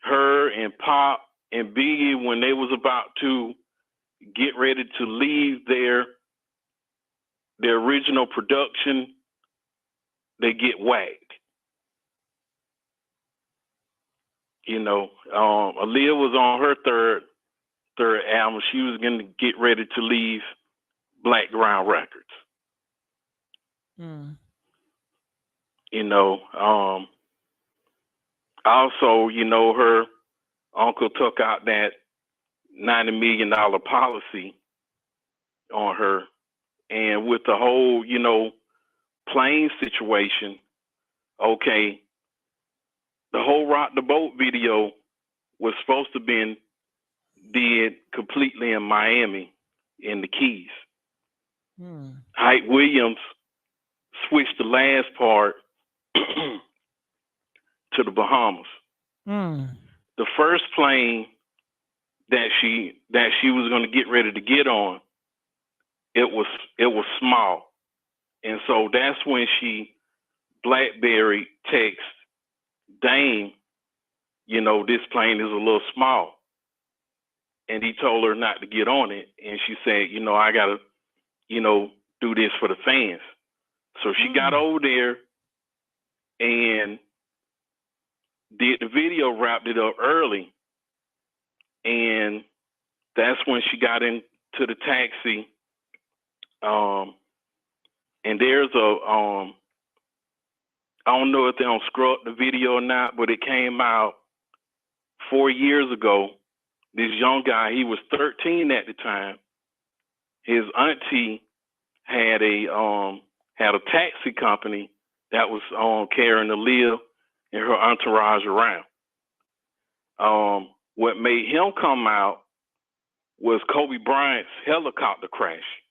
her and Pop and Biggie, when they was about to get ready to leave their original production, they get whacked. Aaliyah was on her third album. She was going to get ready to leave Black Ground Records. Also, her uncle took out that $90 million policy on her. And with the whole, plane situation, okay, the whole Rock the Boat video was supposed to be did completely in Miami, in the Keys. Hype Williams switched the last part to the Bahamas. The first plane that she was going to get ready to get on, it was small, and so that's when she BlackBerry text Dame, this plane is a little small, and he told her not to get on it, and she said, I gotta, do this for the fans. So she got over there and did the video, wrapped it up early, and that's when she got into the taxi. And there's I don't know if they don't scrub the video or not, but it came out 4 years ago. This young guy, he was 13 at the time. His auntie had a taxi company that was carrying Aaliyah and her entourage around. What made him come out was Kobe Bryant's helicopter crash.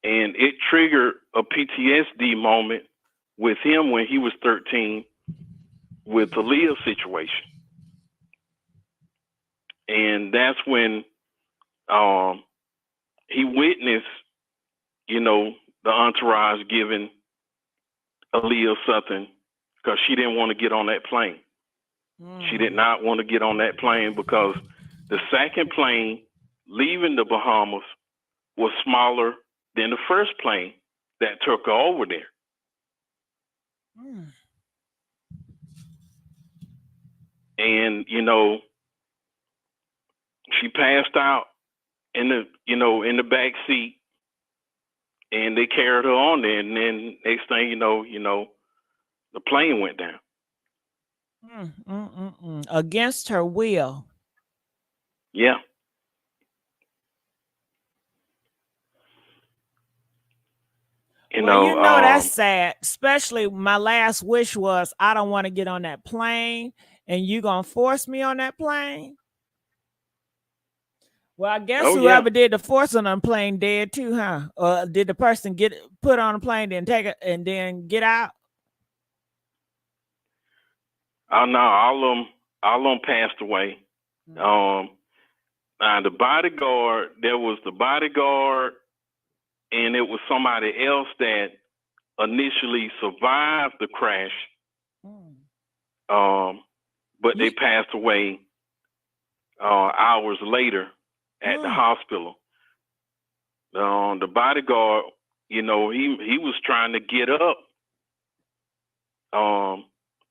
And it triggered a PTSD moment with him when he was 13 with the Aaliyah situation. And that's when he witnessed, the entourage giving Aaliyah something because she didn't want to get on that plane. She did not want to get on that plane because the second plane leaving the Bahamas was smaller than the first plane that took her over there. And, she passed out in the back seat, and they carried her on there, and then next thing the plane went down. Against her will. Yeah. That's sad. Especially my last wish was I don't want to get on that plane. and you gonna force me on that plane? Well, I guess Oh yeah. whoever did the forcing on the plane dead too, huh? Or did the person get put on the plane, then take it, and then get out? Oh no, all of them passed away. The bodyguard, there was the bodyguard, and it was somebody else that initially survived the crash. But they passed away hours later at the hospital. The bodyguard, he was trying to get up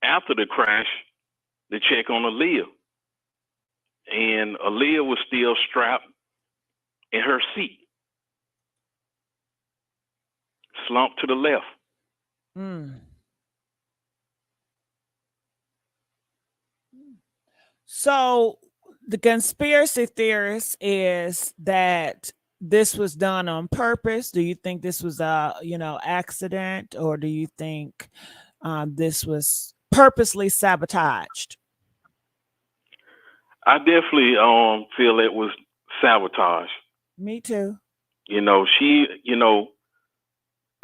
after the crash to check on Aaliyah. And Aaliyah was still strapped in her seat, slumped to the left. So the conspiracy theorist is that this was done on purpose. Do you think this was a accident, or do you think this was purposely sabotaged? I definitely feel it was sabotage. Me too.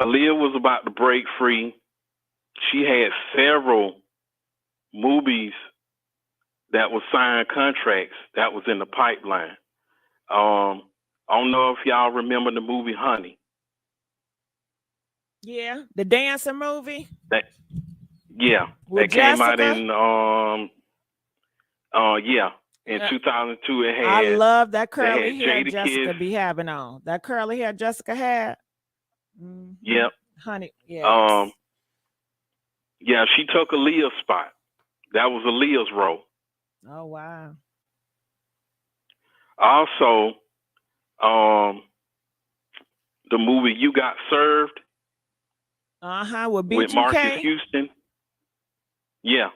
Aaliyah was about to break free. She had several movies that was signed contracts that was in the pipeline. I don't know if y'all remember the movie Honey. Yeah, the dancing movie. That With came out Jessica? in 2002. It had. I love that curly hair Jada Jessica Kiss. be having on. That curly hair Jessica had. Yep. Honey. Yes. Yeah, she took Aaliyah's spot. That was Aaliyah's role. Oh wow. Also, the movie You Got Served. With Marcus Houston. Yeah.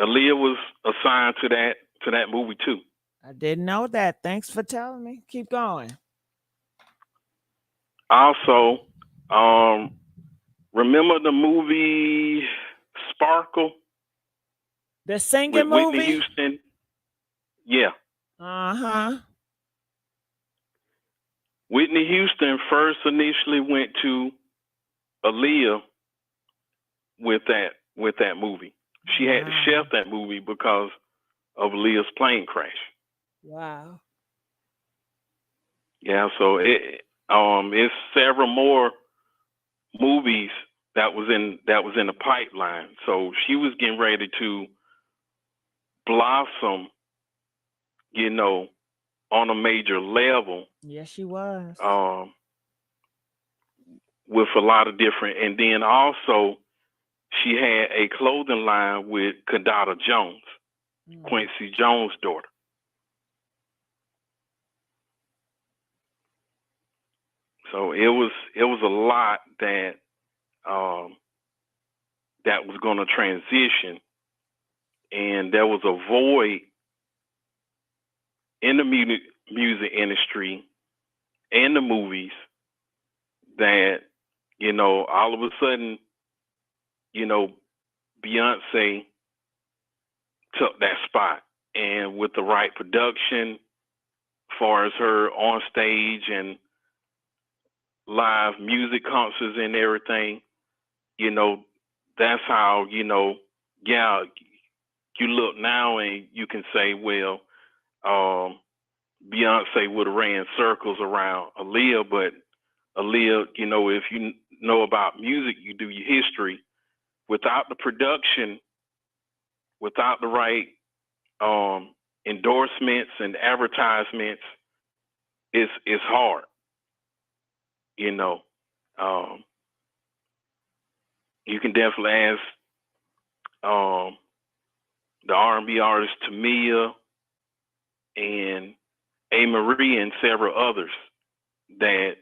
Aaliyah was assigned to that movie too. I didn't know that. Thanks for telling me. Keep going. Also, remember the movie Sparkle? The singing with movie? Whitney Houston. Yeah. Whitney Houston first initially went to Aaliyah with that movie. She had to shelf that movie because of Aaliyah's plane crash. Wow. Yeah, so it's several more movies that was in the pipeline. So she was getting ready to blossom, on a major level. Yes, she was. With a lot of different, and then also she had a clothing line with Kadada Jones, Quincy Jones' daughter. So it was a lot that that was going to transition, and there was a void in the music industry and the movies that, all of a sudden, Beyonce took that spot, and with the right production, as far as her on stage and live music concerts and everything, that's how, you look now and you can say, well, Beyonce would have ran circles around Aaliyah, but Aaliyah, if you know about music, you do your history. Without the production, without the right endorsements and advertisements, it's hard. You can definitely ask the R&B artist Tamia and A. Marie and several others that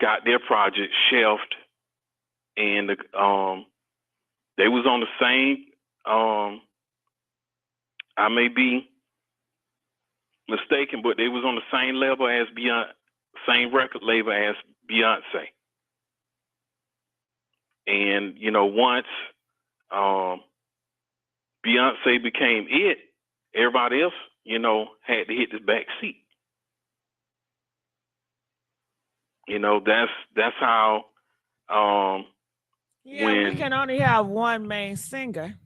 got their project shelved, and they was on the same. I may be mistaken, but they was on the same level as Beyonce, same record label as Beyonce. And once Beyonce became it, everybody else, you know, had to hit the back seat. You know, that's how Yeah, when we can only have one main singer.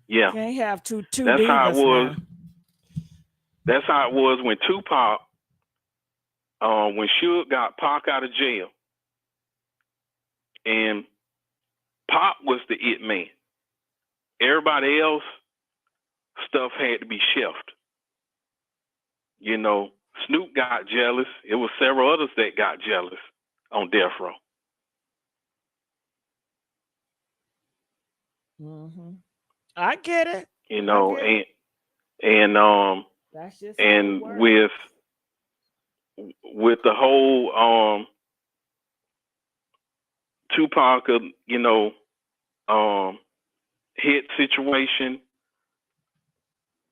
yeah, Can't have two that's how it divas was. now. That's how it was when Tupac, when Suge got Pac out of jail, and Pac was the it man. Everybody else stuff had to be shelved. You know, Snoop got jealous. It was several others that got jealous on death row. Mm-hmm. I get it. You I know, get it. That's just how it and works. with the whole Tupac, you know, hit situation,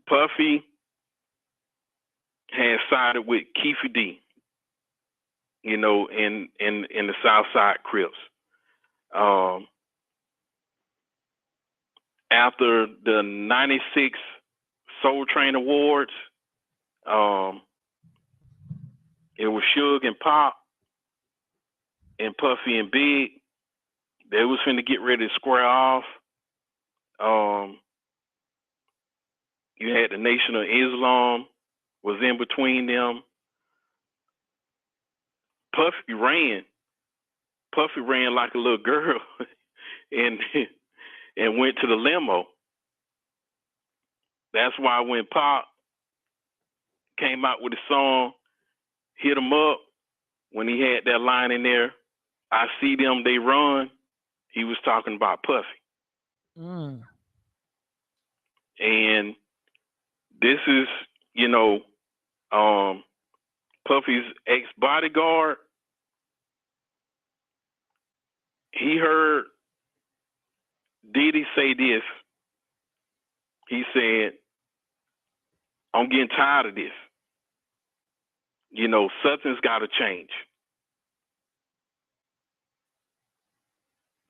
Puffy had sided with Keefe D, you know, in the Southside Crips. After the '96 Soul Train Awards, it was Suge and Pop and Puffy and Big. They was finna get ready to square off. You had the Nation of Islam was in between them. Puffy ran like a little girl and went to the limo. That's why when Pop came out with the song Hit 'Em Up, when he had that line in there, I see them, they run, he was talking about Puffy. Mm. And this is, you know, Puffy's ex-bodyguard. He heard Diddy say this. He said, I'm getting tired of this. You know, something's got to change.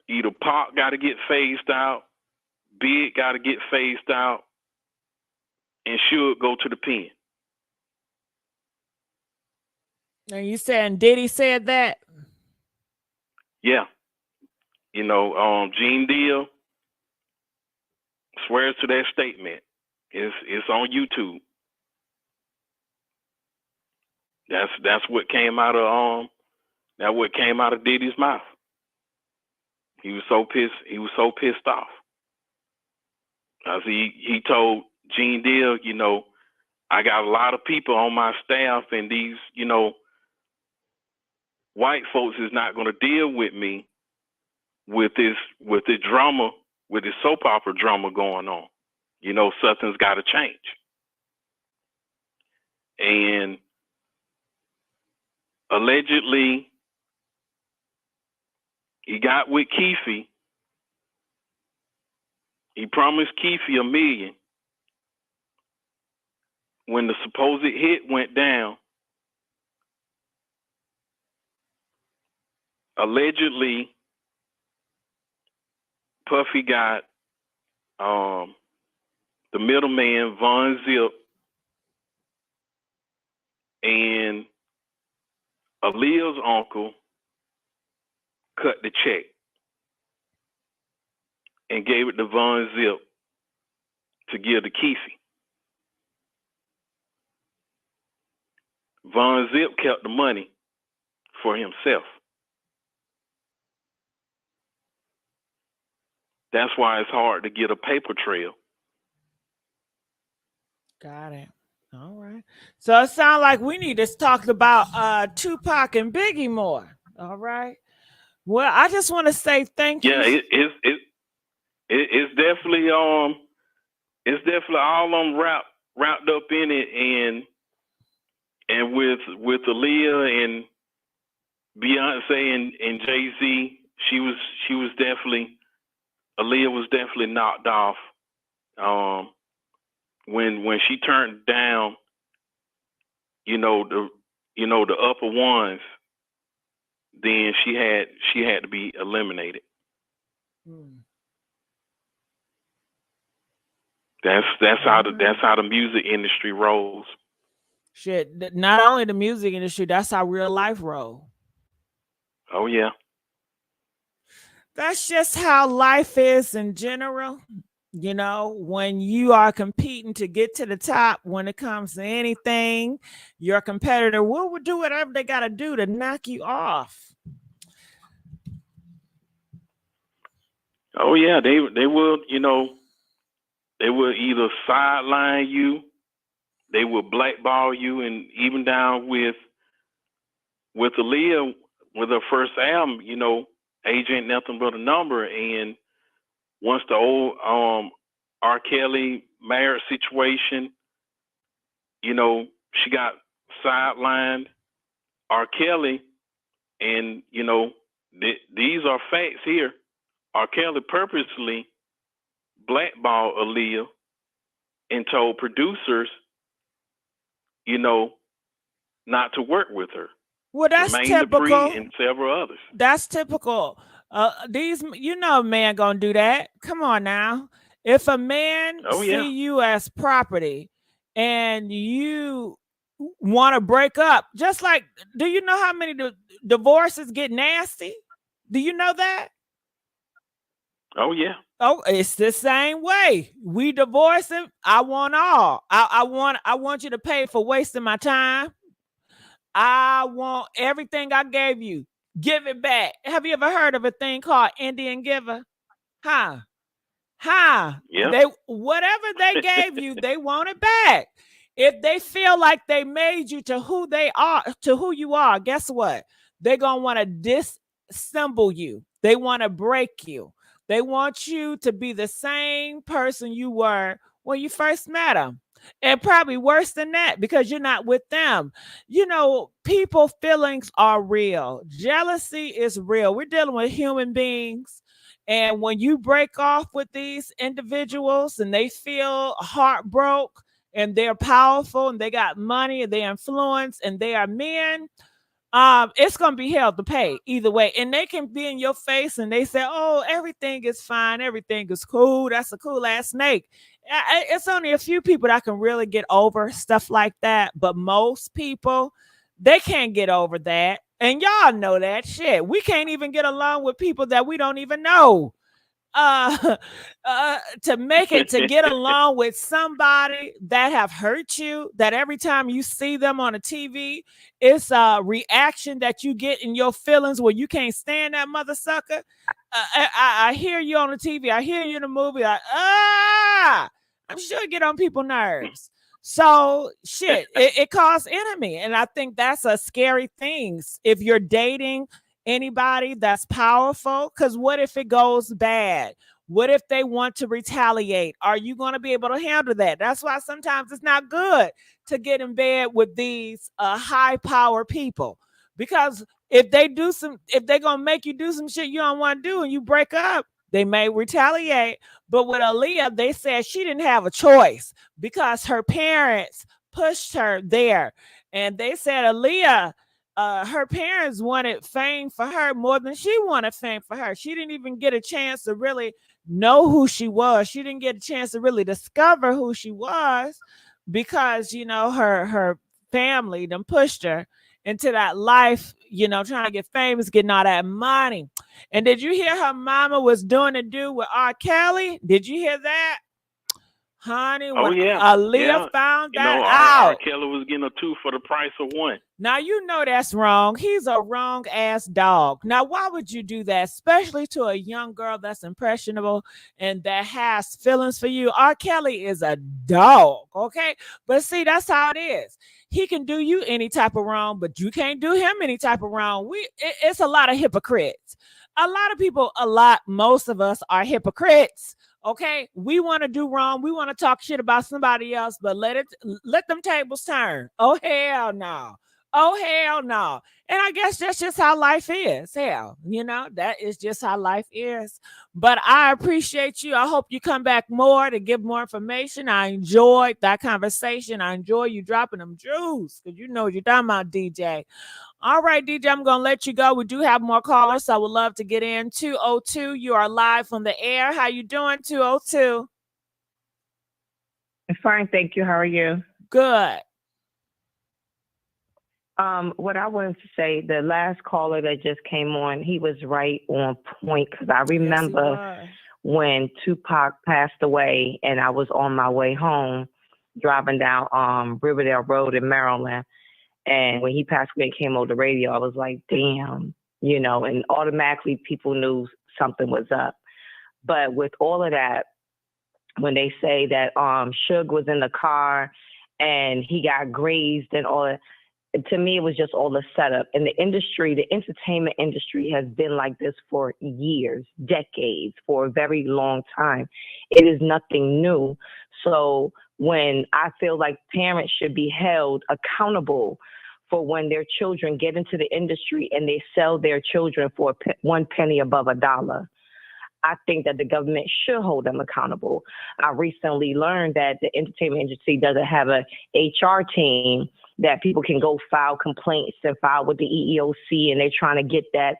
Either Pop got to get phased out, Big got to get phased out, and Suge go to the pen. And you saying Diddy said that? Yeah. You know, Gene Deal swears to that statement. It's on YouTube. That's what came out of Diddy's mouth. He was so pissed. He was so pissed off. As he told Gene Deal, you know, I got a lot of people on my staff, and these, you know, white folks is not going to deal with me with this drama, with this soap opera drama going on. You know, something's got to change. And allegedly, he got with Keefe. He promised Keefe $1 million. When the supposed hit went down, allegedly, Puffy got the middleman, Von Zip, and Aaliyah's uncle cut the check and gave it to Von Zip to give to Keefe. Von Zip kept the money for himself. That's why it's hard to get a paper trail. Got it. All right. So it sounds like we need to talk about Tupac and Biggie more. All right. Well, I just want to say thank you. Yeah, it's definitely all wrapped up in it, and with Aaliyah and Beyonce and Jay-Z, Aaliyah was definitely knocked off. When she turned down, the upper ones, then she had to be eliminated. That's how the music industry rolls. Shit, not only the music industry, that's how real life roll. Oh yeah. That's just how life is in general. You know, when you are competing to get to the top, when it comes to anything, your competitor will do whatever they got to do to knock you off. Oh yeah, they will, they will either sideline you, they will blackball you, and even down with Aaliyah with her first album, age ain't nothing but a number. And once the old R.Kelly marriage situation, she got sidelined. R.Kelly, and these are facts here. R.Kelly purposely blackballed Aaliyah and told producers, not to work with her. Well, that's typical. And several others. That's typical. These, man gonna do that. Come on now. If a man see you as property and you want to break up, just like, do you know how many divorces get nasty? Do you know that? Oh yeah. Oh, it's the same way. We divorce him. I want all. I want you to pay for wasting my time. I want everything I gave you. Give it back. Have you ever heard of a thing called Indian giver? Huh? Yeah. Whatever they gave you, they want it back. If they feel like they made you to who they are, to who you are, guess what? They're gonna want to disassemble you. They want to break you. They want you to be the same person you were when you first met them. And probably worse than that, because you're not with them. People's feelings are real. Jealousy is real. We're dealing with human beings. And when you break off with these individuals and they feel heartbroken and they're powerful and they got money and they influence and they are men, it's gonna be hell to pay either way. And they can be in your face and they say, "Oh, everything is fine, everything is cool. That's a cool ass snake." It's only a few people that can really get over stuff like that, but most people, they can't get over that. And y'all know that shit. We can't even get along with people that we don't even know. To make it to get along with somebody that have hurt you, that every time you see them on a TV, it's a reaction that you get in your feelings where you can't stand that mother sucker. I hear you on the TV, I hear you in the movie. I'm sure it get on people's nerves. So shit, it caused enemy, and I think that's a scary thing. If you're dating anybody that's powerful, because what if it goes bad? What if they want to retaliate? Are you going to be able to handle that? That's why sometimes it's not good to get in bed with these high power people, because if they're going to make you do some shit you don't want to do and you break up, they may retaliate. But with Aaliyah, they said she didn't have a choice because her parents pushed her there. And they said Aaliyah, her parents wanted fame for her more than she wanted fame for her. She didn't even get a chance to really know who she was. She didn't get a chance to really discover who she was because, her family them pushed her into that life, trying to get famous, getting all that money. And did you hear her mama was doing a do with R.Kelly? Did you hear that? Honey, when Aaliyah found that out. R.Kelly was getting a 2 for the price of 1. Now, that's wrong. He's a wrong ass dog. Now, why would you do that? Especially to a young girl that's impressionable and that has feelings for you. R.Kelly is a dog, okay? But see, that's how it is. He can do you any type of wrong, but you can't do him any type of wrong. It's a lot of hypocrites. A lot of people, most of us are hypocrites. Okay, we want to do wrong. We want to talk shit about somebody else, but let them tables turn. Oh hell no. Oh hell no. And I guess that's just how life is. Hell, that is just how life is. But I appreciate you. I hope you come back more to give more information. I enjoyed that conversation. I enjoy you dropping them jewels because you know what you're talking about, DJ. All right, DJ, I'm going to let you go. We do have more callers, so I would love to get in. 202, you are live from the air. How you doing, 202? Fine, thank you. How are you? Good. What I wanted to say, the last caller that just came on, he was right on point because I Yes, he remember was. when Tupac passed away and I was on my way home driving down Riverdale Road in Maryland. And when he passed away and came over the radio, I was like, damn, you know, and automatically people knew something was up. But with all of that, when they say that Suge was in the car and he got grazed and all that, to me, it was just all a setup. And the industry, the entertainment industry has been like this for years, decades, for a very long time. It is nothing new. So when I feel like parents should be held accountable for when their children get into the industry and they sell their children for 1 penny above $1. I think that the government should hold them accountable. I recently learned that the entertainment industry doesn't have a HR team that people can go file complaints and file with the EEOC, and they're trying to get that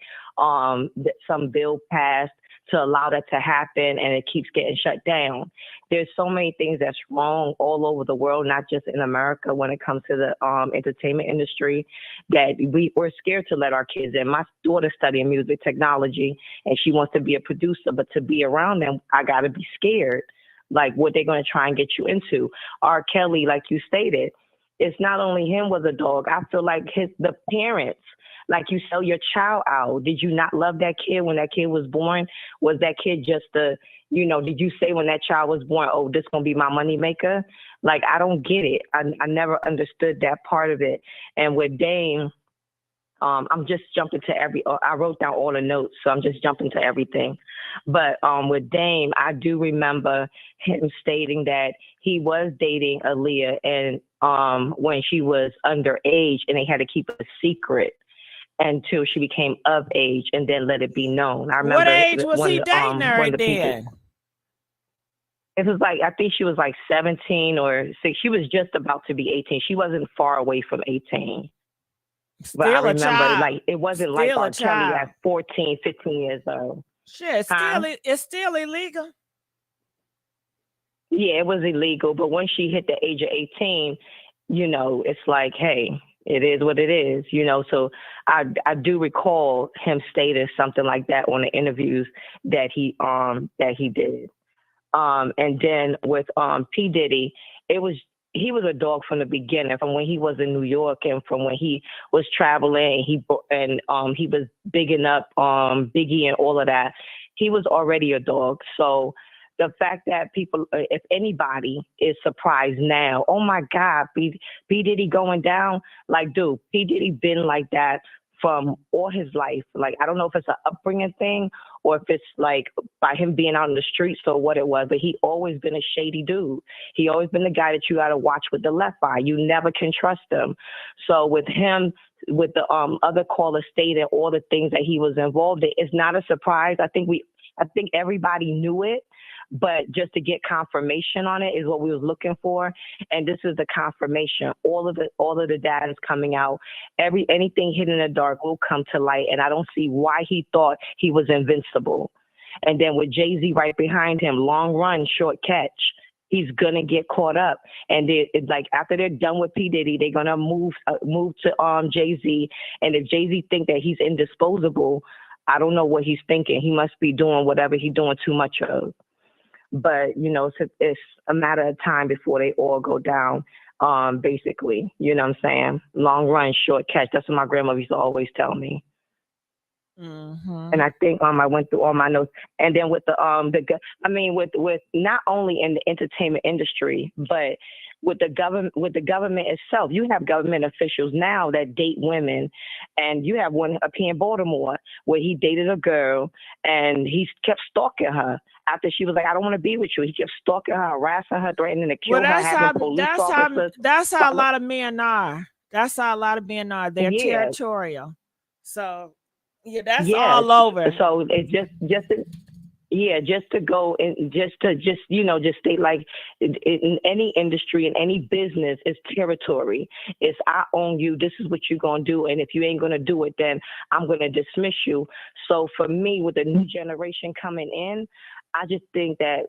some bill passed to allow that to happen, and it keeps getting shut down. There's so many things that's wrong all over the world, not just in America, when it comes to the entertainment industry, that we're scared to let our kids in. My daughter's studying music technology, and she wants to be a producer, but to be around them, I got to be scared, like what they're going to try and get you into. R.Kelly, like you stated, it's not only him was a dog. I feel like the parents, like you sell your child out. Did you not love that kid when that kid was born? Was that kid just did you say when that child was born, oh, this going to be my money maker? Like, I don't get it. I never understood that part of it. And with Dame, I'm just jumping to I wrote down all the notes, so I'm just jumping to everything. But with Dame, I do remember him stating that he was dating Aaliyah and when she was underage, and they had to keep it a secret until she became of age and then let it be known. I remember What age was he dating her one of the then? people, it was like, I think she was like 17 or 6. She was just about to be 18. She wasn't far away from 18. But I Still a remember, child. like, it wasn't like Still a R. Kelly child. at 14, 15 years old. Shit, Huh? it's still illegal. Yeah, it was illegal. But once she hit the age of 18, it's like, hey, it is what it is, So I do recall him stating something like that on the interviews that he did. And then with P. Diddy, he was a dog from the beginning, from when he was in New York and from when he was traveling. He was bigging up Biggie and all of that. He was already a dog. So the fact that people, if anybody is surprised now, oh my God, P. Diddy going down, like, dude, P. Diddy been like that from all his life. Like, I don't know if it's an upbringing thing or if it's like by him being out in the streets or what it was, but he always been a shady dude. He always been the guy that you got to watch with the left eye. You never can trust him. So with him, with the other caller stating all the things that he was involved in, it's not a surprise. I think everybody knew it, but just to get confirmation on it is what we was looking for. And this is the confirmation. All of the data is coming out. Anything hidden in the dark will come to light. And I don't see why he thought he was invincible. And then with Jay-Z right behind him, long run, short catch, he's gonna get caught up. And after they're done with P. Diddy, they're gonna move to Jay-Z. And if Jay-Z think that he's indisposable, I don't know what he's thinking. He must be doing whatever he's doing too much of. But, it's a matter of time before they all go down, basically. You know what I'm saying? Long run, short catch. That's what my grandmother used to always tell me. Mm-hmm. And I think I went through all my notes. And then with with not only in the entertainment industry, but with the government itself, you have government officials now that date women, and you have one up here in Baltimore where he dated a girl and he kept stalking her after she was like, I don't want to be with you. He kept stalking her, harassing her, threatening to kill her, having police officers. That's how a lot of men are. That's how a lot of men are. They're territorial. So yeah, that's all over. So it's just to go and just state like in any industry, in any business, it's territory. It's I own you. This is what you're going to do. And if you ain't going to do it, then I'm going to dismiss you. So for me, with the new generation coming in, I just think that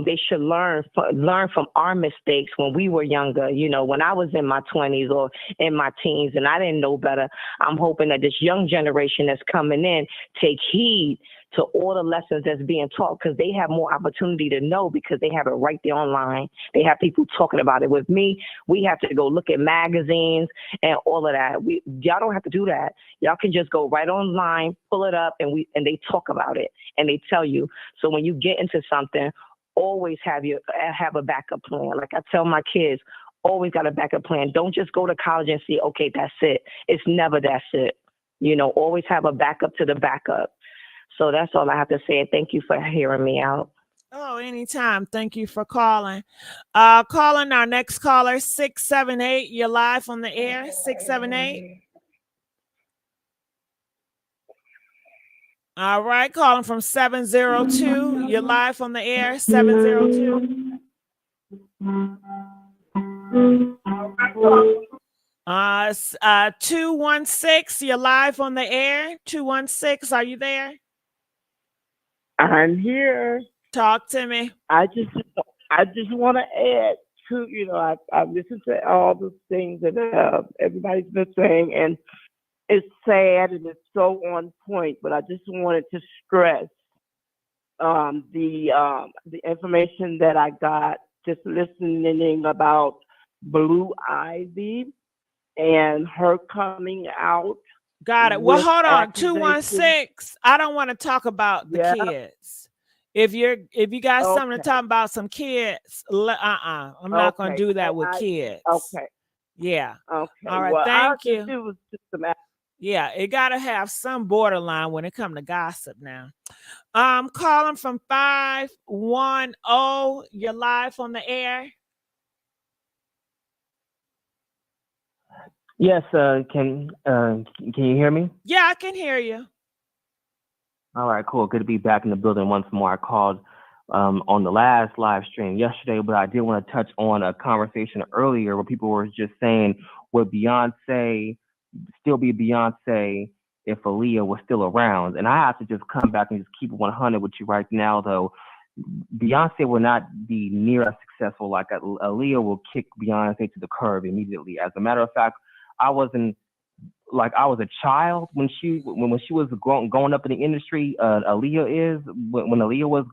they should learn from our mistakes when we were younger. You know, when I was in my 20s or in my teens and I didn't know better. I'm hoping that this young generation that's coming in take heed to all the lessons that's being taught, because they have more opportunity to know because they have it right there online. They have people talking about it. With me, we have to go look at magazines and all of that. Y'all don't have to do that. Y'all can just go right online, pull it up, and they talk about it and they tell you. So when you get into something, always have a backup plan. Like I tell my kids, always got a backup plan. Don't just go to college and see, okay, that's it. It's never that's it. You know, always have a backup to the backup. So that's all I have to say. Thank you for hearing me out. Oh, anytime. Thank you for calling. Calling our next caller, 678. You're live on the air, 678. All right, calling from 702. You're live on the air, 702. 216. You're live on the air, 216. Are you there? I'm here. Talk to me. I just want to add to, you know, I've listened to all the things that everybody's been saying, and it's sad and it's so on point. But I just wanted to stress the information that I got just listening about Blue Ivy and her coming out. Got it. Well, hold on. 216. I don't want to talk about the kids. If you got something to talk about some kids, I'm not going to do that with kids. Okay. Yeah. Okay. All right. Well, thank you. It was just yeah, it got to have some borderline when it comes to gossip now. Calling from 510. You're live on the air. Yes, can you hear me? Yeah, I can hear you. All right, cool. Good to be back in the building once more. I called on the last live stream yesterday, but I did want to touch on a conversation earlier where people were just saying, would Beyonce still be Beyonce if Aaliyah was still around? And I have to just come back and just keep it 100 with you right now, though. Beyonce will not be near as successful. Like Aaliyah will kick Beyonce to the curb immediately. As a matter of fact, I was a child when she was going up in the industry. Aaliyah is when Aaliyah was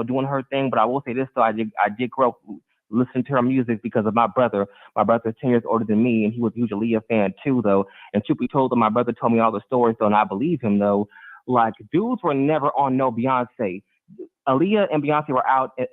doing her thing. But I will say this though, I did grow up listening to her music because of my brother. My brother's 10 years older than me, and he was a huge Aaliyah fan too though. And truth be told, my brother told me all the stories though, and I believe him though. Like dudes were never on no Beyonce. Aaliyah and Beyonce were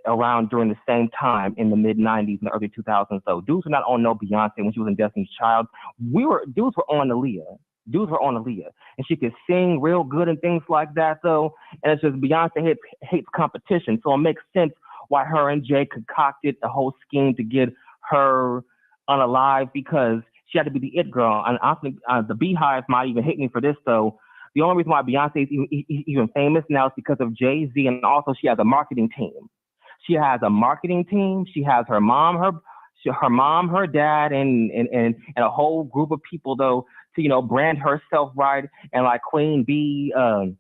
around during the same time in the mid 90s and the early 2000s. So dudes were not on no Beyonce when she was in Destiny's Child. Dudes were on Aaliyah. And she could sing real good and things like that though. And it's just Beyonce hates competition. So it makes sense why her and Jay concocted a whole scheme to get her unalive, because she had to be the it girl. And I think the Beehive might even hate me for this though. The only reason why Beyonce is even famous now is because of Jay-Z, and also she has a marketing team. She has her mom, her dad, and a whole group of people though to brand herself right, and like Queen Bee, and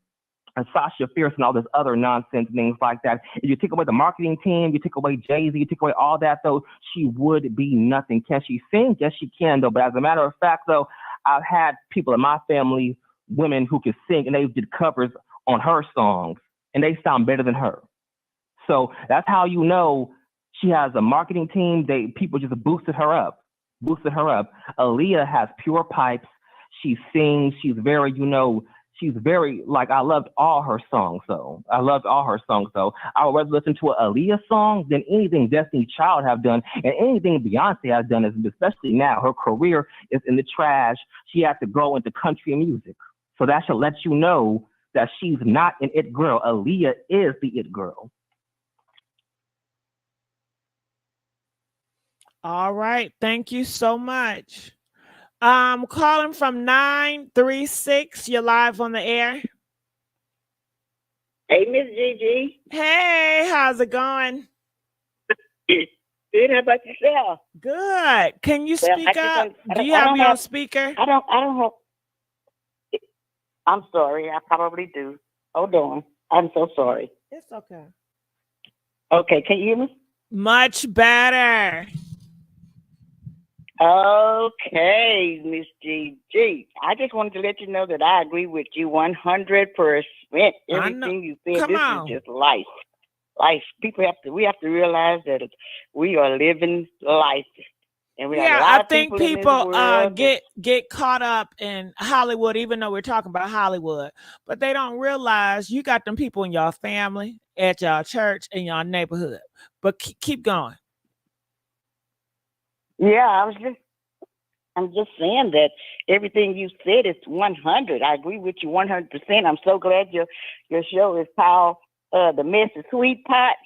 Sasha Fierce and all this other nonsense things like that. If you take away the marketing team, you take away Jay-Z, you take away all that though, she would be nothing. Can she sing? Yes, she can though. But as a matter of fact though, I've had people in my family, women who could sing, and they did covers on her songs, and they sound better than her. So that's how you know she has a marketing team. People just boosted her up. Aaliyah has pure pipes. She sings. She's very, I loved all her songs though. I would rather listen to an Aaliyah song than anything Destiny's Child have done, and anything Beyonce has done, especially now. Her career is in the trash. She has to go into country music. So that should let you know that she's not an it girl. Aaliyah is the it girl. All right. Thank you so much. Calling from 936. You're live on the air. Hey, Miss Gigi. Hey, how's it going? Good. How about yourself? Good. Can you speak up? Do you have me on speaker? I don't have. I'm sorry. I probably do. Hold on. I'm so sorry. It's okay. Okay, can you hear me? Much better. Okay, Miss GG. I just wanted to let you know that I agree with you 100%. I know. Everything you said, Come this on. is just life. Life. We have to realize that we are living life. And we got a Yeah, lot I of think people in this people world. get caught up in Hollywood, even though we're talking about Hollywood, but they don't realize you got them people in your family, at your church, in your neighborhood. But keep going. Yeah, I'm just saying that everything you said is 100. I agree with you 100%. I'm so glad your show is called The Messy Sweet Pot,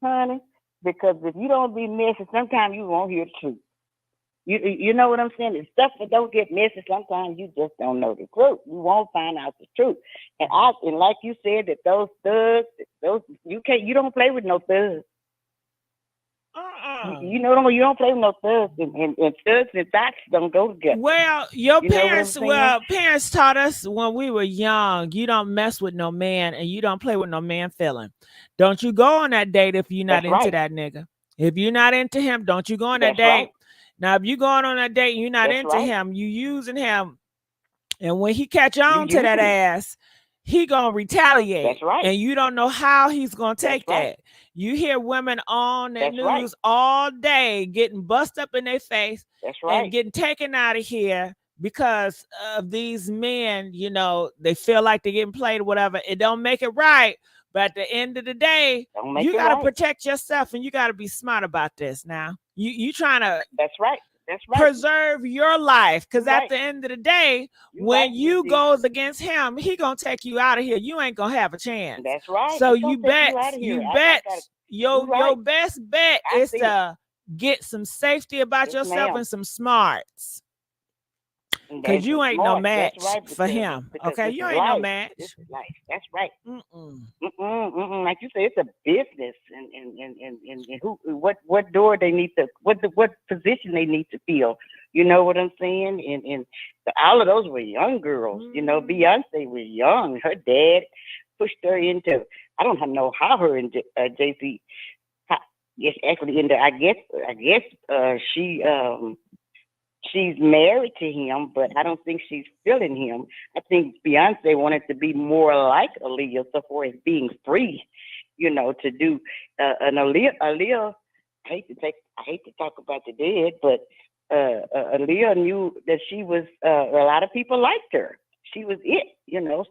honey, because if you don't be messy, sometimes you won't hear the truth. You know what I'm saying? The stuff that don't get messy, sometimes you just don't know the truth. You won't find out the truth. And like you said, that those thugs, you don't play with no thugs. You don't play with no thugs, and thugs and thoughts don't go together. Well, your You know what I'm parents, saying? parents taught us when we were young, you don't mess with no man and you don't play with no man feeling. Don't you go on that date if you're not That's into right. that nigga. If you're not into him, don't you go on that That's date. right. Now, if you going on that date and you're not That's into right. him, you using him, and when he catch on to You that using him. ass, he gonna retaliate. That's right. And you don't know how he's gonna take That's right. that. You hear women on the That's right. news all day getting bust up in their face That's and right. getting taken out of here because of these men, they feel like they're getting played or whatever. It don't make it right. But at the end of the day, Don't make you it got to right. protect yourself and you got to be smart about this now. You trying to That's right. That's right. preserve your life, because You at right. the end of the day, You when right, you GG. goes against him, he gonna take you out of here. You ain't gonna have a chance. That's right. So He gonna take you out of here. I got your you right. best bet I is see it. to get some safety about Yes, yourself ma'am. and some smarts, And because that's you ain't no smart. That's match right. for him. Because Okay, this you is ain't no life. match. This is life. That's right. Mm-mm. Like you say, it's a business, and what door they need to, what position they need to fill. You know what I'm saying? And all of those were young girls. You know, Beyonce was young. Her dad pushed her into. I don't know how her and Jay-Z. Yes, actually, into. I guess she's married to him, but I don't think she's feeling him. I think Beyonce wanted to be more like Aaliyah, so far as being free, to do an Aaliyah. I hate to talk about the dead, but Aaliyah knew that she was. A lot of people liked her. She was it,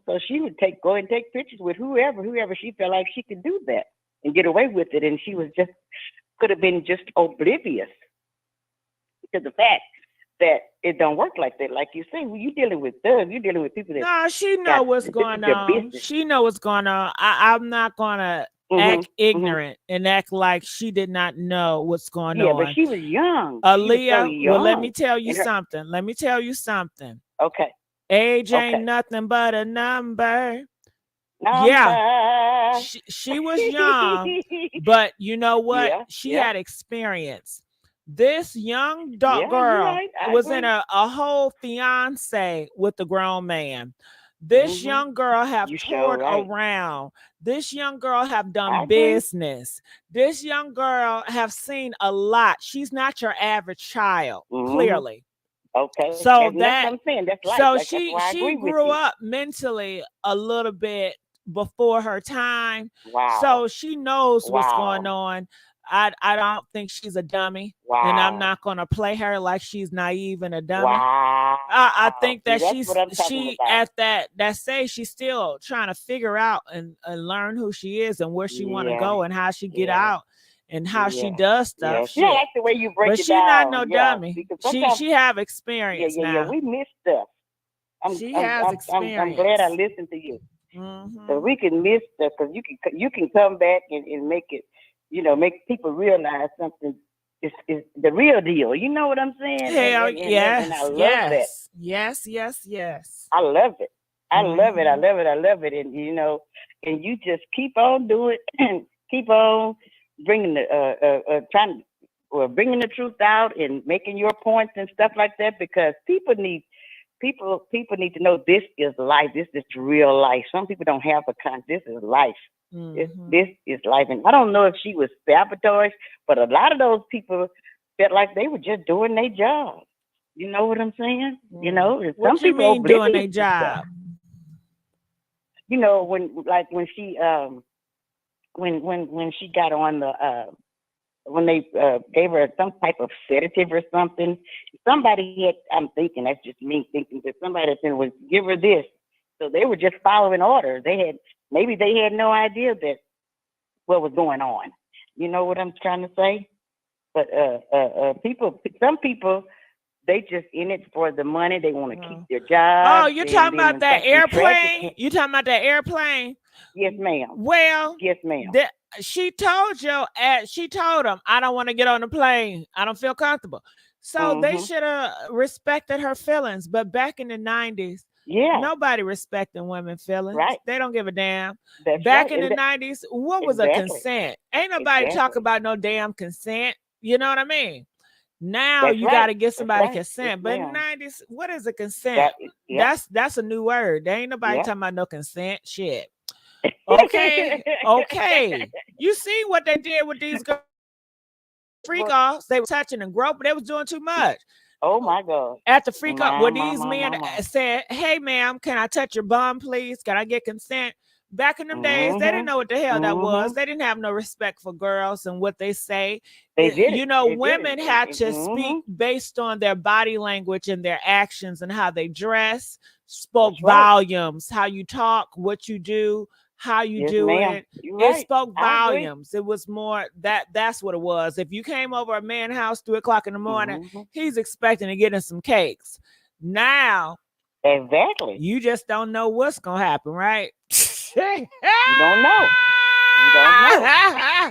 so she would go and take pictures with whoever she felt like she could do that and get away with it, and she was could have been just oblivious to the fact that it don't work like that. Like you say, when you dealing with thugs, you're dealing with people that. No, she know what's going on. She know what's going on. I'm not gonna act ignorant and act like she did not know what's going on. Yeah, but she was young. Aaliyah, well, let me tell you And her- something. Let me tell you something. Okay. Age ain't Okay. nothing but a number. Number. Yeah, she was young, but you know what? Yeah, she yeah. had experience. This young Yeah, you're girl right. I was agree. in a whole fiance with the grown man. This young girl have You toured sure right. around. This young girl have I done agree. business. This young girl have seen a lot. She's not your average child, clearly. Okay. So that's what I'm saying. That's life. so That's why I agree she with grew you. up mentally a little bit before her time. Wow. So she knows what's going Wow. on. I don't think she's a dummy. And I'm Wow. not gonna play her like she's naive and a dummy. Wow. I think See, that that's what I'm talking about. at that stage, she's still trying to figure out and learn who she is and where she want to Yeah. go and how she get Yeah. out and how she Yeah. does stuff. Yeah. See, I like the way you break But it she not down. no Yeah. dummy. Because She sometimes, have yeah, experience yeah. now. We miss stuff. She has I'm experience. glad I listened to you. Mhm. So we can miss stuff because you can come back and make it, make people realize something is the real deal. You know what I'm saying? Hell And yes, I love that. yes. I love it. I love it. I Mhm. love it. I love it. And and you just keep on doing it, keep on bringing bringing the truth out and making your points and stuff like that, because people need to know this is life. This is real life. Some people don't have this is life. This is life. And I don't know if she was sabotaged, but a lot of those people felt like they were just doing their job. You know what I'm saying? You know, and What some you people mean doing their oblivious to stuff. job? You know, when she when she got on the when they gave her some type of sedative or something, somebody had, I'm thinking, that's just me thinking, that somebody said, was give her this. So they were just following orders. Maybe they had no idea that what was going on. You know what I'm trying to say? But some people, they just in it for the money. They want to keep their job. Oh, you talking about that airplane? You talking about that airplane? Yes, ma'am. Well, yes, ma'am. She told him, I don't want to get on the plane. I don't feel comfortable. So they should have respected her feelings. But back in the 90s, nobody respecting women's feelings. Right. They don't give a damn. That's back right. in the 90s, what was a consent? Ain't nobody talk about no damn consent. You know what I mean? Now That's you right. got to get somebody That's right. consent. Yes, But in the ma'am. 90s, what is a consent? That's a new word. There ain't nobody talking about no consent shit. Okay. You see what they did with these girls? Freak offs. They were touching and groping. They was doing too much. Oh my God. At the freak off, where these men said, hey ma'am, can I touch your bum, please? Can I get consent? Back in them days, they didn't know what the hell that was. They didn't have no respect for girls and what they say. You know, women had to speak based on their body language and their actions and how they dress, spoke volumes, how you talk, what you do, how you do it. It spoke volumes. It was more that's what it was. If you came over a man's house 3:00 in the morning, he's expecting to get in some cakes. Now, you just don't know what's gonna happen, right? You don't know. You don't know.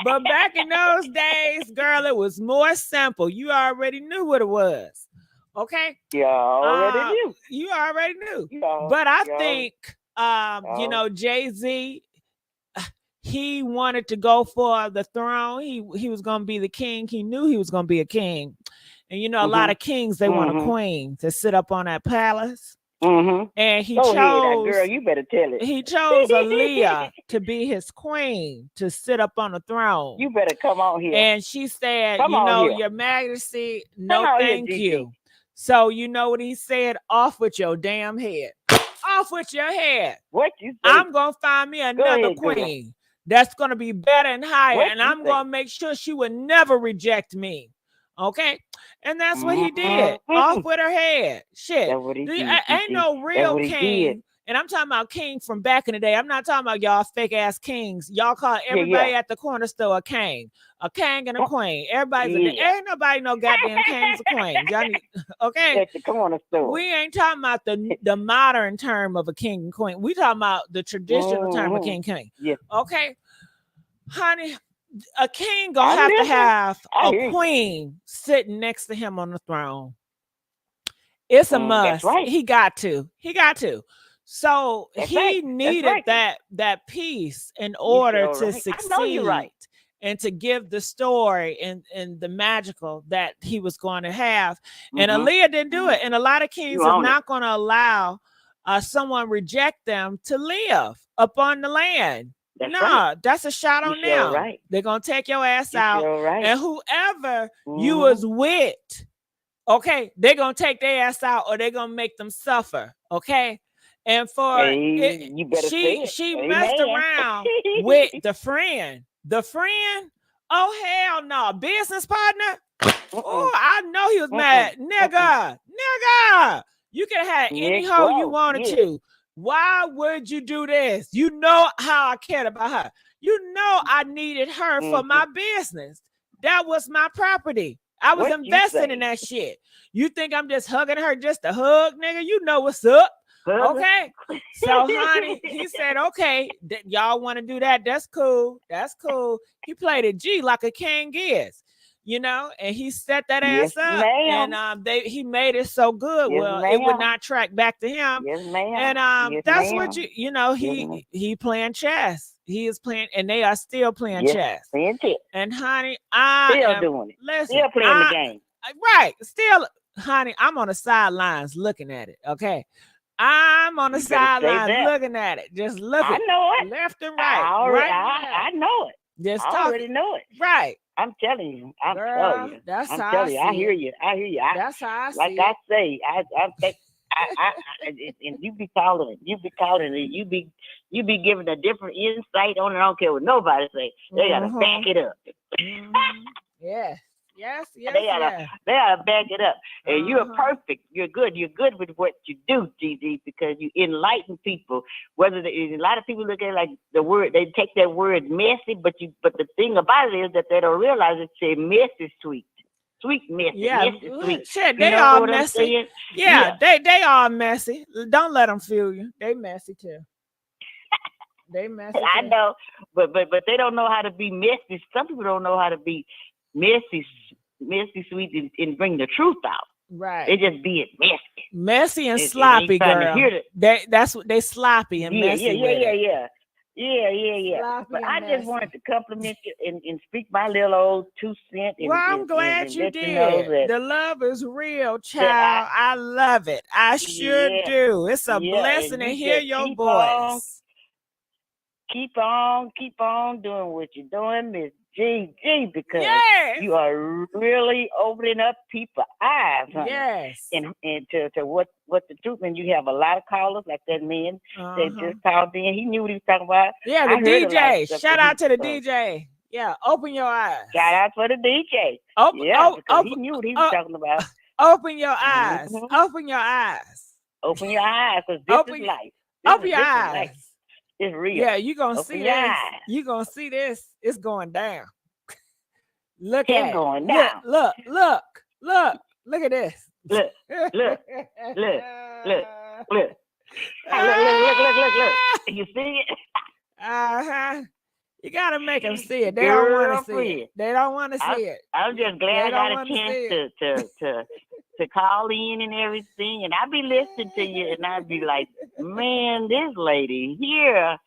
But back in those days, girl, it was more simple. You already knew what it was. Okay? You already knew. You already knew. But I think you know, Jay-Z, he wanted to go for the throne. He was going to be the king. He knew he was going to be a king. And, you know, a lot of kings, they want a queen to sit up on that palace. And he chose, girl, you better tell it. He chose Aaliyah to be his queen, to sit up on the throne. You better come on here. And she said, Your Majesty, no thank you. So you know what he said? Off with your damn head. Off with your head. What you say? I'm gonna find me another queen that's gonna be better and higher, and I'm gonna make sure she would never reject me. Okay, and that's what he did. Off with her head. Shit, ain't no real king. And I'm talking about king from back in the day. I'm not talking about y'all fake ass kings. Y'all call everybody at the corner store a king and a queen. Everybody's ain't nobody no goddamn kings or queens. Y'all need, okay? At the corner store. We ain't talking about the modern term of a king and queen. We talking about the traditional term of king and queen. Yeah. Okay, honey, a king gonna have to have a queen sitting next to him on the throne. It's a must. Right. He got to. So he needed that piece in order to succeed and to give the story and the magical that he was going to have. And Aaliyah didn't do it. And a lot of kings are not going to allow someone reject them to live up on the land. That's a shot on them. Right. They're going to take your ass out. And whoever you was with, okay, they're going to take their ass out or they're going to make them suffer. Okay. And for she messed around with the friend. The friend? Oh, hell no. Business partner? Oh, I know he was mad. Nigga. You could have had any hoe you wanted to. Why would you do this? You know how I cared about her. You know I needed her for my business. That was my property. I was investing in that shit. You think I'm just hugging her just to hug, nigga? You know what's up. Okay, so honey, he said, okay, y'all want to do that? That's cool. He played a G like a king is, you know, and he set that ass up, and he made it so good. It would not track back to him. And that's what you know. He playing chess. He is playing, and they are still playing chess. And honey, still doing it. Listen, still playing the game. Right, still, honey. I'm on the sidelines looking at it. Okay. I'm on the You better say sideline that. looking at it, just looking I know it. left and right, right and left. I know it. Just I already talking. know it. Right. I'm telling you. I'm Girl, telling you. that's I'm how I telling you. I see hear it. you. I hear you. That's how I Like see I it. say, I think and you be calling it. You be giving a different insight on it. I don't care what nobody say. They gotta back it up. Yes. Yes, yes, They gotta back it up. And you're perfect. You're good. You're good with what you do, GG, because you enlighten people. Whether a lot of people look at it like the word, they take that word messy, but the thing about it is that they don't realize it's a messy sweet. Sweet messy. Yeah, Messy sweet. shit, You they know all what I'm messy. saying? Yeah, they all messy. Don't let them fool you. They messy too. They messy too. I know, but they don't know how to be messy. Some people don't know how to be messy sweet and bring the truth out. Right. They just be it messy and sloppy, girl. That's what they sloppy and messy with it. Yeah. Sloppy But and I messy. just wanted to compliment you and speak my little old 2 cents. Well, I'm glad you let did. you know that, the love is real, child. I love it. I sure do. It's a blessing to hear your voice. Keep on doing what you're doing, Miss GG, because you are really opening up people's eyes, honey. Yes. And to what the truth, and you have a lot of callers like that man that just called in. He knew what he was talking about. Yeah, the DJ. Shout out to the DJ. Yeah, open your eyes. Shout out for the DJ. Because he knew what he was talking about. Open your eyes. Open your eyes. Open your eyes, because this is life. Open your eyes. It's real. Yeah, you're going to Open see your this. eyes. You're going to see this. It's going down. Look It's at going it. down. Look at this. Look. Look. You see it? You gotta make them see it. They don't want to see it. They don't want to see it. I'm just glad I got a chance to call in and everything, and I'll be listening to you, and I'll be like, man, this lady here,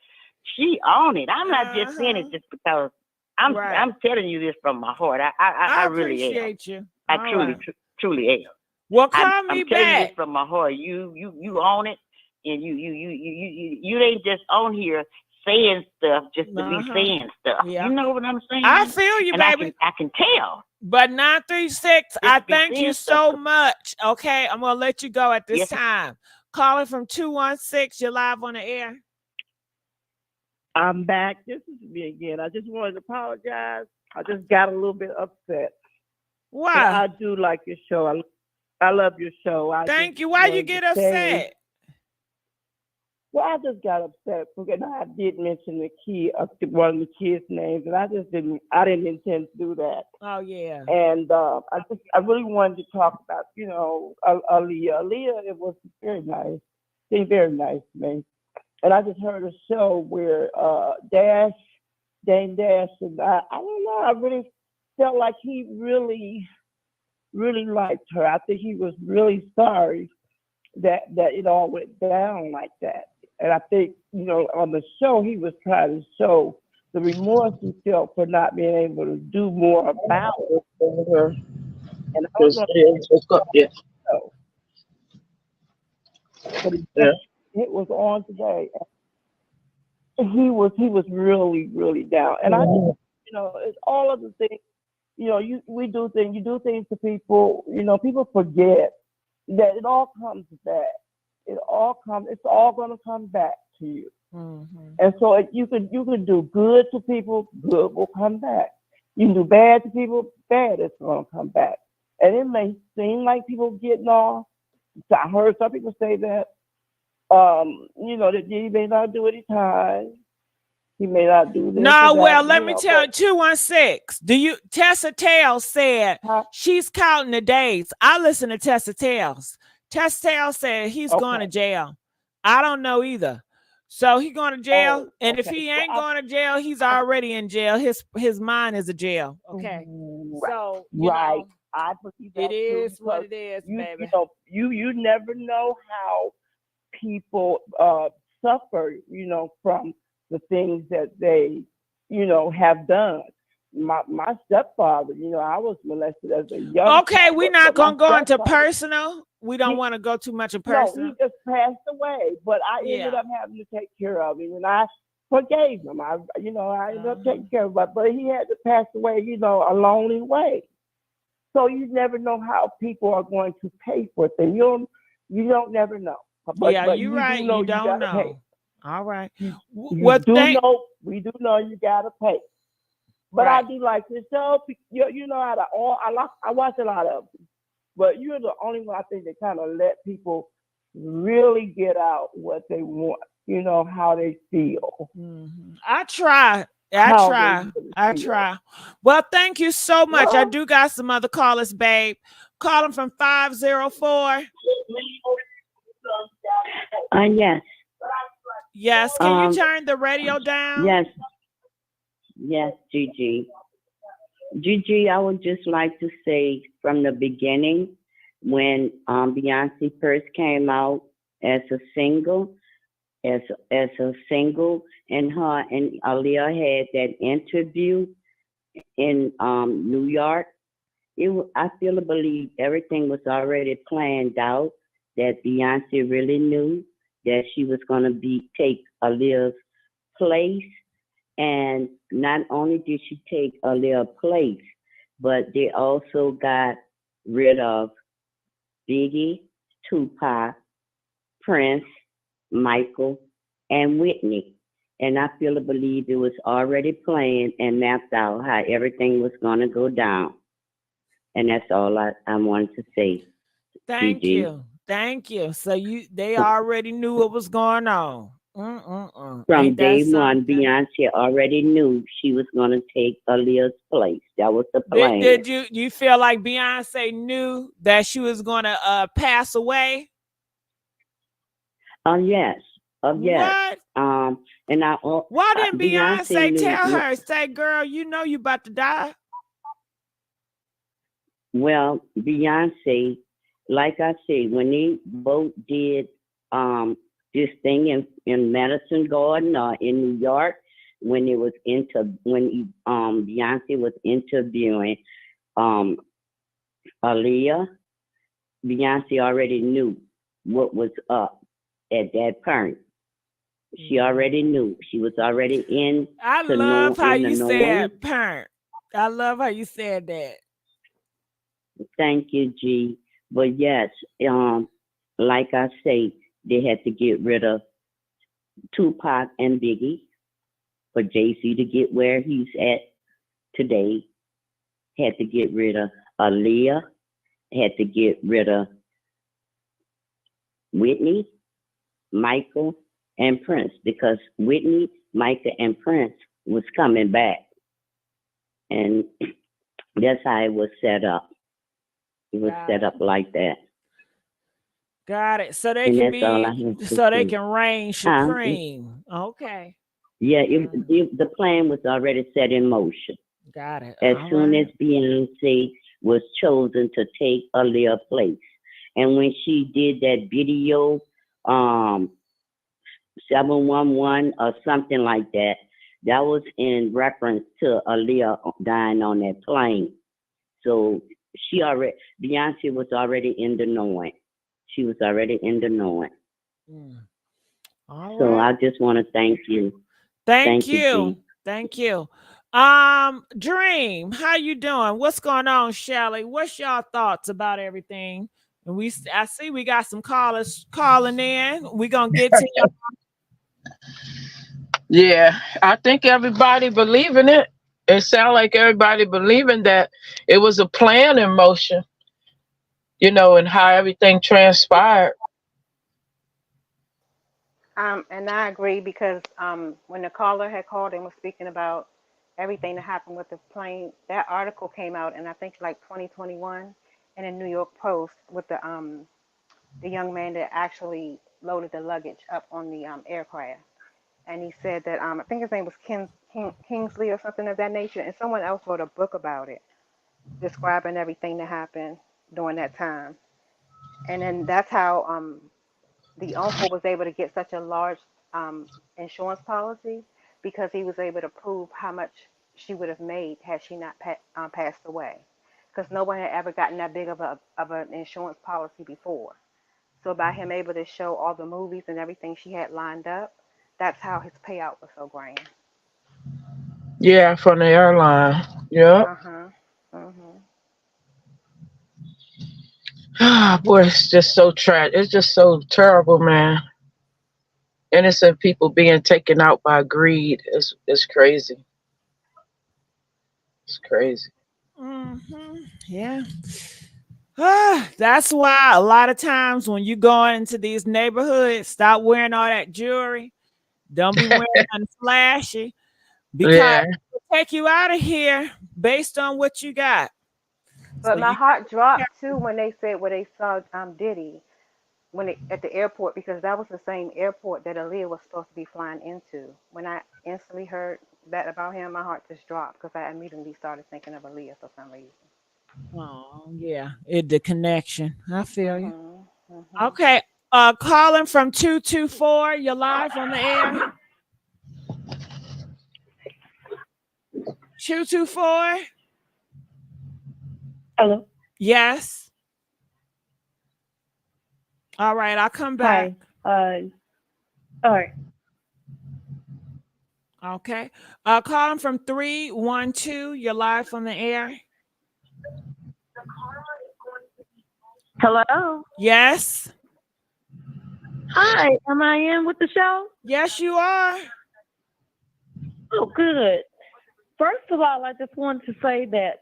she on it. I'm not just saying it just because I'm telling you this from my heart. I really appreciate am. You. I truly am. Well, call me I'm telling you back. this from my heart. You own it, and you ain't just on here saying stuff just to be saying stuff. Yeah. You know what I'm saying? I feel you, and baby. I can tell. But 936, I thank you so stuff. much. Okay, I'm gonna let you go at this time. Calling from 216, you're live on the air. I'm back. This is me again. I just wanted to apologize. I just got a little bit upset. Why? But I do like your show. I love your show. Thank you. Why you get upset? Well, I just got upset because I did mention one of the kids' names, and I didn't intend to do that. Oh yeah. And I really wanted to talk about, Aaliyah. Aaliyah, it was very nice. They very nice to me. And I just heard a show where Dame Dash, and I don't know, I really felt like he really, really liked her. I think he was really sorry that it all went down like that. And I think, on the show, he was trying to show the remorse he felt for not being able to do more about her. And I don't know but it was on today. He was really, really down. And I just, it's all of the things, we do things, you do things to people, people forget that it all comes back. It's all going to come back to you. Mm-hmm. And so if you can do good to people, good will come back. You can do bad to people, bad is going to come back. And it may seem like people getting off. I heard some people say that, that he may not do any time. He may not do this. No, well, let me tell you, 216. Tessa Tales said she's counting the days. I listen to Tessa Tales. Tessa Tales said he's going to jail. I don't know either. So he going to jail, and if he ain't going to jail, he's already in jail. His mind is a jail. Okay. So right. I believe that it is what it is, baby. You never know how people suffer, from the things that they, have done. My stepfather, I was molested as a young Okay, we're not gonna go into personal. we don't want to go too much in No, person. he just passed away, but I ended Yeah. up having to take care of him, and I forgave him. I ended up taking care of him, but he had to pass away, a lonely way. So you never know how people are going to pay for things. You don't never know. But Yeah, but you're you do right. know You you don't gotta pay. know. All right. You Well, do know we do know you gotta pay. But I right. do like this show. You know how to all I watch a lot of them. But you're the only one I think that kind of let people really get out what they want. How they feel. I try. I How they try. really I feel. try. Well, thank you so much. I Well, do got some other callers, babe. Calling from 504. Yes. Yes. Can you turn the radio down? Yes, Gigi. Gigi, I would just like to say from the beginning, when Beyonce first came out as a single, as a single, and her and Aaliyah had that interview in New York, I feel to believe everything was already planned out. That Beyonce really knew that she was going to take Aaliyah's place, and not only did she take Aaliyah's place, but they also got rid of Biggie, Tupac, Prince, Michael, and Whitney. And I feel to believe it was already planned and mapped out how everything was going to go down. And that's all I wanted to say. Thank Gigi. you. Thank you. So they already knew what was going on. From Ain't that day one, something? Beyonce already knew she was going to take Aaliyah's place. That was the plan. Did you feel like Beyonce knew that she was going to pass away? Yes. Yes. What? And Why didn't Beyonce knew. tell her, say, girl, you know you about to die? Well, Beyonce, like I said, when they both did this thing in Madison Garden or in New York, when Beyonce was interviewing Aaliyah, Beyonce already knew what was up at that point. She already knew. She was already in. I love how you said parent. I love how you said that. Thank you, G. But yes, like I say, they had to get rid of Tupac and Biggie for Jay-Z to get where he's at today. Had to get rid of Aaliyah. Had to get rid of Whitney, Michael, and Prince, because Whitney, Michael, and Prince was coming back. And that's how it was set up. It was set up like that. Got it. So they And can that's all I be, have to so they say. can reign supreme. Okay. Yeah, the plan was already set in motion. Got it. As All soon right. as Beyonce was chosen to take Aaliyah's place. And when she did that video, 711 or something like that, that was in reference to Aaliyah dying on that plane. So Beyonce was already in the knowing. She was already in the knowing. All So right. I just want to thank you. Thank you, you. G. Thank you. Dream, how you doing? What's going on, Shelly? What's y'all thoughts about everything? And I see we got some callers calling in. We're gonna get to y'all. Yeah, I think everybody believing it. It sounds like everybody believing that it was a plan in motion, and how everything transpired. And I agree because when the caller had called and was speaking about everything that happened with the plane, that article came out in I think like 2021 in the New York Post with the young man that actually loaded the luggage up on the aircraft, and he said that I think his name was Kingsley or something of that nature, and someone else wrote a book about it, describing everything that happened during that time, and then that's how the uncle was able to get such a large insurance policy because he was able to prove how much she would have made had she not passed away. because no one had ever gotten that big of an insurance policy before. So by him able to show all the movies and everything she had lined up, that's how his payout was so grand. Yeah, from the airline. Yep. Uh-huh. Mhm. Ah, boy, it's just so tragic. It's just so terrible, man. Innocent people being taken out by greed is crazy. It's crazy. Yeah. That's why a lot of times when you go into these neighborhoods, stop wearing all that jewelry. Don't be wearing nothing flashy because Yeah. it'll take you out of here based on what you got. But So my you heart dropped too when they said where they saw Diddy at the airport, because that was the same airport that Aaliyah was supposed to be flying into. When I instantly heard that about him, my heart just dropped because I immediately started thinking of Aaliyah for some reason. oh yeah, the connection. I feel you. Mhm. Mhm. Okay. Calling from 224. You're live on the air. 224. Hello. Yes. All right, I'll come back. Hi. All right. Okay. Calling from 312. You're live on the air. Hello. Yes. Hi. Am I in with the show? Yes, you are. Oh, good. First of all, I just wanted to say that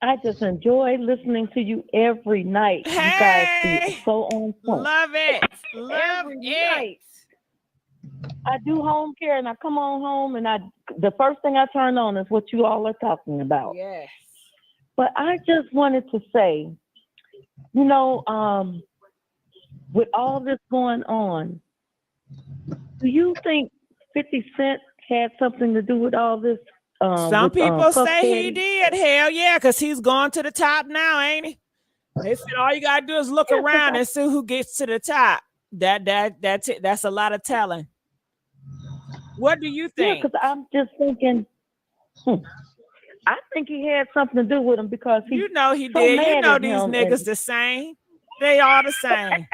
I just enjoy listening to you every night. You guys be Hey, so on point. love it. Love Every it. night. I do home care and I come on home and the first thing I turn on is what you all are talking about. Yes. But I just wanted to say, you know, with all this going on, do you think 50 Cent had something to do with all this? Some With people Puff say he Daddy? did. Hell yeah, because he's going to the top now, ain't he? They said all you gotta do is look Yeah, 'cause around and see who gets to the top. That's it. That's a lot of telling. What do you Yeah, think? because I'm just thinking, I think he had something to do with him because he's You know he so did. You mad know at these him. niggas And the same. They all the same.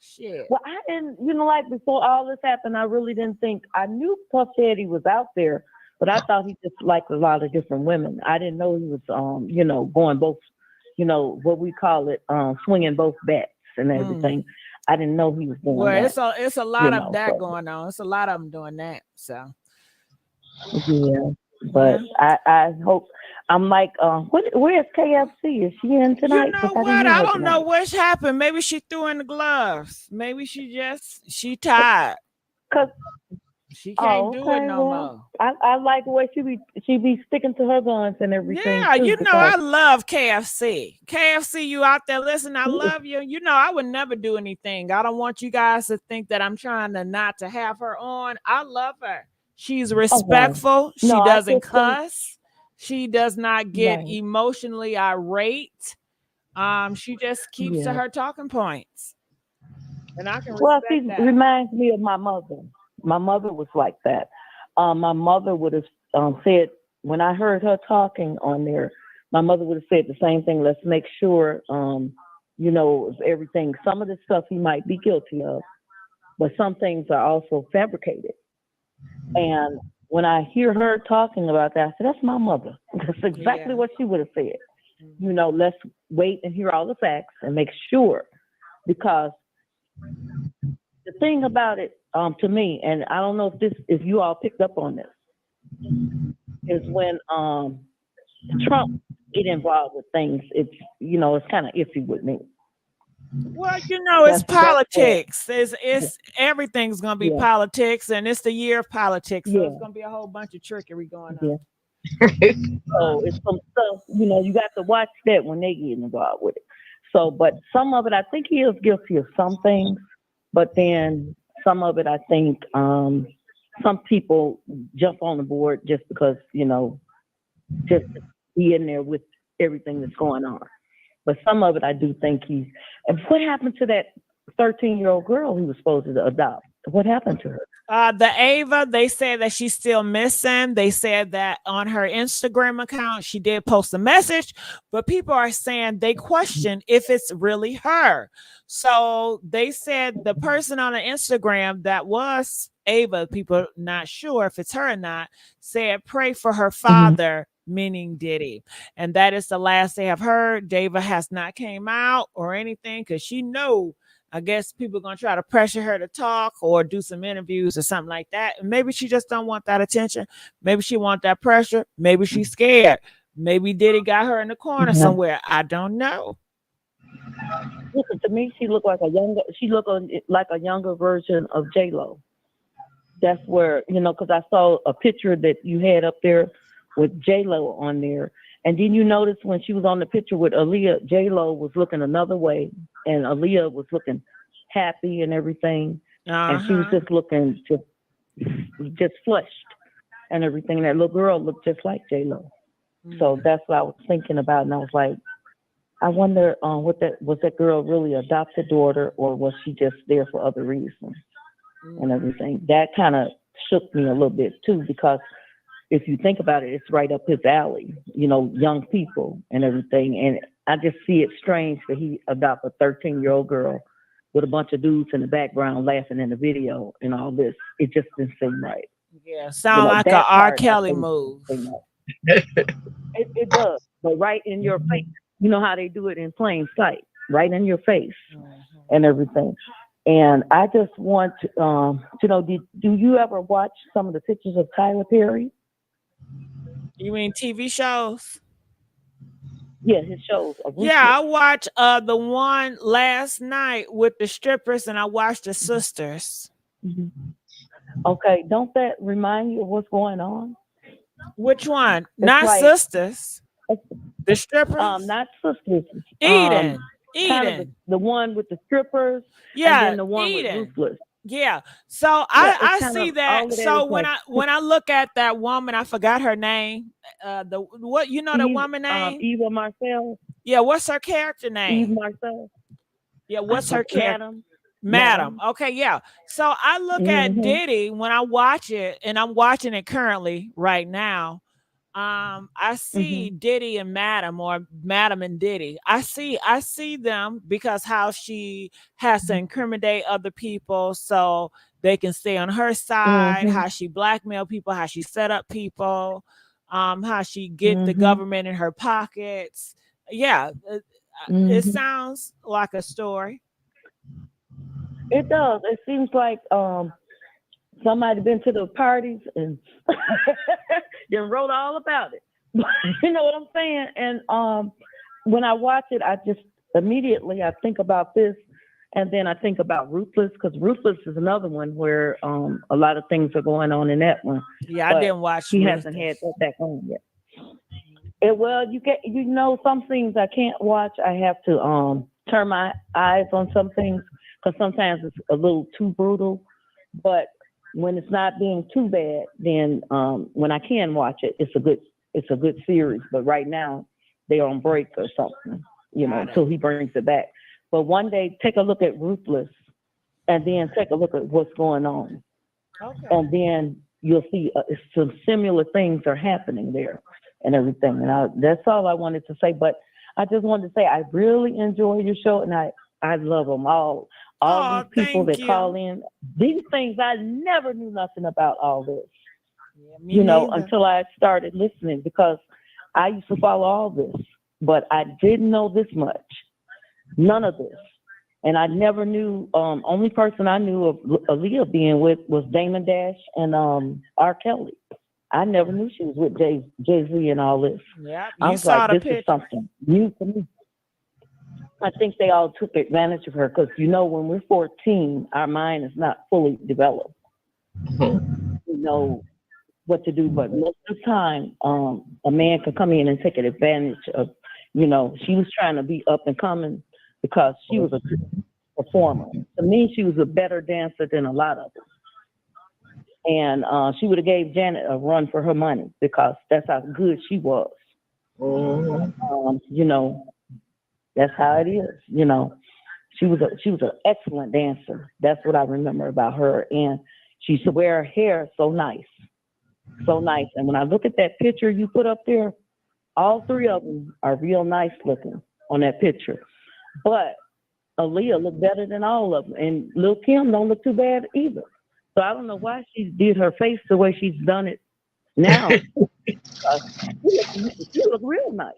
Shit. well, I didn't, like before all this happened, I really didn't think. I knew Puff Daddy was out there, but I thought he just liked a lot of different women. I didn't know he was, going both, what we call it, swinging both bats and everything. I didn't know he was doing Well, that. it's a lot of that So going on. It's a lot of them doing that. So yeah, yeah. but I hope. I'm like, where's KFC? Is she in You tonight? know Because I didn't what? hear I her don't know tonight. what's happened. Maybe she threw in the gloves. Maybe she tired. Cause She can't do it okay, no well, more. I like the way she be sticking to her guns and everything Yeah, too. you know Because I love KFC. KFC, you out there listening? I love you. You know I would never do anything. I don't want you guys to think that I'm trying to not to have her on. I love her. She's okay, respectful. She no, I doesn't just think cuss. She does not get right, emotionally irate. She just keeps to yeah. her talking points, and I can Well, respect she that. reminds me of my mother. My mother was like that. My mother would have said when I heard her talking on there, my mother would have said the same thing. Let's make sure, of everything. Some of the stuff he might be guilty of, but some things are also fabricated. And when I hear her talking about that, I said, that's my mother. That's exactly Yeah. what she would have said. Let's wait and hear all the facts and make sure. Because the thing about it, to me, and I don't know if you all picked up on this, is when Trump get involved with things, it's kind of iffy with me. Well, it's That's politics. It's everything's gonna be yeah, politics, and it's the year of politics, so yeah, it's gonna be a whole bunch of trickery going yeah. on. So it's some stuff, you got to watch that when they get involved with it. So, but some of it, I think he is guilty of some things, but then some of it, I think some people jump on the board just because, just to be in there with everything that's going on. But some of it, I do think and what happened to that 13-year-old girl he was supposed to adopt? What happened to her? The Ava, they said that she's still missing. They said that on her Instagram account, she did post a message, but people are saying they question if it's really her. So they said the person on the Instagram that was Ava, people not sure if it's her or not, said pray for her father, meaning Diddy. And that is the last they have heard. Dava has not came out or anything because she know I guess people are gonna try to pressure her to talk or do some interviews or something like that. And maybe she just don't want that attention. Maybe she want that pressure. Maybe she's scared. Maybe Diddy got her in the corner somewhere. I don't know. Listen, to me, she looked like a younger version of J-Lo. That's where, because I saw a picture that you had up there with J-Lo on there. And then you notice when she was on the picture with Aaliyah, J-Lo was looking another way, and Aaliyah was looking happy and everything. And she was just looking just flushed and everything. That little girl looked just like J-Lo. So that's what I was thinking about. And I was like, I wonder was that girl really adopted daughter, or was she just there for other reasons and everything? That kind of shook me a little bit too, because if you think about it, it's right up his alley, young people and everything. And I just see it strange that he adopt a 13-year-old girl with a bunch of dudes in the background laughing in the video and all this. It just didn't seem right. Yeah, sound like a R.Kelly move. It does, but right in your face. You know how they do it in plain sight, right in your face and everything. And I just want to know, do you ever watch some of the pictures of Tyler Perry? You mean TV shows? Yeah, his shows. Yeah, I watched the one last night with the strippers, and I watched the sisters. Okay, don't that remind you of what's going on? Which one? Not sisters. The strippers? Not sisters. Eden. Kind of the one with the strippers. Yeah, and then the one Eden. with Ruthless. Yeah. So I see that. So when I look at that woman, I forgot her name. The woman name? Eva Marcel. Yeah, what's her character name? Eve Marcel. Yeah, what's her character? Madam. Okay, yeah. So I look at Diddy when I watch it, and I'm watching it currently right now. I see Diddy and Madam, or Madam and Diddy. I see them because how she has to incriminate other people so they can stay on her side, how she blackmail people, how she set up people, how she get the government in her pockets. Yeah, it sounds like a story. It does. It seems like somebody been to the parties and then wrote all about it. You know what I'm saying? And when I watch it, I just immediately I think about this, and then I think about Ruthless, because Ruthless is another one where a lot of things are going on in that one. Yeah, I didn't watch. He hasn't had that back on yet. Some things I can't watch. I have to turn my eyes on some things because sometimes it's a little too brutal. But when it's not being too bad, then when I can watch it, it's a good series. But right now they're on break or something, until he brings it back. But one day take a look at Ruthless, and then take a look at what's going on, and then you'll see some similar things are happening there and everything. And that's all I wanted to say. But I just wanted to say I really enjoy your show, and I love them all. All these people that call in, these things, I never knew nothing about all this, until I started listening, because I used to follow all this, but I didn't know this much, none of this. And I never knew, only person I knew of Aaliyah being with was Damon Dash and R.Kelly. I never knew she was with Jay-Z and all this. Yeah, I was like, this is something new to me. I think they all took advantage of her because, when we're 14, our mind is not fully developed. We know what to do, but most of the time, a man can come in and take advantage of, she was trying to be up and coming because she was a performer. To me, she was a better dancer than a lot of them. And she would have gave Janet a run for her money because that's how good she was. That's how it is, She was an excellent dancer. That's what I remember about her. And she used to wear her hair so nice. So nice. And when I look at that picture you put up there, all three of them are real nice looking on that picture. But Aaliyah looked better than all of them. And Lil' Kim don't look too bad either. So I don't know why she did her face the way she's done it now. She look real nice.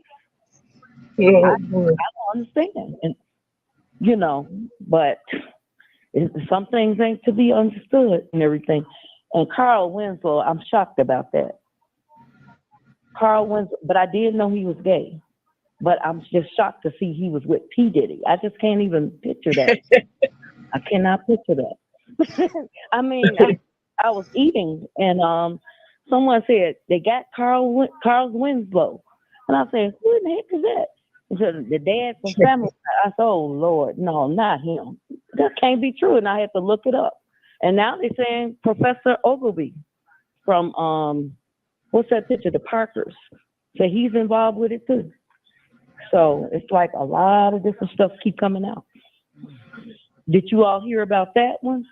I don't understand. And, you know, but some things ain't to be understood and everything. And Carl Winslow, I'm shocked about that. Carl Winslow, but I did know he was gay. But I'm just shocked to see he was with P. Diddy. I just can't even picture that. I cannot picture that. I mean, I was eating and someone said they got Carl Winslow. And I said, who in the heck is that? He said, the dad from Family. I said, oh, Lord, no, not him. That can't be true. And I had to look it up. And now they're saying Professor Ogilvy from, what's that picture? The Parkers. So he's involved with it too. So it's like a lot of different stuff keep coming out. Did you all hear about that one?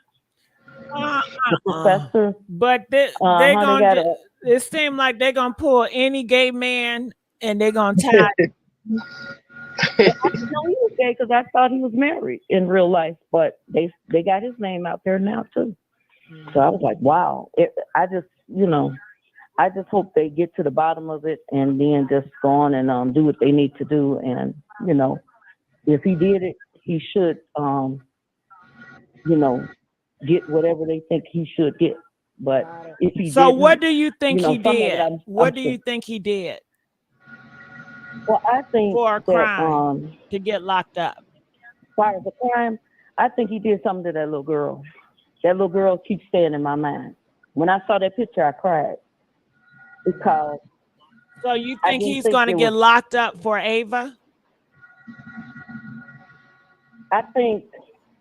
The professor. But they gonna. It seems like they're gonna pull any gay man and they're gonna tie. I didn't know he was gay because I thought he was married in real life, but they got his name out there now too. So I was like, wow. I just hope they get to the bottom of it and then just go on and do what they need to do. And if he did it, he should get whatever they think he should get. But if he what do you think he did? What do you think he did? Well, I think for a crime to get locked up. As far as a crime, I think he did something to that little girl. That little girl keeps staying in my mind. When I saw that picture, I cried because. So you think he's going to get locked up for Ava? I think.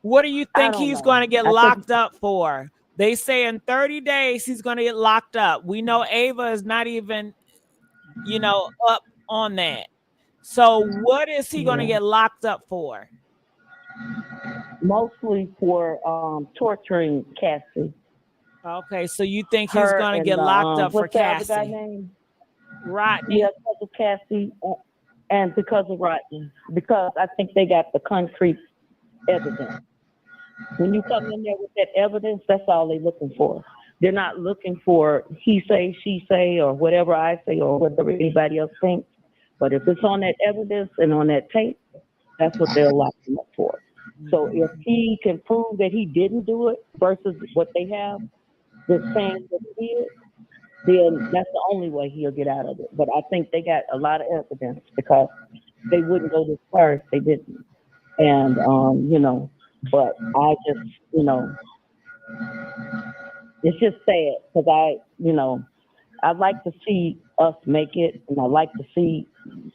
What do you think he's going to get locked up for? They say in 30 days he's going to get locked up. We know Ava is not even, up on that. So what is he going to get locked up for? Mostly for torturing Cassie. Okay, so you think he's going to get locked up for Cassie? What's the other guy name? Rodney. Yeah, because of Cassie and because of Rodney. Because I think they got the concrete evidence. When you come in there with that evidence, that's all they're looking for. They're not looking for he say, she say, or whatever I say, or whatever anybody else thinks. But if it's on that evidence and on that tape, that's what they'll lock him up for. So if he can prove that he didn't do it versus what they have, the saying that he did, then that's the only way he'll get out of it. But I think they got a lot of evidence because they wouldn't go this far if they didn't. And, but I just, it's just sad because I'd like to see us make it, and I like to see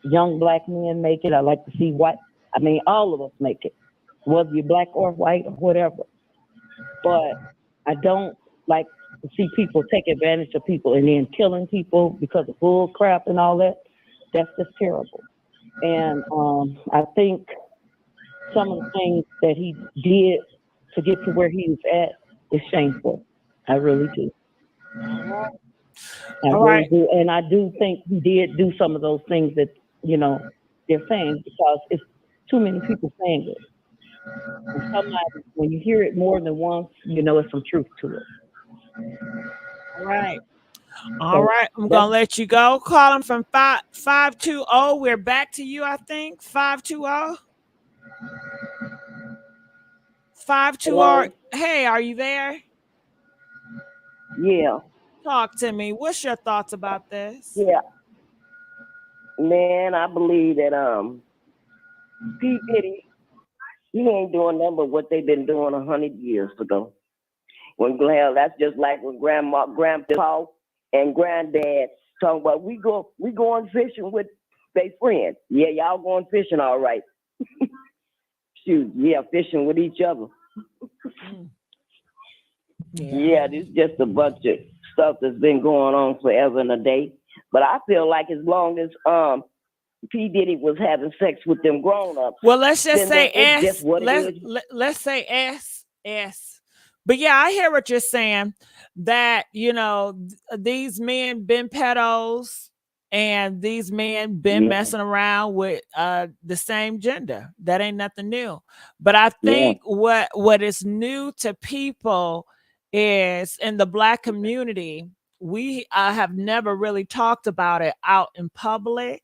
young black men make it. I like to see all of us make it, whether you're black or white or whatever. But I don't like to see people take advantage of people and then killing people because of bull crap and all that. That's just terrible. And I think some of the things that he did to get to where he was at is shameful. I really do. I really do. And I do think he did do some of those things that, they're saying because it's too many people saying it. And sometimes when you hear it more than once, it's some truth to it. All right. All right. I'm going to let you go. Call him from 520. We're back to you, I think. 520. 520. Hey, are you there? Yeah. Talk to me. What's your thoughts about this? Yeah. Man, I believe that P. Diddy, he ain't doing nothing but what they've been doing 100 years ago. That's just like when grandpa and granddad talking about we going fishing with their friends. Yeah, y'all going fishing all right. Shoot, yeah, fishing with each other. Yeah, this is just a bunch of stuff that's been going on forever and a day. But I feel like as long as P. Diddy was having sex with them grown-ups. Well, let's just say it's S. just what it is. Let's say S. But yeah, I hear what you're saying. That these men been pedos, and these men been messing around with the same gender. That ain't nothing new. But I think what is new to people is in the Black community, we have never really talked about it out in public.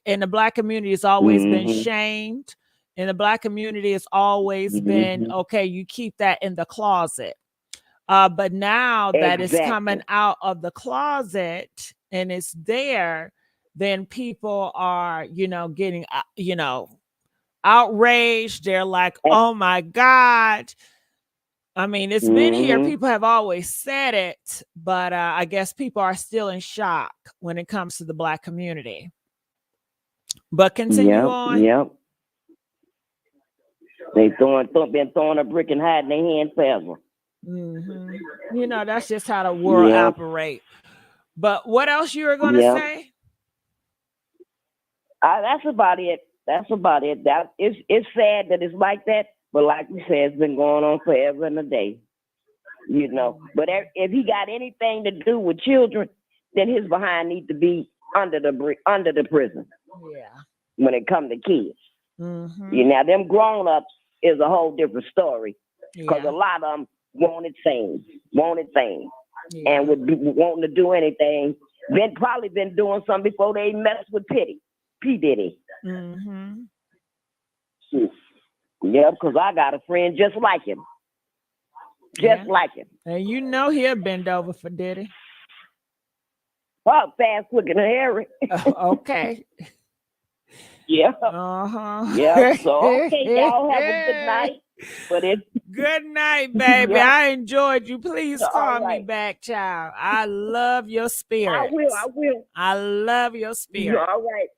In the Black community, it's always been shamed. In the Black community, it's always been, okay, you keep that in the closet. But now that it's coming out of the closet and it's there, then people are, getting, outraged. They're like, oh my God. I mean, it's been here. People have always said it, but I guess people are still in shock when it comes to the Black community. But continue on. Yep. They been throwing a brick and hiding their hand forever. That's just how the world operate. But what else you were going to say? That's about it. That it's sad that it's like that, but like we said, it's been going on forever and a day. But if he got anything to do with children, then his behind needs to be under the prison. Yeah. When it comes to kids, now them grown-ups is a whole different story, because a lot of them wanted things, and would be wanting to do anything. Probably been doing something before they messed with P. Diddy. Yeah, because I got a friend just like him. Like him. And he'll bend over for Diddy. Oh, fast, quick, and hairy. Okay. Yeah. Yeah. So okay, y'all have a good night. But good night, baby. I enjoyed you. Please call me back, child. I love your spirit. I will. I love your spirit. All right.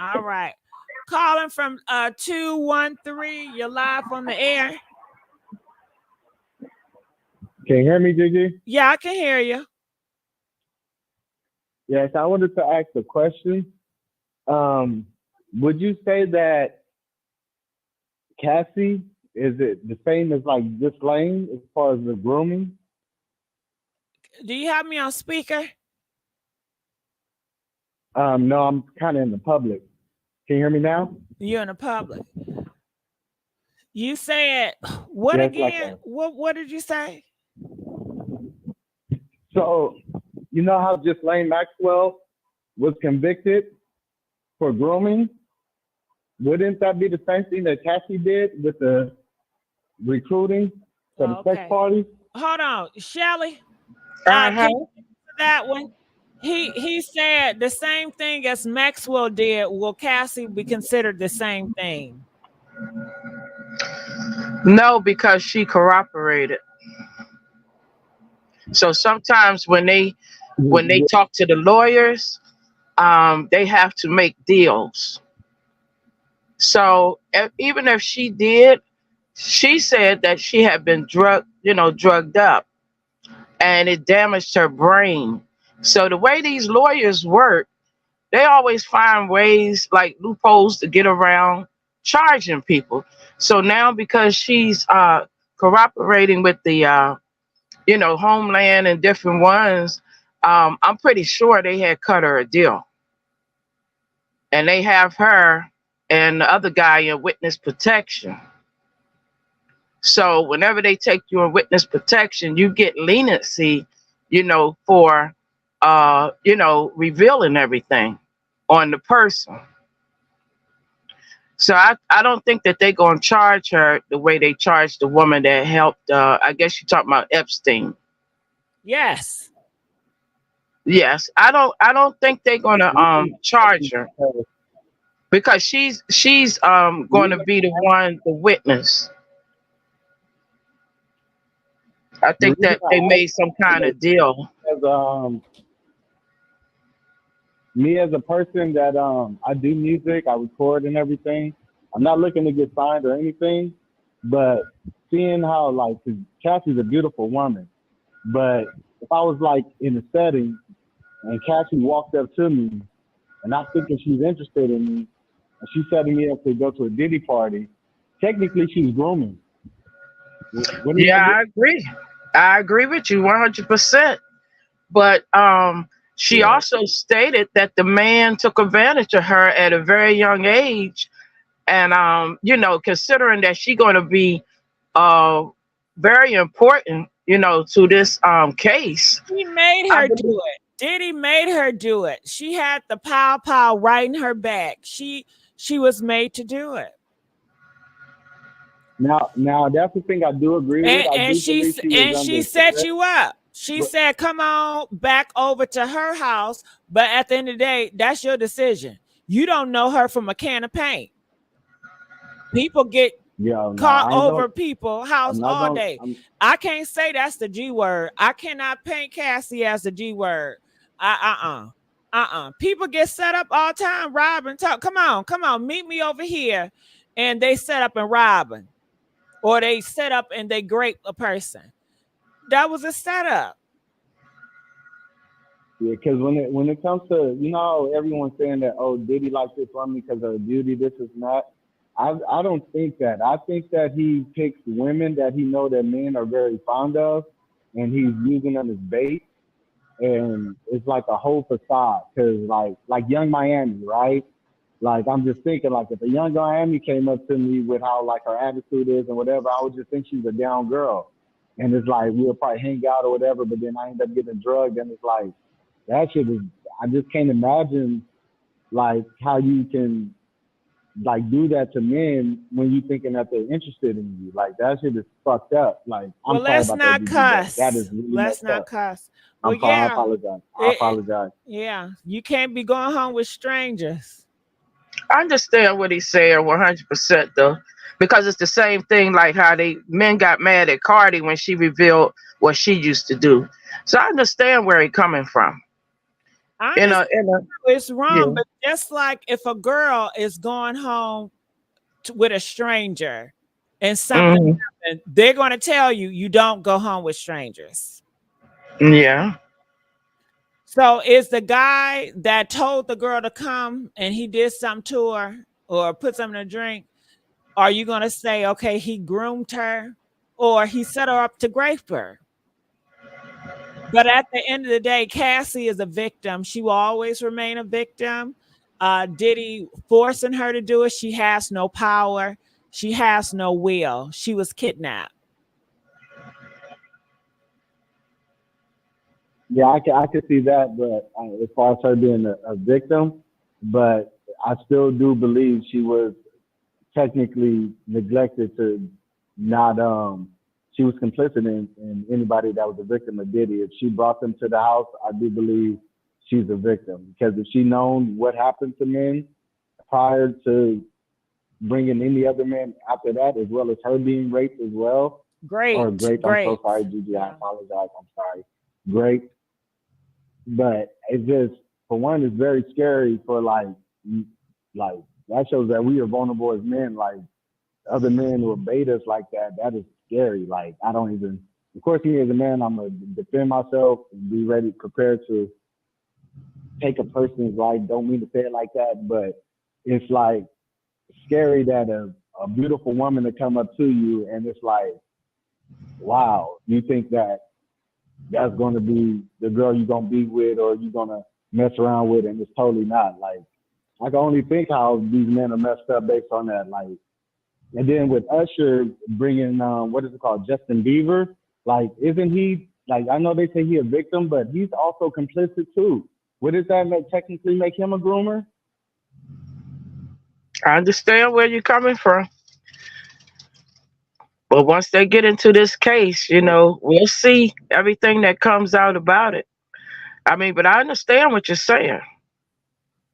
All right. Calling from 213. You're live on the air. Can you hear me, Gigi? Yeah, I can hear you. Yes, I wanted to ask a question. Would you say that Cassie, is it the same as like this lane as far as the grooming? Do you have me on speaker? No, I'm kind of in the public. Can you hear me now? You're in the public. You said what again? What did you say? So, you know how Ghislaine Maxwell was convicted for grooming? Wouldn't that be the same thing that Cassie did with the recruiting for the sex parties? Hold on, Shelly. That one. He said the same thing as Maxwell did. Will Cassie be considered the same thing? No, because she cooperated. So sometimes when they talk to the lawyers, they have to make deals. So even if she did, she said that she had been drugged up, and it damaged her brain. So the way these lawyers work, they always find ways, like loopholes, to get around charging people. So now because she's cooperating with the Homeland and different ones, I'm pretty sure they had cut her a deal. And they have her and the other guy in witness protection. So whenever they take you in witness protection, you get leniency, for revealing everything on the person. So I don't think that they're gonna charge her the way they charged the woman that helped. I guess you're talking about Epstein. Yes. Yes, I don't think they're gonna charge her because she's going to be the one, the witness. I think that they made some kind of deal. Me as a person that I do music, I record and everything. I'm not looking to get signed or anything, but seeing how like, 'cause Cassie's a beautiful woman, but if I was like in a setting and Cassie walked up to me and I'm thinking she's interested in me, and she's setting me up to go to a Diddy party, technically she's grooming. Wouldn't Yeah, that I agree. I agree with you 100%. But she Yeah. also stated that the man took advantage of her at a very young age, and considering that she's going to be uh, very important, to this case. He made I her believe. do it. Diddy made her do it. She had the pow right in her back. She was made to do it. Now that's the thing I do agree with. I And do believe she was she under set threat. you up. She But said, "Come on back over to her house." But at the end of the day, that's your decision. You don't know her from a can of paint. People get yeah, no, caught I ain't over gonna. people's house I'm not all gonna. day. I can't say that's the G word. I cannot paint Cassie as the G word. People get set up all the time, robbing. Talk. Come on, meet me over here, and they set up and robbing, or they set up and they grape a person. That was a setup. Yeah, because when it comes to how everyone's saying that Diddy likes this woman because of her beauty, this is not. I don't think that. I think that he picks women that he know that men are very fond of, and he's using them as bait. And it's like a whole facade. Because like Young Miami, right? Like I'm just thinking like if a Young Miami came up to me with how like her attitude is and whatever, I would just think she's a down girl. And it's like we'll probably hang out or whatever, but then I end up getting drugged, and it's like that shit is. I just can't imagine like how you can like do that to men when you thinking that they're interested in you. Like that shit is fucked up. Like I'm Well, sorry let's about that, not DB, but that cuss. is really Let's messed not up. cuss. Well, I'm sorry. I yeah, apologize. I apologize. yeah. You can't be going home with strangers. I understand what he's saying 100% though, because it's the same thing like how men got mad at Cardi when she revealed what she used to do. So I understand where he's coming from. I In understand a in a it's wrong, yeah. but just like if a girl is going home with a stranger and something Mhm. happened, they're going to tell you you don't go home with strangers. Yeah. So is the guy that told the girl to come and he did something to her or put something to drink, are you going to say, okay, he groomed her or he set her up to grape her? But at the end of the day, Cassie is a victim. She will always remain a victim. Diddy forcing her to do it. She has no power. She has no will. She was kidnapped. Yeah, I can see that, but as far as her being a victim, but I still do believe she was technically neglected to not she was complicit in anybody that was a victim of Diddy. If she brought them to the house, I do believe she's a victim because if she known what happened to men prior to bringing any other man after that, as well as her being raped as well, or Great, raped. I'm so great. sorry, Gigi. I apologize. I'm sorry. Great, but it's just for one, it's very scary for like that shows that we are vulnerable as men. Like other men who bait us like that, that is scary. Like I don't even. Of course, me as a man, I'm gonna defend myself and be ready, prepared to take a person's life. Don't mean to say it like that, but it's like scary that a beautiful woman to come up to you and it's like, wow, you think that that's going to be the girl you're going to be with or you're going to mess around with, and it's totally not. Like, I can only think how these men are messed up based on that. Like, and then with Usher bringing, what is it called, Justin Bieber, like, isn't he, like, I know they say he a victim, but he's also complicit too. What does that technically make him a groomer? I understand where you're coming from. But once they get into this case, we'll see everything that comes out about it. I mean, but I understand what you're saying.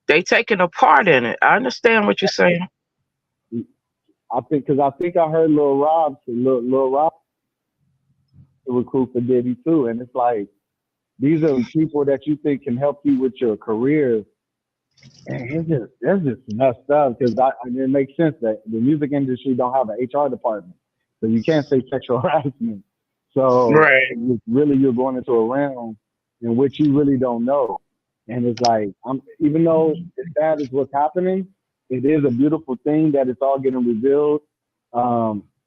They taking a part in it. I understand what you're saying. I think I heard Lil Rob recruit for Diddy too, and it's like these are people that you think can help you with your career, and it's just messed up because it makes sense that the music industry don't have an HR department, so you can't say sexual harassment. So Right. really, you're going into a realm in which you really don't know. And it's like, even though it's sad is what's happening, it is a beautiful thing that it's all getting revealed.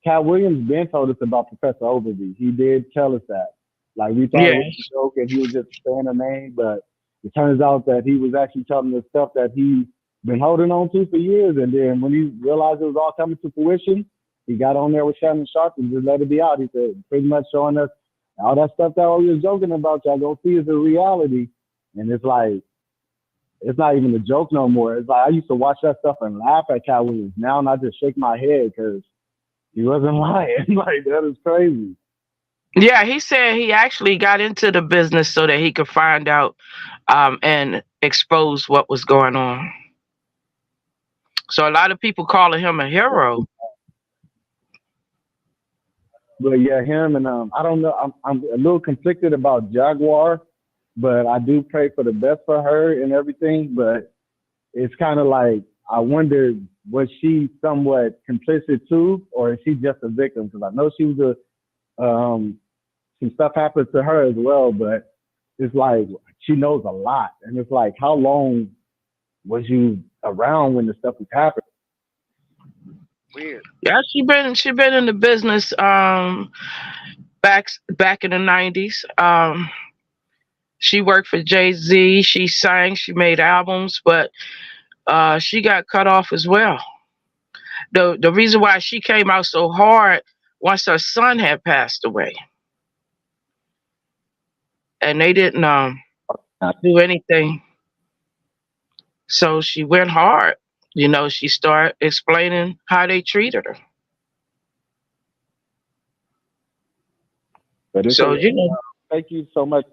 Cat Williams Ben told us about Professor Overby. He did tell us that. Like, we thought it was Yes. a joke and he was just saying a name, but it turns out that he was actually telling us stuff that he's been holding on to for years. And then when he realized it was all coming to fruition, he got on there with Shannon Sharp and just let it be out. He said, pretty much showing us all that stuff that we was joking about, y'all gonna see is a reality. And it's like, it's not even a joke no more. It's like I used to watch that stuff and laugh at Cat Williams. Now and I just shake my head because he wasn't lying. Like, that is crazy. Yeah, he said he actually got into the business so that he could find out and expose what was going on. So a lot of people calling him a hero. But yeah, him and I don't know. I'm a little conflicted about Jaguar, but I do pray for the best for her and everything. But it's kind of like I wonder, was she somewhat complicit too, or is she just a victim? Because I know she was some stuff happened to her as well, but it's like she knows a lot, and it's like, how long was you around when the stuff was happening? Weird. Yeah, she been in the business back in the 90s. She worked for Jay-Z. She sang. She made albums, but she got cut off as well. The reason why she came out so hard once her son had passed away, and they didn't do anything. So she went hard. You know, she started explaining how they treated her. But it's So, you know, thank you so much.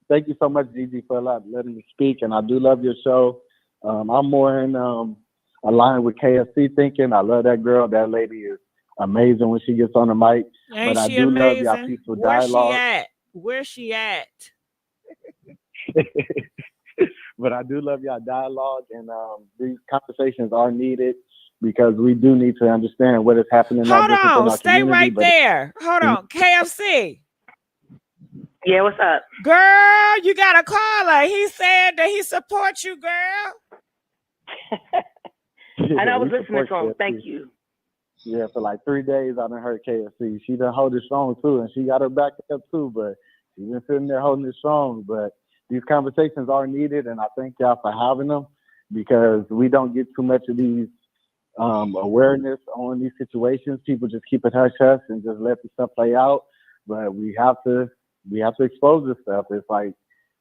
Thank you so much, Gigi, for letting me speak. And I do love your show. I'm more in aligned with KFC thinking. I love that girl. That lady is amazing when she gets on the mic. Ain't But I she do love amazing? y'all peaceful Where's dialogue. she at? Where's she at? But I do love y'all dialogue, and these conversations are needed because we do need to understand what is happening Hold within on, our stay community. right there. Hold on, KFC. Yeah, what's up? Girl, you got a caller. He said that he supports you, girl. I know I was We listening support to him. KFC. Thank you. Yeah, for like 3 days I done heard KFC. She done hold it strong too, and she got her back up too, but she's been sitting there holding it strong. But these conversations are needed, and I thank y'all for having them because we don't get too much of these awareness on these situations. People just keep it hush hush and just let the stuff play out. But we have to expose this stuff. It's like,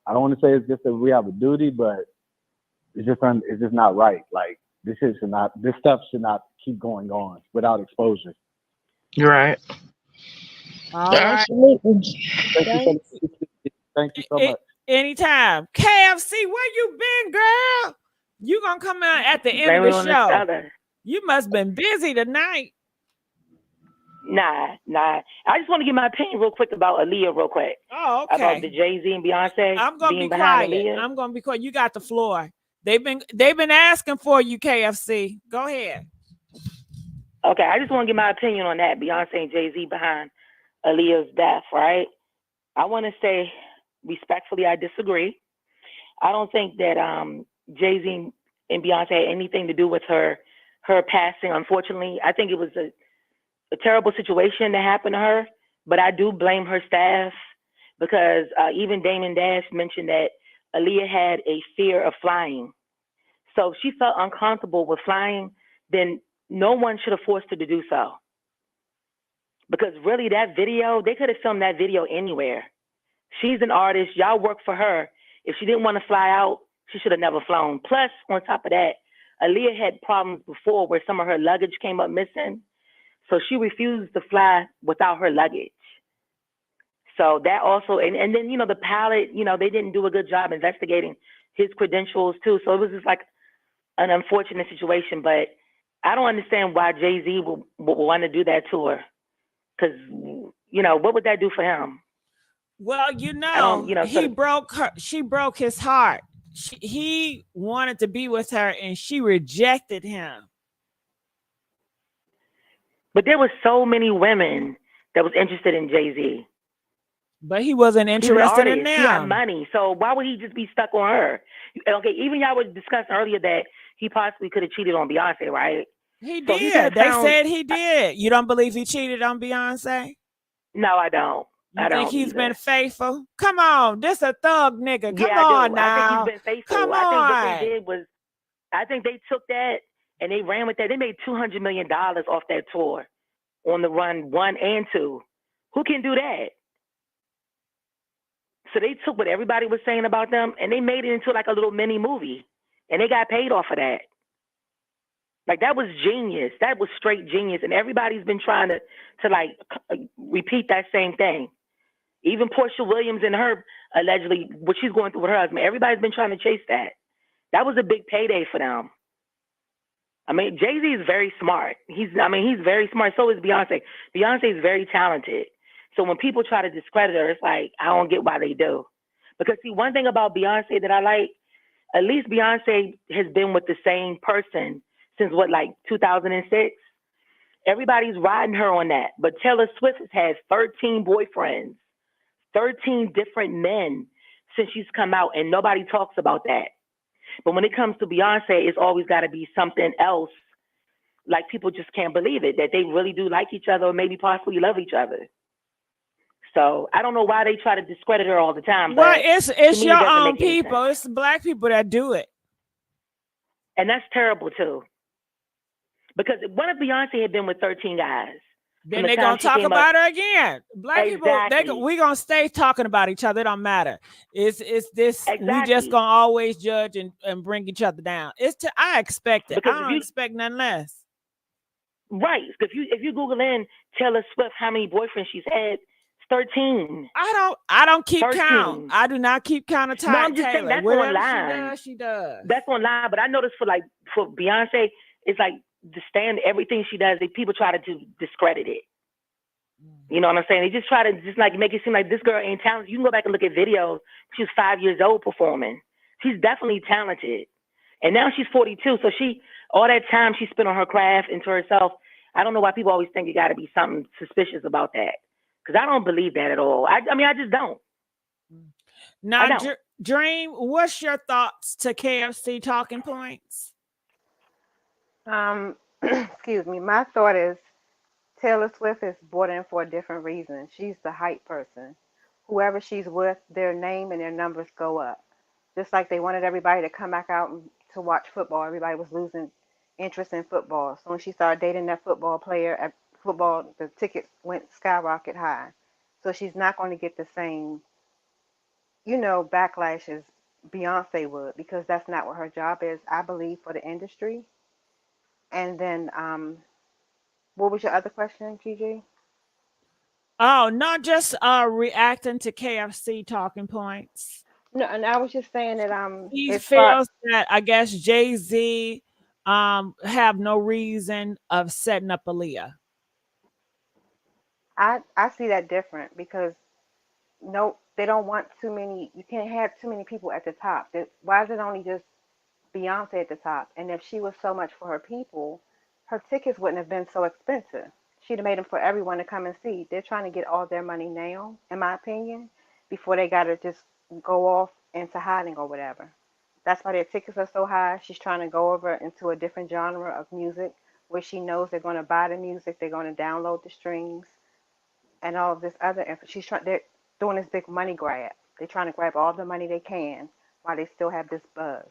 I don't want to say it's just that we have a duty, but it's just not right. Like, this stuff should not keep going on without exposure. you're right. All right. Absolutely. Thank you so much. Anytime. KFC, where you been, girl? You gonna come out at the end of the show. You must been busy tonight. Nah. I just want to give my opinion real quick about Aaliyah real quick. Oh, okay. About the Jay-Z and Beyonce I'm gonna being be behind quiet. Aaliyah. I'm gonna be quiet. You got the floor. They've been asking for you, KFC. Go ahead. Okay, I just want to give my opinion on that. Beyonce and Jay-Z behind Aaliyah's death, right? I want to say respectfully, I disagree. I don't think that Jay-Z and Beyonce had anything to do with her passing. Unfortunately, I think it was a terrible situation that happened to her. But I do blame her staff because even Damon Dash mentioned that Aaliyah had a fear of flying. So if she felt uncomfortable with flying, then no one should have forced her to do so. Because really, that video, they could have filmed that video anywhere. She's an artist. Y'all work for her. If she didn't want to fly out, she should have never flown. Plus, on top of that, Aaliyah had problems before where some of her luggage came up missing. So she refused to fly without her luggage. So that also, and then, you know, the pilot, you know, they didn't do a good job investigating his credentials too. So it was just like an unfortunate situation. But I don't understand why Jay-Z would want to do that to her. Because, you know, what would that do for him? Well, he broke her. She broke his heart. He wanted to be with her, and she rejected him. But there were so many women that was interested in Jay-Z. But he wasn't He's an interested in artist. He had them. money. So why would he just be stuck on her? Okay, even y'all were discussing earlier that he possibly could have cheated on Beyonce, right? He So he could have did. They found. said he did. You don't believe he cheated on Beyonce? No, I don't. You I think don't he's either. been faithful? Come on, this a thug nigga. Come Yeah, I on do. I think he's now. been faithful. Come I think what they on. did was, I think they took that and they ran with that. They made $200 million off that tour on the run 1 and 2. Who can do that? So they took what everybody was saying about them and they made it into like a little mini movie, and they got paid off of that. Like that was genius. That was straight genius, and everybody's been trying to like repeat that same thing. Even Portia Williams and her allegedly what she's going through with her husband. Everybody's been trying to chase that. That was a big payday for them. I mean, Jay-Z is very smart. He's very smart. So is Beyonce. Beyonce is very talented. So when people try to discredit her, it's like, I don't get why they do. Because see, one thing about Beyonce that I like, at least Beyonce has been with the same person since what, like 2006? Everybody's riding her on that. But Taylor Swift has had 13 boyfriends, 13 different men since she's come out, and nobody talks about that. But when it comes to Beyonce, it's always got to be something else. Like people just can't believe it, that they really do like each other or maybe possibly love each other. So I don't know why they try to discredit her all the time. Well, But it's to me, your it doesn't own make any people. sense. It's the black people that do it. And that's terrible too. Because what if Beyonce had been with 13 guys? Then they're gonna talk about her again. Black Exactly. people, we gonna stay talking about each other. It don't matter. It's this. Exactly. We just gonna always judge and bring each other down. I expect it. Because I don't expect nothing less. Right. If you Google in Taylor Swift how many boyfriends she's had, it's 13. I don't keep 13. count. I do not keep count of No, I'm just saying that's Whatever online. she does. That's online. But I noticed for Beyonce, it's like the stand everything she does, people try to discredit it. You know what I'm saying? They just try to make it seem like this girl ain't talented. You can go back and look at videos. She was 5 years old performing. She's definitely talented. And now she's 42. So all that time she spent on her craft and to herself, I don't know why people always think it got to be something suspicious about that. Because I don't believe that at all. I just don't. Now, Dream, what's your thoughts to KFC talking points? Excuse me. My thought is Taylor Swift is brought in for a different reason. She's the hype person. Whoever she's with, their name and their numbers go up. Just like they wanted everybody to come back out to watch football. Everybody was losing interest in football. So when she started dating that football player at football, the tickets went skyrocket high. So she's not going to get the same, backlash as Beyonce would, because that's not what her job is, I believe, for the industry. And then, what was your other question, Gigi? Oh, not just reacting to KFC talking points. No, and I was just saying that he feels that I guess Jay-Z have no reason of setting up Aaliyah. I see that different because no, they don't want too many. You can't have too many people at the top. Why is it only just Beyonce at the top? And if she was so much for her people, her tickets wouldn't have been so expensive. She'd have made them for everyone to come and see. They're trying to get all their money now, in my opinion, before they got to just go off into hiding or whatever. That's why their tickets are so high. She's trying to go over into a different genre of music where she knows they're going to buy the music, they're going to download the streams, and all of this other info. They're doing this big money grab. They're trying to grab all the money they can while they still have this buzz.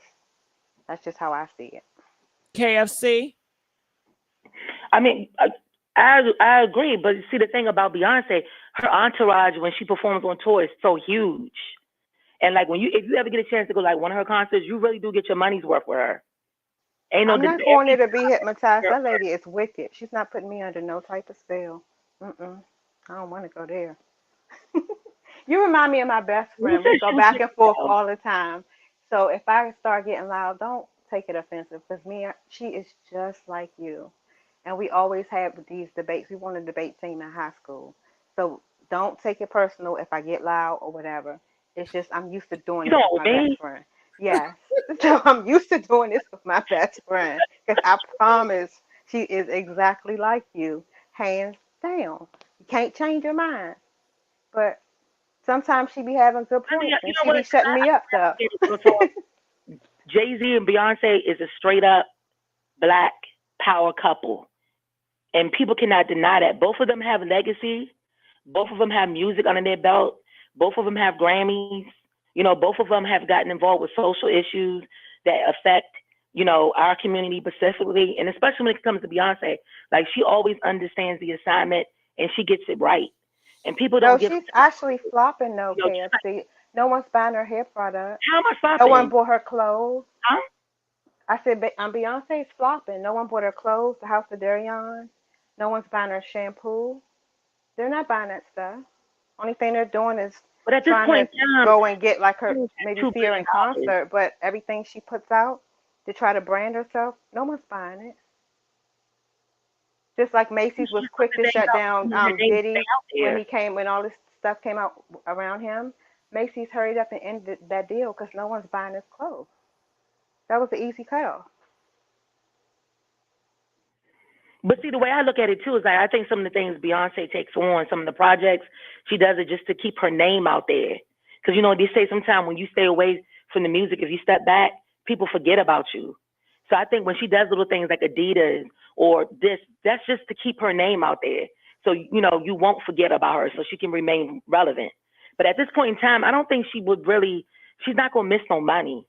That's just how I see it. KFC? I mean, I agree, but see the thing about Beyonce, her entourage when she performs on tour is so huge, and like if you ever get a chance to go like one of her concerts, you really do get your money's worth with her. I'm not going there to be hypnotized. That lady is wicked. She's not putting me under no type of spell. I don't want to go there. You remind me of my best friend. We go back and forth all the time. So if I start getting loud, don't take it offensive, because she is just like you. And we always have these debates. We won a debate team in high school. So don't take it personal if I get loud or whatever. It's just I'm used to doing this with my best friend. Yes. So I'm used to doing this with my best friend. Because I promise she is exactly like you, hands down. You can't change your mind. But Sometimes she be having good I mean, points, you and know she be what? shutting me up though. Jay-Z and Beyonce is a straight up black power couple. And people cannot deny that. Both of them have legacy. Both of them have music under their belt. Both of them have Grammys. You know, both of them have gotten involved with social issues that affect, you know, our community specifically. And especially when it comes to Beyonce, like she always understands the assignment and she gets it right. And people No, don't give, she's actually flopping though, you know, KFC. No one's buying her hair product. how am I No one stopping? bought her clothes. Huh? I said, Beyonce's flopping. No one bought her clothes, the House of Darion. No one's buying her shampoo. They're not buying that stuff. Only thing they're doing is But at this trying point to in time, go and get like her, maybe $2 see her billion. in concert, but everything she puts out to try to brand herself, no one's buying it. Just like Macy's was quick to shut down Diddy when all this stuff came out around him. Macy's hurried up and ended that deal because no one's buying his clothes. That was an easy call. But see, the way I look at it too is like I think some of the things Beyonce takes on, some of the projects, she does it just to keep her name out there. Because you know they say sometimes when you stay away from the music, if you step back, people forget about you. So I think when she does little things like Adidas or this, that's just to keep her name out there. So you know you won't forget about her, so she can remain relevant. But at this point in time, I don't think she would really. She's not gonna miss no money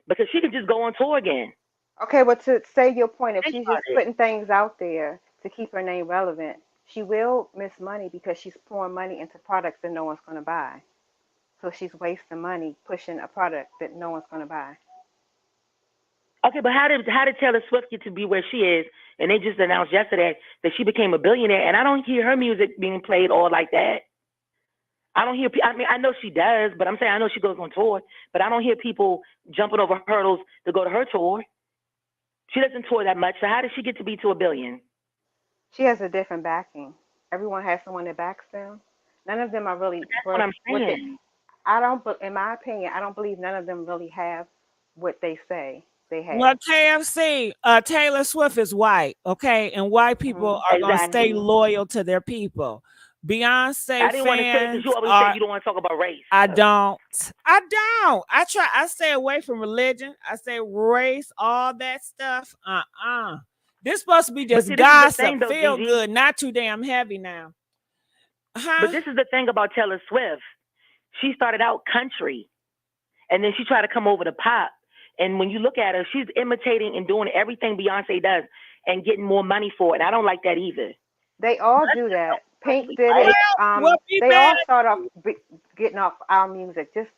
because she could just go on tour again. Okay, well, to say your point, if Think she's about just it. putting things out there to keep her name relevant, she will miss money because she's pouring money into products that no one's going to buy. So she's wasting money pushing a product that no one's going to buy. Okay, but how did Taylor Swift get to be where she is? And they just announced yesterday that she became a billionaire, and I don't hear her music being played all like that. I don't hear. I mean, I know she does, but I'm saying I know she goes on tour, but I don't hear people jumping over hurdles to go to her tour. She doesn't tour that much, so how did she get to be to a billion? She has a different backing. Everyone has someone that backs them. None of them are really That's what I'm what they. saying. I don't. In my opinion, I don't believe none of them really have what they say they Well, have. KFC, Taylor Swift is white, okay? And white people are going to stay Exactly. loyal to their people. Beyonce I didn't want to say because you fans always say are, you don't want to talk about race. I don't. I stay away from religion. I say race, all that stuff. This supposed to be But just see, this is the thing, gossip, though, feel Gigi. good, not too damn heavy now. But this is the thing about Taylor Swift. She started out country, and then she tried to come over to pop. And when you look at her, she's imitating and doing everything Beyonce does and getting more money for it. And I don't like that either. They all do that. Pink did Right? it. They all start off getting off our music. Just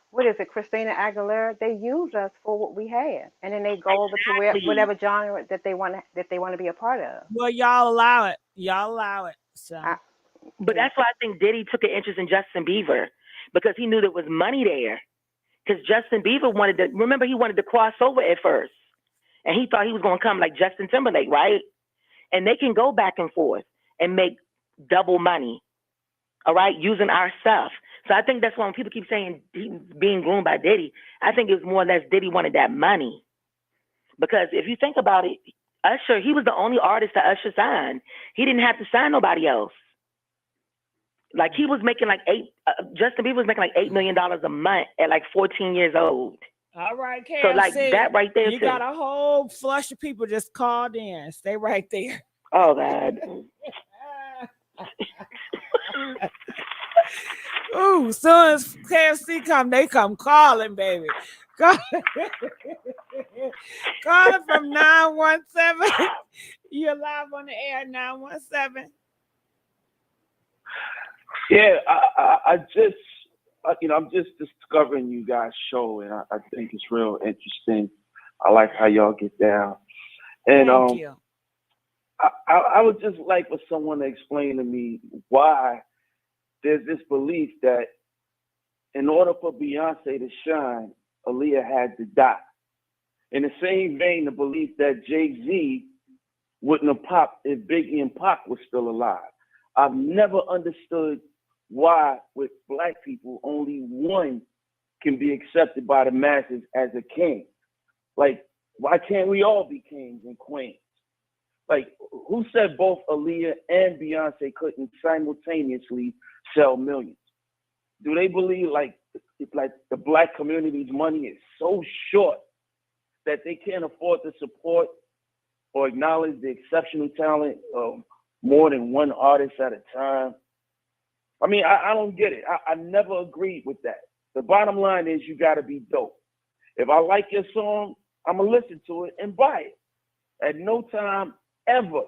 what is it, Christina Aguilera? They use us for what we have, and then they go over to whatever genre that they want to be a part of. Well, y'all allow it. Y'all allow it. So. But that's why I think Diddy took an interest in Justin Bieber because he knew there was money there. Because Justin Bieber he wanted to cross over at first. And he thought he was going to come like Justin Timberlake, right? And they can go back and forth and make double money, all right, using our stuff. So I think that's why when people keep saying he's being groomed by Diddy, I think it was more or less Diddy wanted that money. Because if you think about it, Usher, he was the only artist that Usher signed. He didn't have to sign nobody else. Like he was making Justin Bieber was making like $8 million a month at like 14 years old. All right, KFC. So like that right there you too. got a whole flush of people just called in. Stay right there. Oh God. Ooh, soon as KFC come, they come calling, baby. Calling from 917. You're live on the air, 917. Yeah, I just, I'm just discovering you guys' show, and I think it's real interesting. I like how y'all get down. And Thank you. I would just like for someone to explain to me why there's this belief that in order for Beyonce to shine, Aaliyah had to die. In the same vein, the belief that Jay-Z wouldn't have popped if Biggie and Pac were still alive. I've never understood why, with black people, only one can be accepted by the masses as a king. Like, why can't we all be kings and queens? Like, who said both Aaliyah and Beyonce couldn't simultaneously sell millions? Do they believe like the black community's money is so short that they can't afford to support or acknowledge the exceptional talent of more than one artist at a time? I mean, I don't get it. I never agreed with that. The bottom line is you got to be dope. If I like your song, I'm going to listen to it and buy it. At no time ever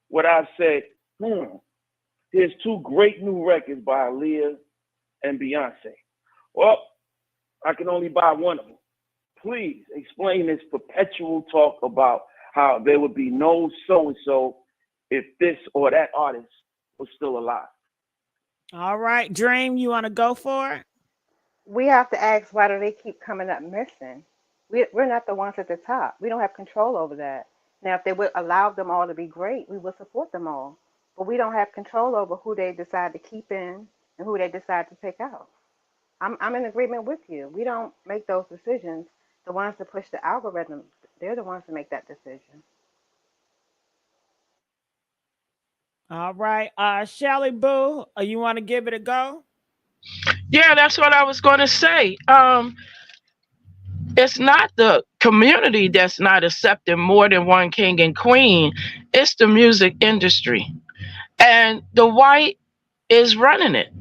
would I have said, here's two great new records by Aaliyah and Beyonce. Well, I can only buy one of them. Please explain this perpetual talk about how there would be no so-and-so if this or that artist was still alive. All right, Dream, you want to go for it? We have to ask, why do they keep coming up missing? We're not the ones at the top. We don't have control over that. Now, if they would allow them all to be great, we would support them all. But we don't have control over who they decide to keep in and who they decide to take out. I'm in agreement with you. We don't make those decisions. The ones that push the algorithm, they're the ones that make that decision. All right. Shelly Boo, you want to give it a go? Yeah, that's what I was going to say. It's not the community that's not accepting more than one king and queen. It's the music industry. And the white is running it.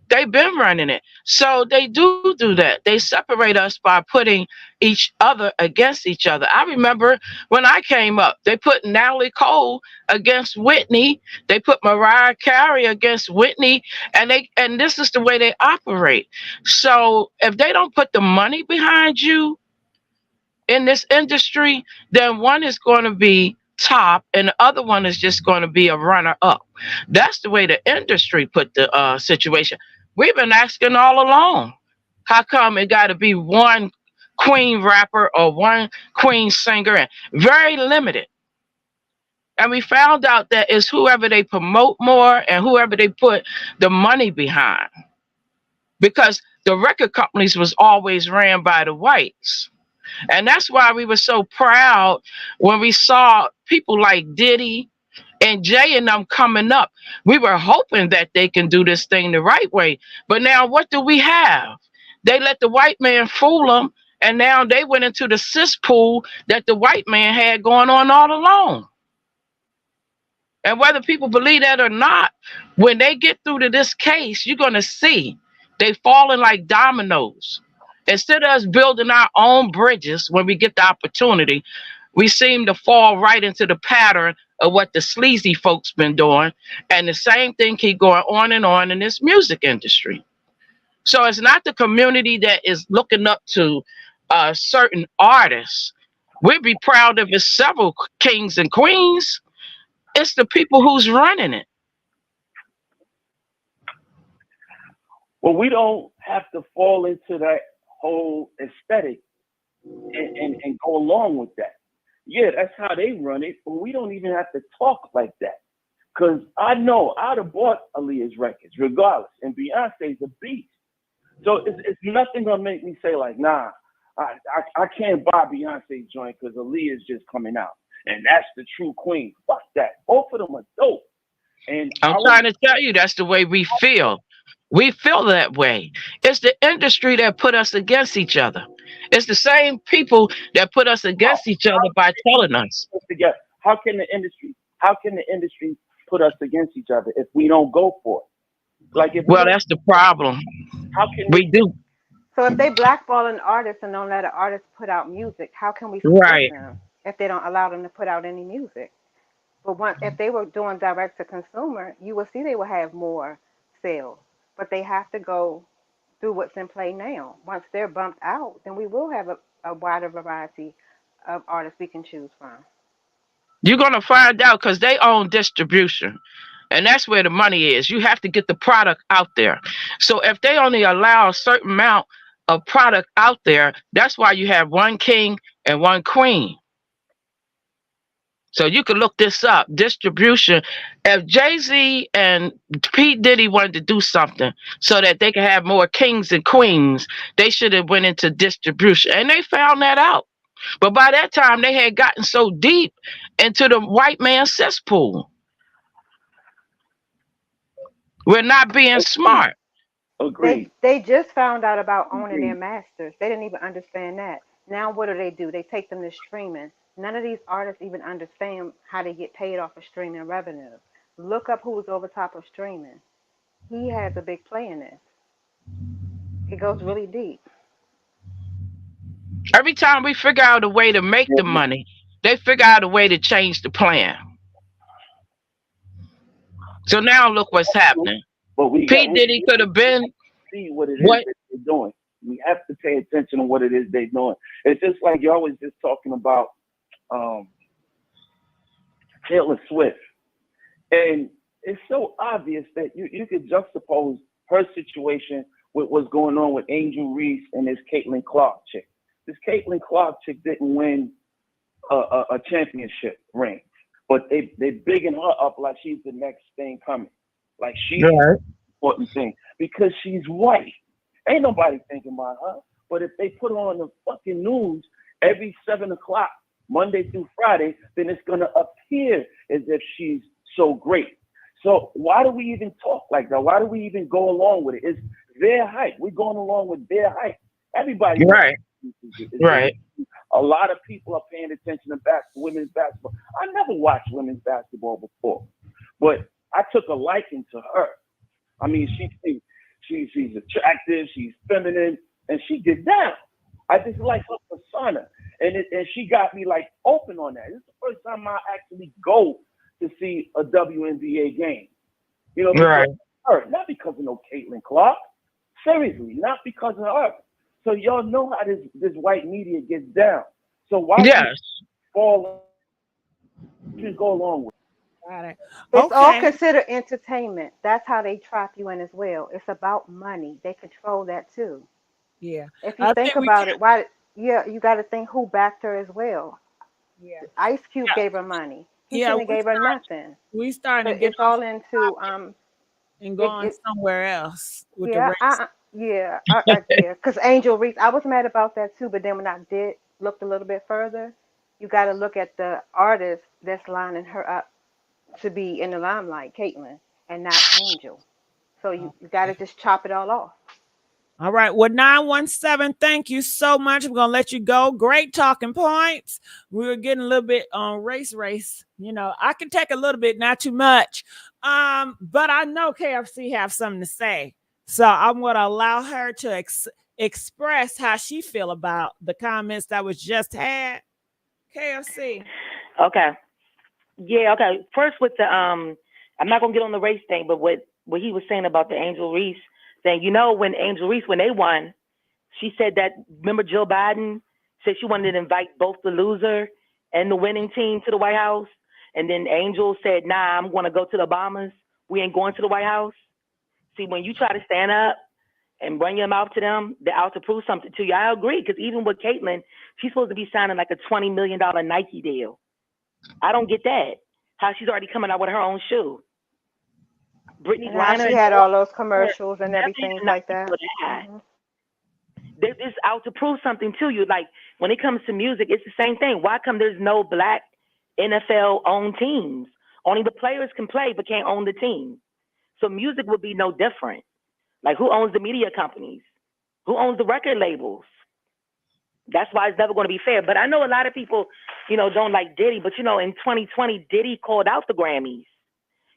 They've been running it. So they do that. They separate us by putting each other against each other. I remember when I came up, they put Natalie Cole against Whitney. They put Mariah Carey against Whitney. And this is the way they operate. So if they don't put the money behind you in this industry, then one is going to be top and the other one is just going to be a runner up. That's the way the industry put the situation. We've been asking all along, how come it got to be one queen rapper or one queen singer, and very limited. And we found out that it's whoever they promote more and whoever they put the money behind, because the record companies was always ran by the whites. And that's why we were so proud when we saw people like Diddy and Jay and them coming up. We were hoping that they can do this thing the right way. But now what do we have? They let the white man fool them, and now they went into the cesspool that the white man had going on all along. And whether people believe that or not, when they get through to this case, you're going to see they falling like dominoes. Instead of us building our own bridges when we get the opportunity, we seem to fall right into the pattern of what the sleazy folks been doing. And the same thing keep going on and on in this music industry. So it's not the community that is looking up to certain artists. We'd be proud if it's several kings and queens. It's the people who's running it. Well, we don't have to fall into that whole aesthetic and go along with that. Yeah, that's how they run it, but we don't even have to talk like that. Because I know I'd have bought Aaliyah's records regardless, and Beyonce's a beast. So it's nothing going to make me say like, nah, I can't buy Beyonce's joint because Aaliyah's just coming out. And that's the true queen. Fuck that. Both of them are dope. And I'm trying to tell you, that's the way we feel. We feel that way. It's the industry that put us against each other. It's the same people that put us against each other by telling us. How can the industry put us against each other if we don't go for it? Like, that's the problem. How can we do? So if they blackball an artist and don't let an artist put out music, how can we support them if they don't allow them to put out any music? But if they were doing direct to consumer, you will see they will have more sales. But they have to go through what's in play now. Once they're bumped out, then we will have a wider variety of artists we can choose from. You're going to find out because they own distribution. And that's where the money is. You have to get the product out there. So if they only allow a certain amount of product out there, that's why you have one king and one queen. So you can look this up, distribution. If Jay-Z and P. Diddy wanted to do something so that they could have more kings and queens, they should have went into distribution. And they found that out. But by that time, they had gotten so deep into the white man's cesspool. We're not being smart. Agreed. They just found out about owning their masters. They didn't even understand that. Now what do? They take them to streaming. None of these artists even understand how they get paid off of streaming revenue. Look up who's over top of streaming. He has a big play in this. It goes really deep. Every time we figure out a way to make the money, they figure out a way to change the plan. So now look what's happening. But P. Diddy could have been see what it is what? that they're doing. We have to pay attention to what it is they're doing. It's just like you're always just talking about Taylor Swift. And it's so obvious that you could juxtapose her situation with what's going on with Angel Reese and this Caitlin Clark chick. This Caitlin Clark chick didn't win a championship ring, but they bigging her up like she's the next thing coming. Like she's the important thing because she's white. Ain't nobody thinking about her. But if they put her on the fucking news every 7 o'clock, Monday through Friday, then it's gonna appear as if she's so great. So why do we even talk like that? Why do we even go along with it? It's their hype. We're going along with their hype. Everybody right. Right. A lot of people are paying attention to women's basketball. I never watched women's basketball before, but I took a liking to her. I mean, she's attractive, she's feminine, and she get down. I just like her persona, and she got me like open on that. This is the first time I actually go to see a WNBA game. You know, because of her, not because of no Caitlin Clark. Seriously, not because of her. So y'all know how this white media gets down. So why would you go along with it? Got it. It's all considered entertainment. That's how they trap you in as well. It's about money. They control that too. Yeah. If you think about it, you got to think who backed her as well. Yeah. Ice Cube gave her money. He shouldn't have gave her nothing. We starting but to get it's all into and going somewhere else with yeah, the race. yeah, because Angel Reese, I was mad about that too. But then when I looked a little bit further, you got to look at the artist that's lining her up to be in the limelight, Caitlyn, and not Angel. So you got to just chop it all off. All right. Well, 917, thank you so much. We're going to let you go. Great talking points. We were getting a little bit on race. You know, I can take a little bit, not too much. But I know KFC have something to say. So I'm going to allow her to express how she feel about the comments that was just had. KFC. Okay. Yeah, okay. First with the I'm not gonna get on the race thing, but what he was saying about the Angel Reese thing, you know, when Angel Reese, when they won, she said that, remember Jill Biden said she wanted to invite both the loser and the winning team to the White House, and then Angel said, nah, I'm gonna go to the Obamas. We ain't going to the White House. See, when you try to stand up and bring your mouth to them, they're out to prove something to you. I agree, because even with Caitlyn, she's supposed to be signing like a $20 million Nike deal. I don't get that. How she's already coming out with her own shoe. Brittany Griner. She had all those commercials and everything like that. Mm-hmm. It's out to prove something to you. Like when it comes to music, it's the same thing. Why come there's no black NFL-owned teams? Only the players can play but can't own the team. So music would be no different. Like who owns the media companies? Who owns the record labels? That's why it's never going to be fair. But I know a lot of people, you know, don't like Diddy. But, you know, in 2020, Diddy called out the Grammys,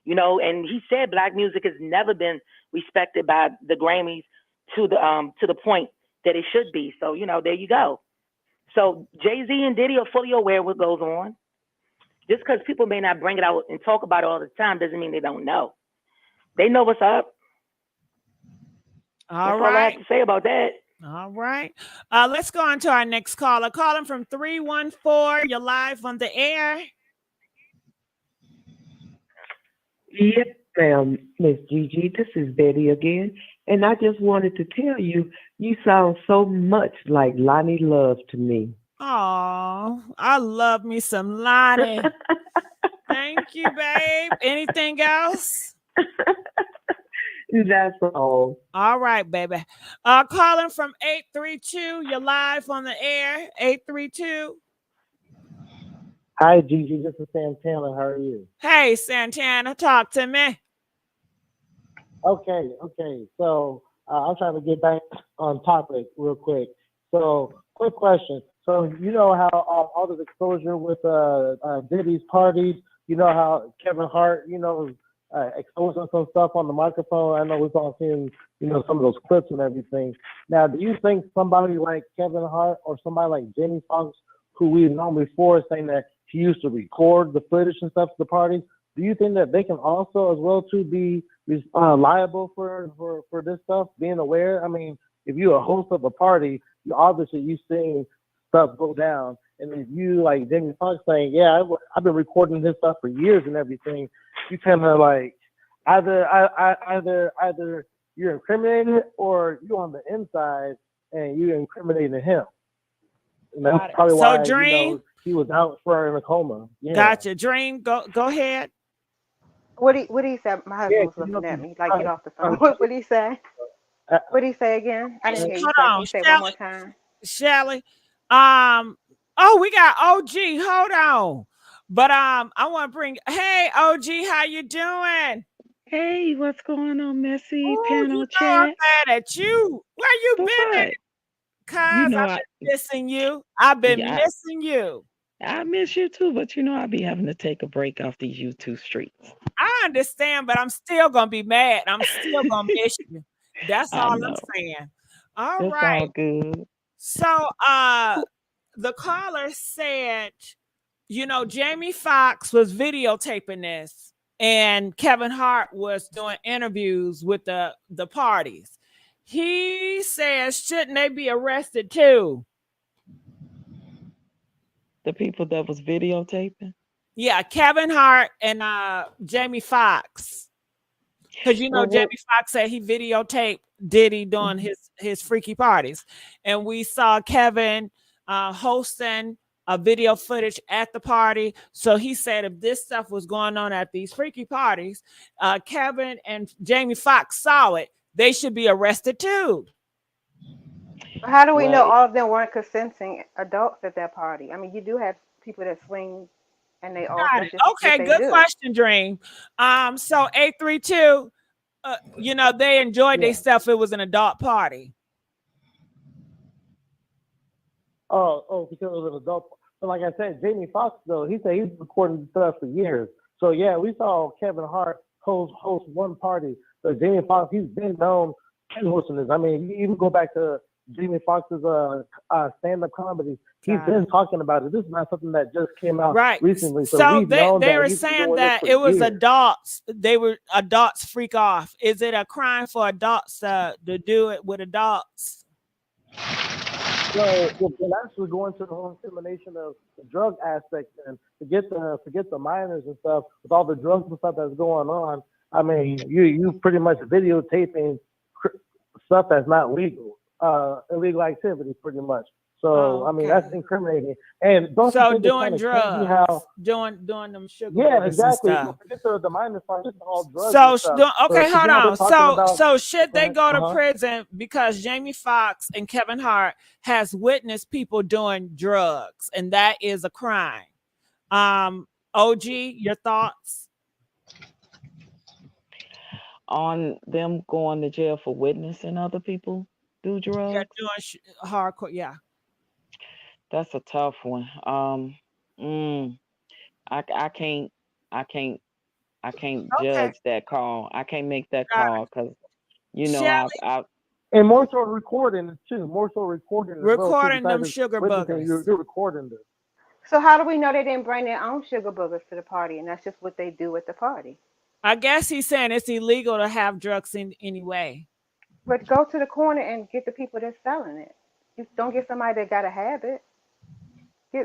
you know, and he said black music has never been respected by the Grammys to the point that it should be. So, you know, there you go. So Jay-Z and Diddy are fully aware of what goes on. Just because people may not bring it out and talk about it all the time doesn't mean they don't know. They know what's up. That's all I have to say about that. All right. Let's go on to our next caller. Calling from 314. You're live on the air. Yes, ma'am, Miss Gigi. This is Betty again. And I just wanted to tell you, you sound so much like Lonnie Love to me. Oh, I love me some Lonnie. Thank you, babe. Anything else? That's all. All right, baby. Calling from 832. You're live on the air. 832. Hi, Gigi. This is Santana. How are you? Hey, Santana. Talk to me. Okay. So I'm trying to get back on topic real quick. So, quick question. So, you know how all this exposure with Diddy's parties, you know how Kevin Hart, exposing some stuff on the microphone. I know we've all seen, some of those clips and everything. Now, do you think somebody like Kevin Hart or somebody like Jamie Foxx, who we've known before, saying that he used to record the footage and stuff to the parties, do you think that they can also, as well, too, be liable for this stuff, being aware? I mean, if you're a host of a party, obviously you've seen stuff go down. And if you, like Jamie Foxx saying, yeah, I've been recording this stuff for years and everything, you kind of like either you're incriminating or you're on the inside and you're incriminating him. And that's probably why Dream, he was out for in a coma. Yeah. Gotcha. Dream, go ahead. What did he say? My husband was looking at me like, get off the phone. What did he say? What did he say again? I didn't hear you. Can you say it one more time? Shelly. We got OG. Hold on. But I want to bring. Hey, OG, how you doing? Hey, what's going on, Messy Ooh, panel chat? I'm mad at you. Where you been at? Cause I've been missing you. I've been missing you. I miss you too, but I be having to take a break off these YouTube streets. I understand, but I'm still gonna be mad. I'm still gonna miss you. That's all I'm saying. All right. All good. So the caller said, Jamie Foxx was videotaping this and Kevin Hart was doing interviews with the parties. He says, shouldn't they be arrested too? The people that was videotaping? Yeah, Kevin Hart and Jamie Foxx. Because Jamie Foxx said he videotaped Diddy doing his freaky parties. And we saw Kevin hosting a video footage at the party. So he said if this stuff was going on at these freaky parties, Kevin and Jamie Foxx saw it, they should be arrested too. How do we know all of them weren't consenting adults at that party? I mean, you do have people that swing and they all okay, good question, Dream. So 832, they enjoyed their stuff. It was an adult party. Oh, because it was an adult. So like I said, Jamie Foxx, though, he said he's recording stuff for years. So yeah, we saw Kevin Hart host one party. So Jamie Foxx, he's been known and hosting this. I mean, you even go back to Jamie Foxx's stand-up comedy. He's been talking about it. This is not something that just came out recently. So they were saying that it was adults. They were adults freak off. Is it a crime for adults to do it with adults? So we'll actually go into the whole incrimination of the drug aspect and forget the minors and stuff with all the drugs and stuff that's going on. I mean, you pretty much videotaping stuff that's not legal, illegal activity, pretty much. So I mean, that's incriminating. And doing drugs, doing them sugar. Yeah, exactly. Forget the minor part. It's all drugs. Hold on. So should they go to prison because Jamie Foxx and Kevin Hart has witnessed people doing drugs, and that is a crime? OG, your thoughts on them going to jail for witnessing other people do drugs? Yeah, doing hardcore. Yeah. That's a tough one. I can't judge that call. I can't make that call because and more so recording it too. More so recording them sugar boogers. You're recording this. So how do we know they didn't bring their own sugar boogers to the party and that's just what they do at the party? I guess he's saying it's illegal to have drugs in any way. But go to the corner and get the people that's selling it. You don't get somebody that got a habit.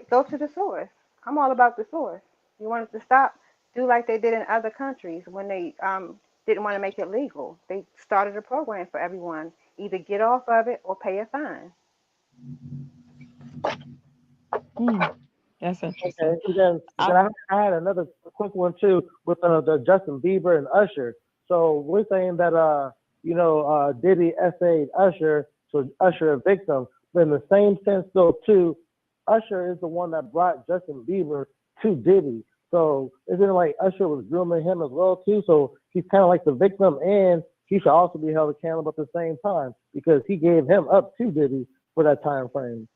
Go to the source. I'm all about the source. You want it to stop? Do like they did in other countries when they didn't want to make it legal. They started a program for everyone. Either get off of it or pay a fine. That's interesting. Okay. Then I had another quick one too with the Justin Bieber and Usher. So we're saying that Diddy essayed Usher, so Usher a victim. But in the same sense though too, Usher is the one that brought Justin Bieber to Diddy. So isn't it like Usher was grooming him as well too? So he's kind of like the victim and he should also be held accountable at the same time because he gave him up to Diddy for that time frame.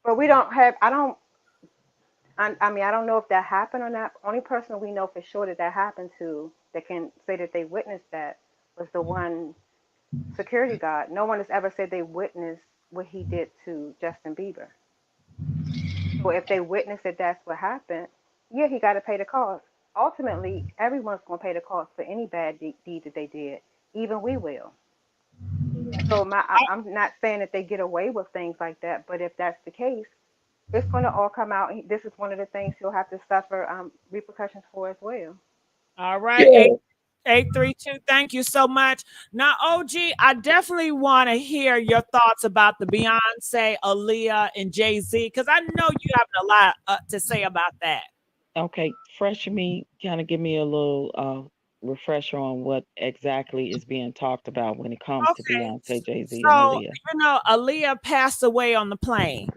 But we don't have. I mean, I don't know if that happened or not. Only person we know for sure that that happened to that can say that they witnessed that was the one security guard. No one has ever said they witnessed what he did to Justin Bieber. So if they witnessed that that's what happened, yeah, he got to pay the cost. Ultimately, everyone's going to pay the cost for any bad deed that they did. Even we will. So I'm not saying that they get away with things like that, but if that's the case, it's going to all come out. This is one of the things he'll have to suffer repercussions for as well. All right. Yeah. 832, thank you so much. Now, OG, I definitely want to hear your thoughts about the Beyonce, Aaliyah, and Jay-Z, because I know you have a lot to say about that. Okay, fresh me, kind of give me a little refresher on what exactly is being talked about when it comes to Beyonce, Jay-Z, and So, Aaliyah. Aaliyah passed away on the plane.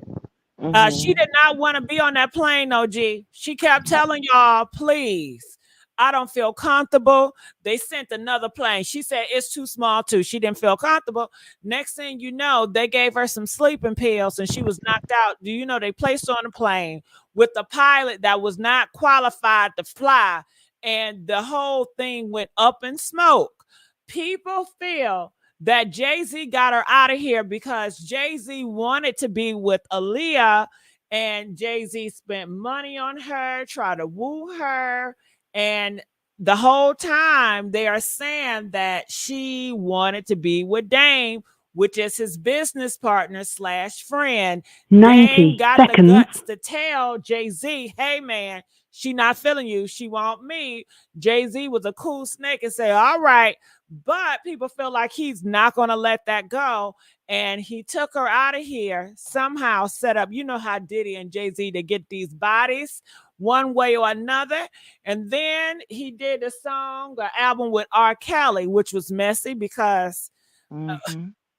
She did not want to be on that plane, OG. She kept telling y'all, please, I don't feel comfortable. They sent another plane. She said it's too small too. She didn't feel comfortable. Next thing you know, they gave her some sleeping pills and she was knocked out. Do you know they placed her on a plane with a pilot that was not qualified to fly, and the whole thing went up in smoke. People feel that Jay-Z got her out of here because Jay-Z wanted to be with Aaliyah, and Jay-Z spent money on her, tried to woo her, and the whole time they are saying that she wanted to be with Dame, which is his business partner / friend. 90 Dame got seconds. the guts to tell Jay-Z, hey man, she not feeling you, she want me. Jay-Z was a cool snake and say, all right, but people feel like he's not going to let that go. And he took her out of here, somehow set up, you know how Diddy and Jay-Z, they get these bodies one way or another. And then he did a song, an album with R.Kelly, which was messy because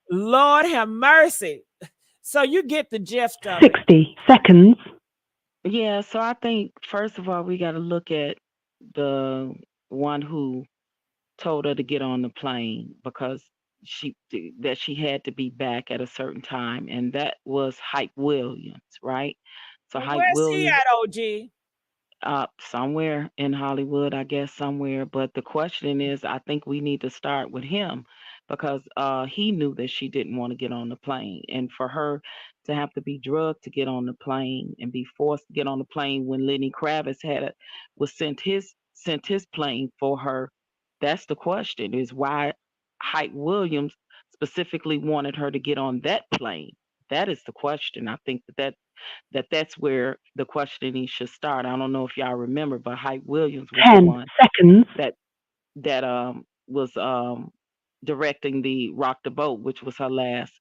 Lord have mercy. So you get the gist of 60 seconds. Yeah, so I think, first of all, we got to look at the one who told her to get on the plane because she had to be back at a certain time, and that was Hype Williams, right? So Hype where's Williams, he at, OG? Somewhere in Hollywood, I guess somewhere. But the question is, I think we need to start with him because he knew that she didn't want to get on the plane, and for her to have to be drugged to get on the plane and be forced to get on the plane when Lenny Kravitz was sent his plane for her. That's the question: is why Hype Williams specifically wanted her to get on that plane. That is the question. I think that's where the questioning should start. I don't know if y'all remember, but Hype Williams was 10 the one seconds. that was directing the Rock the Boat, which was her last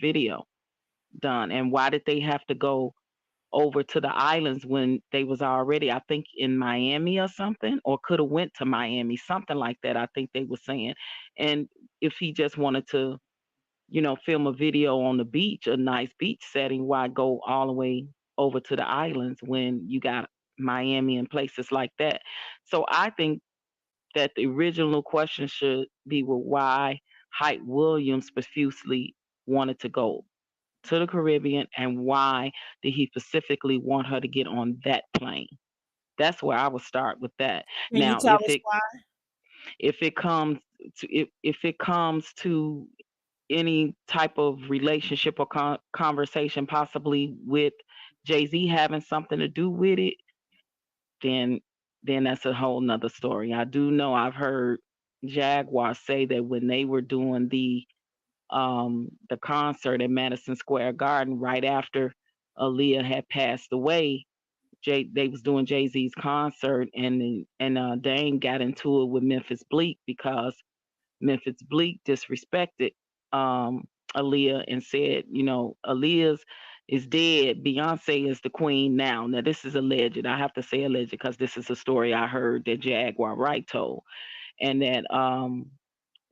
video done. And why did they have to go over to the islands when they was already, I think, in Miami or something, or could have went to Miami, something like that, I think they were saying. And if he just wanted to film a video on the beach, a nice beach setting, why go all the way over to the islands when you got Miami and places like that? So I think that the original question should be, well, why Hype Williams profusely wanted to go to the Caribbean, and why did he specifically want her to get on that plane? That's where I would start with that. Can you Now, tell us why? if it comes to any type of relationship or conversation, possibly with Jay-Z having something to do with it, then that's a whole nother story. I do know I've heard Jaguar say that when they were doing the concert at Madison Square Garden right after Aaliyah had passed away, they was doing Jay-Z's concert, and Dame got into it with Memphis Bleek because Memphis Bleek disrespected Aaliyah and said, Aaliyah's is dead. Beyonce is the queen now. Now, this is alleged. I have to say alleged because this is a story I heard that Jaguar Wright told. And that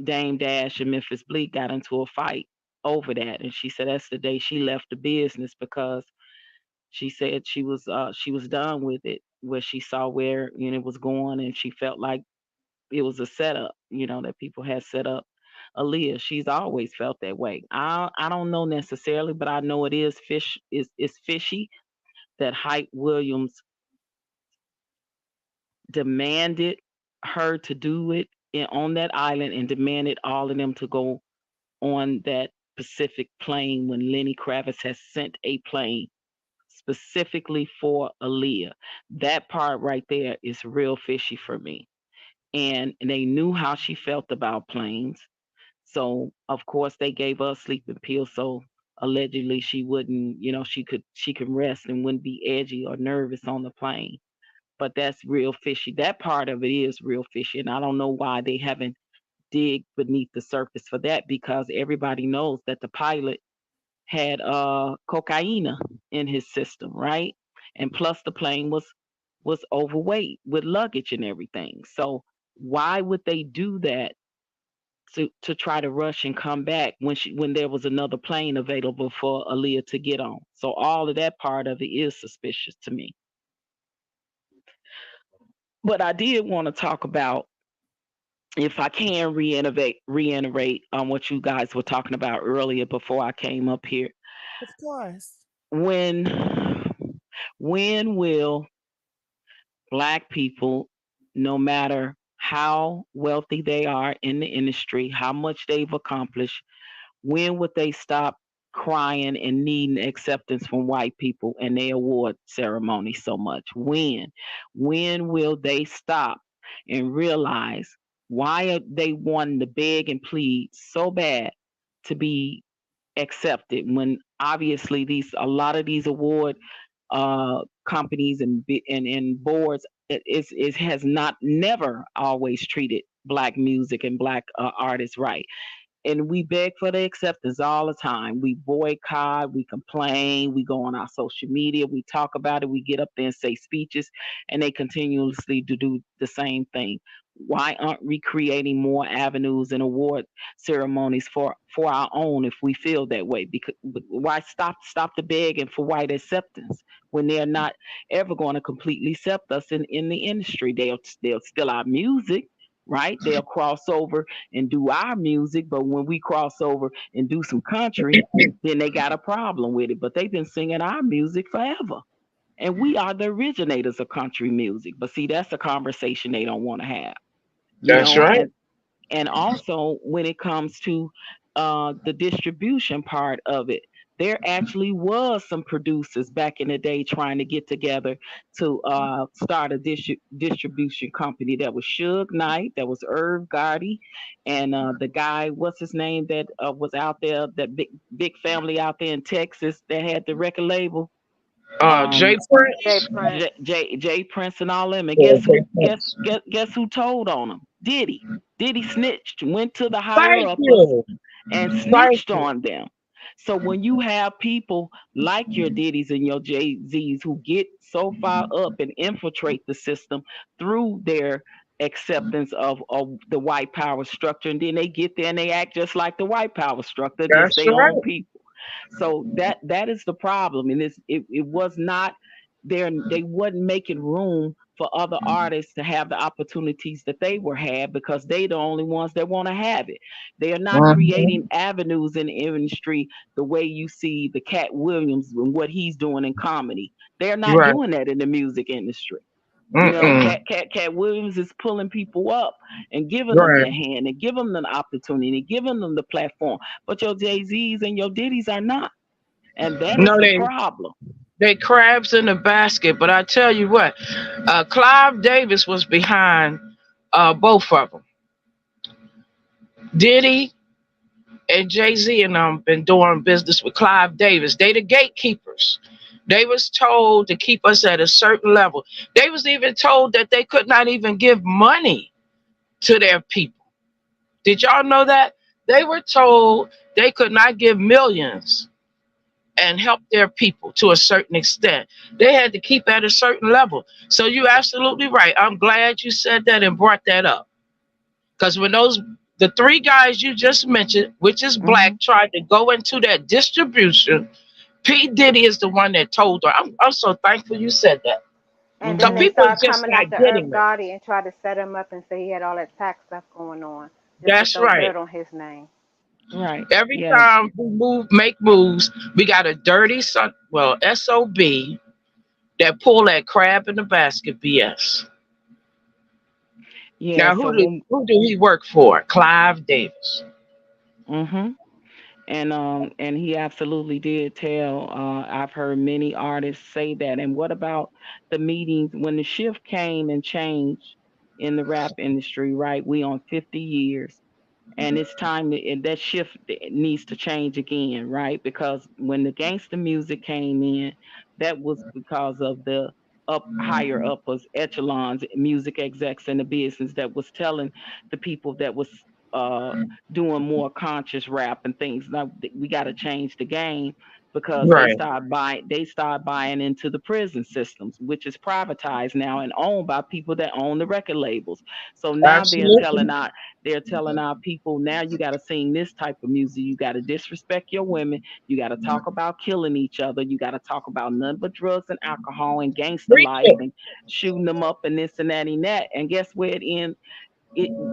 Dame Dash and Memphis Bleek got into a fight over that. And she said that's the day she left the business because she said she was done with it, where she saw where it was going, and she felt like it was a setup, that people had set up Aaliyah. She's always felt that way. I don't know necessarily, but I know it is fishy that Hype Williams demanded her to do it on that island and demanded all of them to go on that Pacific plane when Lenny Kravitz has sent a plane specifically for Aaliyah. That part right there is real fishy for me. And they knew how she felt about planes. So of course they gave her a sleeping pill so allegedly she wouldn't, she could rest and wouldn't be edgy or nervous on the plane. But that's real fishy. That part of it is real fishy. And I don't know why they haven't dig beneath the surface for that, because everybody knows that the pilot had cocaine in his system, right? And plus the plane was overweight with luggage and everything. So why would they do that to try to rush and come back when there was another plane available for Aaliyah to get on? So all of that part of it is suspicious to me. But I did want to talk about, if I can reiterate on what you guys were talking about earlier before I came up here. Of course. When will Black people, no matter how wealthy they are in the industry, how much they've accomplished, when would they stop crying and needing acceptance from white people and their award ceremony so much? When will they stop and realize why are they wanting to beg and plead so bad to be accepted, when obviously a lot of these award companies and boards, it has not never always treated Black music and Black artists right? And we beg for the acceptance all the time. We boycott, we complain, we go on our social media, we talk about it, we get up there and say speeches, and they continuously do the same thing. Why aren't we creating more avenues and award ceremonies for our own if we feel that way? Because why stop the begging for white acceptance when they're not ever going to completely accept us in the industry? They'll steal our music, right? They'll cross over and do our music, but when we cross over and do some country, then they got a problem with it. But they've been singing our music forever. And we are the originators of country music. But see, that's a conversation they don't want to have. That's right. And also when it comes to the distribution part of it, there actually was some producers back in the day trying to get together to start a distribution company. That was Suge Knight, that was Irv Gotti, and the guy, what's his name, that was out there, that big family out there in Texas that had the record label. Jay Prince. Jay Prince and all them. And guess who told on him? Diddy. Diddy snitched, went to the higher ups and snitched on them. So when you have people like your Diddys and your Jay-Z's who get so far up and infiltrate the system through their acceptance of the white power structure, and then they get there and they act just like the white power structure, just their own people. So that is the problem. And it was not there. They wasn't making room for other artists to have the opportunities that they were had, because they the only ones that want to have it. They are not creating avenues in the industry the way you see the Cat Williams and what he's doing in comedy. They're not doing that in the music industry. Cat Williams is pulling people up and giving them their hand and giving them the opportunity and giving them the platform. But your Jay-Z's and your Diddy's are not. And that is the problem. They crabs in the basket. But I tell you what, Clive Davis was behind both of them. Diddy and Jay-Z and them been doing business with Clive Davis. They the gatekeepers. They was told to keep us at a certain level. They was even told that they could not even give money to their people. Did y'all know that? They were told they could not give millions and help their people to a certain extent. They had to keep at a certain level. So you're absolutely right. I'm glad you said that and brought that up. Because when the three guys you just mentioned, which is Black, tried to go into that distribution, P. Diddy is the one that told her. I'm so thankful you said that. And So then they people is start just coming not after Irv getting it. Gotti and try to set him up and say he had all that tax stuff going on just to That's throw right. dirt on his name. Right. Every Yeah. time we make moves, we got a dirty SOB that pull that crab in the basket BS. Yeah. Now So when who do he work for? Clive Davis. mhm. And he absolutely did tell. I've heard many artists say that. And what about the meetings when the shift came and changed in the rap industry? Right, we on 50 years, and it's time that shift needs to change again, right? Because when the gangster music came in, that was because of the up higher uppers, echelons, music execs in the business that was telling the people that was uh doing more conscious rap and things. Now we got to change the game because Right. they start buying into the prison systems, which is privatized now and owned by people that own the record labels. So now Absolutely. they're telling our people, now you got to sing this type of music. You got to disrespect your women. You got to talk about killing each other. You got to talk about nothing but drugs and alcohol and gangster Preach life it. and shooting them up and this and that and that. And guess where it ends?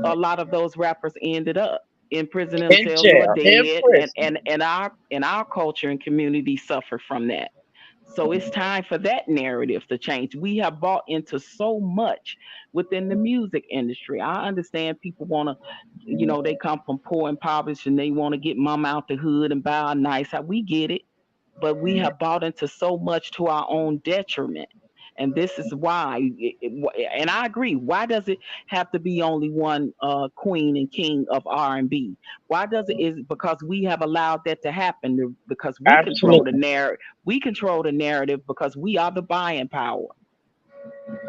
A lot of those rappers ended up in prison In themselves or jail. In dead, prison. and our culture and community suffer from that. So it's time for that narrative to change. We have bought into so much within the music industry. I understand people want to, they come from poor and impoverished and they want to get mom out the hood and buy a nice house. We get it, but we have bought into so much to our own detriment. And this is why, and I agree. Why does it have to be only one queen and king of R&B? Why does it? Is because we have allowed that to happen. Because we control the Absolutely. narrative. We control the narrative because we are the buying power.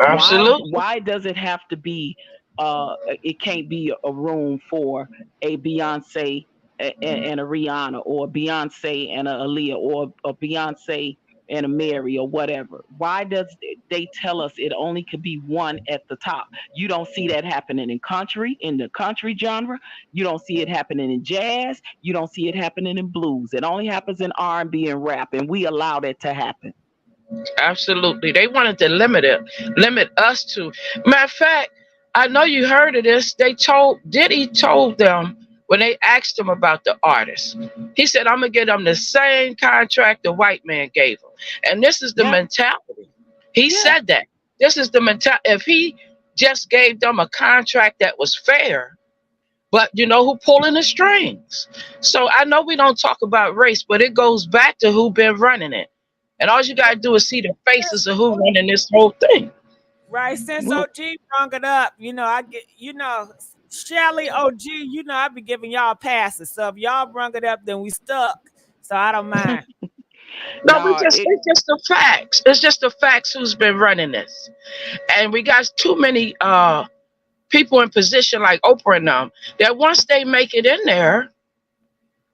Absolutely. Why does it have to be it can't be a room for a Beyonce and a Rihanna, or a Beyonce and a Aaliyah, or a Beyonce and a Mary, or whatever? Why does they tell us it only could be one at the top? You don't see that happening in the country genre. You don't see it happening in jazz. You don't see it happening in blues. It only happens in R&B and rap, and we allow that to happen. Absolutely. They wanted to limit us to. Matter of fact, I know you heard of this. Diddy told them when they asked him about the artist. He said, I'm gonna get them the same contract the white man gave him. And this is the Yeah, mentality. He yeah. said that. This is the mentality. If he just gave them a contract that was fair, but you know who pulling the strings. So I know we don't talk about race, but it goes back to who been running it. And all you gotta do is see the faces of who running this whole thing. Right, since Well, OG brung it up, I get, Shelly, OG, I be giving y'all passes. So if y'all brung it up, then we stuck. So I don't mind. No, no, it it's just the facts. It's just the facts who's been running this. And we got too many people in position like Oprah and them that once they make it in there,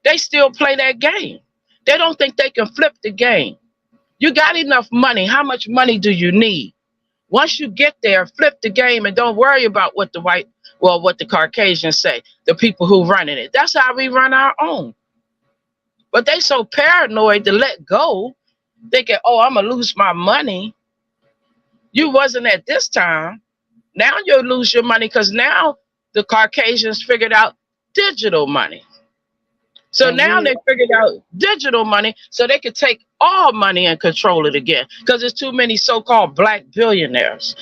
they still play that game. They don't think they can flip the game. You got enough money. How much money do you need? Once you get there, flip the game and don't worry about what what the Caucasians say, the people who running it. That's how we run our own. But they so paranoid to let go, thinking, oh, I'm gonna lose my money. You wasn't at this time. Now you'll lose your money because now the Caucasians figured out digital money. So and now we they figured out digital money so they could take all money and control it again because there's too many so-called black billionaires.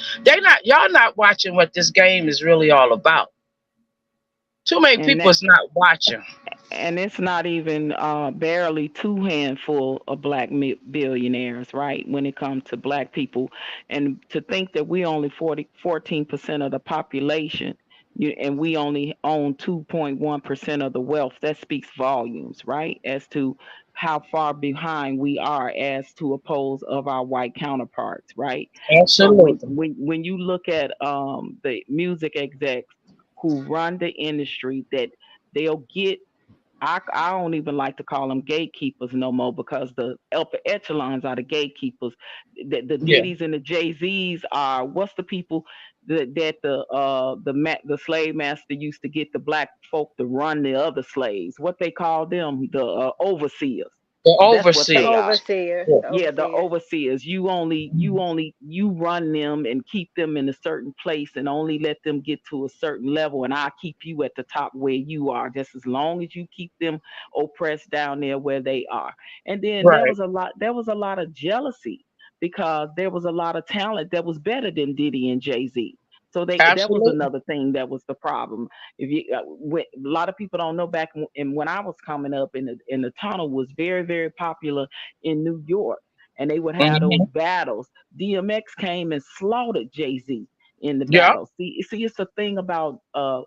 Y'all not watching what this game is really all about. Too many and people that is not watching. and it's not even barely two handful of black billionaires, right? When it comes to black people, and to think that we only 14% of the population, and we only own 2.1% of the wealth, that speaks volumes, right? As to how far behind we are as to oppose of our white counterparts, right? So Absolutely. when you look at the music execs who run the industry, that they'll get, I don't even like to call them gatekeepers no more, because the upper echelons are the gatekeepers. The Yeah. Diddy's and the Jay-Z's are, what's the people that the slave master used to get the black folk to run the other slaves? What they call them? The overseers. The That's what overseer. they are. Overseers. Yeah. Yeah, the Overseers. overseers. You run them and keep them in a certain place and only let them get to a certain level. And I keep you at the top where you are, just as long as you keep them oppressed down there where they are. And then Right. there was a lot of jealousy because there was a lot of talent that was better than Diddy and Jay-Z. So that was Absolutely. another thing that was the problem. If you a lot of people don't know back when I was coming up in the tunnel was very popular in New York, and they would have those Hmm. battles. DMX came and slaughtered Jay Z in the Yeah. battle. See, it's a thing about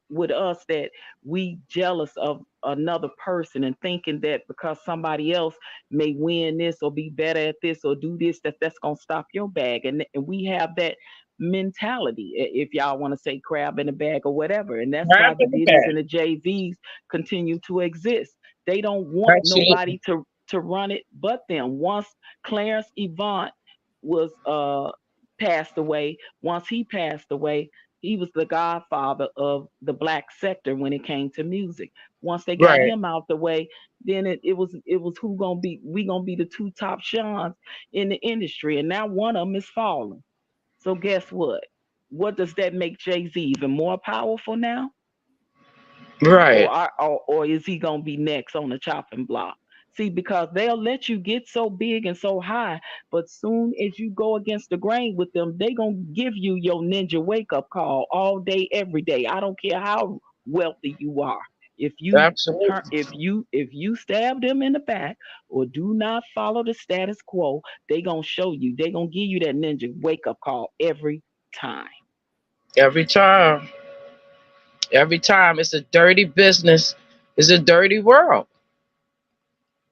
with us that we jealous of another person and thinking that because somebody else may win this or be better at this or do this, that's gonna stop your bag, and we have that mentality, if y'all want to say crab in the bag or whatever, and that's Crab why the in the Diddy's bag. and the JVs continue to exist. They don't want Absolutely. nobody to run it but them. Once Clarence Avant was passed away, once he passed away, he was the godfather of the black sector when it came to music. Once they got Right. him out the way, then it was who gonna be we gonna be the two top Seans in the industry, and now one of them is falling. So guess what? What does that make Jay Z even more powerful now? Right. Or is he gonna be next on the chopping block? See, because they'll let you get so big and so high, but soon as you go against the grain with them, they gonna give you your ninja wake up call all day, every day. I don't care how wealthy you are. If you turn, Absolutely. if you stab them in the back or do not follow the status quo, they gonna show you. They gonna give you that ninja wake up call every time. Every time. Every time. It's a dirty business. It's a dirty world.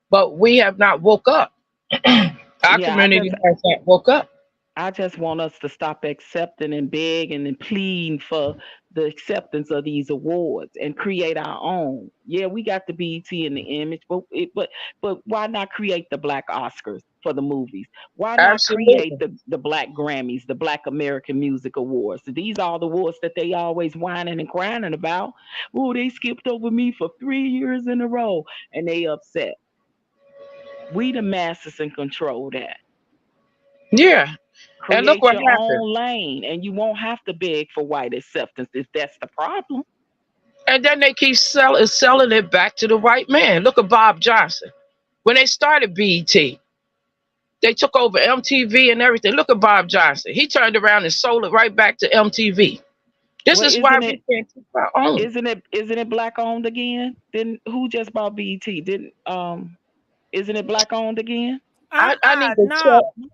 But we have not woke up. Our Yeah, community has not woke up. I just want us to stop accepting and begging and pleading for the acceptance of these awards and create our own. Yeah, we got the BET and the Image, but why not create the Black Oscars for the movies? Why not create Absolutely. the Black Grammys, the Black American Music Awards? These are the awards that they always whining and crying about. Oh, they skipped over me for 3 years in a row, and they upset. We the masses in control that. Yeah. And look Create what your happened. own lane, and you won't have to beg for white acceptance if that's the problem. And then they keep selling it back to the white man. Look at Bob Johnson. When they started BET, they took over MTV and everything. Look at Bob Johnson. He turned around and sold it right back to MTV. This Well, is why we can't keep our own. isn't it black owned again? Then who just bought BET? Didn't isn't it black owned again? I need to No, check.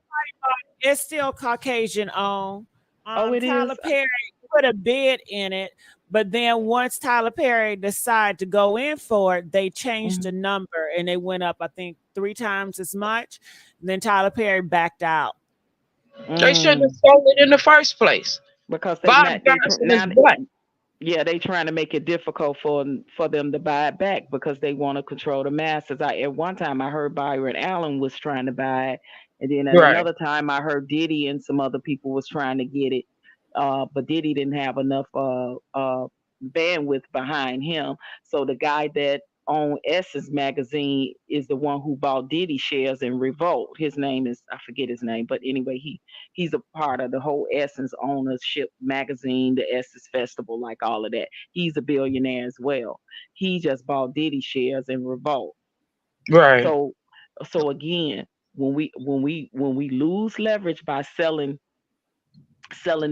it's still Caucasian owned. Oh, it is. Tyler Perry put a bid in it, but then once Tyler Perry decided to go in for it, they changed the number and they went up, I think, 3 times as much. And then Tyler Perry backed out. They shouldn't have sold it in the first place. Because Bob Johnson is black. yeah, they trying to make it difficult for them to buy it back because they want to control the masses. At one time I heard Byron Allen was trying to buy it, and then at Right. another time I heard Diddy and some other people was trying to get it. But Diddy didn't have enough bandwidth behind him. So the guy that owned Essence magazine is the one who bought Diddy shares in Revolt. His name is, I forget his name, but anyway, he's a part of the whole Essence ownership magazine, the Essence Festival, like all of that. He's a billionaire as well. He just bought Diddy shares in Revolt. Right. So again, when we lose leverage by selling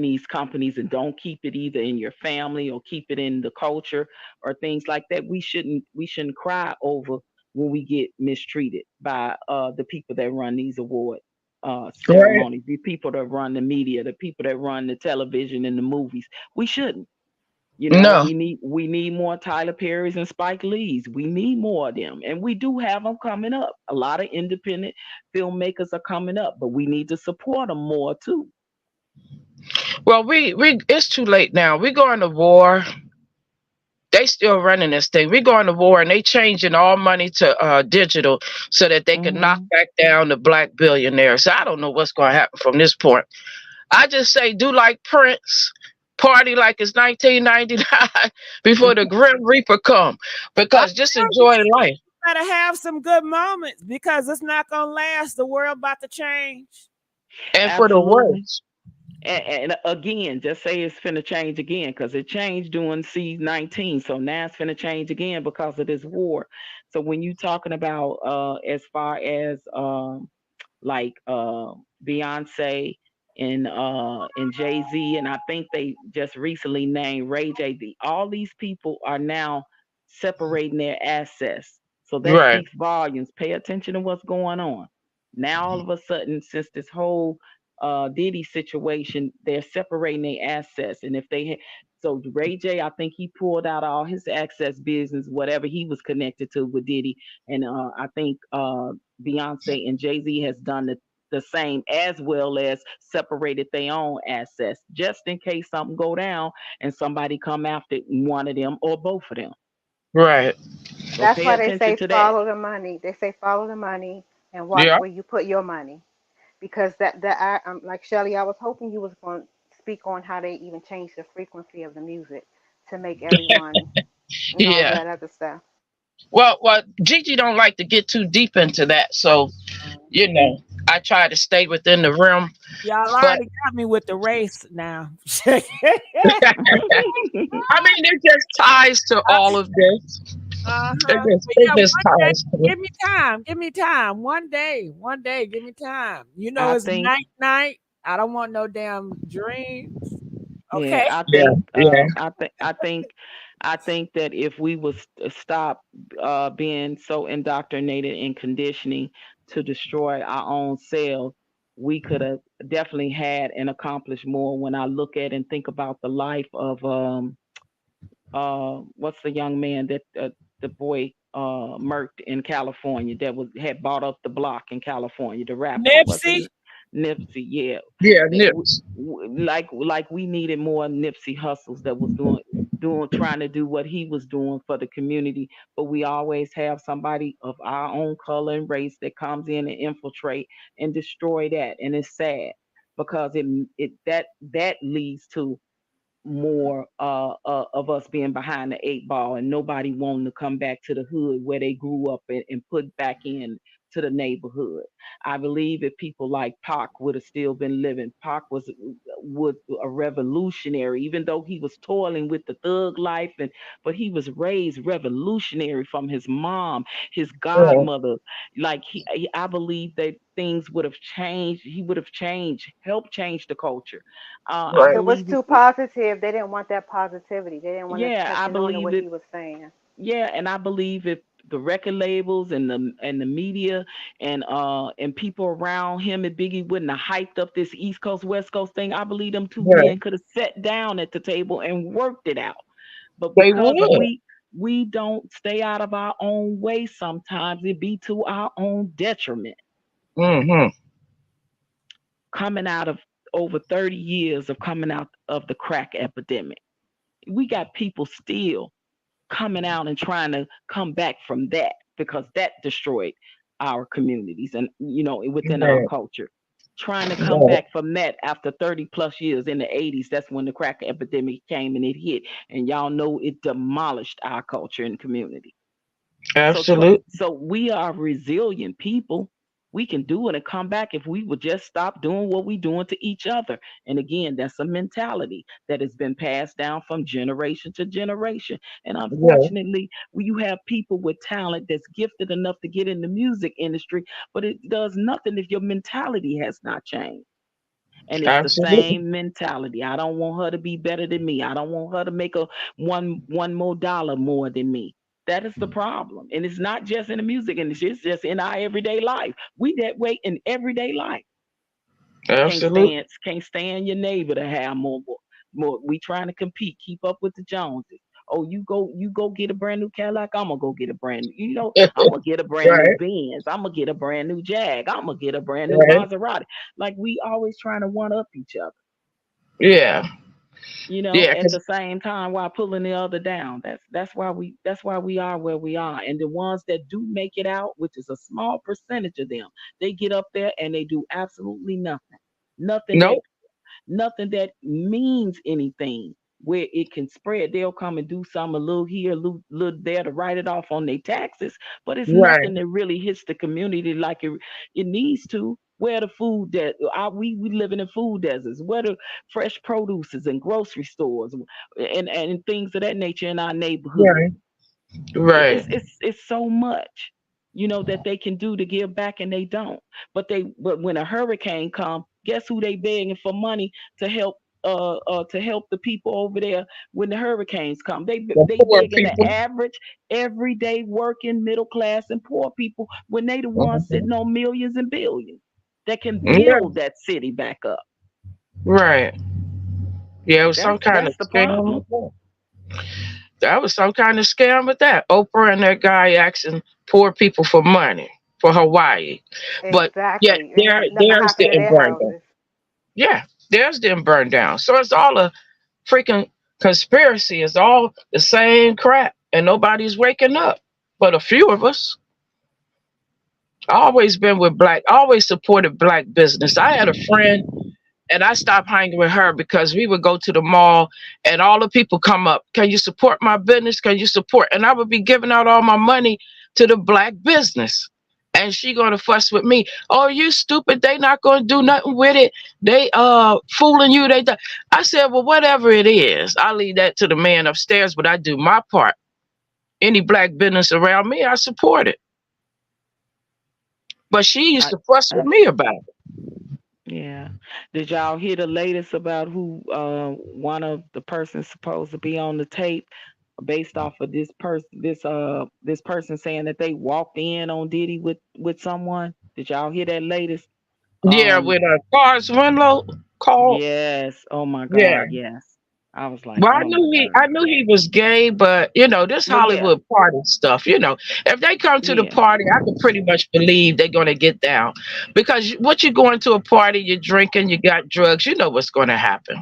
these companies and don't keep it either in your family or keep it in the culture or things like that, we shouldn't cry over when we get mistreated by the people that run these award Right. ceremonies, the people that run the media, the people that run the television and the movies. We shouldn't. No. We need more Tyler Perry's and Spike Lee's. We need more of them, and we do have them coming up. A lot of independent filmmakers are coming up, but we need to support them more too. Well, we it's too late now. We going to war. They still running this thing. We going to war and they changing all money to digital so that they can knock back down the black billionaires. So I don't know what's going to happen from this point. I just say do like Prince, party like it's 1999 before the Grim Reaper come, because just enjoy life. better have some good moments because it's not gonna last. The world about to change. And for the Absolutely. worst. And again, just say it's finna change again because it changed during C-19. So now it's finna change again because of this war. So when you talking about as far as like Beyonce and Jay-Z, and I think they just recently named Ray J. All these people are now separating their assets. So that Right. speaks volumes. Pay attention to what's going on. Now all of a sudden, since this whole Diddy situation, they're separating their assets. And if they so Ray J, I think he pulled out all his access business, whatever he was connected to with Diddy, and I think Beyonce and Jay Z has done the same, as well as separated their own assets, just in case something go down and somebody come after one of them or both of them. Right. So That's pay why they attention say to that. follow the money. They say follow the money and watch Yeah. where you put your money. Because like Shelly, I was hoping you was going to speak on how they even changed the frequency of the music to make everyone and all Yeah. that other stuff. Well, Gigi don't like to get too deep into that, so I try to stay within the realm. Y'all But already got me with the race now. I mean, it just ties to all of this. Uh-huh. But It yeah, just one day, ties to it. give me time. Give me time. One day, give me time. I It's think, night. I don't want no damn dreams. yeah, Okay. I Yeah, think, yeah, I think that if we was to stop being so indoctrinated and conditioning to destroy our own selves, we could have definitely had and accomplished more. When I look at and think about the life of what's the young man that the boy murked in California that had bought up the block in California, the rapper, what's Nipsey. his Nipsey, yeah. yeah, That Nips. like we needed more Nipsey hustles that was doing trying to do what he was doing for the community, but we always have somebody of our own color and race that comes in and infiltrate and destroy that, and it's sad because that leads to more of us being behind the eight ball and nobody wanting to come back to the hood where they grew up and put back in to the neighborhood. I believe if people like Pac would have still been living, Pac was a revolutionary, even though he was toiling with the thug life, but he was raised revolutionary from his mom, his Yeah, godmother. Like I believe that things would have changed. He would have changed, helped change the culture. I right, It was believe too positive. They didn't want that positivity. They didn't want us yeah, I catching on to believe what it. he was saying. Yeah, and I believe if the record labels and the media and people around him and Biggie wouldn't have hyped up this East Coast West Coast thing, I believe them two right. men could have sat down at the table and worked it out. But They because would. we don't stay out of our own way, sometimes it be to our own detriment. Mm-hmm. Coming out of over 30 years of coming out of the crack epidemic, we got people still coming out and trying to come back from that because that destroyed our communities and within our Right, culture, trying to come right. back from that after 30 plus years. In the 80s, that's when the crack epidemic came and it hit, and y'all know it demolished our culture and community. Absolutely. So we are resilient people. We can do it and come back if we would just stop doing what we're doing to each other. And again, that's a mentality that has been passed down from generation to generation. And Yeah, unfortunately, when you have people with talent that's gifted enough to get in the music industry, but it does nothing if your mentality has not changed. And it's the absolutely. same mentality. I don't want her to be better than me. I don't want her to make a one more dollar more than me. That is the problem. And it's not just in the music industry, it's just in our everyday life. We that way in everyday life. Absolutely. Can't stand your neighbor to have more. We trying to compete, keep up with the Joneses. Oh, you go get a brand new Cadillac. I'm gonna go get a brand new. I'm gonna get a brand new Right, Benz. I'm gonna get a brand new Jag. I'm gonna get a brand new right. Maserati. Like we always trying to one up each other. Yeah, yeah. At the same time while pulling the other down. That's why we are where we are. And the ones that do make it out, which is a small percentage of them, they get up there and they do absolutely nothing. Nothing that Nope. nothing that means anything. where it can spread. They'll come and do some a little here, a little there to write it off on their taxes, but it's Right. nothing that really hits the community like it needs to. Where the food that we living in food deserts, where the fresh produces and grocery stores and things of that nature in our neighborhood. Right. Right. It's so much, that they can do to give back and they don't. But when a hurricane come, guess who they begging for money to help to help the people over there when the hurricanes come. The They poor begging the people. average everyday working middle class and poor people when they the ones Mhm. sitting on millions and billions that can Yeah. build that city back up. Right. Yeah, it was some kind of That's the scam problem. with that. That was some kind of scam with that. Oprah and that guy asking poor people for money for Hawaii. But yet Exactly. And nothing theirs happened to didn't their burn down. houses. Yeah, theirs didn't burn down. So it's all a freaking conspiracy. It's all the same crap. And nobody's waking up. But a few of us. Always been with black, always supported black business. I had a friend and I stopped hanging with her because we would go to the mall and all the people come up. Can you support my business? Can you support? And I would be giving out all my money to the black business. And she gonna fuss with me. Oh, you stupid. They not gonna do nothing with it. They fooling you. I said, well, whatever it is, I leave that to the man upstairs, but I do my part. Any black business around me, I support it. But she used I, to fuss with I me about it. Yeah. Did y'all hear the latest about who one of the persons supposed to be on the tape based off of this person saying that they walked in on Diddy with someone? Did y'all hear that latest? Yeah, Um with a car's window call. yes. Oh my Yeah. God, yes. I was like, Well, "Oh my I God." knew he was gay, but this Well, yeah. Hollywood party stuff. If they come to the Yeah. party, I can pretty much believe they're gonna get down, because what you going to a party, you're drinking, you got drugs, you know what's gonna happen.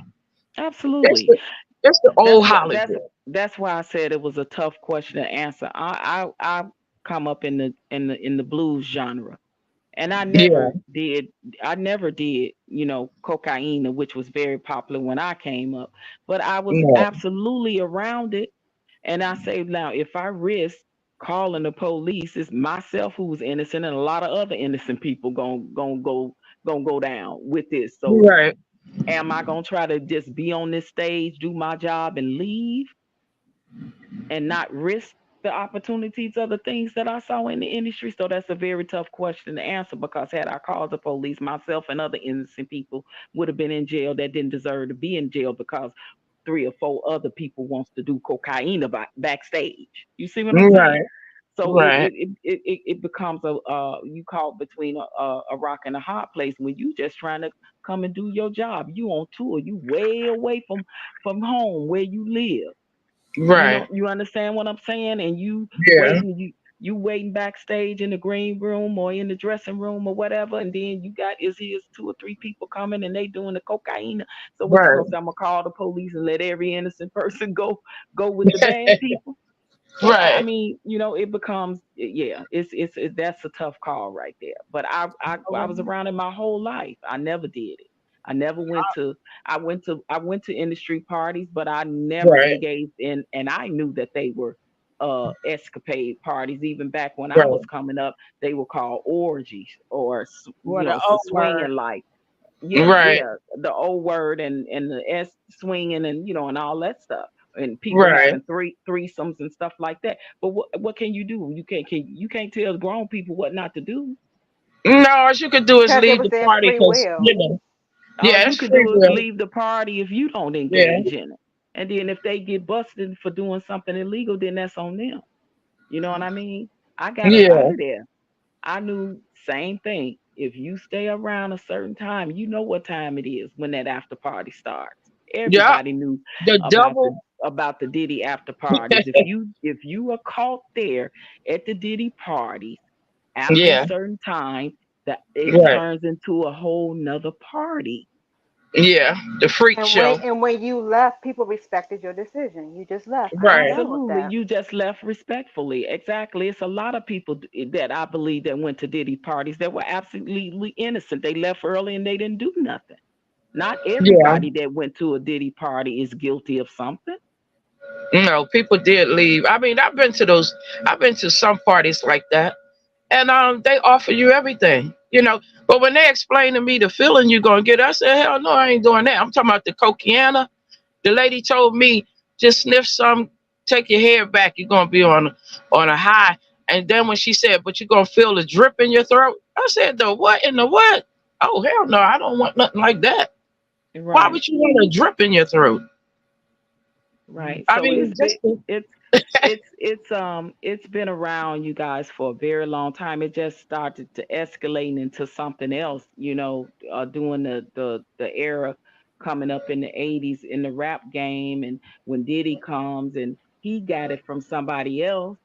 It's Absolutely. the, it's the That's old why that's Hollywood. that's why I said it was a tough question to answer. I come up in the blues genre. And Yeah, I never did, cocaine, which was very popular when I came up, but I was no, absolutely around it. And I say now, if I risk calling the police, it's myself who's innocent and a lot of other innocent people gonna go down with this. So right, am I gonna try to just be on this stage, do my job and leave and not risk the opportunities of the things that I saw in the industry? So that's a very tough question to answer, because had I called the police, myself and other innocent people would have been in jail that didn't deserve to be in jail because three or four other people wants to do cocaine backstage. You see what I'm saying? right, So right, it becomes a you caught between a rock and a hard place when you just trying to come and do your job. You on tour, you way away from home where you live. right. You understand what I'm saying? And Yeah, you waiting backstage in the green room or in the dressing room or whatever, and then you got is two or three people coming and they doing the cocaine. So what you right, gonna say? I'm gonna call the police and let every innocent person go with the bad people? So I right. mean, it becomes, yeah, that's a tough call right there. But I was around it my whole life. I never did it. I never went to I went to industry parties, but I never Right, engaged in, and I knew that they were escapade parties. Even back when I was right, coming up, they were called orgies or What an some old word. swinging like. Yeah, right, yeah, the old word and the s swinging and and all that stuff, and people right. having threesomes and stuff like that. But what can you do? You can't tell grown people what not to do. No, all you could do is Because it leave was the their party free because will. All yeah, you it's could free do is will. leave the party if you don't Yeah, engage in it. And then if they get busted for doing something illegal, then that's on them. You know what I mean? I got up out yeah, of there. I knew same thing. If you stay around a certain time, you know what time it is when that after party starts. yeah. Everybody knew The about the double. about the Diddy after parties. If you are caught there at the Diddy parties after a Yeah, certain time, that it right. turns into a whole nother party. Yeah, the freak And when show. and when you left, people respected your decision. You just left. I'm Right, done with Absolutely. that. You just left respectfully. Exactly. It's a lot of people that I believe that went to Diddy parties that were absolutely innocent. They left early and they didn't do nothing. Not Yeah. everybody that went to a Diddy party is guilty of something. People did leave. I mean, I've been to some parties like that. And they offer you everything, But when they explain to me the feeling you're gonna get, I said, hell no, I ain't doing that. I'm talking about the cocaine. The lady told me, just sniff some, take your hair back, you're gonna be on a high. And then when she said, but you're gonna feel the drip in your throat, I said, the what in the what? Oh hell no, I don't want nothing like that. Right. Why would you want a drip in your throat? Right. I So mean, it's been around, you guys, for a very long time. It just started to escalate into something else, doing the era coming up in the 80s in the rap game, and when Diddy comes and he got it from somebody else.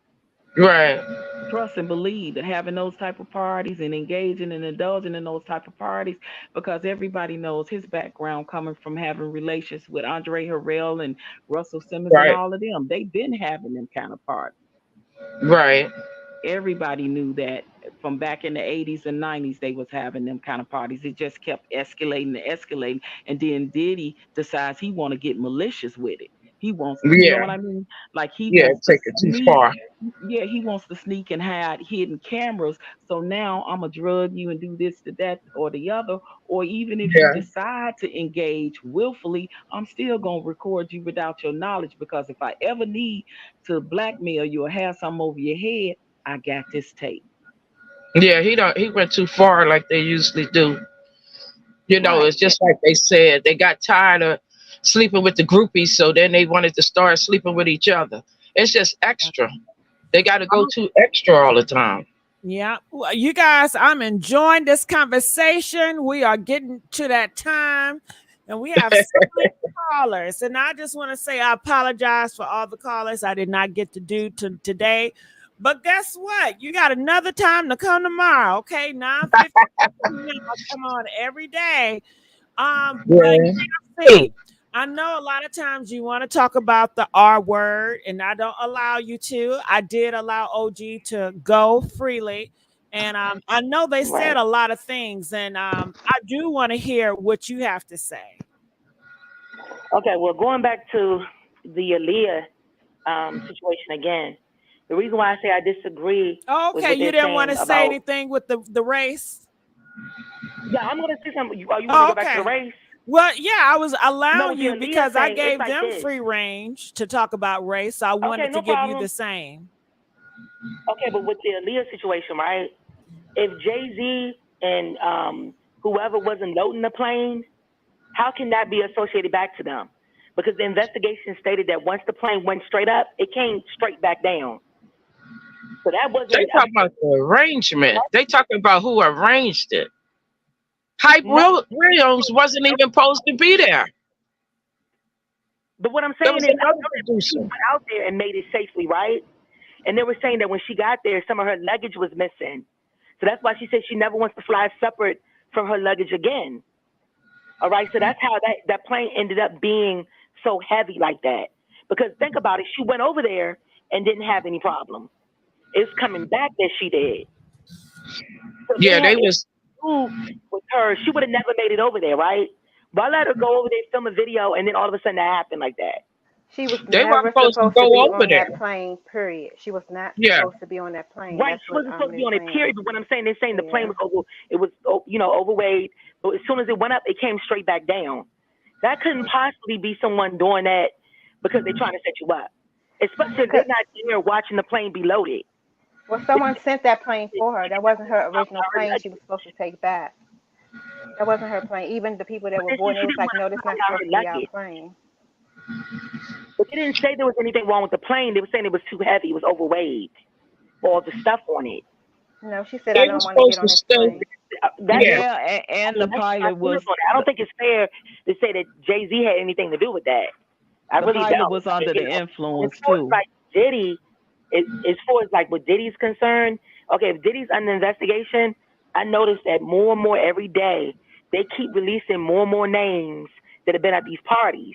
Right. Trust and believe that having those type of parties and engaging and indulging in those type of parties, because everybody knows his background coming from having relations with Andre Harrell and Russell Simmons and Right. all of them. They've been having them kind of parties. Right. Everybody knew that from back in the 80s and 90s they was having them kind of parties. It just kept escalating and escalating, and then Diddy decides he want to get malicious with it. He wants, you know Yeah. what I mean? Like he Yeah, wants to take it too sneak. far. Yeah, he wants to sneak and hide hidden cameras. So now I'm gonna drug you and do this to that or the other. Or even if you Yeah. decide to engage willfully, I'm still gonna record you without your knowledge, because if I ever need to blackmail you or have something over your head, I got this tape. Yeah, he went too far like they usually do. Right. It's just like they said, they got tired of sleeping with the groupies, so then they wanted to start sleeping with each other. It's just extra. They got to go too extra all the time. Yeah. Well, you guys, I'm enjoying this conversation. We are getting to that time, and we have so many callers. And I just want to say I apologize for all the callers I did not get to do today. But guess what? You got another time to come tomorrow, okay? 9:50. I come on every day. But Yeah. see, I know a lot of times you want to talk about the R word, and I don't allow you to. I did allow OG to go freely. And I know they said Right. a lot of things, and I do want to hear what you have to say. Okay, well, going back to the Aaliyah situation again, the reason why I say I disagree with Okay, what you they're didn't want saying to say about. anything with the race? Yeah, I'm going to say something. You want to Oh, go back to the okay. race? Well, yeah, I was No, allowing see, you Aaliyah because I saying it's gave like them this. free range to talk about race. So I Okay, wanted to no give you problem. the same. Okay, but with the Aaliyah situation, right? If Jay-Z and whoever wasn't loading the plane, how can that be associated back to them? Because the investigation stated that once the plane went straight up, it came straight back down. So that They wasn't. talking about the arrangement. They talking about who arranged it. Hype Williams wasn't even supposed to be there. But what I'm There saying was is, I another know that she producer. went out there and made it safely, right? And they were saying that when she got there, some of her luggage was missing. So that's why she said she never wants to fly separate from her luggage again. All right, so that's how that plane ended up being so heavy like that. Because think about it, she went over there and didn't have any problem. It's coming back that she did. So if they Yeah, had they anything was. to do with her, she would have never made it over there, right? Why let her go over there, film a video, and then all of a sudden that happened like that? She was They weren't never supposed to supposed to go be over on there. that plane, period. She was not Yeah. supposed to be on that plane. Right, That's she what wasn't supposed to be they're on it, saying. period. But what I'm saying, they're saying the plane Yeah. was overweight. But as soon as it went up, it came straight back down. That couldn't possibly be someone doing that because they're trying to set you up. Especially if they're not there watching the plane be loaded. Well, someone sent that plane for her. That wasn't her original plane she was supposed to take back. That wasn't her plane. Even the people that But were then boarding, she it was didn't like, want no, to this is find not out her supposed to be our luggage. plane. But they didn't say there was anything wrong with the plane. They were saying it was too heavy. It was overweight. All the stuff on it. No, she said, I They don't was want to get supposed on to this stay. plane. That's Yeah, and the that's pilot was I don't think it's fair to say that Jay-Z had anything to do with that. I the really pilot don't. was under the As influence far as too. like Diddy, as far as like what Diddy's concerned, okay, if Diddy's under investigation, I noticed that more and more every day they keep releasing more and more names that have been at these parties.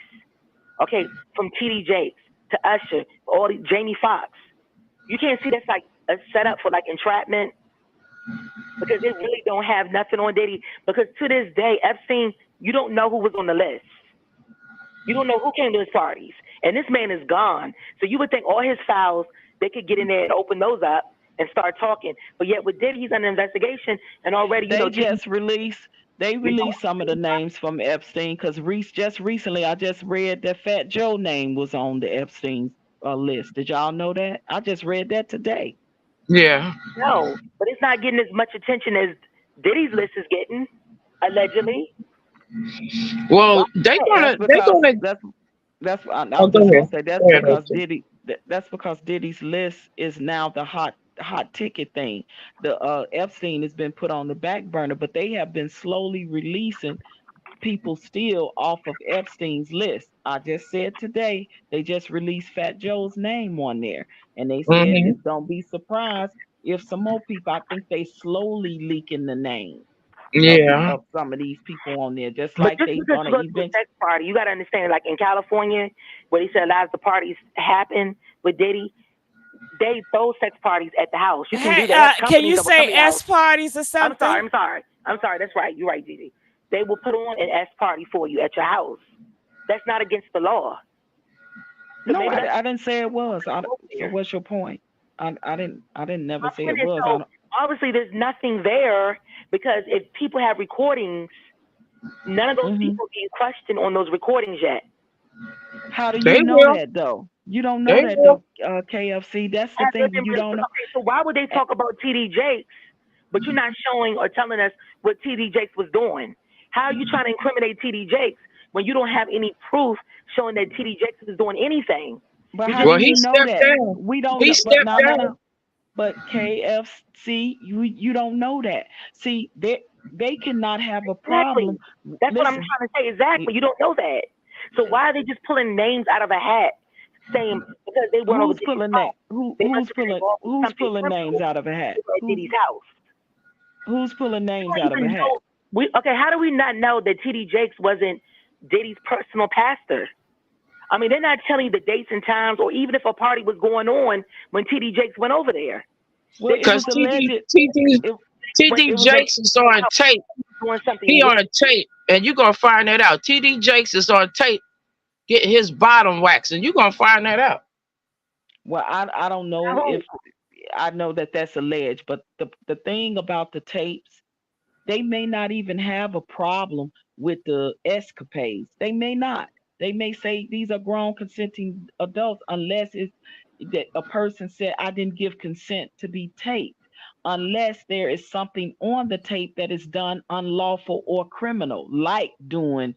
Okay, from TD Jakes to Usher, all the Jamie Foxx. You can't see that's like a setup for like entrapment because they really don't have nothing on Diddy. Because to this day, Epstein You don't know who was on the list. You don't know who came to his parties. And this man is gone. So you would think all his files, they could get in there and open those up and start talking. But yet with Diddy, he's under investigation and already, They just released some of the names from Epstein because just recently I just read that Fat Joe name was on the Epstein list. Did y'all know that? I just read that today. Yeah. No, but it's not getting as much attention as Diddy's list is getting, allegedly. Well, that's because Diddy's list is now the hot ticket thing. The Epstein has been put on the back burner, but they have been slowly releasing people still off of Epstein's list. I just said today they just released Fat Joe's name on there, and they said don't be surprised if some more people. I think they slowly leaking the name. Of some of these people on there, just like they gonna eventually. Sex party, you gotta understand. Like in California, where they said a lot of the parties happen with Diddy, they throw sex parties at the house. You can do that. Can you say S parties or something? I'm sorry. That's right. You're right, Diddy. They will put on an S party for you at your house. That's not against the law. So no, I didn't say it was. So what's your point? I didn't never say it was. So, obviously, there's nothing there because if people have recordings, none of those people being questioned on those recordings yet. How do you know that though? You don't know that though, KFC. That's the thing you don't know. Okay, so why would they talk about TD Jakes, but you're not showing or telling us what TD Jakes was doing? How are you trying to incriminate TD Jakes when you don't have any proof showing that TD Jakes was doing anything? But how do you know that? We don't. He stepped down. No. But KFC, you don't know that. See, they cannot have a problem. Exactly. That's what I'm trying to say. Exactly. You don't know that. So why are they just pulling names out of a hat, saying because they went over pulling names? Who's pulling names out of a hat? At Diddy's house. Who's pulling names out of a hat? How do we not know that TD Jakes wasn't Diddy's personal pastor? I mean, they're not telling you the dates and times, or even if a party was going on when TD Jakes went over there. Because TD Jakes is on tape. He on a tape, and you're going to find that out. TD Jakes is on tape getting his bottom waxed, and you're going to find that out. Well, I don't know if I know that that's alleged, but the thing about the tapes, they may not even have a problem with the escapades. They may not. They may say these are grown consenting adults unless it's that a person said, I didn't give consent to be taped, unless there is something on the tape that is done unlawful or criminal, like doing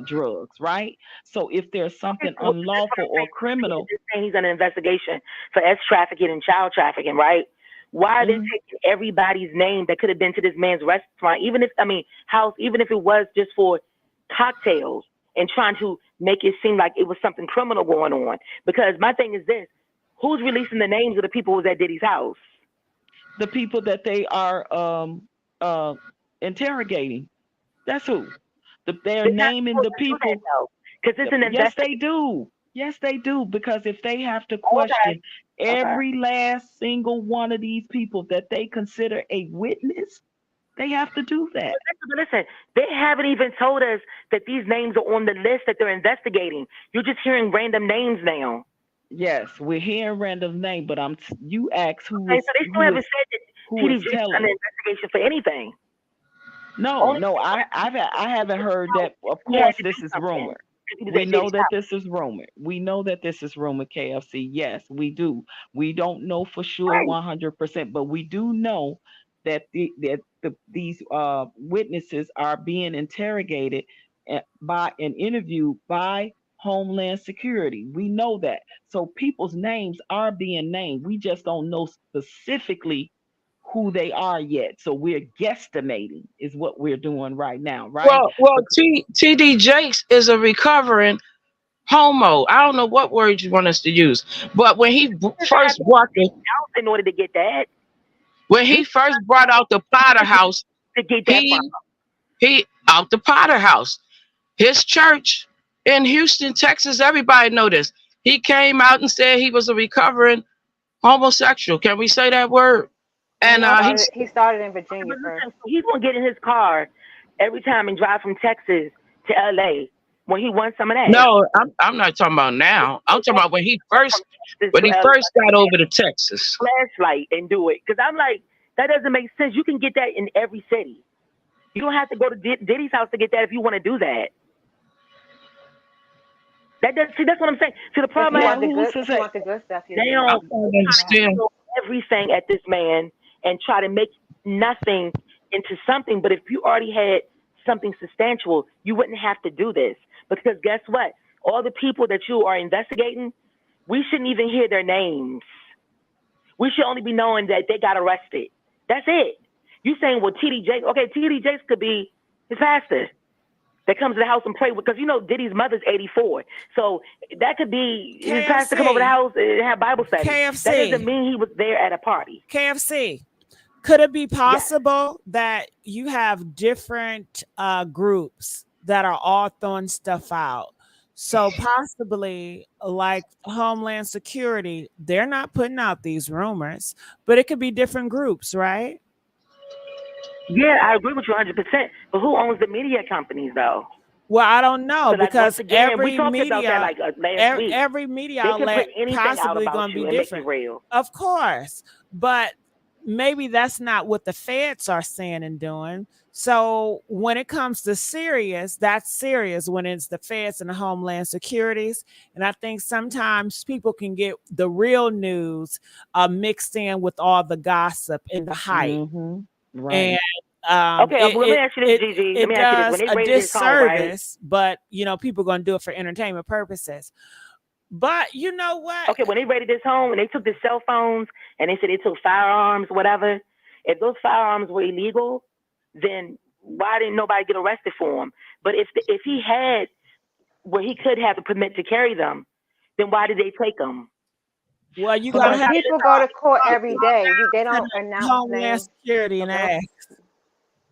drugs, right? So if there's something unlawful or criminal. He's under investigation for trafficking and child trafficking, right? Why are they taking everybody's name that could have been to this man's restaurant, even if it was just for cocktails, and trying to make it seem like it was something criminal going on? Because my thing is this: who's releasing the names of the people who was at Diddy's house? The people that they are interrogating. That's who. They're naming the people. Because it's an yes, they do. Yes, they do. Because if they have to question every last single one of these people that they consider a witness, they have to do that. Listen, they haven't even told us that these names are on the list that they're investigating. You're just hearing random names now. Yes, we're hearing random names, but you ask who so they still haven't said that TD Jakes is under investigation for anything. No, I haven't heard that. Of course, this is rumor. We know that this is rumor. We know that this is rumor, KFC. Yes, we do. We don't know for sure 100%, but we do know that these witnesses are being interrogated by and interviewed by Homeland Security. We know that. So people's names are being named. We just don't know specifically who they are yet. So we're guesstimating is what we're doing right now, right? Well, TD Jakes is a recovering homo. I don't know what word you want us to use, but when he first brought in order to get that, when he first brought out the Potter House, he out the Potter House, his church in Houston, Texas. Everybody know this. He came out and said he was a recovering homosexual. Can we say that word? And he started in Virginia first. He's gonna get in his car every time and drive from Texas to LA when he won some of that. No, I'm not talking about now. I'm talking about when he first got over to Texas. Flashlight and do it, because I'm like, that doesn't make sense. You can get that in every city. You don't have to go to Diddy's house to get that if you want to do that. See, that's what I'm saying. See, the problem if you want the good stuff, they don't understand everything at this man and try to make nothing into something. But if you already had something substantial, you wouldn't have to do this. Because guess what? All the people that you are investigating, we shouldn't even hear their names. We should only be knowing that they got arrested. That's it. You saying, well, TD Jakes, okay, TD Jakes could be his pastor that comes to the house and pray with, because you know Diddy's mother's 84. So that could be his pastor come over the house and have Bible study. KFC. That doesn't mean he was there at a party. KFC. Could it be possible that you have different groups that are all throwing stuff out? So possibly like Homeland Security, they're not putting out these rumors, but it could be different groups, right? Yeah, I agree with you 100%. But who owns the media companies, though? Well, I don't know, because again, every media, last every media they outlet put possibly going to be different. Real. Of course, but maybe that's not what the feds are saying and doing. So when it comes to serious, that's serious when it's the feds and the Homeland Securities. And I think sometimes people can get the real news mixed in with all the gossip and the hype. Mm-hmm. Right. And okay, let me ask you this, Gigi. Let me ask you this. When they raided his home, right? But you know, people are going to do it for entertainment purposes. But you know what? Okay, when they raided his home and they took the cell phones and they said they took firearms, whatever. If those firearms were illegal, then why didn't nobody get arrested for them? But if he had where he could have a permit to carry them, then why did they take them? Well, you gotta have people go to court every day. They don't announce Homeland names. Security and ask.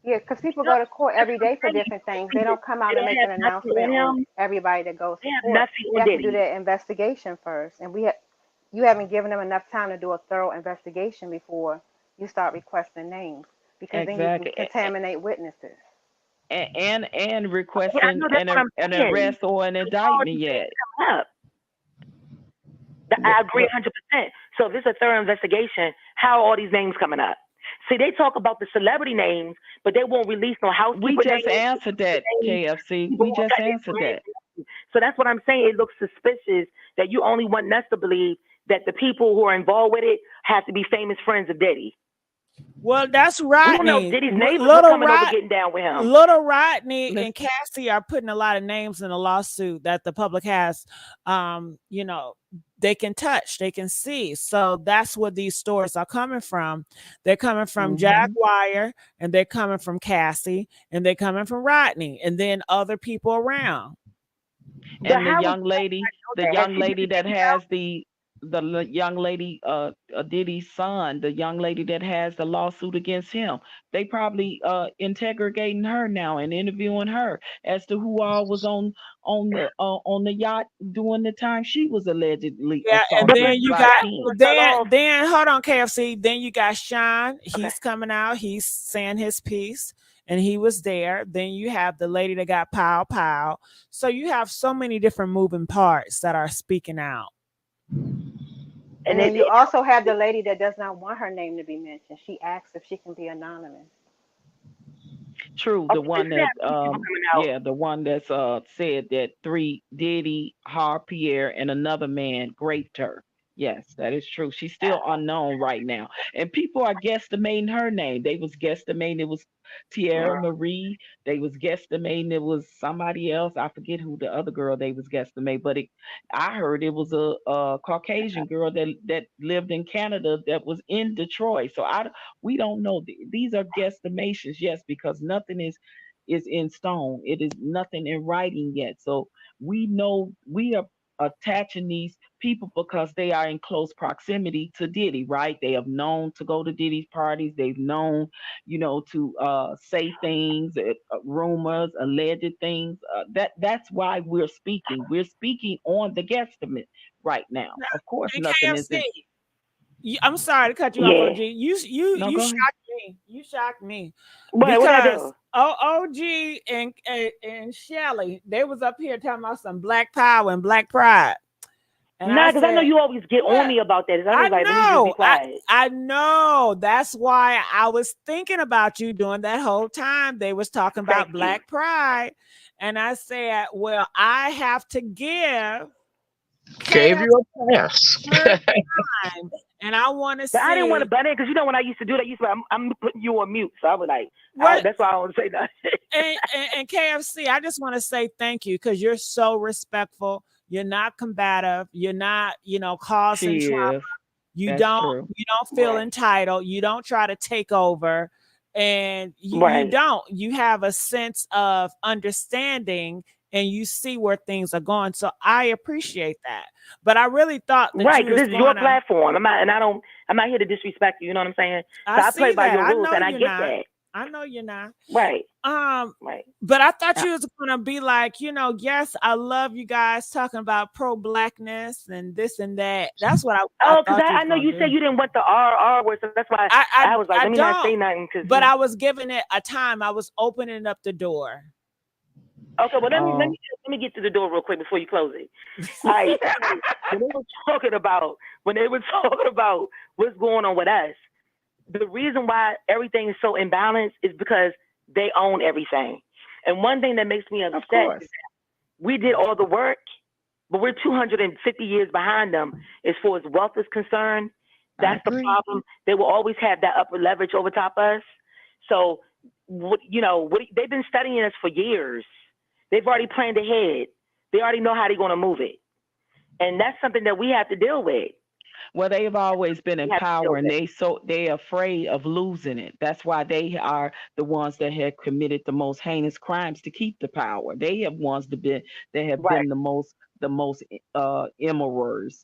Yeah, because people go to court every day for different things. They don't come out and make an announcement on everybody that goes to court. They have to do their investigation first, and you haven't given them enough time to do a thorough investigation before you start requesting names, because then you can contaminate witnesses. And requesting an arrest or an indictment yet. I agree 100%. So if it's a thorough investigation, how are all these names coming up? See, they talk about the celebrity names, but they won't release no housekeeper names. We just names. Answered that, KFC. We just answered that. So that's what I'm saying. It looks suspicious that you only want us to believe that the people who are involved with it have to be famous friends of Diddy. Well, that's Rodney. We don't know if Diddy's neighbors are coming over getting down with him. Little Rodney and Cassie are putting a lot of names in a lawsuit that the public has, you know, they can touch, they can see. So that's where these stories are coming from. They're coming from Jaguar, and they're coming from Cassie, and they're coming from Rodney, and then other people around. And the young lady that has the young lady, Diddy's son, the young lady that has the lawsuit against him, they probably interrogating her now and interviewing her as to who all was on the yacht during the time she was allegedly assaulted. And then you got then hold on, KFC. Then you got Sean. He's coming out. He's saying his piece. And he was there. Then you have the lady that got pow. So you have so many different moving parts that are speaking out. And then you also have the lady that does not want her name to be mentioned. She asks if she can be anonymous. True, the one that the one that's said that Diddy, Pierre, and another man raped her. Yes, that is true. She's still unknown right now. And people are guesstimating her name. They was guesstimating it was Tierra Marie. They was guesstimating it was somebody else. I forget who the other girl they was guesstimating, but I heard it was a Caucasian girl that lived in Canada that was in Detroit. So we don't know. These are guesstimations, yes, because nothing is in stone. It is nothing in writing yet. So we know we are attaching these people because they are in close proximity to Diddy, right? They have known to go to Diddy's parties. They've known, to say things, rumors, alleged things. That's why we're speaking. We're speaking on the guesstimate right now. Of course, nothing is. I'm sorry to cut you off, OG. You shocked me. You shocked me. What I Because do? OG and Shelly, they was up here talking about some Black Power and Black Pride. And Nah, because I know you always get on me about that. So I was like, let me just be quiet. I know. That's why I was thinking about you during that whole time. They was talking about Black Pride. And I said, well, I have to give Gave you a pass. time. And I want to see. I didn't want to butt in because you know when I used to do that, I'm putting you on mute. So I was like, that's why I don't say nothing. and KFC, I just want to say thank you because you're so respectful. You're not combative. You're not, causing trauma. You don't feel entitled. You don't try to take over. And you don't. You have a sense of understanding and you see where things are going. So I appreciate that. But I really thought that because this is your platform. I'm not here to disrespect you. You know what I'm saying? I play by your rules, and I get that. I know you're not. Right. But I thought you was gonna be like, yes, I love you guys talking about pro-blackness and this and that. That's what I because I know you said you didn't want the R word, so that's why I was like, let me not say nothing. But I was giving it a time. I was opening up the door. Okay, well let me get to the door real quick before you close it. All right. when they were talking about what's going on with us, the reason why everything is so imbalanced is because they own everything. And one thing that makes me upset is that we did all the work, but we're 250 years behind them as far as wealth is concerned. That's the problem. They will always have that upper leverage over top of us. So, they've been studying us for years. They've already planned ahead. They already know how they're going to move it. And that's something that we have to deal with. Well, they've always been in power, and they're afraid of losing it. That's why they are the ones that have committed the most heinous crimes to keep the power. They have been the most immorals,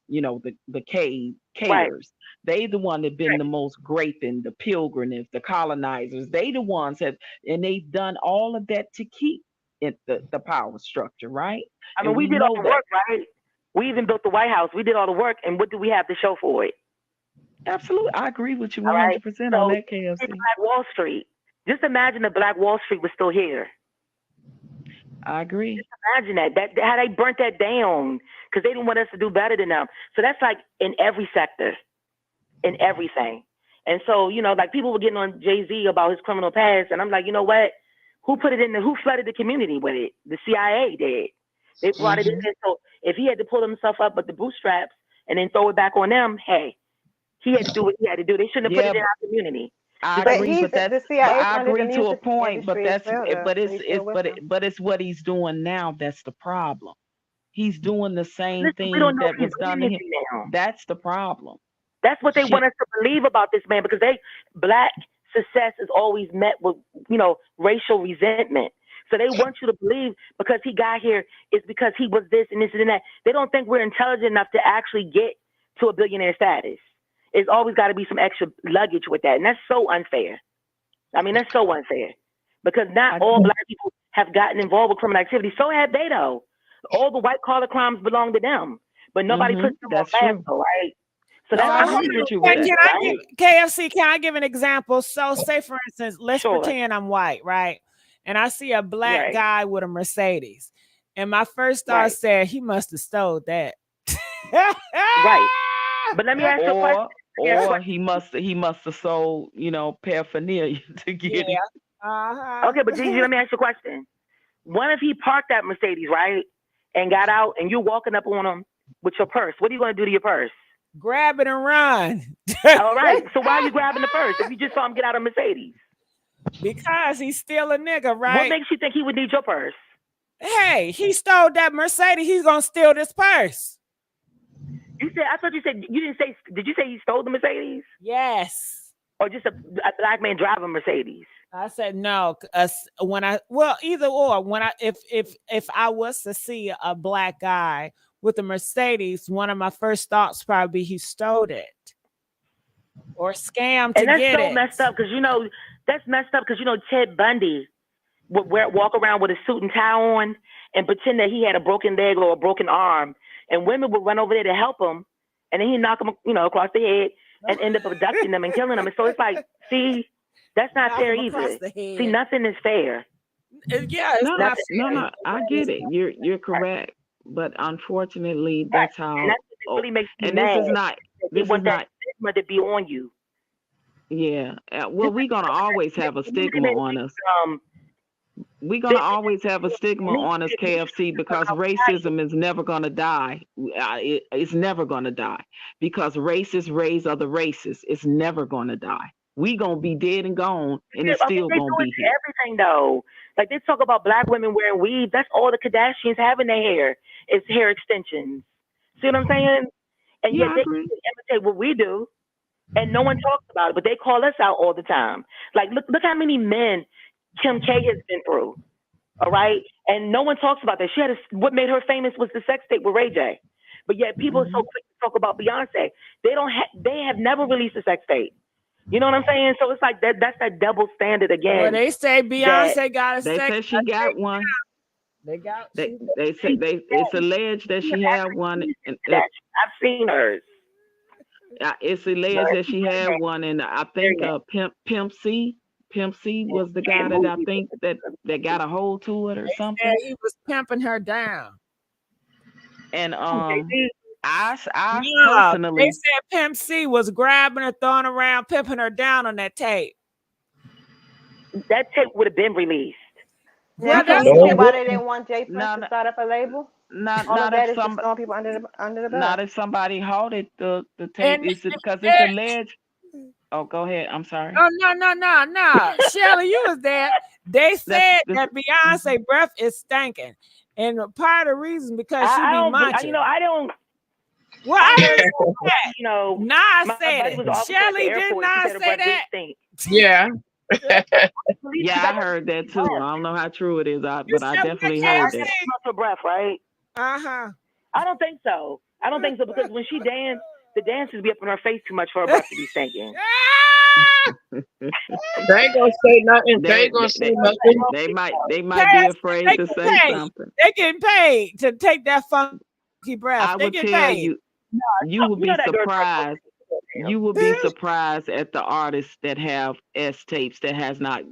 the caves. They the one that been the most raping, the pilgrims, the colonizers. They the ones and they've done all of that to keep the power structure, right? I mean, we did all the work, right? We even built the White House. We did all the work, and what do we have to show for it? Absolutely, I agree with you 100% on that, KFC. Black Wall Street. Just imagine if Black Wall Street was still here. I agree. Just imagine that how they burnt that down because they didn't want us to do better than them. So that's like in every sector, in everything. And so like people were getting on Jay-Z about his criminal past, and I'm like, you know what? Who put it in? Who flooded the community with it? The CIA did. They brought it in. So if he had to pull himself up with the bootstraps and then throw it back on them, hey, he had to do what he had to do. They shouldn't have put it in our community. I agree, I agree to a point, but it's what he's doing now that's the problem. He's doing the same thing that was done to him. That's the problem. That's what they want us to believe about this man because Black success is always met with racial resentment. So they want you to believe because he got here is because he was this and this and that. They don't think we're intelligent enough to actually get to a billionaire status. It's always got to be some extra luggage with that. And that's so unfair. I mean, that's so unfair because not all Black people have gotten involved with criminal activity. So have they, though. All the white collar crimes belong to them, but nobody puts them on blast, right? So that's KFC, can I give an example? So say, for instance, let's pretend I'm white, right? And I see a Black guy with a Mercedes. And my first thought said, he must have stole that. Right. But let me ask you a question. Or he must have sold, paraphernalia to get it. Okay, but Gigi, let me ask you a question. What if he parked that Mercedes, right? And got out and you're walking up on him with your purse? What are you going to do to your purse? Grab it and run. All right. So why are you grabbing the purse if you just saw him get out of Mercedes? Because he's still a nigga, right? What makes you think he would need your purse? Hey, he stole that Mercedes. He's going to steal this purse. I thought you said, you didn't say, did you say he stole the Mercedes? Yes. Or just a Black man driving Mercedes? I said no. Either or. If I was to see a Black guy with a Mercedes, one of my first thoughts probably be he stole it or scammed to get it. And that's so messed up because that's messed up because Ted Bundy would walk around with a suit and tie on and pretend that he had a broken leg or a broken arm, and women would run over there to help him, and then he'd knock him across the head and end up abducting them and killing them. And so it's like, see, that's not fair either. See, nothing is fair. Yeah, it's not fair. No, I get it. You're correct, but unfortunately, that's how. And that's what really makes me and mad. this is not. They want that stigma to be on you. Yeah. Well, we're gonna always have a stigma on us. We're gonna always have a stigma on us, KFC, because racism is never gonna die. It's never gonna die because racists raise other races. It's never gonna die. We gonna be dead and gone, and it's still gonna be here. Everything though, like they talk about black women wearing weave. That's all the Kardashians have in their hair. It's hair extensions. See what I'm saying? And yet they imitate what we do, and no one talks about it. But they call us out all the time. Like look how many men Kim K has been through. All right, and no one talks about that. She had what made her famous was the sex tape with Ray J. But yet people are so quick to talk about Beyonce. They have never released a sex tape. You know what I'm saying? So it's like that's that double standard again. Well, they say Beyonce got a sex. They say she got one. They got. They say it's alleged that she had one. I've seen hers. It's alleged that she had one, and I think Pimp C was the guy that I think that got a hold to it or something. Yeah, he was pimping her down. And I personally, they said Pimp C was grabbing her, throwing around, pimping her down on that tape. That tape would have been released. Yeah, that's why they didn't want Jay Prince to start up a label. Not if just throwing people under the bus. Not if somebody halted the tape. It's because it's alleged. Oh, go ahead. I'm sorry. Oh, no. Shelly, you was there. They said that Beyonce breath is stinking. And part of the reason because she be munching. I don't. Well, I didn't say that. You know, Nas said it. Shelly did not say that. Yeah. Yeah, I heard that too. I don't know how true it is, but I definitely heard that. Her breath, right? Uh-huh. I don't think so. Because when she danced, the dancers be up in her face too much for her breath to be stinking. They ain't gonna say nothing. They ain't gonna say nothing. They might be afraid to say something. They getting paid to take that funky breath. I would tell you, you would be surprised. You would be surprised at the artists that have S tapes that has not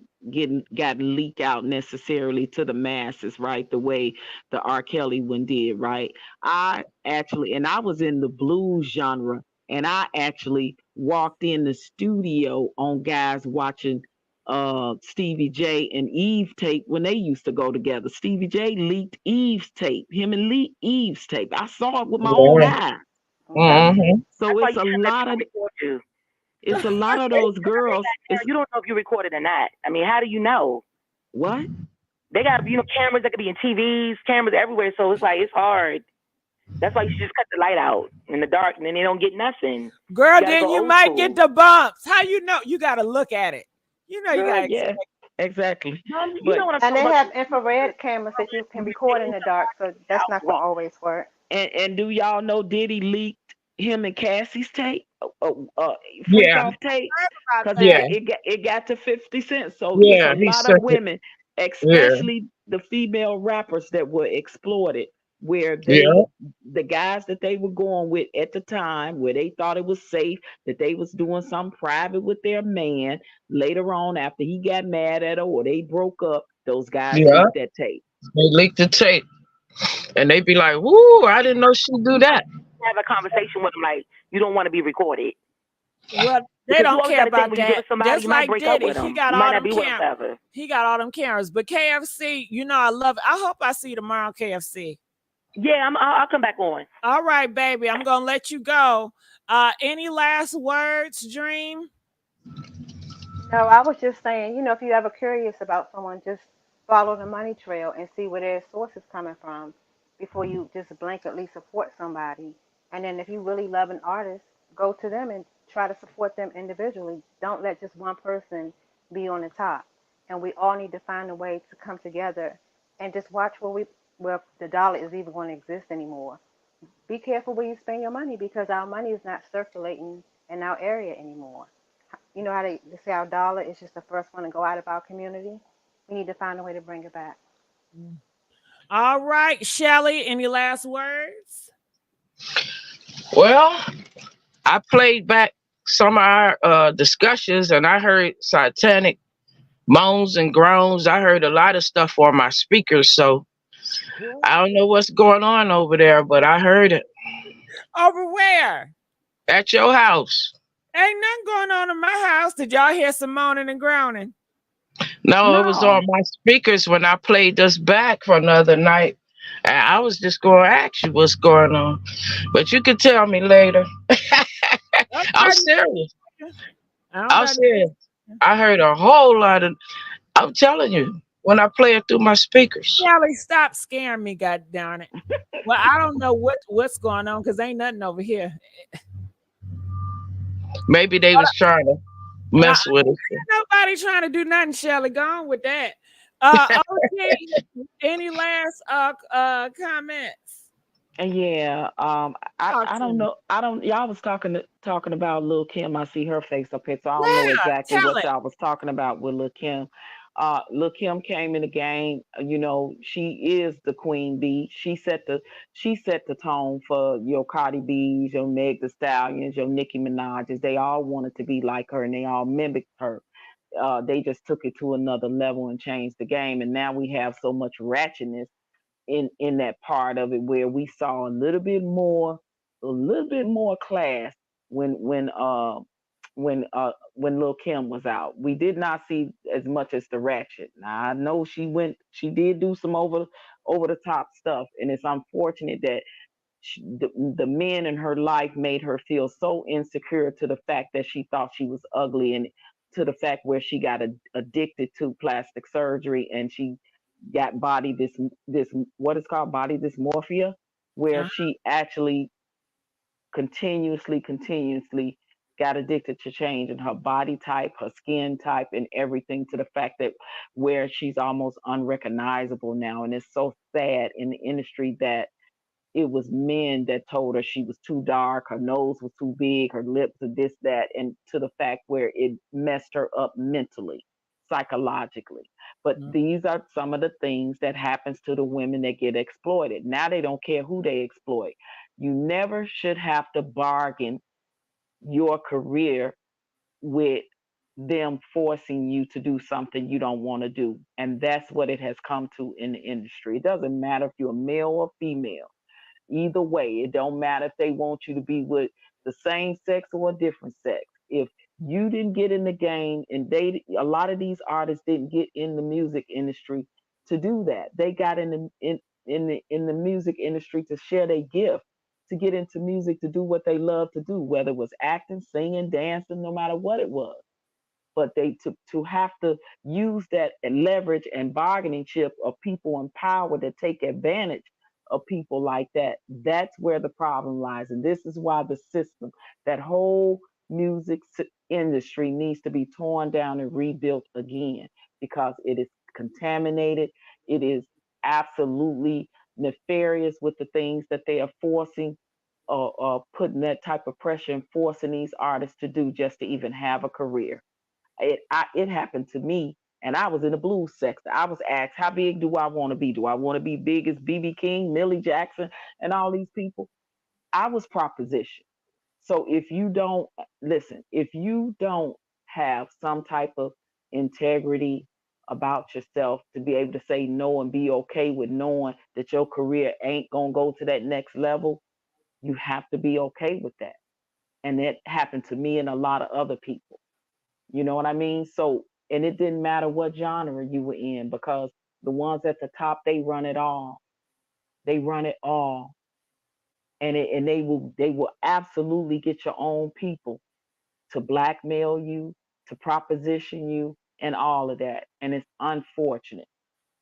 gotten leaked out necessarily to the masses, right? The way the R.Kelly one did, right? I was in the blues genre, and I actually walked in the studio on guys watching Stevie J and Eve tape when they used to go together. Stevie J leaked Eve's tape, him and Eve's tape. I saw it with my own eyes. Mm-hmm. So it's a lot of those girls. You don't know if you recorded or not. I mean, how do you know? What? They got cameras that could be in TVs, cameras everywhere. So it's like it's hard. That's why you should just cut the light out in the dark, and then they don't get nothing. Girl, then you might get the bumps. How you know? You got to look at it. You know, you got to. Yeah, exactly. And they have infrared cameras that you can record in the dark, so that's not going to always work. And do y'all know Diddy leaked him and Cassie's tape? Yeah. Tape? Because it got to 50 cents. So yeah, a lot of women, especially the female rappers that were exploited, where the guys that they were going with at the time, where they thought it was safe, that they was doing something private with their man. Later on, after he got mad at her or they broke up, those guys leaked that tape. They leaked the tape. And they be like, "Woo! I didn't know she'd do that." Have a conversation with them like, "You don't want to be recorded." Well, they don't care about that. Just like Diddy, he got all them cameras. He got all them cameras. But KFC, you know, I love it. I hope I see you tomorrow, KFC. Yeah, I'll come back on. All right, baby. I'm gonna let you go. Any last words, Dream? No, I was just saying, you know, if you're ever curious about someone, just follow the money trail and see where their source is coming from before you just blanketly support somebody. And then if you really love an artist, go to them and try to support them individually. Don't let just one person be on the top. And we all need to find a way to come together and just watch where the dollar is even going to exist anymore. Be careful where you spend your money because our money is not circulating in our area anymore. You know how they say our dollar is just the first one to go out of our community? We need to find a way to bring it back. All right, Shelly, any last words? Well, I played back some of our discussions, and I heard satanic moans and groans. I heard a lot of stuff on my speakers, so I don't know what's going on over there, but I heard it. Over where? At your house. Ain't nothing going on in my house. Did y'all hear some moaning and groaning? No, it was on my speakers when I played this back from the other night. And I was just going to ask you what's going on. But you can tell me later. I'm serious. I'm serious. I heard a whole lot of, I'm telling you, when I play it through my speakers. Shelly, stop scaring me, god darn it. Well, I don't know what's going on because ain't nothing over here. Maybe they was trying to mess with us. Nobody trying to do nothing, Shelly. Go on with that. Okay. Any last comments? Yeah, I don't know. Y'all was talking about Lil Kim. I see her face up here, so I don't know exactly what y'all was talking about with Lil Kim. Lil Kim came in the game. You know, she is the queen bee. She set the tone for your Cardi B's, your Meg Thee Stallions, your Nicki Minaj's. They all wanted to be like her, and they all mimicked her. They just took it to another level and changed the game. And now we have so much ratchetness in that part of it where we saw a little bit more class when Lil Kim was out. We did not see as much as the ratchet. Now I know she did do some over the top stuff, and it's unfortunate that the men in her life made her feel so insecure to the fact that she thought she was ugly, and to the fact where she got addicted to plastic surgery, and she got this what is called body dysmorphia, where she actually continuously got addicted to changing her body type, her skin type, and everything, to the fact that where she's almost unrecognizable now. And it's so sad in the industry that it was men that told her she was too dark, her nose was too big, her lips are this, that, and to the fact where it messed her up mentally, psychologically. But these are some of the things that happens to the women that get exploited. Now they don't care who they exploit. You never should have to bargain your career with them forcing you to do something you don't want to do. And that's what it has come to in the industry. It doesn't matter if you're male or female. Either way, it don't matter if they want you to be with the same sex or a different sex. If you didn't get in the game, and a lot of these artists didn't get in the music industry to do that. They got in the music industry to share their gift, to get into music, to do what they love to do, whether it was acting, singing, dancing, no matter what it was. But they to have to use that and leverage and bargaining chip of people in power to take advantage of people like that. That's where the problem lies. And this is why the system, that whole music industry, needs to be torn down and rebuilt again, because it is contaminated. It is absolutely nefarious with the things that they are forcing, or putting that type of pressure and forcing these artists to do just to even have a career. It happened to me, and I was in the blues sector. I was asked, how big do I want to be? Do I want to be big as B.B. King, Millie Jackson, and all these people? I was propositioned. So if you don't have some type of integrity about yourself to be able to say no and be okay with knowing that your career ain't gonna go to that next level, you have to be okay with that. And it happened to me and a lot of other people. You know what I mean? So, and it didn't matter what genre you were in, because the ones at the top, they run it all. They run it all. And they will absolutely get your own people to blackmail you, to proposition you, and all of that. And it's unfortunate.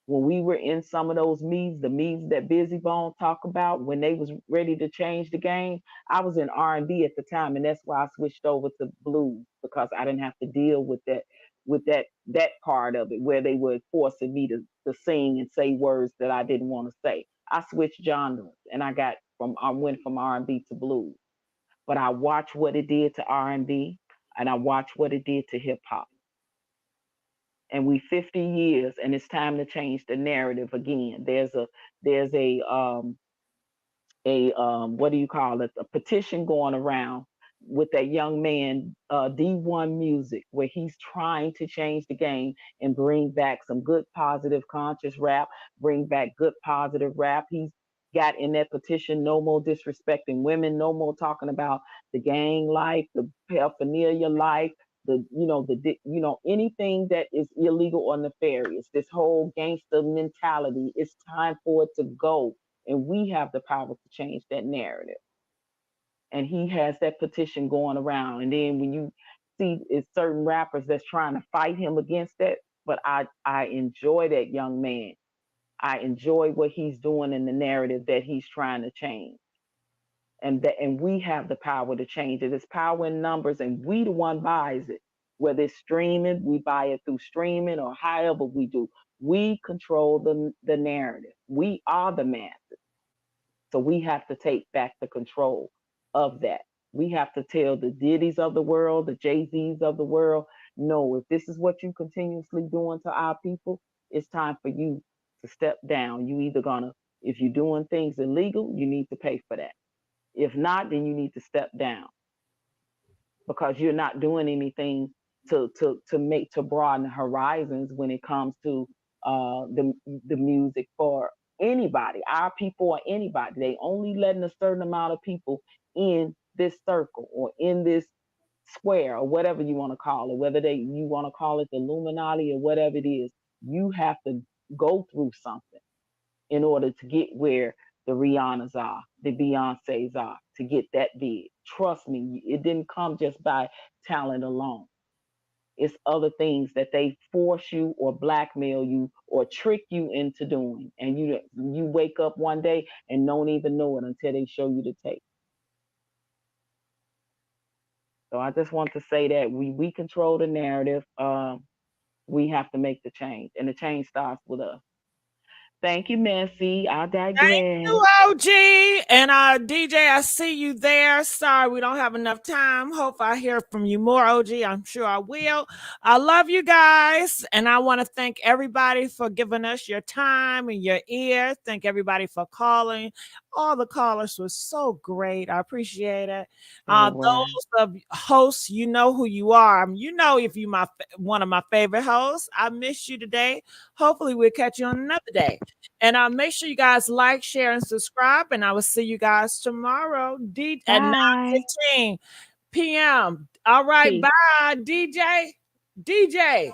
When we were in some of those meetings, the meetings that Busy Bone talk about, when they was ready to change the game, I was in R&B at the time, and that's why I switched over to blues, because I didn't have to deal with that part of it where they were forcing me to sing and say words that I didn't want to say. I switched genres, and I went from R&B to blues. But I watched what it did to R&B, and I watched what it did to hip hop. And we 50 years, and it's time to change the narrative again. There's a what do you call it? A petition going around with that young man, D1 Music, where he's trying to change the game and bring back some good, positive, conscious rap, bring back good, positive rap. He's got in that petition, no more disrespecting women, no more talking about the gang life, the paraphernalia life, anything that is illegal or nefarious. This whole gangster mentality, it's time for it to go. And we have the power to change that narrative. And he has that petition going around. And then when you see it's certain rappers that's trying to fight him against that, but I enjoy that young man. I enjoy what he's doing in the narrative that he's trying to change. And we have the power to change it. It's power in numbers, and we the one buys it. Whether it's streaming, we buy it through streaming, or however we do. We control the narrative. We are the masses. So we have to take back the control of that. We have to tell the Diddys of the world, the Jay-Z's of the world, no, if this is what you continuously doing to our people, it's time for you to step down. You either gonna, if you're doing things illegal, you need to pay for that. If not, then you need to step down, because you're not doing anything to broaden the horizons when it comes to the music for anybody, our people or anybody. They only letting a certain amount of people in this circle or in this square or whatever you want to call it, whether you want to call it the Illuminati or whatever it is. You have to go through something in order to get where the Rihannas are, the Beyoncés are, to get that big. Trust me, it didn't come just by talent alone. It's other things that they force you or blackmail you or trick you into doing. And you wake up one day and don't even know it until they show you the tape. So I just want to say that we control the narrative. We have to make the change, and the change starts with us. Thank you, Messy. I digress. Thank you, OG. And DJ, I see you there. Sorry, we don't have enough time. Hope I hear from you more, OG. I'm sure I will. I love you guys. And I want to thank everybody for giving us your time and your ear. Thank everybody for calling. All the callers were so great. I appreciate it. Those of hosts, you know who you are. You know if you one of my favorite hosts. I miss you today. Hopefully we'll catch you on another day. And make sure you guys like, share, and subscribe. And I will see you guys tomorrow at 9:15 p.m. All right, peace. Bye, DJ. DJ.